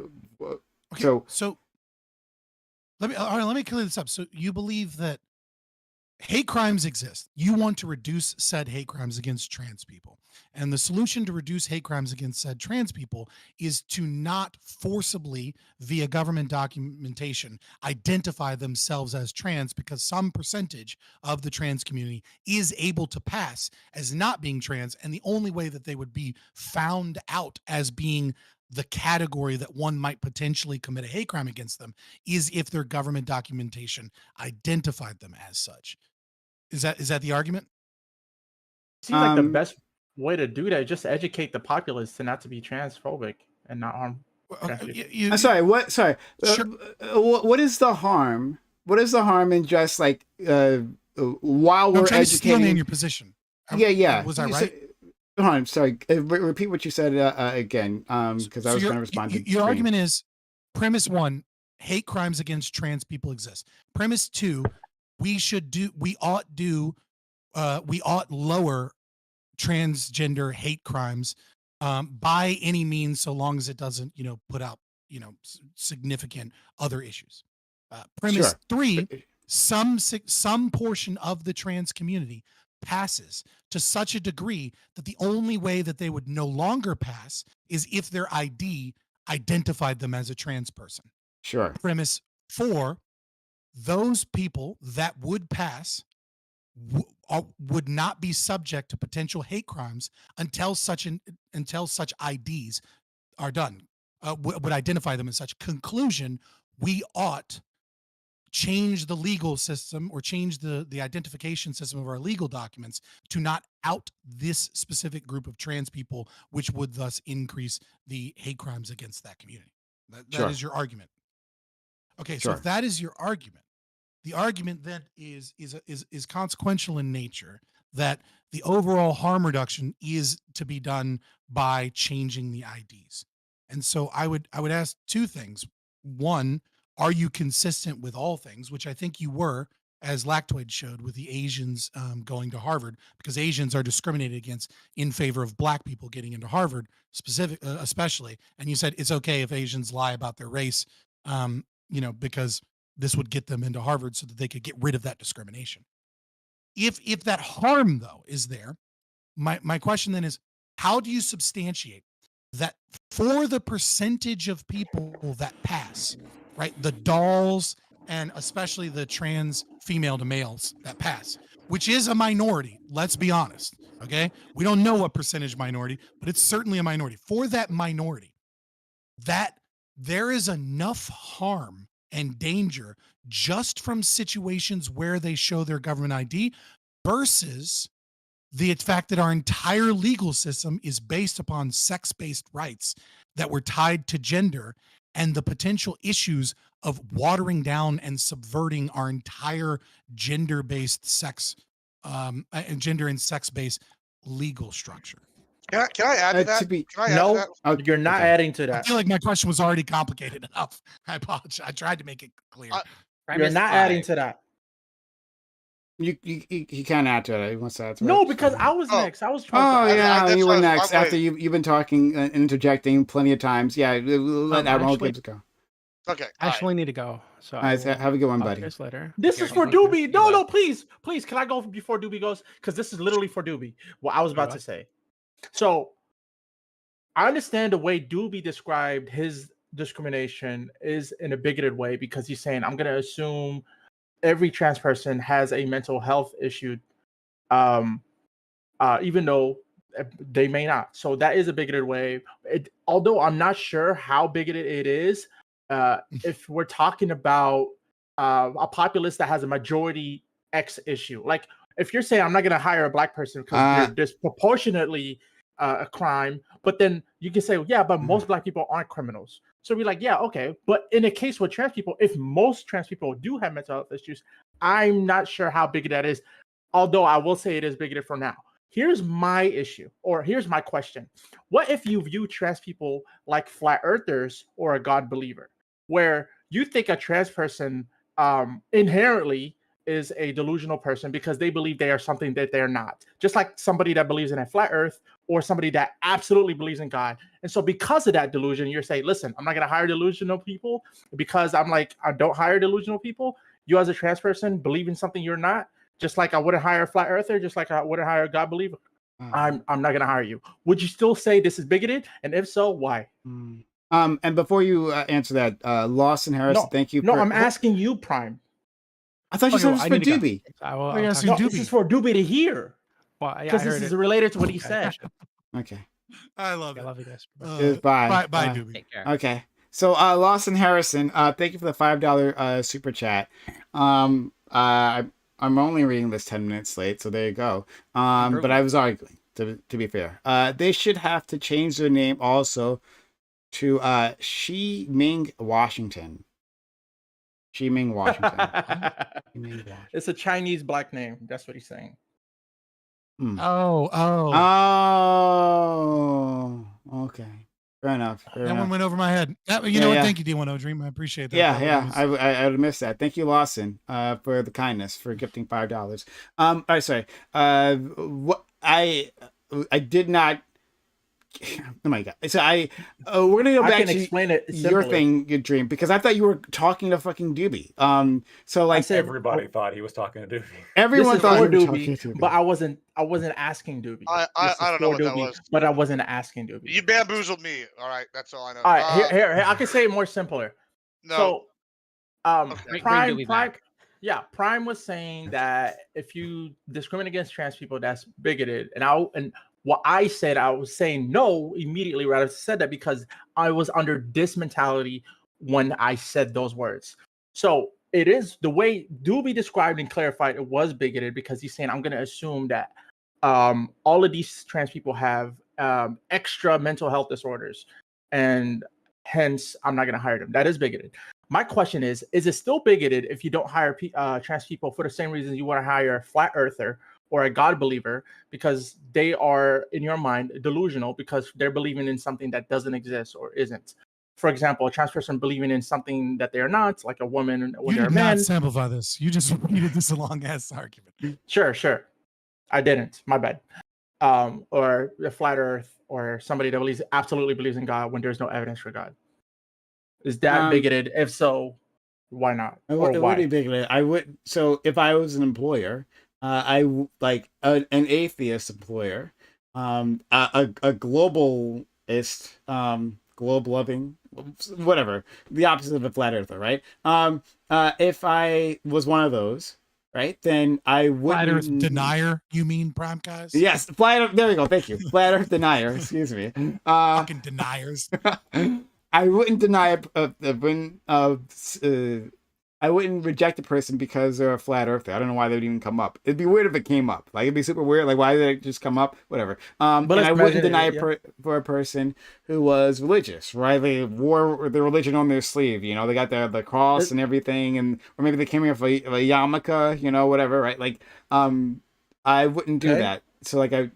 so let me clear this up. So you believe that hate crimes exist. You want to reduce said hate crimes against trans people. And the solution to reduce hate crimes against said trans people is to not forcibly, via government documentation, identify themselves as trans, because some percentage of the trans community is able to pass as not being trans. And the only way that they would be found out as being the category that one might potentially commit a hate crime against them is if their government documentation identified them as such. Is that the argument? Seems like the best way to do that is just educate the populace to not to be transphobic and not harm. I'm sorry. What? Sorry. Sure. What is the harm? What is the harm in just like while we're educating? In your position. Yeah. Was I right? Hold on. Sorry. Repeat what you said again. Because I was going to respond to your argument is premise one: hate crimes against trans people exist. Premise two: we ought lower transgender hate crimes by any means, so long as it doesn't, put out, significant other issues. Premise three: some portion of the trans community passes to such a degree that the only way that they would no longer pass is if their ID identified them as a trans person. Sure. Premise four: those people that would pass would not be subject to potential hate crimes until such IDs are done, would identify them as such. Conclusion: we ought change the legal system or change the identification system of our legal documents to not out this specific group of trans people, which would thus increase the hate crimes against that community. That Sure. is your argument. Okay, so Sure. if that is your argument, the argument then is consequential in nature, that the overall harm reduction is to be done by changing the IDs. And so I would ask two things. One, are you consistent with all things, which I think you were, as Lactoid showed with the Asians going to Harvard, because Asians are discriminated against in favor of Black people getting into Harvard, especially. And you said it's okay if Asians lie about their race, because this would get them into Harvard so that they could get rid of that discrimination. If that harm, though, is there, my question then is, how do you substantiate that for the percentage of people that pass, right, the dolls and especially the trans female to males that pass, which is a minority, let's be honest, okay? We don't know what percentage minority, but it's certainly a minority. For that minority, that there is enough harm and danger just from situations where they show their government ID versus the fact that our entire legal system is based upon sex-based rights that were tied to gender, and the potential issues of watering down and subverting our entire gender-based sex and gender and sex-based legal structure. Can I add to that? To be, Can I add to No, that? okay, you're not okay. adding to I that. feel like my question was already complicated enough. I apologize. I tried to make it clear. You're not adding to that. You can't add to it. He wants to add to No, it. because I was Oh. next. I was trying Oh to. yeah, that's you what were I was- next I'm after you've been talking and interjecting plenty of times. Yeah, let Admiral actually- Gibbs go. Okay. I actually need to go. So All right, have a good one, talk to buddy. you guys later. This Here, is for you- Doobie. No, please. Can I go before Doobie goes? Because this is literally for Doobie. What I was about to say. So I understand the way Doobie described his discrimination is in a bigoted way, because he's saying, I'm going to assume every trans person has a mental health issue, even though they may not. So that is a bigoted way. Although I'm not sure how bigoted it is, if we're talking about a populace that has a majority X issue. Like, if you're saying I'm not going to hire a Black person because they're disproportionately a crime, but then you can say, yeah, but most Black people aren't criminals. So we're like, yeah, okay. But in a case with trans people, if most trans people do have mental health issues, I'm not sure how big that is. Although I will say it is bigoted for now. Here's my issue, or here's my question. What if you view trans people like flat earthers or a God believer, where you think a trans person inherently is a delusional person because they believe they are something that they're not, just like somebody that believes in a flat earth or somebody that absolutely believes in God. And so because of that delusion, you're saying, listen, I'm not going to hire delusional people because I don't hire delusional people. You as a trans person believe in something you're not, just like I wouldn't hire a flat earther, just like I wouldn't hire a God believer. I'm not going to hire you. Would you still say this is bigoted? And if so, why? And before you answer that, Lawson Harris, thank you. No, I'm asking you, Prime. I thought you said it was for Doobie. This is for Doobie to hear. Well, because this is related to what he said. Okay. I love it. I love you guys. Bye, Doobie. Take care. Okay. So Lawson Harrison, thank you for the $5 super chat. I'm only reading this 10 minutes late, so there you go. But I was arguing, to be fair. They should have to change their name also to Shi Ming Washington. Shi Ming Washington. It's a Chinese Black name. That's what he's saying. Oh, okay. Fair enough. That one went over my head. You know what? Thank you, D1O Dream. I appreciate that. I would have missed that. Thank you, Lawson, for the kindness, for gifting $5. Sorry. What I did not. Oh my god! So we're gonna go back to explain it your thing, your dream, because I thought you were talking to fucking Doobie. So like everybody thought he was talking to Doobie. Everyone thought he was Doobie, talking to Doobie, but I wasn't asking Doobie. I don't know what that was, but I wasn't asking Doobie. You bamboozled me. All right, that's all I know. All right, here I can say it more simpler. No. So, Prime. Prime was saying that if you discriminate against trans people, that's bigoted, and what I said, I was saying no immediately right after I said that, because I was under this mentality when I said those words. So it is the way Doobie described and clarified it was bigoted because he's saying I'm going to assume that all of these trans people have extra mental health disorders, and hence I'm not going to hire them. That is bigoted. My question is it still bigoted if you don't hire trans people for the same reasons you want to hire a flat earther or a God believer, because they are, in your mind, delusional because they're believing in something that doesn't exist or isn't? For example, a trans person believing in something that they are not, like a woman or You they're a did not man. simplify this. You just repeated this long ass argument. Sure. I didn't. My bad. Or a flat earth or somebody that absolutely believes in God when there's no evidence for God. Is that bigoted? If so, why not? It would be bigoted. I would. So if I was an employer, like an atheist employer, a globalist, globe loving, whatever, the opposite of a flat earther, right? If I was one of those, right, then I wouldn't. Flat Earth denier, you mean, Prime Guys? Yes, flat Earth. There we go. Thank you, flat Earth denier. Excuse me. Fucking deniers. I wouldn't deny I wouldn't reject a person because they're a flat earther. I don't know why they would even come up. It'd be weird if it came up. Like, it'd be super weird. Like, why did it just come up? Whatever. But and I wouldn't deny yeah. for a person who was religious, right? They wore their religion on their sleeve. You know, they got the cross and everything, or maybe they came here for a yarmulke, whatever, right? Like, I wouldn't do that. So, like, I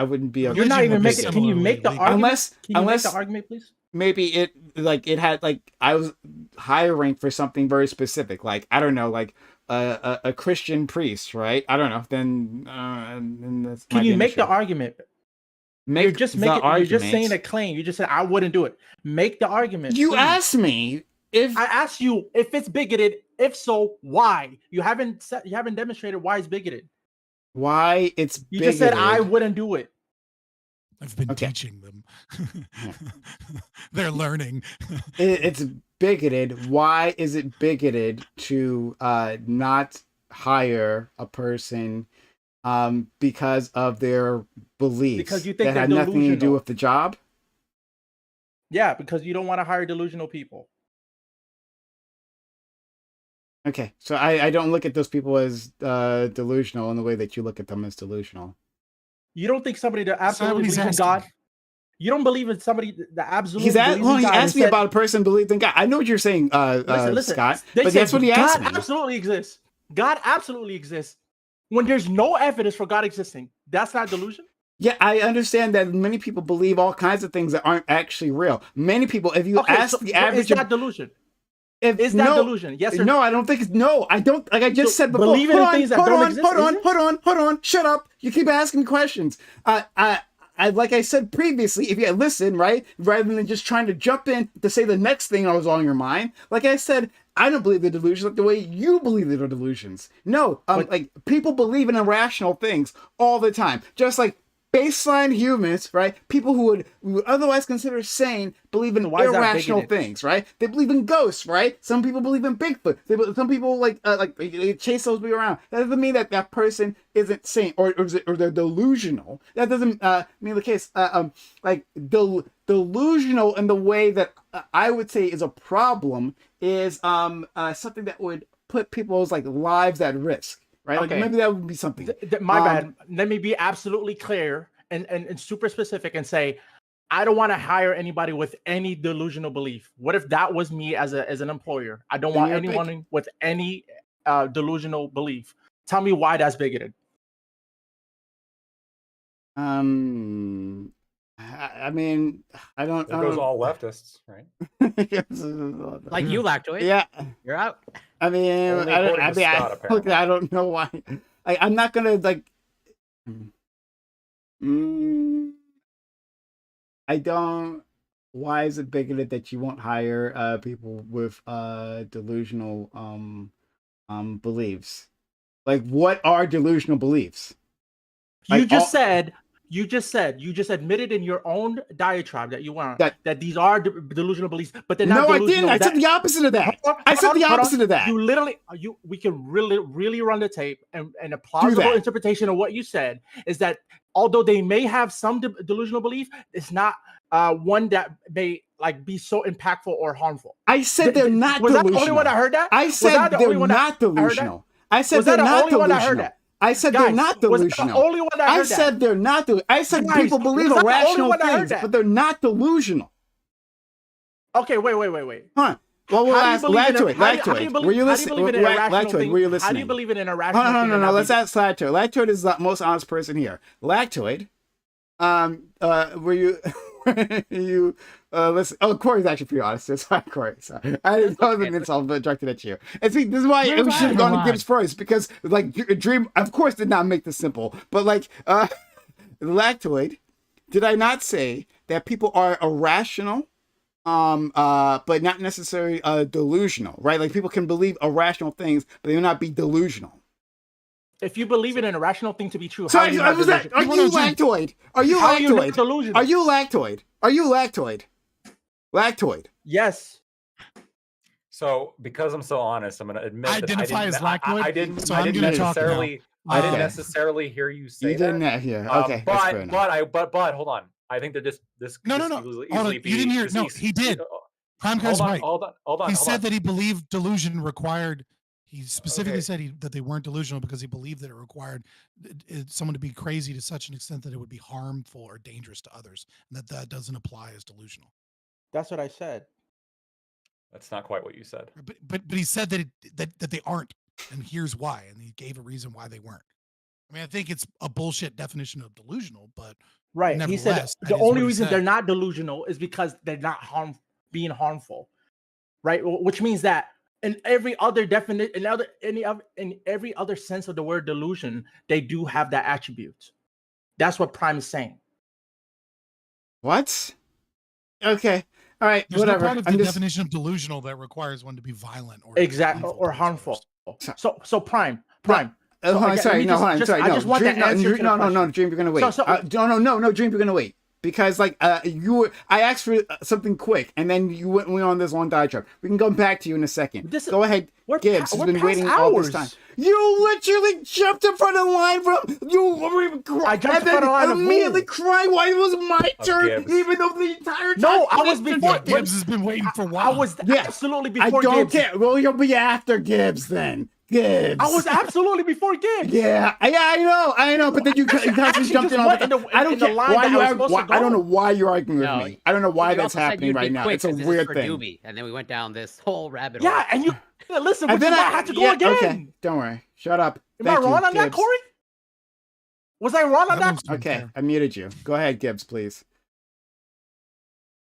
wouldn't be. You're not even making. Can you make the argument? Can you make the argument, please? Maybe it had I was hiring for something very specific, like I don't know, like a Christian priest, right? I don't know. Then that's can you make the argument? You're just saying a claim. You just said I wouldn't do it. Make the argument. You please. asked me if I asked you if it's bigoted. If so, why? You haven't demonstrated why it's bigoted. Why it's bigoted. You just said I wouldn't do it. I've been teaching them. They're learning. It's bigoted. Why is it bigoted to not hire a person because of their beliefs? Because you think that had nothing to do with the job? Yeah, because you don't want to hire delusional people. Okay, so I don't look at those people as delusional in the way that you look at them as delusional. You don't think somebody that absolutely believes in God? You don't believe in somebody that absolutely he asked me about a person believed in God. I know what you're saying, listen, Scott, but that's what he asked me. God absolutely exists. God absolutely exists. When there's no evidence for God existing, that's not delusion? Yeah, I understand that many people believe all kinds of things that aren't actually real. Many people, if you ask the average... Is that delusion? Is that delusion? Yes or no? No, I don't think it's... No, I don't... Like I just said before... Believing in things that don't exist? Hold on. Shut up. You keep asking questions. Like I said previously, if you listen, right, rather than just trying to jump in to say the next thing that was on your mind, like I said, I don't believe they're delusions like the way you believe they're delusions. No, like people believe in irrational things all the time, just like baseline humans, right? People who we would otherwise consider sane believe in irrational things, right? They believe in ghosts, right? Some people believe in Bigfoot. Some people they chase those people around. That doesn't mean that person isn't sane or they're delusional. That doesn't mean the case. Like delusional in the way that I would say is a problem is something that would put people's lives at risk. Right? Okay. Like maybe that would be something. My bad. Let me be absolutely clear and super specific and say, I don't want to hire anybody with any delusional belief. What if that was me as an employer? I don't want anyone with any delusional belief. Tell me why that's bigoted. I mean, I don't. It goes all leftists, right? Like you, Lactoid. Yeah, you're out. I mean, I don't know why. I'm not gonna I don't. Why is it bigoted that you won't hire people with delusional beliefs? Like, what are delusional beliefs? You just said You just admitted in your own diatribe that you want That- that these are delusional beliefs, but they're not No, I delusional. didn't. I said the opposite of that. I said the opposite of that. You literally, we can really run the tape, and a plausible that. interpretation of what you said is that although they may have some delusional belief, it's not one that may like be so impactful or harmful. I said they're not Was delusional. that the only one I heard that? I said they're not delusional. I said they're not delusional. I said they're not delusional. Was that the only one I heard I said they're not delusional. I said Guys, people believe was that the only irrational one I heard things, that? but they're not delusional. Okay, wait. Huh. Well, we'll How ask do you believe in Lactoid. how do you Lactoid. believe- Were you how do you listening? believe in an irrational Lactoid, thing? were you How do listening? you believe in an irrational thing? No. Let's ask Lactoid. Lactoid is the most honest person here. Lactoid, were you listen? Oh, Corey's actually pretty honest. Sorry, Corey. Sorry, I didn't know the insult directed at you. And see, this is why we should have gone to Gibbs first, because like Dream, of course, did not make this simple, but like Lactoid, did I not say that people are irrational? But not necessarily delusional, right? Like people can believe irrational things, but they will not be delusional. If you believe in an irrational thing to be true, So how are you not delusional? are you Lactoid? Are you How are you not Lactoid? delusional? Are you Lactoid? Are you Lactoid? Lactoid. Yes. So because I'm so honest, I'm going to admit Identify as that lactoid, I didn't. so I I'm didn't gonna talk now. necessarily. I didn't Okay. necessarily hear you say You didn't hear. Okay, that's fair enough. but hold on. I think that this No. this Hold easily on. You be- didn't hear. this No, easy- he did. Prime Hold guy's on, right. hold on. He said that he believed delusion required. He specifically Okay. said that they weren't delusional because he believed that it required someone to be crazy to such an extent that it would be harmful or dangerous to others, and that doesn't apply as delusional. That's what I said. That's not quite what you said. But he said that that they aren't, and here's why, and he gave a reason why they weren't. I mean, I think it's a bullshit definition of delusional, but Right. He said nevertheless, that the is what only he reason said. they're not delusional is because they're not being harmful. Right? Which means that in every other definition, in every other sense of the word delusion, they do have that attribute. That's what Prime is saying. What? Okay. All right. There's whatever. no part of I'm the just. definition of delusional that requires one to be violent or Exactly, harmful or towards harmful. others. So Prime. So Hold on, again, sorry, let me no, hold on, just- sorry, I no, just want Dream, the answer to the no, question. Dream, you're gonna wait. So- No, Dream, you're gonna wait because like I asked for something quick and then you went on this long diatribe. We can go back to you in a second. Go ahead, Gibbs has been waiting all this time. You literally jumped in front of the line, bro. I jumped in front of the line of who? immediately crying why it was my turn, Gibbs. even though the entire time. No, I was before Gibbs has been waiting for a I while. was Yeah. absolutely I before don't Gibbs. care. Well, you'll be after Gibbs then. Gibbs. I was absolutely before Gibbs. Yeah, I know, but then you guys actually jumped just in all the went time. I don't in the care line why that you I was are. supposed to I don't know go. why you're arguing with No, me. I don't know why You that's also said happening you'd be right now. quick It's a 'cause this is weird for thing. Doobie, and then we went down this whole rabbit hole. Yeah, and you listen, And which is then why I had to go yeah, again. Okay, don't worry. Shut up. Am Thank I wrong you, on that, Gibbs. Corey? Was I wrong on that? Everyone's doing Okay, fair. I muted you. Go ahead, Gibbs, please.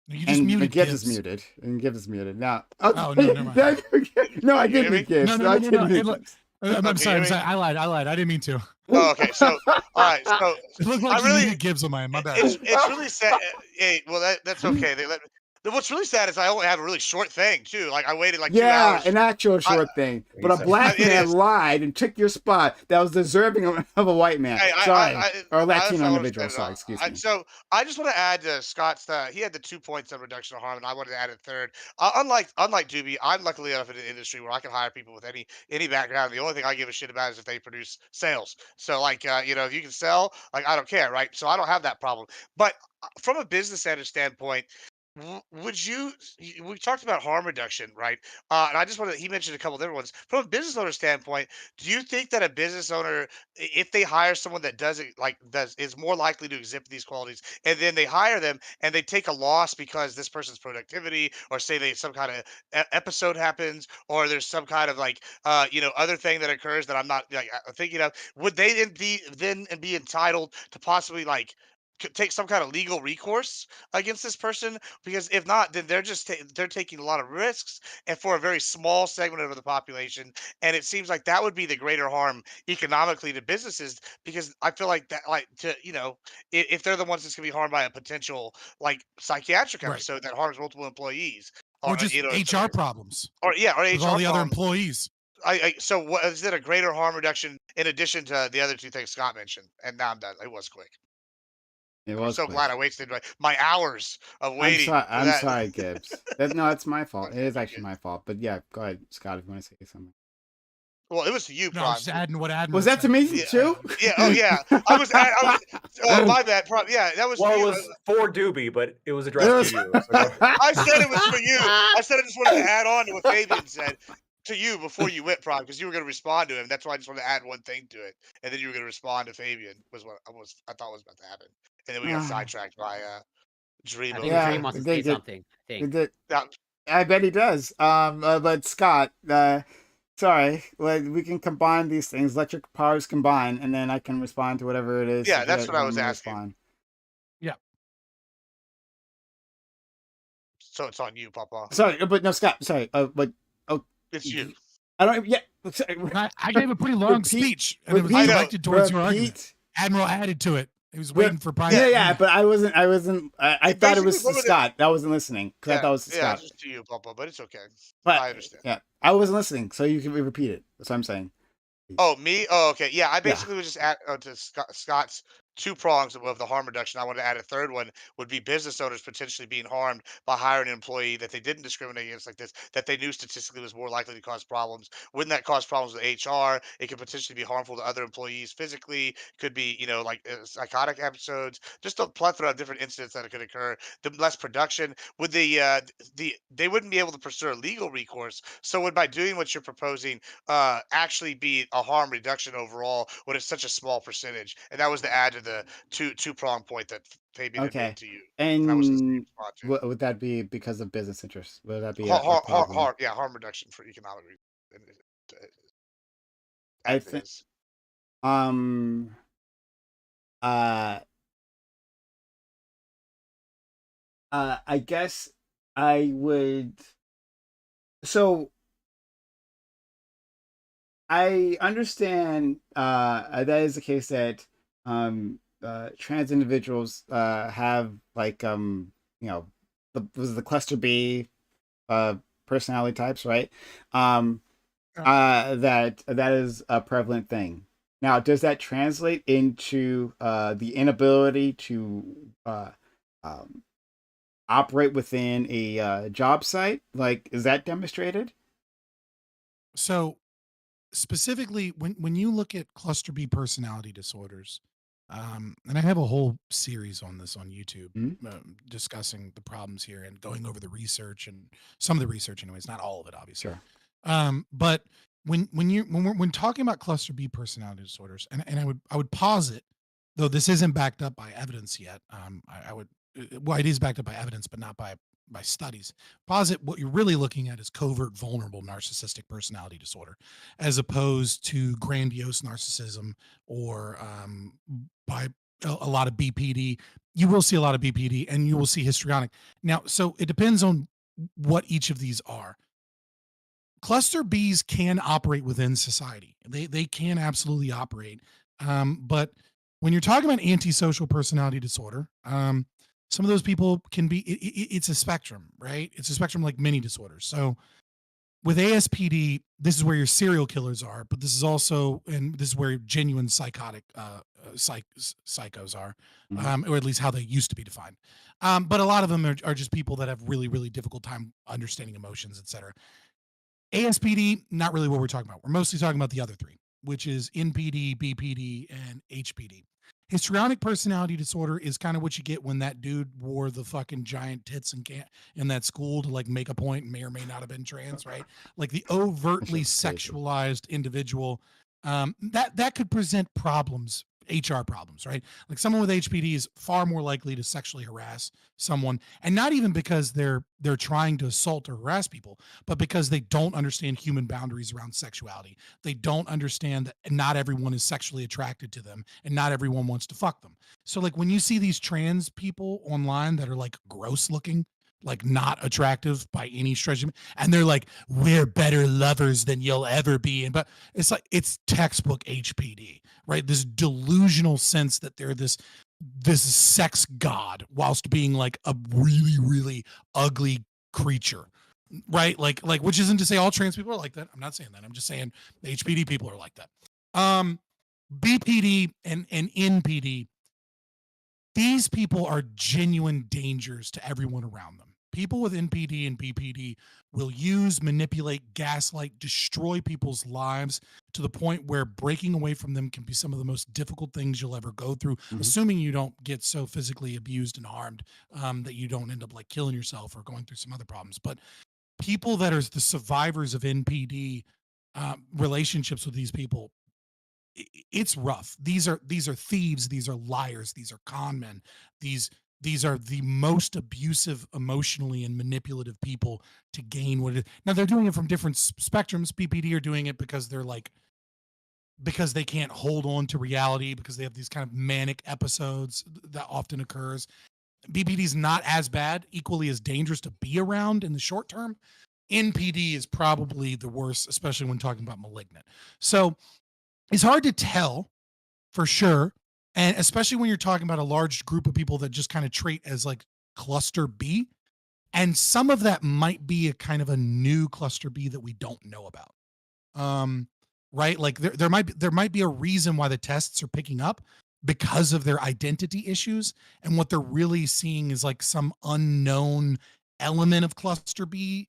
You just And muted Gibbs Gibbs. is muted. And Gibbs is muted. Now. Oh, no, never mind. No, I Can you didn't hear mute Gibbs. No, I didn't mute look, Gibbs. I'm Okay, sorry. you mean- I lied. I didn't mean to. Oh, okay. So, all right. So It looked like I you really- muted Gibbs on my bad. it's really sad. Hey, well, that's okay. They let me. What's really sad is I only have a really short thing too. Like I waited like 2 Yeah, hours. an actual short thing. But a black It man is. lied and took your spot that was deserving of a white man. Hey, Sorry. Or a I Latino don't individual. understand Sorry, at excuse all. me. So I just want to add to Scott's. He had the 2 points of reduction of harm, and I wanted to add a third. Unlike Doobie, I'm luckily enough in an industry where I can hire people with any background. The only thing I give a shit about is if they produce sales. So like if you can sell, like I don't care, right? So I don't have that problem. But from a business owner standpoint. Would you? We talked about harm reduction, right? And I just wanted. He mentioned a couple of different ones. From a business owner standpoint, do you think that a business owner, if they hire someone that is more likely to exhibit these qualities, and then they hire them and they take a loss because this person's productivity, or say they some kind of episode happens, or there's some kind of like other thing that occurs that I'm not like thinking of, would they then be entitled to possibly like take some kind of legal recourse against this person? Because if not, then they're just they're taking a lot of risks and for a very small segment of the population, and it seems like that would be the greater harm economically to businesses, because I feel like that like to if they're the ones that's going to be harmed by a potential like psychiatric Right. episode that harms multiple employees Or just HR problems or with HR all the other problems. employees. So what is it, a greater harm reduction in addition to the other two things Scott mentioned? And now I'm done. It was quick. It I'm was so glad I glitched. wasted my hours of I'm waiting sorry. for I'm that. sorry, Gibbs. No, it's my fault. It Okay, is you're actually good. my fault. But yeah, go ahead, Scott, if you want to say something. Well, it was to you, No, I was Prime. just adding what Admiral Was that to said. me Yeah, too? yeah, oh yeah. I was, my bad, Prime. Yeah, that was for Well, it you. was for Doobie, but it was It addressed was- to you. So go- I said it was for you. I said I just wanted to add on to what Fabian said to you before you went, Prime, because you were going to respond to him. That's why I just wanted to add one thing to it, and then you were going to respond to Fabian. Was what I thought was about to happen, and then we got sidetracked by Dream I over think Yeah, Dream here. wants it to say did get- something. I think. it did. Now, I bet he does. But Scott, sorry, we can combine these things. Let your powers combine, and then I can respond to whatever it is. yeah, that that's you what I want was me to asking. respond. So it's on you, Papa. Sorry, but no, Scott. Sorry, but It's you. I don't. Yeah, sorry, I gave a pretty long Repeat- speech, and it was repeat- directed towards your argument. repeat. Admiral added to it. He was waiting for Prime. Yeah, but I wasn't. I thought it was Basically, what Scott. I wasn't listening because I thought it was Yeah, Scott. it's just to you, Papa, but it's okay. But I understand. yeah, I wasn't listening, so you can repeat it. That's what I'm saying. Oh, me? Oh, okay. Yeah, I basically was just at to Scott's two prongs of the harm reduction. I wanted to add a third one would be business owners potentially being harmed by hiring an employee that they didn't discriminate against like this, that they knew statistically was more likely to cause problems. Wouldn't that cause problems with HR? It could potentially be harmful to other employees physically. Could be, like psychotic episodes, just a plethora of different incidents that could occur. The less production would they wouldn't be able to pursue a legal recourse. So would by doing what you're proposing actually be a harm reduction overall when it's such a small percentage. And that was the add to the two prong point that Fabian had Okay, made to you. And that was the same and spot too. would that be because of business interests? Would that be Harm, yeah, harm reduction for economic reasons. I As it think. is. I guess I would. So I understand that is the case that trans individuals have like the cluster B personality types, right? That is a prevalent thing. Now, does that translate into the inability to operate within a job site? Like, is that demonstrated? So specifically, when you look at cluster B personality disorders, and I have a whole series on this on YouTube, discussing the problems here and going over the research and some of the research, anyways, not all of it, obviously. Sure. But when talking about cluster B personality disorders, and I would posit, though this isn't backed up by evidence yet. Well, it is backed up by evidence, but not by studies. Posit what you're really looking at is covert vulnerable narcissistic personality disorder, as opposed to grandiose narcissism or by a lot of BPD. You will see a lot of BPD, and you will see histrionic. Now, so it depends on what each of these are. Cluster Bs can operate within society. They can absolutely operate. But when you're talking about antisocial personality disorder, some of those people can be, it's a spectrum, right? It's a spectrum like many disorders. So with ASPD, this is where your serial killers are, but this is also, and this is where genuine psychotic psychos are, or at least how they used to be defined. But a lot of them are just people that have really, really difficult time understanding emotions, etc. ASPD, not really what we're talking about. We're mostly talking about the other three, which is NPD, BPD, and HPD. Histrionic personality disorder is kind of what you get when that dude wore the fucking giant tits in that school to like make a point, may or may not have been trans, right? Like the overtly sexualized individual, that could present problems, HR problems, right? Like someone with HPD is far more likely to sexually harass someone, and not even because they're trying to assault or harass people, but because they don't understand human boundaries around sexuality. They don't understand that not everyone is sexually attracted to them, and not everyone wants to fuck them. So like when you see these trans people online that are like gross looking, like not attractive by any stretch of, and they're like, we're better lovers than you'll ever be. But it's like, it's textbook HPD, right? This delusional sense that they're this sex god whilst being like a really, really ugly creature, right? Like, which isn't to say all trans people are like that. I'm not saying that. I'm just saying the HPD people are like that. BPD and NPD, these people are genuine dangers to everyone around them. People with NPD and BPD will use, manipulate, gaslight, destroy people's lives to the point where breaking away from them can be some of the most difficult things you'll ever go through, assuming you don't get so physically abused and harmed that you don't end up like killing yourself or going through some other problems. But people that are the survivors of NPD relationships with these people, it's rough. These are thieves. These are liars. These are con men. These are the most abusive emotionally and manipulative people to gain what it is. Now they're doing it from different spectrums. BPD are doing it because they're like, because they can't hold on to reality, because they have these kind of manic episodes that often occurs. BPD is not as bad, equally as dangerous to be around in the short term. NPD is probably the worst, especially when talking about malignant. So it's hard to tell for sure. And especially when you're talking about a large group of people that just kind of trait as like cluster B. And some of that might be a kind of a new cluster B that we don't know about. Right? Like there might be a reason why the tests are picking up because of their identity issues. And what they're really seeing is like some unknown element of cluster B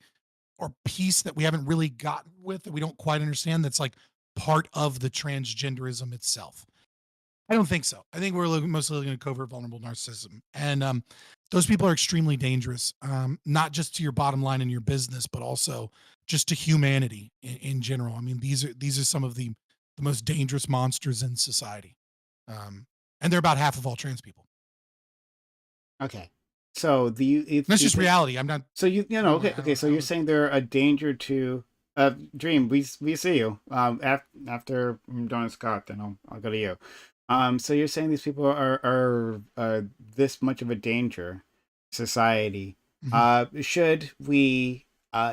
or piece that we haven't really gotten with, that we don't quite understand, that's like part of the transgenderism itself. I don't think so. I think we're mostly looking at covert vulnerable narcissism. And those people are extremely dangerous, not just to your bottom line in your business, but also just to humanity in general. I mean, these are some of the most dangerous monsters in society. And they're about half of all trans people. Okay. So that's just reality. I'm not. So okay. So you're saying they're a danger to Dream. We see you. After I'm done with Scott, then I'll go to you. So you're saying these people are this much of a danger to society. Should we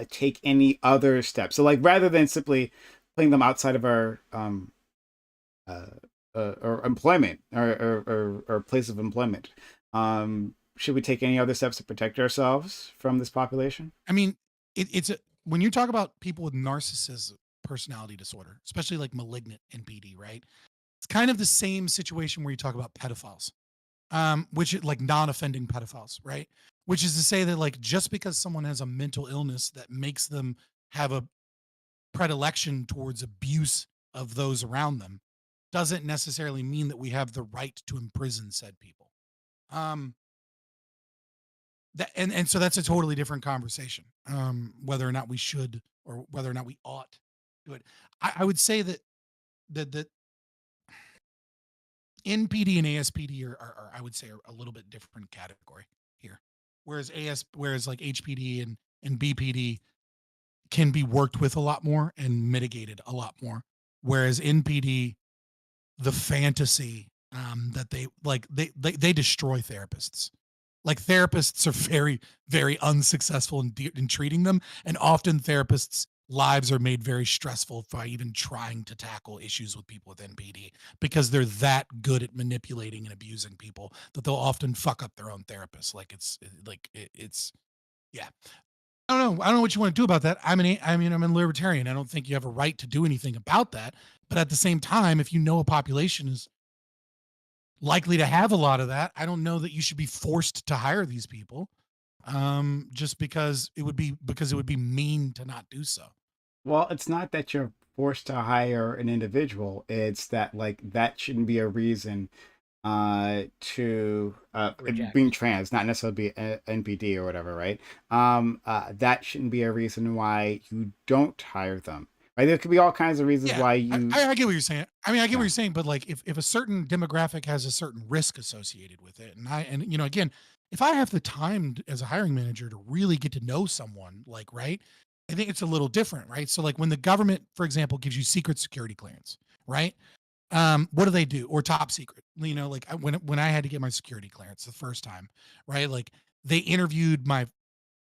take any other steps? So like, rather than simply putting them outside of our or employment or place of employment, should we take any other steps to protect ourselves from this population? I mean, when you talk about people with narcissism personality disorder, especially like malignant NPD, right? It's kind of the same situation where you talk about pedophiles, which like non-offending pedophiles, right? Which is to say that like, just because someone has a mental illness that makes them have a predilection towards abuse of those around them doesn't necessarily mean that we have the right to imprison said people. So that's a totally different conversation, whether or not we should or whether or not we ought to do it. I would say that NPD and ASPD are I would say are a little bit different category here. Whereas like HPD and BPD can be worked with a lot more and mitigated a lot more. Whereas NPD, the fantasy that they destroy therapists. Like therapists are very, very unsuccessful in treating them. And often therapists' lives are made very stressful by even trying to tackle issues with people with NPD, because they're that good at manipulating and abusing people that they'll often fuck up their own therapist. Yeah. I don't know what you want to do about that. I'm a libertarian. I don't think you have a right to do anything about that. But at the same time, if you know a population is likely to have a lot of that, I don't know that you should be forced to hire these people, just because it would be mean to not do so. Well, it's not that you're forced to hire an individual. It's that like that shouldn't be a reason to being trans, not necessarily be NPD or whatever, right? That shouldn't be a reason why you don't hire them. Right? There could be all kinds of reasons why you. I get what you're saying. I mean, I get what you're saying, but like, if a certain demographic has a certain risk associated with it, and again, if I have the time as a hiring manager to really get to know someone, like, right, I think it's a little different, right? So like when the government, for example, gives you secret security clearance, right? What do they do? Or top secret, like when I had to get my security clearance the first time, right? Like they interviewed my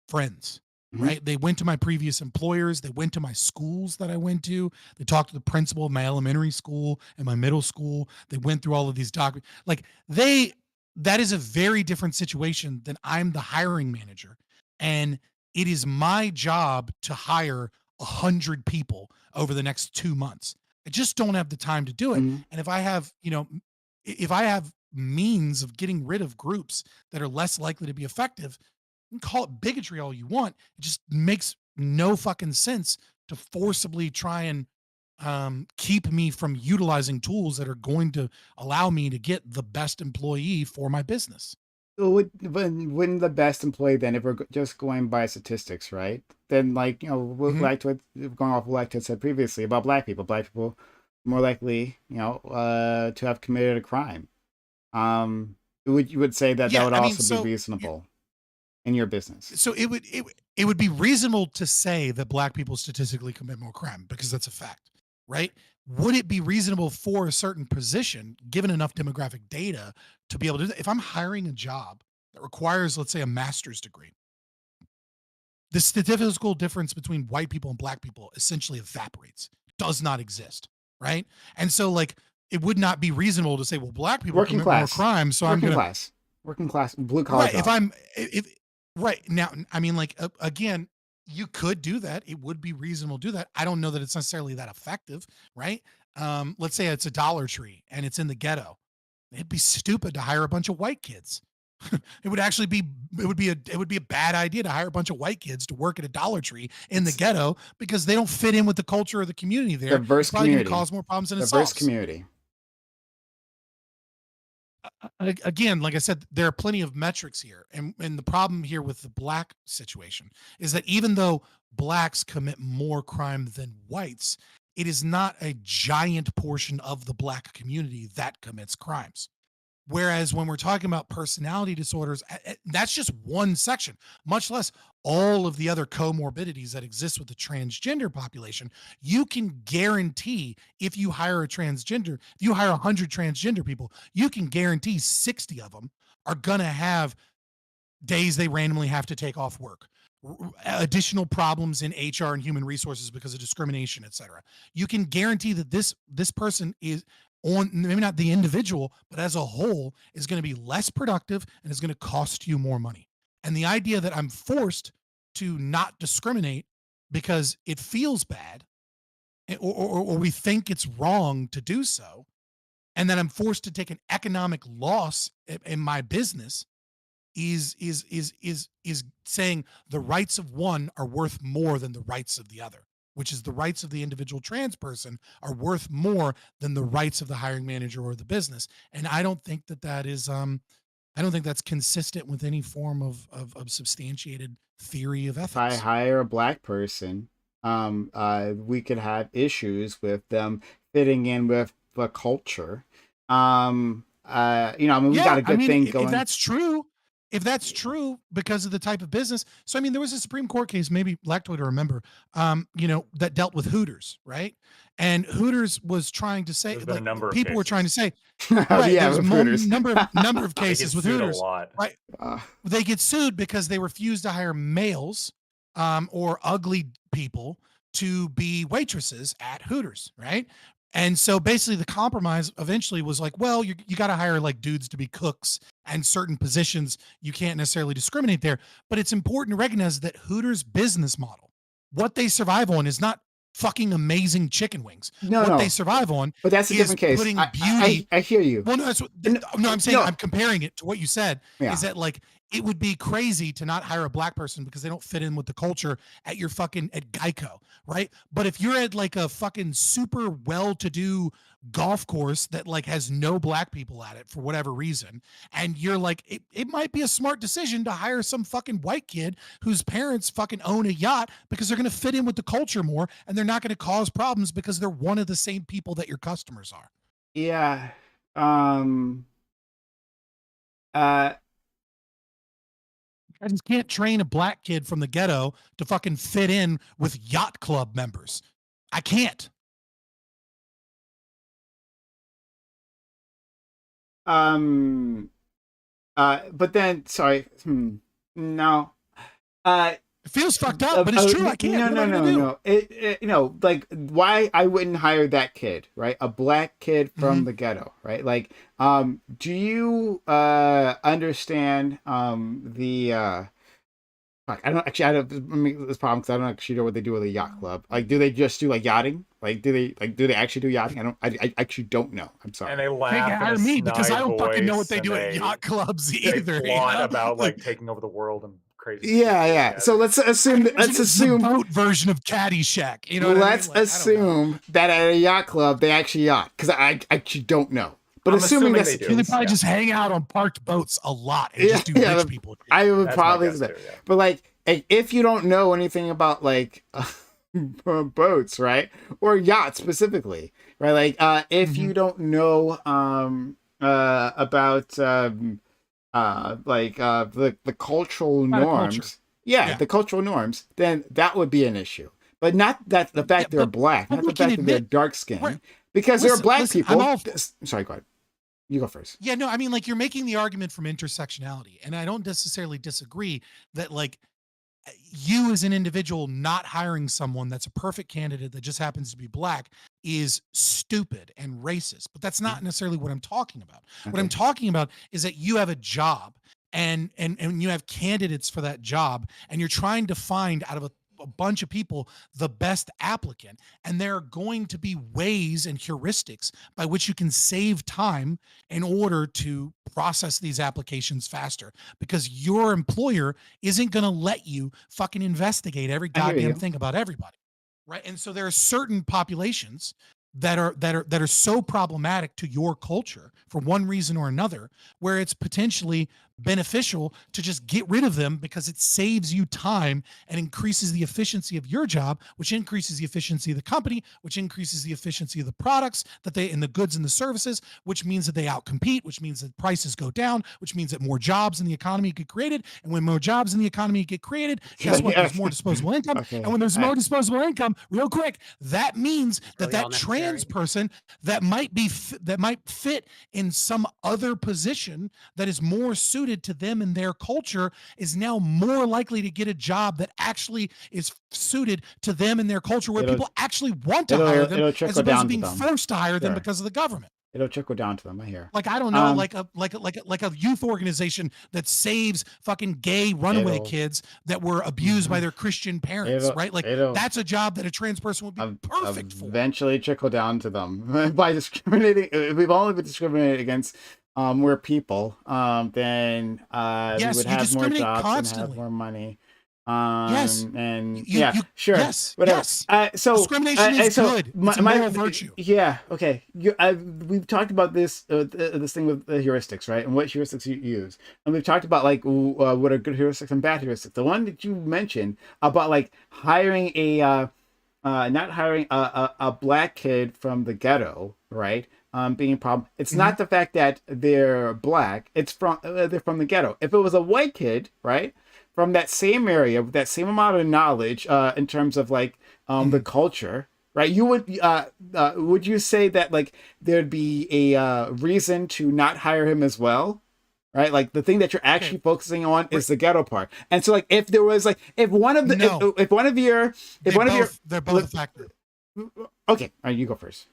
friends, right? They went to my previous employers. They went to my schools that I went to. They talked to the principal of my elementary school and my middle school. They went through all of these documents. Like that is a very different situation than I'm the hiring manager. And it is my job to hire 100 people over the next 2 months. I just don't have the time to do it. And if I have means of getting rid of groups that are less likely to be effective. You can call it bigotry all you want. It just makes no fucking sense to forcibly try and keep me from utilizing tools that are going to allow me to get the best employee for my business. So wouldn't the best employee then, if we're just going by statistics, right? Then, like, Mhm. like what going off what Ted said previously about black people more likely, to have committed a crime. You would say that Yeah, would I mean, also be so reasonable in your business. so it would be reasonable to say that black people statistically commit more crime because that's a fact, right? Would it be reasonable for a certain position, given enough demographic data, to be able to do that? If I'm hiring a job that requires, let's say, a master's degree, the statistical difference between white people and black people essentially evaporates, does not exist, right? And so, like, it would not be reasonable to say, well, black people Working commit more class. crimes, so I'm Working gonna class. Working class, blue collar right. job. If right now, I mean, like, again, you could do that. It would be reasonable to do that. I don't know that it's necessarily that effective, right? Let's say it's a Dollar Tree and it's in the ghetto. It'd be stupid to hire a bunch of white kids. It would actually be it would be a bad idea to hire a bunch of white kids to work at a Dollar Tree in the ghetto because they don't fit in with the culture of the community there. Diverse It's probably going to community. cause more problems than it Diverse solves. community. Again, like I said, there are plenty of metrics here. And the problem here with the black situation is that even though blacks commit more crime than whites, it is not a giant portion of the black community that commits crimes. Whereas when we're talking about personality disorders, that's just one section, much less all of the other comorbidities that exist with the transgender population. You can guarantee if you hire a transgender, if you hire 100 transgender people, you can guarantee 60 of them are going to have days they randomly have to take off work, additional problems in HR and human resources because of discrimination, et cetera. You can guarantee that this person is on, maybe not the individual, but as a whole, is going to be less productive and is going to cost you more money. And the idea that I'm forced to not discriminate because it feels bad, or we think it's wrong to do so, and then I'm forced to take an economic loss in my business is saying the rights of one are worth more than the rights of the other, which is the rights of the individual trans person are worth more than the rights of the hiring manager or the business. And I don't think that is I don't think that's consistent with any form of substantiated theory of If I ethics. hire a black person, we could have issues with them fitting in with the culture. I mean, we got a good thing if going. if that's true because of the type of business. So I mean, there was a Supreme Court case, maybe Lactoid to remember, that dealt with Hooters, right? And Hooters was trying to say, There's been a like, number of people were trying to cases. say, right? Yeah, There's with Hooters. number of They get cases with sued a Hooters, lot. right? They get sued because they refuse to hire males, or ugly people to be waitresses at Hooters, right? And so basically the compromise eventually was like, well, you got to hire like dudes to be cooks and certain positions. You can't necessarily discriminate there, but it's important to recognize that Hooters business model, what they survive on is not fucking amazing chicken wings. No, What they no, survive on but that's a is different case. putting I beauty. hear you. Well, no, that's what, No, no, I'm saying no. I'm comparing it to what you said. Yeah. Is that like it would be crazy to not hire a black person because they don't fit in with the culture at your fucking at Geico, right? But if you're at like a fucking super well-to-do golf course that like has no black people at it for whatever reason, and you're like, it might be a smart decision to hire some fucking white kid whose parents fucking own a yacht because they're going to fit in with the culture more and they're not going to cause problems because they're one of the same people that your customers are. Yeah. I just can't train a black kid from the ghetto to fucking fit in with yacht club members. I can't. But then, sorry. No. It feels fucked up, but it's true. I can't. No, What am I gonna do? no. Like, why I wouldn't hire that kid, right? A black kid from the ghetto, right? Like, do you understand the Fuck, I don't actually. I don't. I mean, this problem because I don't actually know what they do with a yacht club. Like, do they just do like yachting? Like, do they actually do yachting? I don't. I actually don't know. I'm sorry. And they laugh Hey, in a hire me because I snide don't fucking know what voice, they and do at yacht clubs either. They you plot know? about Like, like taking over the world and crazy. Yeah, shit. yeah. So let's assume. imagine Let's it's the assume. boat version of Caddyshack. You know what Let's I mean? Like, I don't know. assume that at a yacht club they actually yacht because I actually don't know. But I'm assuming assuming that's they do. They probably Yeah. just hang out on parked boats a lot and just do rich people. shit. I would That's my probably guess say that. too, yeah. But like, if you don't know anything about like boats, right, or yachts specifically, right, like if you don't know about the cultural About a norms, culture. yeah, the cultural norms, then that would be an issue. But not that the fact they're but- black, but not the we can fact that they're admit- dark skinned, Right. because they're Listen, black listen, people. I'm all- Sorry, go ahead. You go first. Yeah, no, I mean, like, you're making the argument from intersectionality, and I don't necessarily disagree that, like, you as an individual not hiring someone that's a perfect candidate that just happens to be black is stupid and racist. But that's not necessarily what I'm talking about. What I'm Okay. talking about is that you have a job and you have candidates for that job, and you're trying to find out of a bunch of people the best applicant, and there are going to be ways and heuristics by which you can save time in order to process these applications faster, because your employer isn't going to let you fucking investigate every I hear you. goddamn thing about everybody, right? And so there are certain populations that are so problematic to your culture for one reason or another, where it's potentially beneficial to just get rid of them because it saves you time and increases the efficiency of your job, which increases the efficiency of the company, which increases the efficiency of the products that they, and the goods and the services, which means that they outcompete, which means that prices go down, which means that more jobs in the economy get created. And when more jobs in the economy get created, guess what? There's more disposable income. Okay. And when there's more disposable income, real quick, that means that Really all that trans person that might be that might fit in some other position that is more suited to them and their culture is now more likely to get a job that actually is suited to them and their culture, where It'll- people actually want to it'll- hire it'll them, trickle as opposed down to to being them. forced to hire them Sure. because of the government. It'll trickle down to them. I hear. Like, I don't know, Um, like a youth organization that saves fucking gay runaway It'll- kids that were abused by their Christian parents, It'll- right? Like, it'll- that's a job that a trans person would be perfect for. Eventually trickle down to them by discriminating. If we've only been discriminated against more people, then Yes, we would you have more discriminate jobs and constantly. have more money. Yes. And You- yeah, you- sure, yes, whatever. yes. So Discrimination is good. It's a moral virtue. Yeah, okay. We've talked about this this thing with the heuristics, right? And what heuristics you use, and we've talked about like what are good heuristics and bad heuristics. The one that you mentioned about like hiring a not hiring a black kid from the ghetto, right? Being a problem. It's not the fact that they're black. It's from they're from the ghetto. If it was a white kid, right, from that same area with that same amount of knowledge, in terms of like the culture, right? You would you say that like there'd be a reason to not hire him as well? Right, like the thing that you're actually focusing on is the ghetto part, and so like if there was like if one of the No. if one of your They're both a factor. okay, all right, you go first.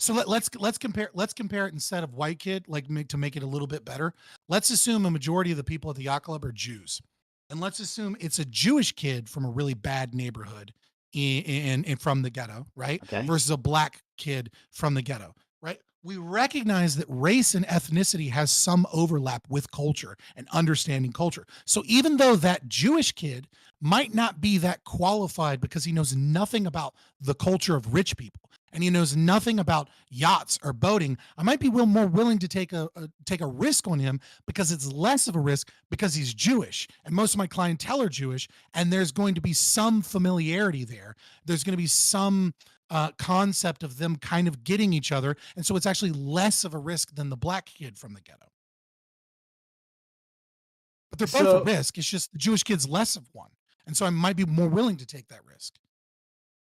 So let's compare it instead of white kid, like to make it a little bit better. Let's assume a majority of the people at the yacht club are Jews, and let's assume it's a Jewish kid from a really bad neighborhood in from the ghetto, right? Okay. Versus a black kid from the ghetto, right? We recognize that race and ethnicity has some overlap with culture and understanding culture. So even though that Jewish kid might not be that qualified because he knows nothing about the culture of rich people, and he knows nothing about yachts or boating, I might be more willing to take a risk on him because it's less of a risk because he's Jewish, and most of my clientele are Jewish, and there's going to be some familiarity there. There's going to be some concept of them kind of getting each other, and so it's actually less of a risk than the black kid from the ghetto. But they're both a risk. It's just the Jewish kid's less of one, and so I might be more willing to take that risk.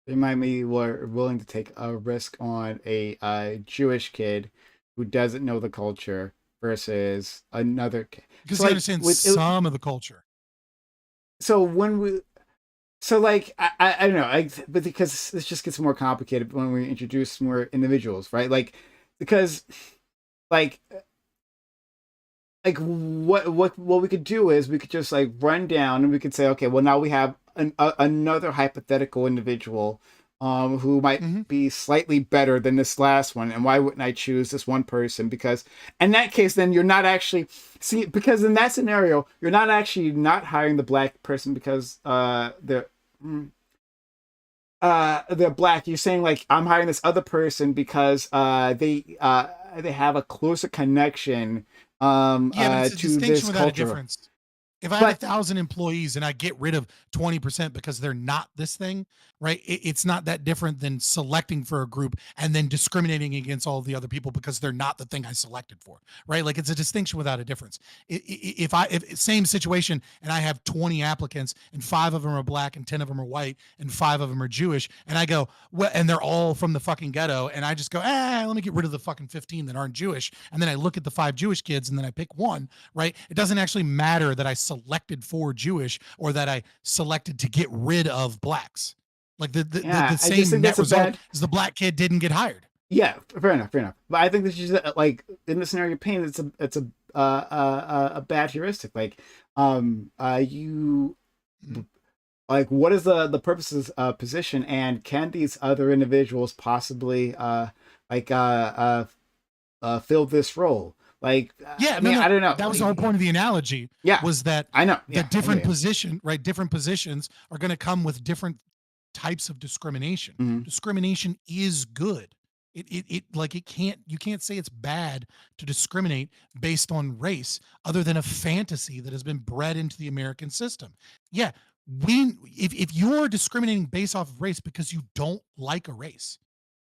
They might be more willing to take a risk on a Jewish kid who doesn't know the culture versus another kid. Because So, he like, understands some of the culture. So when we, so like I don't know, but because this just gets more complicated when we introduce more individuals, right? Like because like like what we could do is we could just like run down and we could say, okay, well now we have another hypothetical individual who might Mhm. be slightly better than this last one, and why wouldn't I choose this one person? Because in that case, then you're not actually because in that scenario you're not actually not hiring the black person because they're black. You're saying like I'm hiring this other person because they have a closer connection Yeah, but it's a to distinction this without a culture. difference. If I have But 1,000 employees and I get rid of 20% because they're not this thing, right? It's not that different than selecting for a group and then discriminating against all the other people because they're not the thing I selected for, right? Like it's a distinction without a difference. If same situation and I have 20 applicants and 5 of them are black and 10 of them are white and 5 of them are Jewish, and I go, well, and they're all from the fucking ghetto, and I just go, let me get rid of the fucking 15 that aren't Jewish, and then I look at the 5 Jewish kids and then I pick one, right? It doesn't actually matter that I selected for Jewish or that I selected to get rid of blacks. Like the yeah, I just same think net that's a result bad. is the black kid didn't get hired. Yeah, fair enough, fair enough. But I think this is like in the scenario of pain, it's a bad heuristic. Like, you like what is the purposes position, and can these other individuals possibly like fill this role? Like, Yeah, I mean, no, I don't know. that was the whole point of the analogy. Yeah, Was that I know. the Yeah, different position, right? Different positions are going to come with different types of discrimination. Mhm. Discrimination is good. It like you can't say it's bad to discriminate based on race other than a fantasy that has been bred into the American system. Yeah, if you're discriminating based off of race because you don't like a race,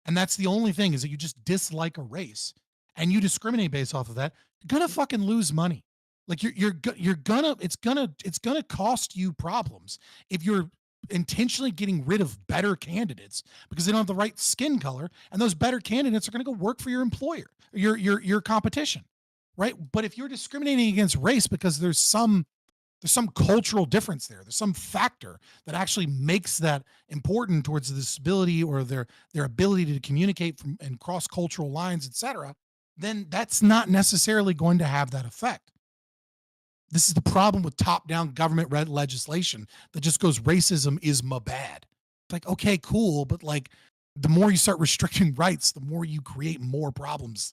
and that's the only thing is that you just dislike a race and you discriminate based off of that, you're gonna fucking lose money. Like you're gonna it's gonna cost you problems if you're intentionally getting rid of better candidates because they don't have the right skin color, and those better candidates are going to go work for your employer, your competition, right? But if you're discriminating against race because there's some cultural difference there, there's some factor that actually makes that important towards the disability or their ability to communicate from and cross cultural lines, etc., then that's not necessarily going to have that effect. This is the problem with top-down government-led legislation that just goes racism is my bad. It's like, okay, cool, but like the more you start restricting rights, the more you create more problems.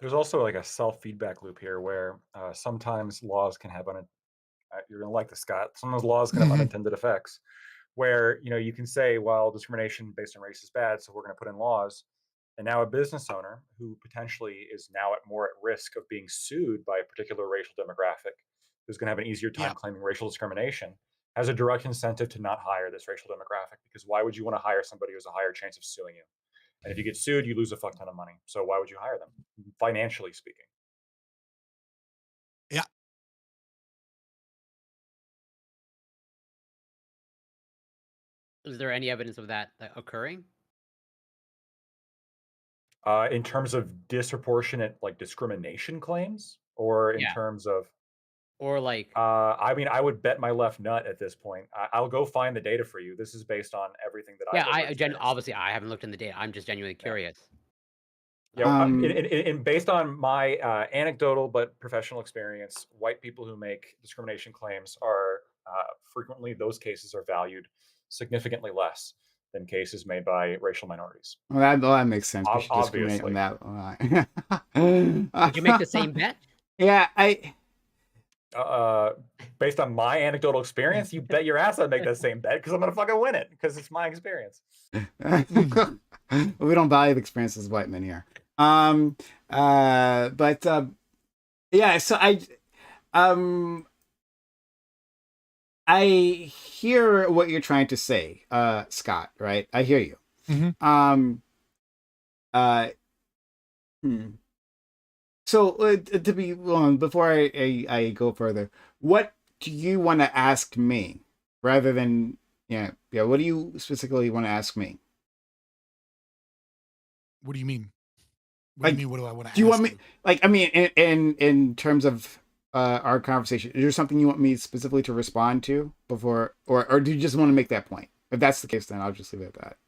There's also like a self-feedback loop here where sometimes laws can have you're gonna like this, Scott. Sometimes laws can have Mhm. unintended effects, where you can say, well, discrimination based on race is bad, so we're going to put in laws. And now a business owner who potentially is now more at risk of being sued by a particular racial demographic, who's going to have an easier time Yeah. claiming racial discrimination, has a direct incentive to not hire this racial demographic, because why would you want to hire somebody who has a higher chance of suing you? And if you get sued, you lose a fuck ton of money. So why would you hire them, financially speaking? Yeah. Is there any evidence of that occurring? In terms of disproportionate like discrimination claims, or in Yeah. terms of Or like, I mean, I would bet my left nut at this point. I'll go find the data for you. This is based on everything that yeah, I've ever experienced. obviously I haven't looked in the data. I'm just genuinely Yeah. curious. Yeah, based on my anecdotal but professional experience, white people who make discrimination claims are frequently, those cases are valued significantly less than cases made by racial minorities. Well, that makes sense. We should discriminate on Obviously. that. Would you make the same bet? Yeah, Based on my anecdotal experience, you bet your ass I'd make that same bet, because I'm gonna fucking win it, because it's my experience. we don't value the experiences of white men here. But yeah, so I hear what you're trying to say, Scott, right? I hear you. Mhm. So to be before I go further, what do you want to ask me rather than yeah, what do you specifically want to ask me? What do you mean? What Like, do you mean? What do I want to ask? Do you want me you? like I mean in terms of our conversation, is there something you want me specifically to respond to before, or do you just want to make that point? If that's the case, then I'll just leave it at that.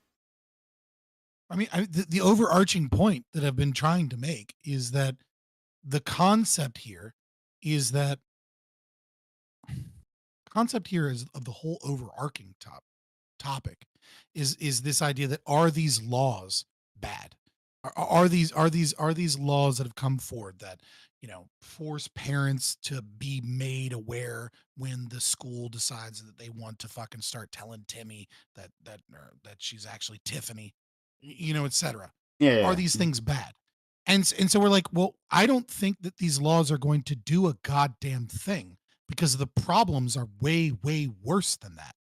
I mean, the overarching point that I've been trying to make is that the concept here is that of the whole overarching topic is this idea that are these laws bad? Are these laws that have come forward that force parents to be made aware when the school decides that they want to fucking start telling Timmy that she's actually Tiffany, etc. Yeah, Are yeah. these things bad? And so we're like, well, I don't think that these laws are going to do a goddamn thing because the problems are way, way worse than that.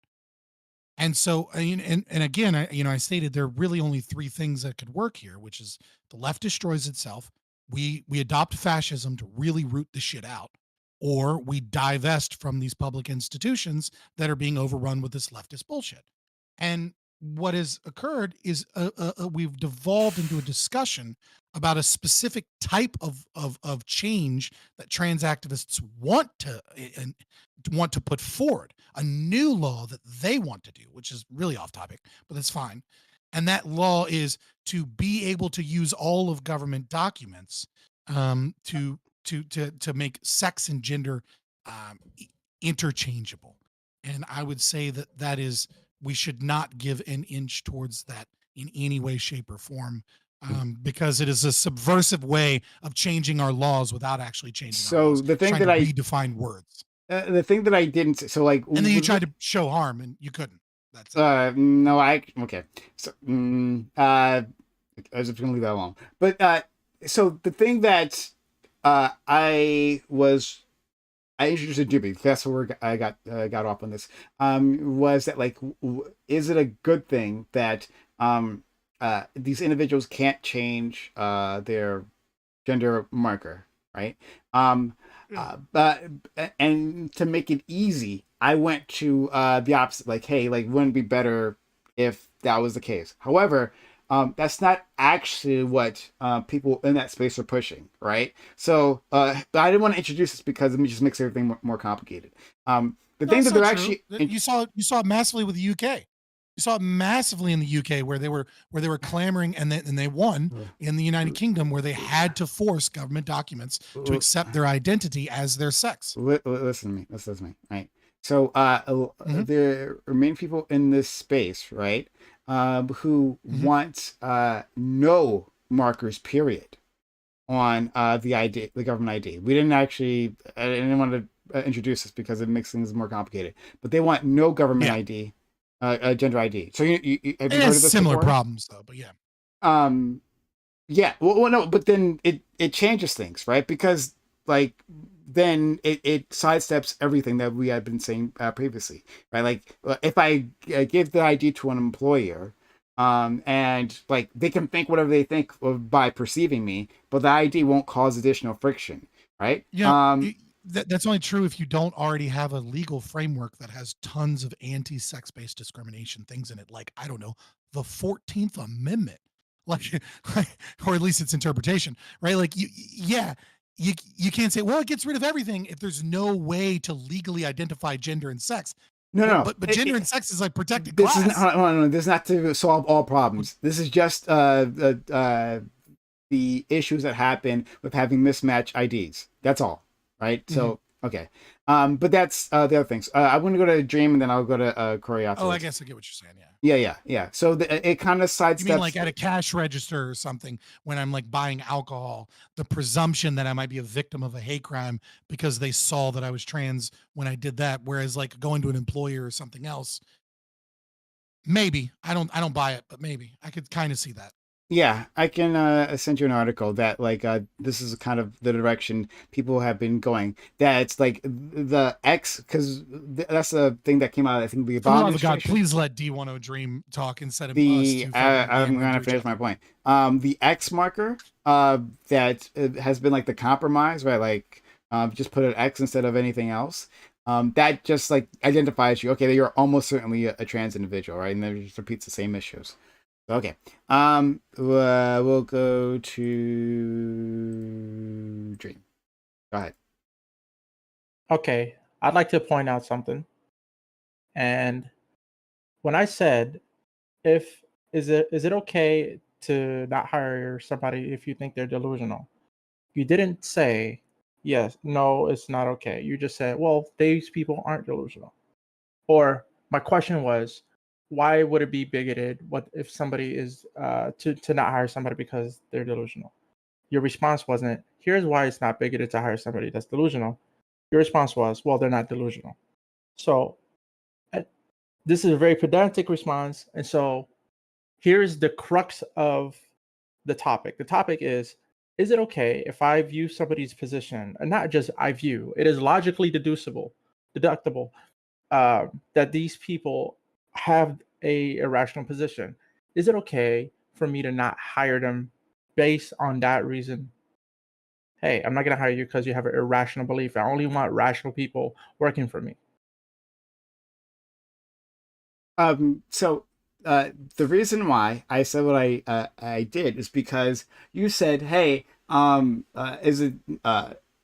And so, I mean, and again, I stated there are really only three things that could work here, which is the left destroys itself, we adopt fascism to really root the shit out, or we divest from these public institutions that are being overrun with this leftist bullshit. And what has occurred is we've devolved into a discussion about a specific type of change that trans activists want to put forward, a new law that they want to do, which is really off topic, but that's fine. And that law is to be able to use all of government documents to make sex and gender interchangeable. And I would say that is, we should not give an inch towards that in any way, shape, or form, because it is a subversive way of changing our laws without actually changing our So laws. the thing Trying that to I redefine words. the thing that I didn't so like And then you tried to show harm and you couldn't. That's no, okay. So I was just gonna leave that alone. But so the thing that I introduced to Jimmy, that's where I got off on this, was that like, is it a good thing that these individuals can't change their gender marker, right? But and to make it easy, I went to the opposite. Like, hey, like, wouldn't it be better if that was the case? However, that's not actually what people in that space are pushing, right? So, but I didn't want to introduce this because it just makes everything more complicated. The thing that they're actually you saw it massively with the UK. You saw it massively in the UK where they were clamoring and they won in the United Kingdom where they had to force government documents to accept their identity as their sex. Listen to me, right? So there are many people in this space, right, who want no markers, period, on the ID, the government ID. I didn't want to introduce this because it makes things more complicated. But they want no government ID, gender ID. So you have you heard of this similar before? problems though, but yeah. Yeah. Well, no, but then it changes things, right? Because like then it sidesteps everything that we had been saying previously, right? Like if I give the ID to an employer, and like they can think whatever they think by perceiving me, but the ID won't cause additional friction, right? Yeah. That's only true if you don't already have a legal framework that has tons of anti-sex-based discrimination things in it, like, I don't know, the 14th Amendment, like or at least its interpretation, right? Like you can't say, well, it gets rid of everything if there's no way to legally identify gender and sex. No. But gender and sex is like protected This class. This is not to solve all problems. This is just the issues that happen with having mismatched IDs. That's all. Right. So okay. But that's the other things. I'm going to go to Dream and then I'll go to Corey after. Oh, I guess I get what you're saying. Yeah. So it kind of sidesteps. You mean like at a cash register or something when I'm like buying alcohol, the presumption that I might be a victim of a hate crime because they saw that I was trans when I did that. Whereas like going to an employer or something else, maybe I don't buy it, but maybe I could kind of see that. Yeah, I can send you an article that like this is kind of the direction people have been going. That it's like the X, because that's the thing that came out. I think the Obama administration. God, please let D10 Dream talk instead of I'm going to finish my point. The X marker that has been like the compromise, right? Like just put an X instead of anything else. That just like identifies you. Okay, you're almost certainly a trans individual, right? And then it just repeats the same issues. Okay. We'll go to Dream. Go ahead. Okay, I'd like to point out something. And when I said, is it okay to not hire somebody if you think they're delusional. You didn't say, yes, no, it's not okay. You just said, well, these people aren't delusional. Or my question was, why would it be bigoted? What if somebody is to not hire somebody because they're delusional? Your response wasn't, here's why it's not bigoted to hire somebody that's delusional. Your response was, well, they're not delusional. So this is a very pedantic response. And so here's the crux of the topic. The topic is it okay if I view somebody's position, and not just I view, it is logically deducible, deductible, that these people have a irrational position? Is it okay for me to not hire them based on that reason? Hey, I'm not going to hire you because you have an irrational belief. I only want rational people working for me. So the reason why I said what I did is because you said, hey, is it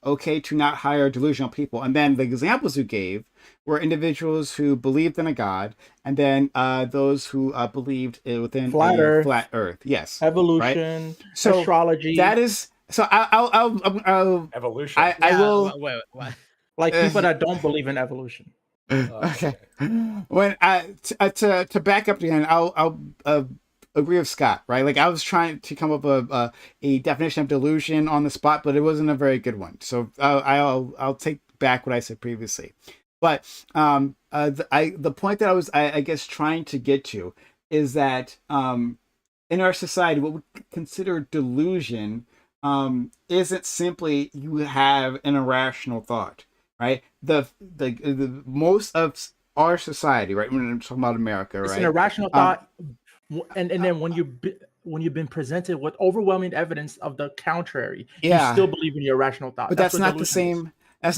okay to not hire delusional people? And then the examples you gave were individuals who believed in a god, and then those who believed within Flat a Earth, flat Earth. Yes, evolution, right? So astrology. that is so. I'll Evolution. I will. Wait, what? Like people that don't believe in evolution. Okay. When to back up again, I'll agree with Scott, right? Like I was trying to come up with a definition of delusion on the spot, but it wasn't a very good one. So I'll take back what I said previously. But the point that I guess trying to get to is that in our society, what we consider delusion isn't simply you have an irrational thought. Right, the most of our society, right? When I'm talking about America, It's right? an irrational thought, and then when you've been presented with overwhelming evidence of the contrary, you still believe in your irrational thought. But that's not the same. That's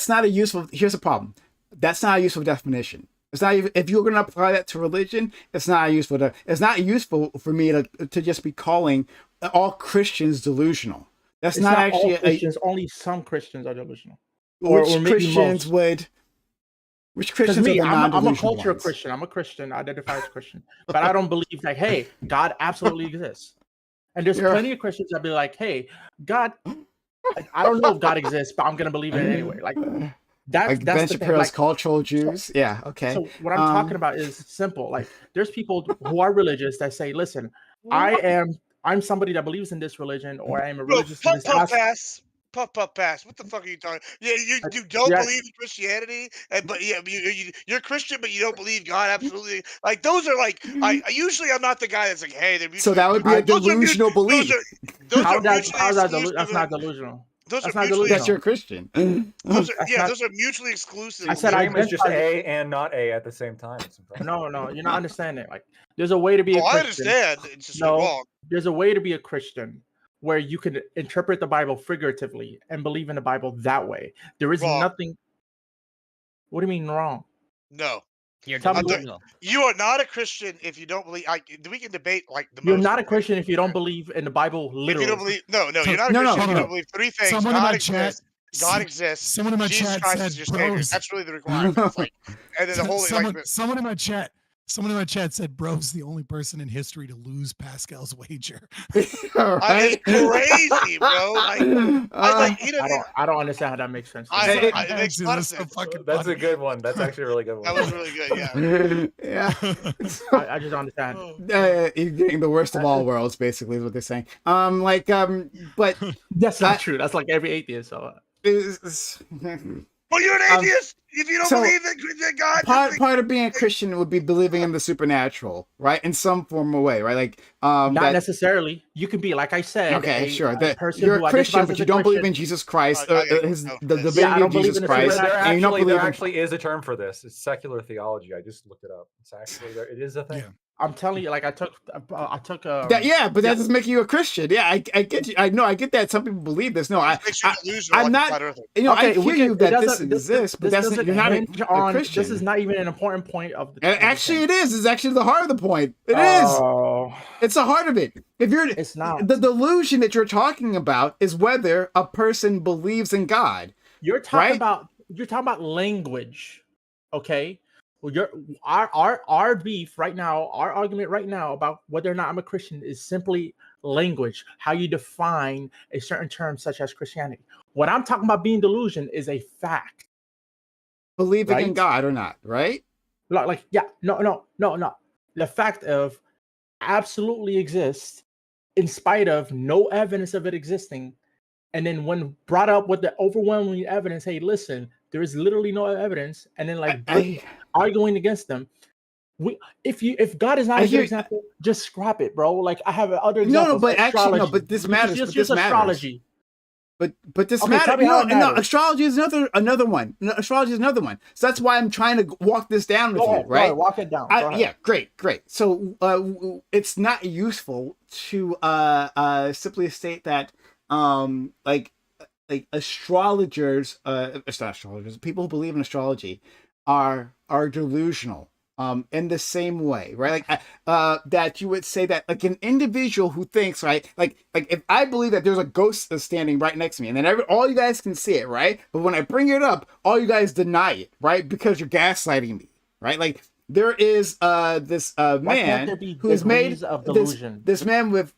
not a useful. Here's the problem. That's not a useful definition. It's not even, if you're going to apply that to religion, it's not useful. It's not useful for me to just be calling all Christians delusional. That's it's not actually all Christians. Only some Christians are delusional. Which Christians are the non-delusional I'm a cultural ones? Christian. I'm a Christian. I identify as Christian, but I don't believe like, hey, God absolutely exists. And there's plenty of Christians that be like, hey, God, I don't know if God exists, but I'm gonna believe in it anyway. Like that's Ben the Shapiro's thing. cultural Jews. Yeah, okay. So what I'm talking about is simple. Like there's people who are religious that say, listen, I'm somebody that believes in this religion, or I am a religious in this pass. Puff pass. What the fuck are you talking? Yeah, you don't believe in Christianity, but you're Christian, but you don't believe God. Absolutely. Like those are like I usually I'm not the guy that's like, hey, they're mutually. So that would be a delusional belief. That's not delusional. That's not delusional. That's your Christian. Those are mutually exclusive. I said I is just A and not A at the same time. No, you're not understanding. Like, there's a way to be a Christian. I understand. It's just wrong. There's a way to be a Christian where you can interpret the Bible figuratively and believe in the Bible that way. There is nothing. What do you mean wrong? No. You're delusional. You are not a Christian if you don't believe. We can debate like the. You're not a Christian if you don't believe in the Bible literally. If you don't believe, you're not a Christian if you don't believe three things. Someone God exists. God exists. Someone in my Jesus chat Christ said, is your savior. bros. That's really the requirement. Like, and then the whole someone in my chat. Someone in my chat said, "Bro's the only person in history to lose Pascal's wager." It's crazy, bro. I don't understand how that makes sense. It makes a lot of sense. That's a good one. That's actually a really good one. That was really good. Yeah. Yeah. I just don't understand. You're getting the worst of all worlds, basically, is what they're saying. But that's not true. That's like every atheist. So. Well, you're an atheist if you don't believe that God. Part of being a Christian would be believing in the supernatural, right? In some form or way, right? Like, not necessarily. You can be, like I said, okay, sure. You're a Christian, but you don't believe in Jesus Christ, the divinity of Jesus Christ, and you don't believe there actually is a term for this. It's secular theology. I just looked it up. It's actually there. It is a thing. Yeah. I'm telling you, like I took. But that doesn't make you a Christian. Yeah, I get you. I know, I get that. Some people believe this. No, I'm not. I hear you that this exists, but you're not a Christian. This is not even an important point of the. Actually, it is. It's actually the heart of the point. It is. It's the heart of it. It's not. The delusion that you're talking about is whether a person believes in God. You're talking about language, okay? Well, our beef right now, our argument right now about whether or not I'm a Christian is simply language, how you define a certain term such as Christianity. What I'm talking about being delusion is a fact, Believing in right? God or not, right? Like yeah, no. The fact of absolutely exists in spite of no evidence of it existing. And then when brought up with the overwhelming evidence, hey, listen, there is literally no evidence, and then like arguing against them. If God is not I a good hear- example, just scrap it, bro. Like I have other No, examples. but actually, no, astrology. but this Just- matters. Just, But just this matters. astrology. But this Okay, matters. tell me how it No, matters. astrology is another one. No, astrology is another one. So that's why I'm trying to walk this down with Go you, ahead, right? walk it down. Go ahead. Yeah, great. So it's not useful to simply state that like astrologers, it's not astrologers, people who believe in astrology are delusional. In the same way, right? Like that you would say that like an individual who thinks, right? Like if I believe that there's a ghost standing right next to me, and then all you guys can see it, right? But when I bring it up, all you guys deny it, right? Because you're gaslighting me, right? Like there is this man who's made of delusion? this man with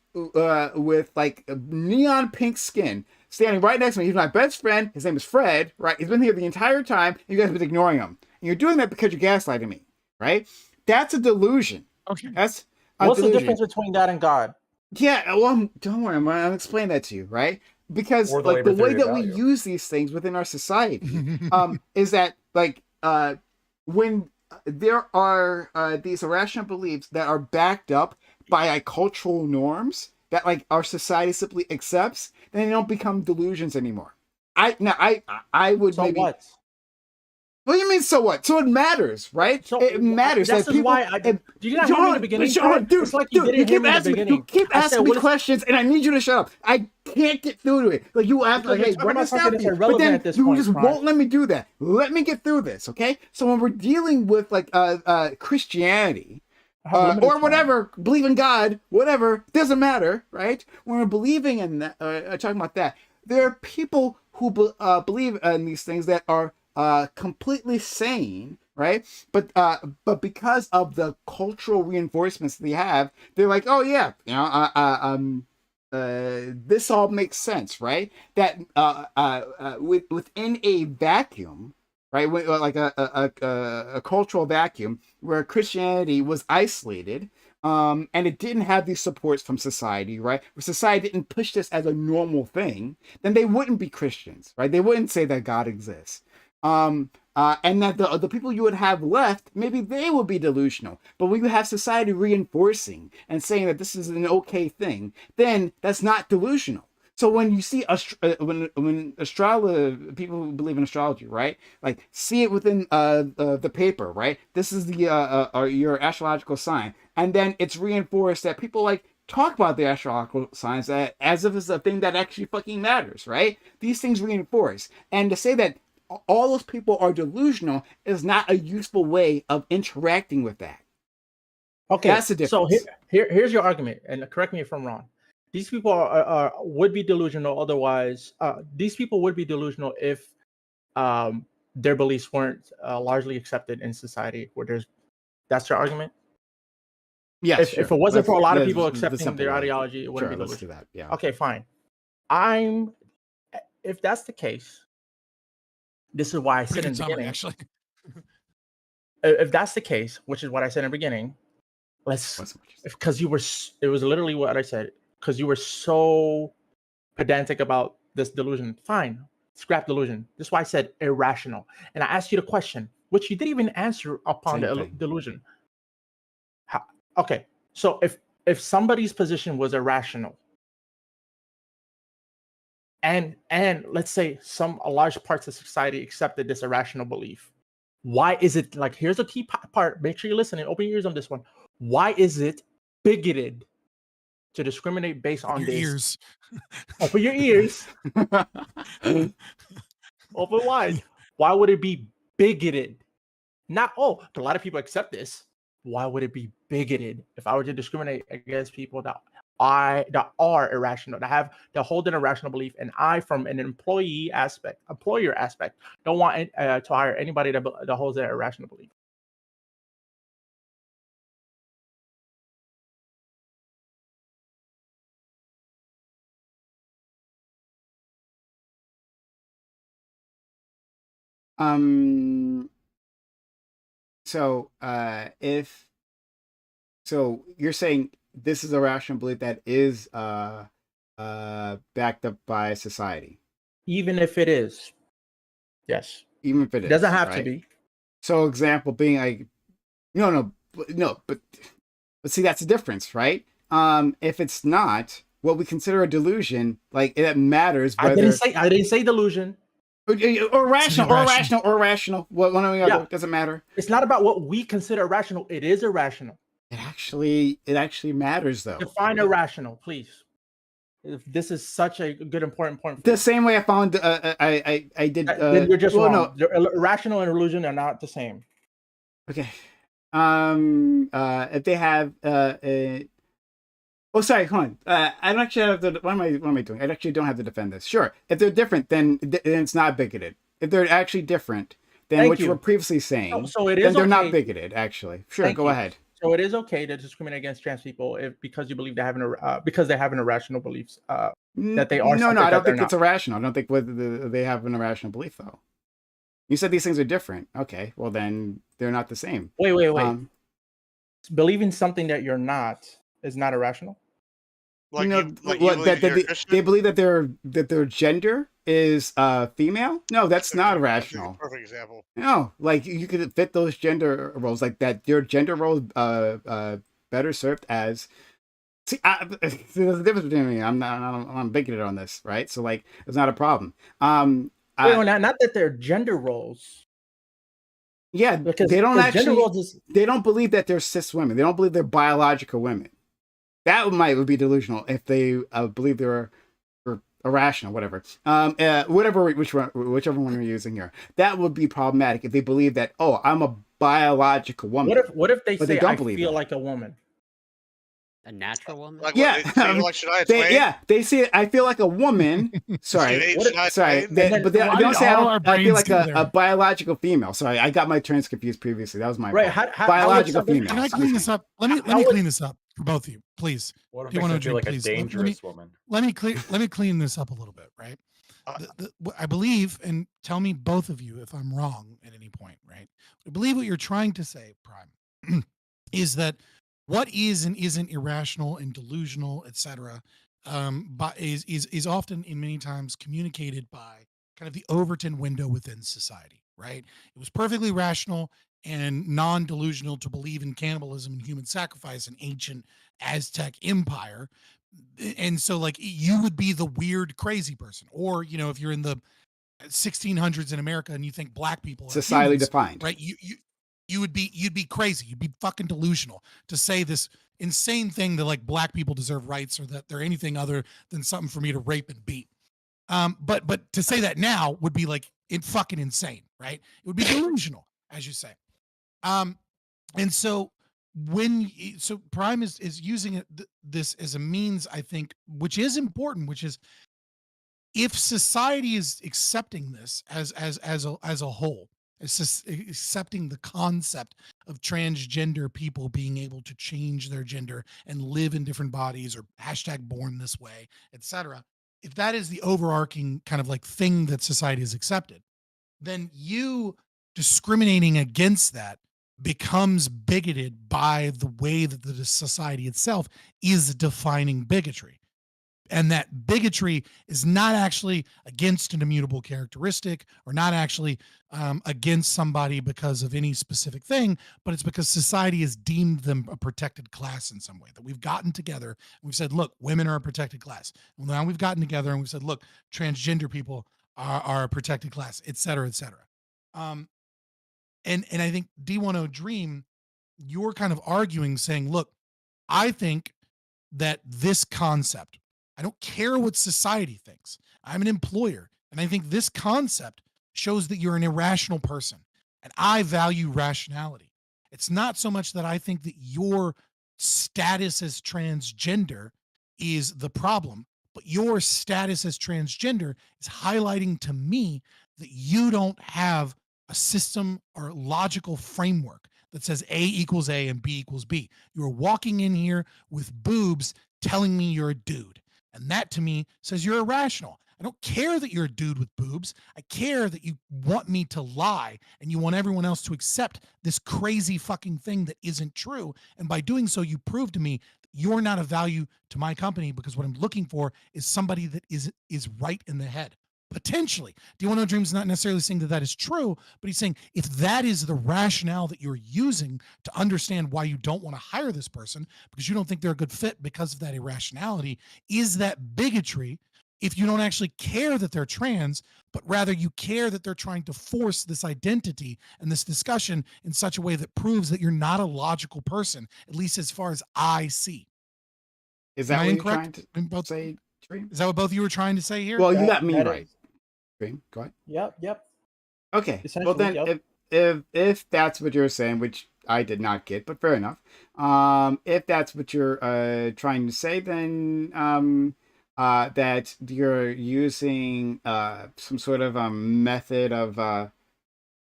like neon pink skin standing right next to me. He's my best friend. His name is Fred, right? He's been here the entire time. And you guys have been ignoring him. And you're doing that because you're gaslighting me. Right? That's a delusion. Okay. That's What's delusion. the difference between that and God? Yeah, well, don't worry, I'm explaining that to you, right? Because Or the like the way libertarian that we value. use these things within our society, is that like when there are these irrational beliefs that are backed up by cultural norms that like our society simply accepts, then they don't become delusions anymore. I would So maybe. what? What do you mean? So what? So it matters, right? So it matters. That's that people, why I did you not hear me in the beginning? dude, It's like you didn't hear keep me in the asking me. beginning. You keep I said, asking me what is- questions, and I need you to shut up. I can't get through to it. Like you ask, Because like, hey, you're talking we're about gonna something stop that's you, but irrelevant then at this you point, just Brian. won't let me do that. Let me get through this, okay? So when we're dealing with like Christianity, or whatever, believe in God, whatever, doesn't matter, right? When we're believing in that, talking about that, there are people who believe in these things that are completely sane, right? But because of the cultural reinforcements they have, they're like, oh yeah, you know, this all makes sense, right? That within a vacuum, right, like a cultural vacuum where Christianity was isolated, and it didn't have these supports from society, right? Where society didn't push this as a normal thing, then they wouldn't be Christians, right? They wouldn't say that God exists. And that the people you would have left, maybe they would be delusional. But when you have society reinforcing and saying that this is an okay thing, then that's not delusional. So when you see when astrology, people who believe in astrology, right, like see it within the paper, right? This is the your astrological sign, and then it's reinforced that people like talk about the astrological signs as if it's a thing that actually fucking matters, right? These things reinforce, and to say that all those people are delusional is not a useful way of interacting with that. Okay, that's the difference. So here's your argument, and correct me if I'm wrong. These people are would be delusional otherwise. These people would be delusional if their beliefs weren't largely accepted in society. That's your argument. Yes. If it wasn't for a lot of people accepting their ideology, it wouldn't be let's delusional. do that. Yeah. Okay, fine. If that's the case, this is why I said in the beginning. Actually. If that's the case, which is what I said in the beginning, because it was literally what I said, because you were so pedantic about this delusion. Fine, scrap delusion. This is why I said irrational. And I asked you the question, which you didn't even answer upon the delusion. Okay, so if somebody's position was irrational, and let's say a large parts of society accepted this irrational belief, why is it like, here's the key part, make sure you're listening, open your ears on this one. Why is it bigoted to discriminate based on this? Ears. Open your ears. Open wide. Why would it be bigoted? Not, a lot of people accept this. Why would it be bigoted if I were to discriminate against people that are irrational, that hold an irrational belief, and I, from an employer aspect, don't want to hire anybody that holds that irrational belief? So if so, you're saying this is a rational belief that is backed up by society, Even if it is, yes, even if it it doesn't is, have to right? be. So, example being like, but see, that's the difference, right? If it's not what we consider a delusion, like it matters I whether didn't say delusion. or rational or irrational. rational or rational. One or the other doesn't matter. It's not about what we consider irrational. It is irrational. It actually matters though. Define irrational, please. If this is such a good important point. For The you. same way I found I did. Then you're just well, wrong. Irrational and illusion are not the same. Okay. If they have oh, sorry, hold on. I don't actually have to. What am I doing? I actually don't have to defend this. Sure. If they're different, then it's not bigoted. If they're actually different than Thank what you you. were previously saying, So it is then they're not okay. bigoted. Actually, sure. Thank Go you. ahead. So it is okay to discriminate against trans people because you believe they have because they have an irrational beliefs that they are. No, I don't think not. it's irrational. I don't think whether they have an irrational belief though. You said these things are different. Okay, well then they're not the same. Wait. Believing something that you're not is not irrational. Like you know, they believe that their gender is female. No, that's not irrational. Perfect example. No, like you could fit those gender roles like that. Your gender role better served as. See, there's a difference between me. I'm bigoted on this, right? So like, it's not a problem. Not that they're gender roles. Yeah, because they don't gender roles they don't believe that they're cis women. They don't believe they're biological women. That would be delusional if they believe they're irrational, whatever. Whichever one you're using here. That would be problematic if they believe that, oh, I'm a biological woman. What if they but say they don't I believe feel that. like a woman? A natural woman? Like, Yeah, they say I feel like a woman. Sorry, but they don't say I feel like a biological female. Sorry, I got my terms confused previously. That was my fault. Biological female. Can I clean this up? Let me clean this up for both of you, please. What if Do you makes want them to feel like please? a dangerous woman? Let me clean this up a little bit, right? I believe, and tell me both of you if I'm wrong at any point, right? I believe what you're trying to say, Prime, is that what is and isn't irrational and delusional, etc., but is often in many times communicated by kind of the Overton window within society, right? It was perfectly rational and non-delusional to believe in cannibalism and human sacrifice in ancient Aztec empire. And so like you would be the weird crazy person, or if you're in the 1600s in America and you think black people are societally humans, defined, right? You'd be crazy. You'd be fucking delusional to say this insane thing that like black people deserve rights or that they're anything other than something for me to rape and beat. But to say that now would be like fucking insane, right? It would be delusional, as you say. And so Prime is using this as a means, I think, which is important, which is if society is accepting this as a whole, accepting the concept of transgender people being able to change their gender and live in different bodies or #born this way, etc. If that is the overarching kind of like thing that society has accepted, then you discriminating against that becomes bigoted by the way that the society itself is defining bigotry. And that bigotry is not actually against an immutable characteristic or not actually against somebody because of any specific thing, but it's because society has deemed them a protected class in some way, that we've gotten together and we've said, look, women are a protected class. Well, now we've gotten together and we've said, look, transgender people are a protected class, et cetera, et cetera. And I think D10 Dream, you're kind of arguing saying, look, I think that this concept, I don't care what society thinks. I'm an employer. And I think this concept shows that you're an irrational person. And I value rationality. It's not so much that I think that your status as transgender is the problem, but your status as transgender is highlighting to me that you don't have a system or logical framework that says A equals A and B equals B. You're walking in here with boobs telling me you're a dude. And that to me says you're irrational. I don't care that you're a dude with boobs. I care that you want me to lie and you want everyone else to accept this crazy fucking thing that isn't true. And by doing so, you prove to me that you're not of value to my company, because what I'm looking for is somebody that is right in the head. Potentially. D1O Dream's not necessarily saying that that is true, but he's saying if that is the rationale that you're using to understand why you don't want to hire this person, because you don't think they're a good fit because of that irrationality, is that bigotry if you don't actually care that they're trans, but rather you care that they're trying to force this identity and this discussion in such a way that proves that you're not a logical person, at least as far as I see. Is that Am I what you're incorrect trying in to both? say, Dream? Is that what both of you were trying to say here? Well, you That- got me that right. is- Dream, go ahead. Yep. Okay. Well, Essentially, then, yep. if that's what you're saying, which I did not get, but fair enough. If that's what you're trying to say, then that you're using some sort of method of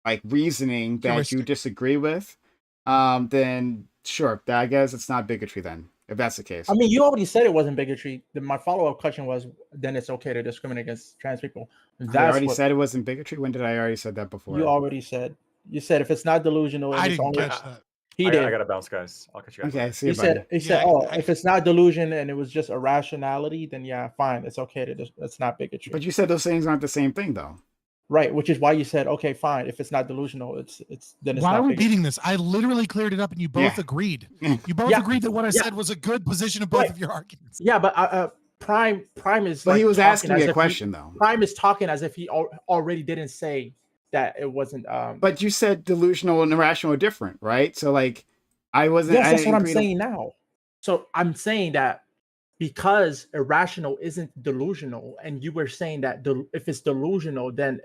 like reasoning that you Heuristic. disagree with, then sure, I guess it's not bigotry then, if that's the case. I mean, you already said it wasn't bigotry. Then my follow-up question was, then it's okay to discriminate against trans people. I That's already what said it wasn't bigotry. When did I already said that before? you already said. You said if it's not delusional, and I it's didn't only catch that. he I did. gotta bounce, guys. I'll catch you guys. Okay, later. see He you, buddy. said, he said, Yeah, oh, I- if it's not delusion and it was just irrationality, then yeah, fine, it's okay to it's not bigotry. But you said those things aren't the same thing, though. Right, which is why you said, okay, fine, if it's not delusional, it's then it's Why not are we bigotry. beating this? I literally cleared it up and you both Yeah. agreed. You both Yeah. agreed that what I Yeah. said was a good position of both Right. of your arguments. Yeah, but Prime is But like he was talking asking as me if a he- question, though. Prime is talking as if he already didn't say that it wasn't. But you said delusional and irrational are different, right? So, like, I wasn't. Yes, I that's didn't what I'm agree to- saying now. So I'm saying that because irrational isn't delusional, and you were saying that if it's delusional, then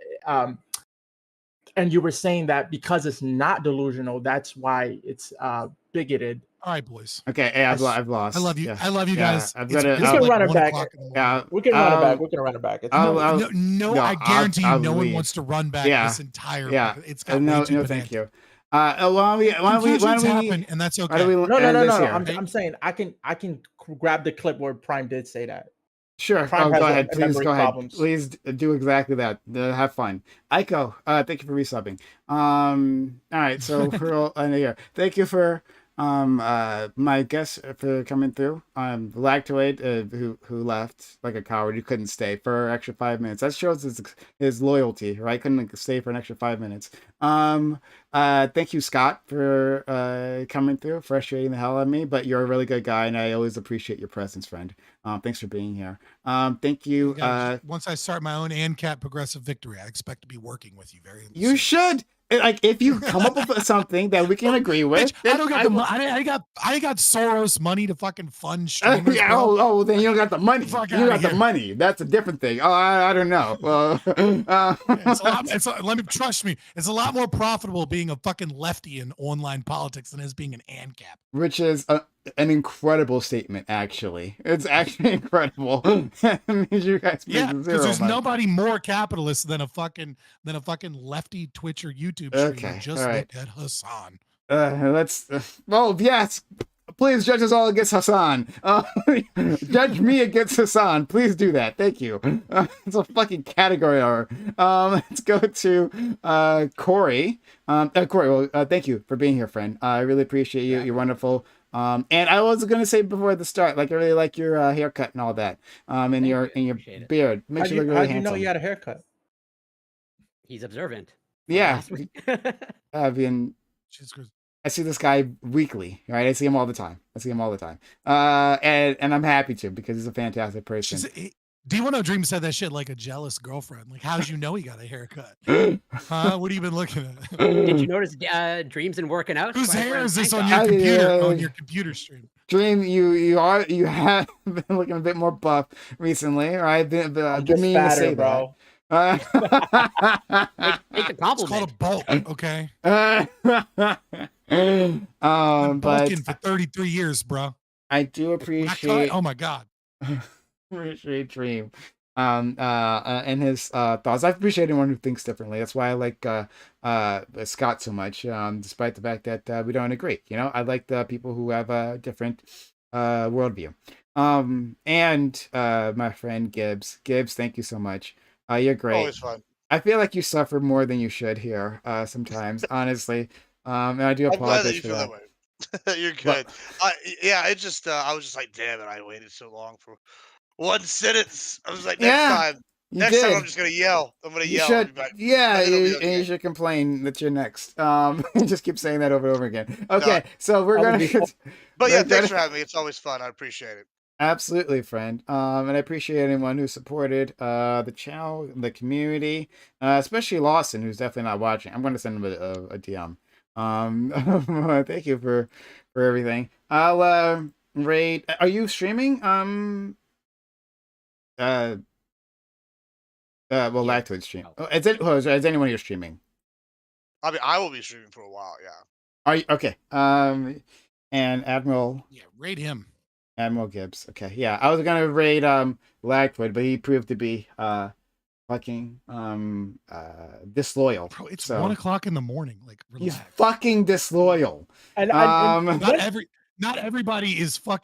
and you were saying that because it's not delusional, that's why it's bigoted. All right, boys. Okay, hey, I've lost. I love you. Yeah. I love you Yeah, guys. I've It's gotta- We it's can like run it 1 back. o'clock in the morning. Yeah, We can run it back. We can run it back. It's I'll- no, I'll- No, no, I guarantee I'll you, no one leave. wants to run back Yeah. this entire. Yeah. It's got No, way too no, banana. thank you. Why don't we? Confusions happen, and that's Why okay. don't we no. end this here? I'm saying I can grab the clip where Prime did say that. Sure. Prime Oh, has go a ahead. Please memory go ahead. problems. Please do exactly that. Have fun. Aiko, thank you for resubbing. All right. So we're all in here. Thank you for my guests for coming through. Lactoid, who left like a coward. You couldn't stay for an extra 5 minutes. That shows his loyalty, right? Couldn't stay for an extra 5 minutes. Thank you, Scott, for coming through, frustrating the hell out of me. But you're a really good guy, and I always appreciate your presence, friend. Thanks for being here. Thank you. Once I start my own ANCAP progressive victory, I expect to be working with you very. You soon. should. Like, if you come up with something that we can agree with, Bitch, I don't got the money. I got Soros money to fucking fund streamers. yeah, bro. then you don't got the money. Fuck You outta got the here. money. That's a different thing. Oh, I don't know. Well, Let me trust me. It's a lot more profitable being a fucking lefty in online politics than it is being an ANCAP. which is an incredible statement. Actually, it's actually incredible. It means you guys make Yeah, zero because there's money. nobody more capitalist than a fucking lefty Twitch or YouTube streamer. Okay, Just all right. look at Hassan. Let's. Well, yes. Please judge us all against Hassan. Judge me against Hassan. Please do that. Thank you. It's a fucking category hour. Let's go to Corey. Corey, well, thank you for being here, friend. I really appreciate you. You're wonderful. And I was gonna say before the start, like I really like your haircut and all that. And your Appreciate it. beard makes How'd you look you, really how'd you handsome. know you had a haircut? He's observant. from Yeah, last week. I've been. She's good. I see this guy weekly, right? I see him all the time. And I'm happy to, because he's a fantastic person. D1O Dream said that shit like a jealous girlfriend. Like, how did you know he got a haircut? Huh? What have you been looking at? Did you notice Dreams and working out? Whose Wearing hair is this tank on top? your computer? Yeah. On your computer stream? Dream, you have been looking a bit more buff recently, right? I'm Been just meaning to fatter, say bro. Take a It's called a compliment. bulk, okay? that. Been But bulking for 33 years, bro. I do When I cut- appreciate oh my god. Dream and his thoughts. I appreciate anyone who thinks differently. That's why I like Scott so much, despite the fact that we don't agree. You know, I like the people who have a different worldview. And my friend Gibbs. Gibbs, thank you so much. You're great. Always fun. I feel like you suffer more than you should here, sometimes, honestly. And I do I'm glad that apologize you for feel that. that way. You're But good. Yeah, it just I was just like, damn it, I waited so long for one sentence. I was like, yeah, you next time I'm did. just gonna yell. I'm gonna You yell. I'll should, be back. yeah, But it'll be and you okay. should complain that you're next. Just keep saying that over and over again. No, Okay, so we're That would gonna, be fun. but we're yeah, thanks gonna, for having me. It's always fun. I appreciate it. absolutely, friend. And I appreciate anyone who supported the channel, the community, especially Lawson, who's definitely not watching. I'm gonna send him a DM. Thank you for everything. I'll raid. Are you streaming? Well, Yeah. Lactoid stream. Oh. Is anyone here streaming? I mean, I will be streaming for a while. Yeah. Are you okay? And Admiral Yeah, raid him. Gibbs. Okay, yeah, I was gonna raid Lactoid, but he proved to be fucking disloyal. Bro, it's So 1 o'clock in the morning. Like, he's relax. fucking disloyal. And Not everybody is fucking